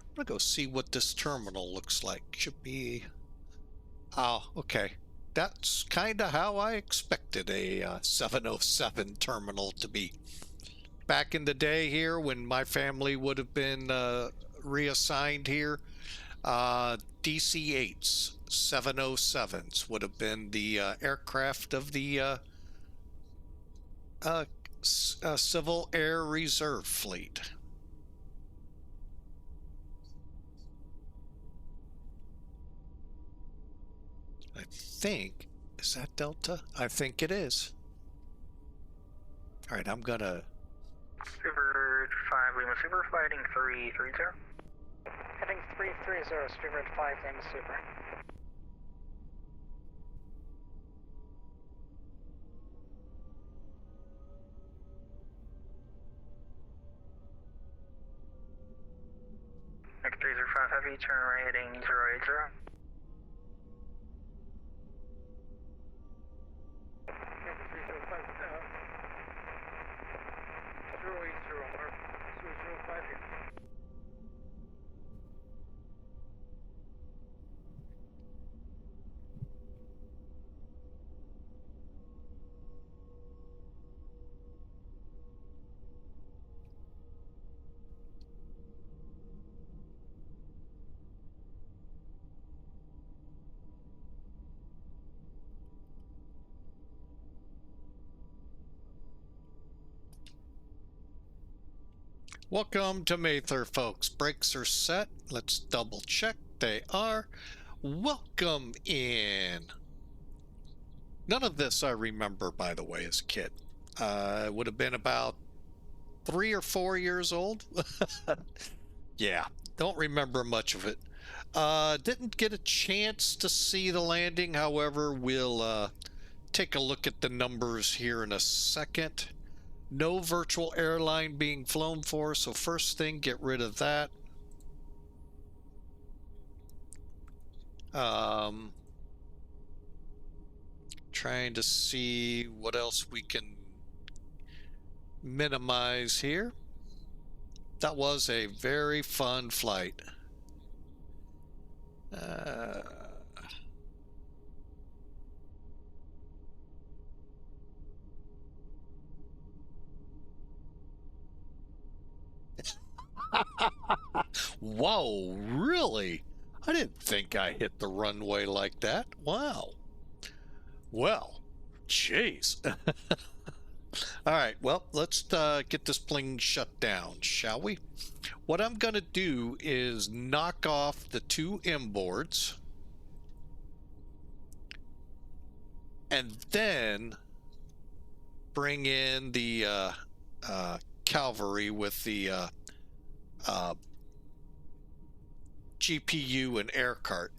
I'm gonna go see what this terminal looks like. Should be... Oh, okay. That's kind of how I expected a 707 terminal to be. Back in the day here, when my family would have been reassigned here, DC-8s, 707s would have been the aircraft of the Civil Air Reserve Fleet. I think, is that Delta? I think it is. All right, I'm gonna... Super 5, Lima Super, flighting 330. Heading 330, Super 5, Lima Super. Next 305 heavy, turn right heading 080. Welcome to Mather, folks. Brakes are set. Let's double check. They are. Welcome in. None of this I remember, by the way, as a kid. I would have been about 3 or 4 years old. Yeah, don't remember much of it. Didn't get a chance to see the landing. However, we'll take a look at the numbers here in a second. No virtual airline being flown for, so first thing, get rid of that. Trying to see what else we can minimize here. That was a very fun flight. Whoa, really? I didn't think I hit the runway like that. Wow. Well, jeez. All right, well, let's get this plane shut down, shall we? What I'm going to do is knock off the 2 inboards and then bring in the cavalry with the GPU and air cart.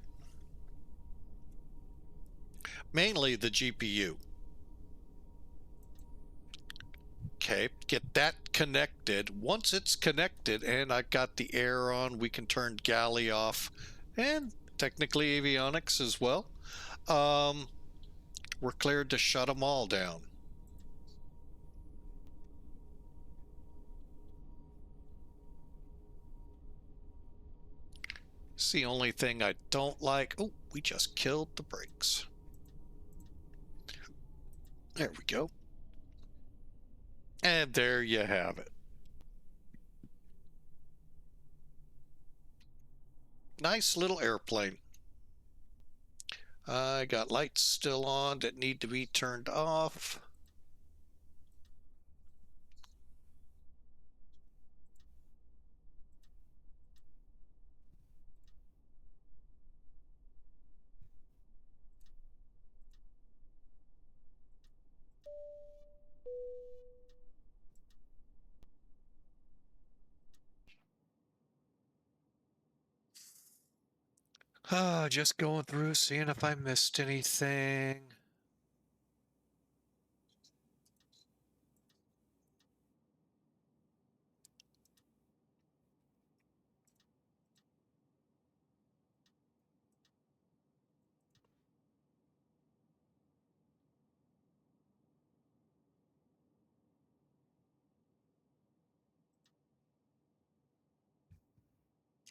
Mainly the GPU. Okay, get that connected. Once it's connected and I've got the air on, we can turn galley off and technically avionics as well. We're cleared to shut them all down. It's the only thing I don't like. Oh, we just killed the brakes. There we go. And there you have it. Nice little airplane. I got lights still on that need to be turned off. Just going through, seeing if I missed anything.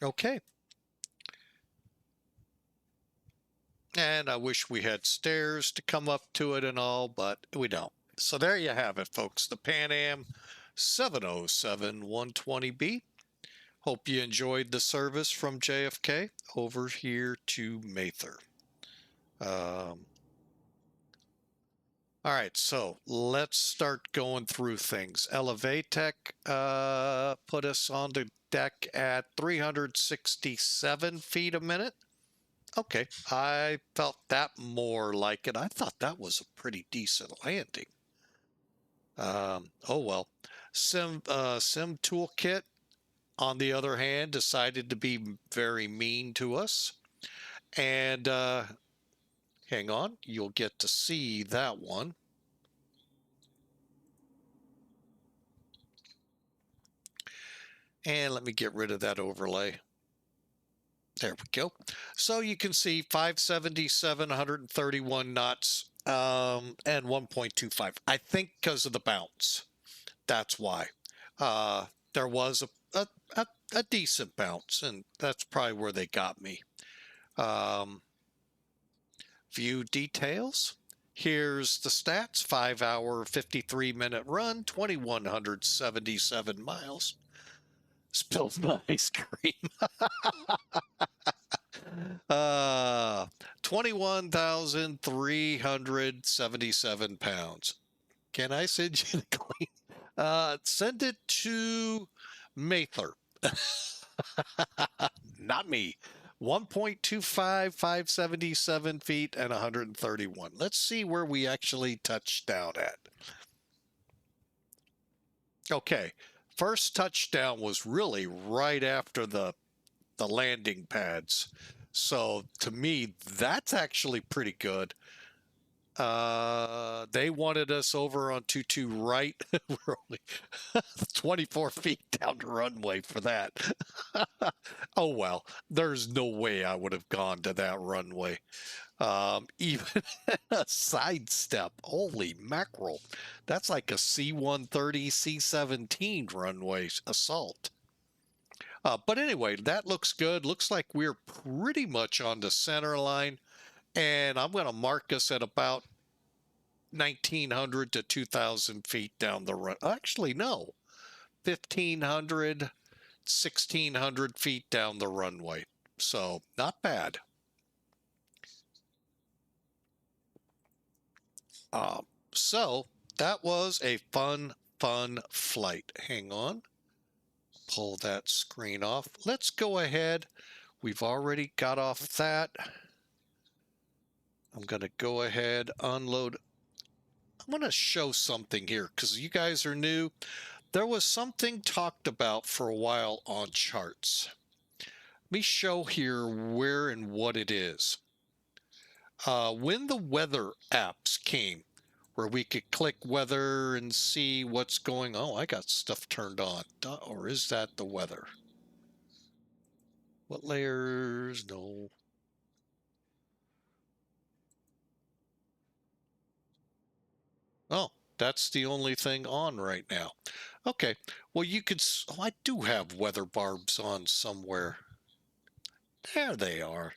Okay. And I wish we had stairs to come up to it and all, but we don't. So there you have it, folks. The Pan Am 707-120B. Hope you enjoyed the service from JFK over here to Mather. All right, so let's start going through things. Elevatech put us on the deck at 367 feet a minute. Okay, I felt that more like it. I thought that was a pretty decent landing. Oh well. Sim Toolkit, on the other hand, decided to be very mean to us. And hang on, you'll get to see that one. And let me get rid of that overlay. There we go. So you can see 577, 131 knots, and 1.25. I think because of the bounce. That's why. There was a decent bounce, and that's probably where they got me. View details. Here's the stats. 5 hour, 53-minute run, 2,177 miles. Spilled my ice cream. 21,377 pounds. Can I send you the clean? Send it to Mather. Not me. 1.25, 577 feet, and 131. Let's see where we actually touched down at. Okay, first touchdown was really right after the landing pads. So to me, that's actually pretty good. They wanted us over on 22 right. We're only 24 feet down the runway for that. Oh well, there's no way I would have gone to that runway. Even a sidestep. Holy mackerel. That's like a C-130, C-17 runway assault. But anyway, that looks good. Looks like we're pretty much on the center line. And I'm going to mark us at about 1,900 to 2,000 feet down the run. Actually, no. 1,500, 1,600 feet down the runway. So, not bad. So, that was a fun flight. Hang on. Pull that screen off. Let's go ahead. We've already got off that. I'm going to go ahead, unload. I'm going to show something here because you guys are new. There was something talked about for a while on charts. Let me show here where and what it is. When the weather apps came, where we could click weather and see what's going on. Oh, I got stuff turned on. Or is that the weather? What layers? No. Oh, that's the only thing on right now. Okay, well you could, oh, I do have weather barbs on somewhere. There they are.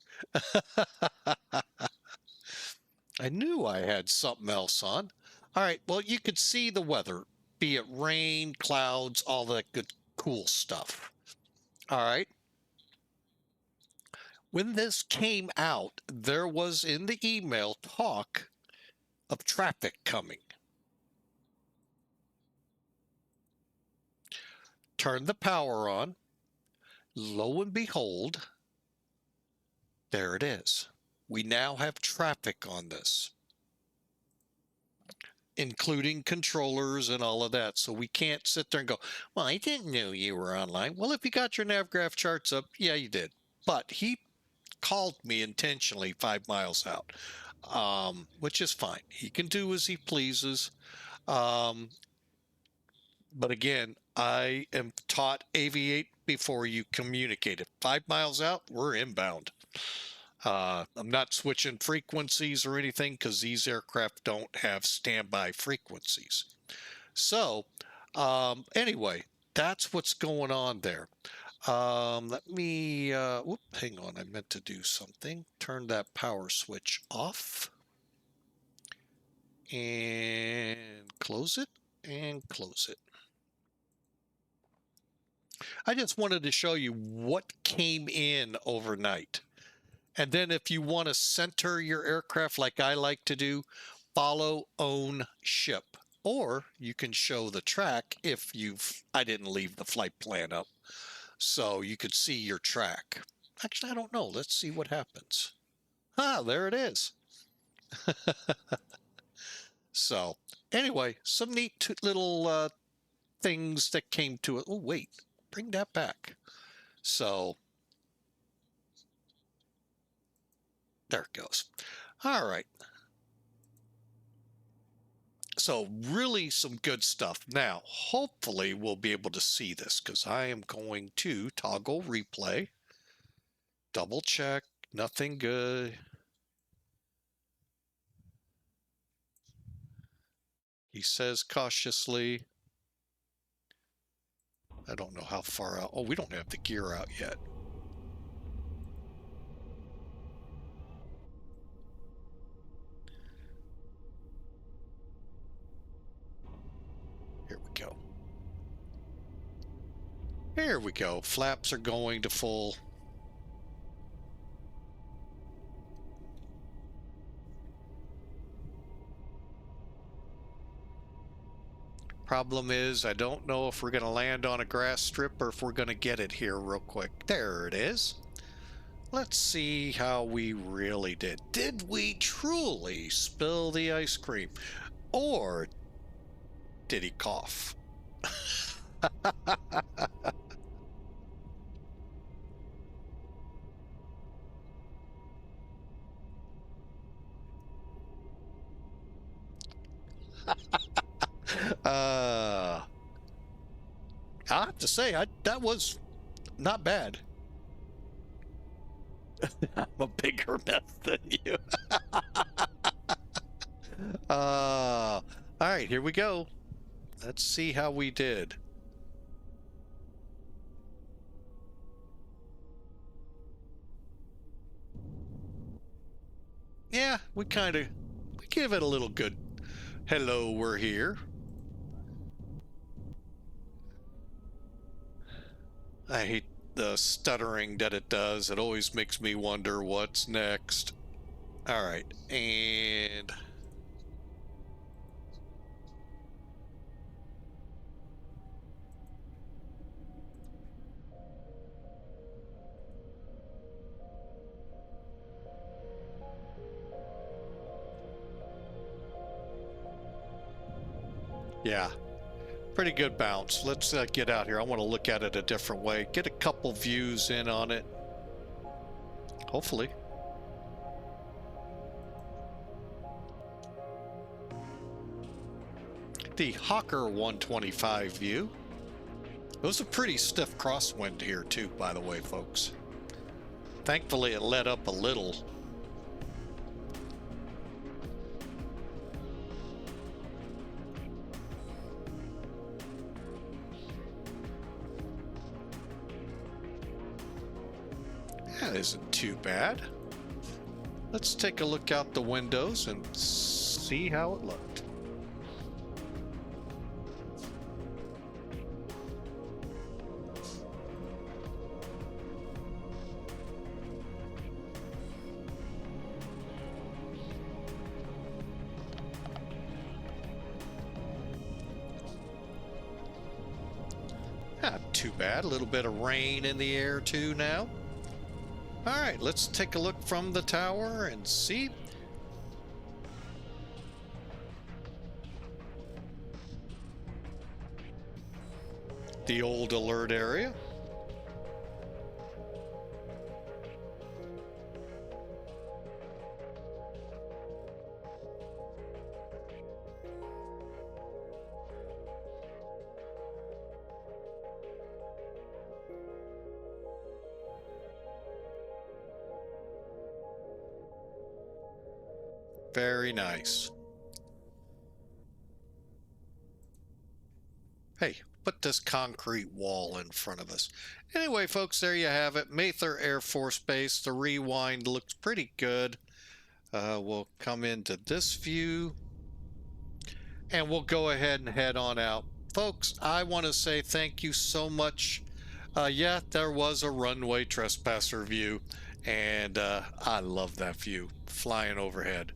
I knew I had something else on. All right, well you could see the weather, be it rain, clouds, all that good cool stuff. All right. When this came out, there was in the email talk of traffic coming. Turn the power on. Lo and behold, there it is. We now have traffic on this, including controllers and all of that. So we can't sit there and go, well, I didn't know you were online. Well, if you got your NavGraph charts up, yeah, you did. But he called me intentionally 5 miles out, which is fine. He can do as he pleases. But again, I am taught aviate before you communicate it. 5 miles out, we're inbound. I'm not switching frequencies or anything because these aircraft don't have standby frequencies. So, anyway, that's what's going on there. Let me, hang on, I meant to do something. Turn that power switch off. And close it, and close it. I just wanted to show you what came in overnight. And then if you want to center your aircraft like I like to do, follow, own, ship. Or you can show the track if I didn't leave the flight plan up. So you could see your track. Actually, I don't know. Let's see what happens. Ah, there it is. So anyway, some neat little things that came to it. Oh, wait, bring that back. So there it goes. All right. So really some good stuff. Now, hopefully we'll be able to see this because I am going to toggle replay. Double check. Nothing good. He says cautiously. I don't know how far out. Oh, we don't have the gear out yet. Here we go. Here we go. Flaps are going to full. Problem is, I don't know if we're going to land on a grass strip or if we're going to get it here real quick. There it is. Let's see how we really did. Did we truly spill the ice cream? Or did he cough? I have to say, that was not bad. I'm a bigger mess than you. All right, here we go. Let's see how we did. Yeah, we give it a little good. Hello, we're here. I hate the stuttering that it does. It always makes me wonder what's next. All right, and yeah, pretty good bounce. Let's get out here. I want to look at it a different way. Get a couple views in on it. Hopefully. The Hawker 125 view. It was a pretty stiff crosswind here too, by the way, folks. Thankfully, it let up a little. That isn't too bad. Let's take a look out the windows and see how it looked. Not too bad. A little bit of rain in the air too now. All right, let's take a look from the tower and see. The old alert area. Very nice. Hey, put this concrete wall in front of us. Anyway, folks, there you have it. Mather Air Force Base. The rewind looks pretty good. We'll come into this view and we'll go ahead and head on out. Folks, I want to say thank you so much. Yeah, there was a runway trespasser view, and I love that view flying overhead.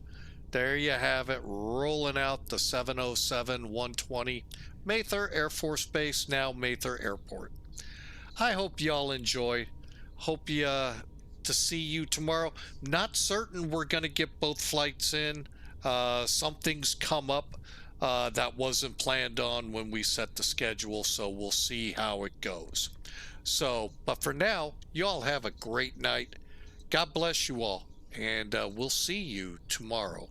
There you have it, rolling out the 707-120, Mather Air Force Base, now Mather Airport. I hope y'all enjoy. Hope to see you tomorrow. Not certain we're going to get both flights in. Something's come up that wasn't planned on when we set the schedule, so we'll see how it goes. So, but for now, y'all have a great night. God bless you all, and we'll see you tomorrow.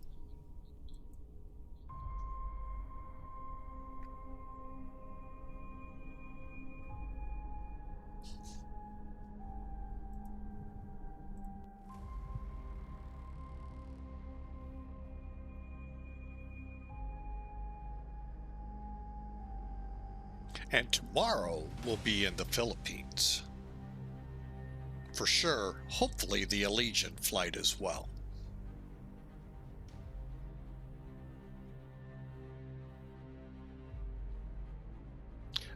And tomorrow we'll be in the Philippines. For sure, hopefully the Allegiant flight as well.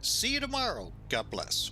See you tomorrow. God bless.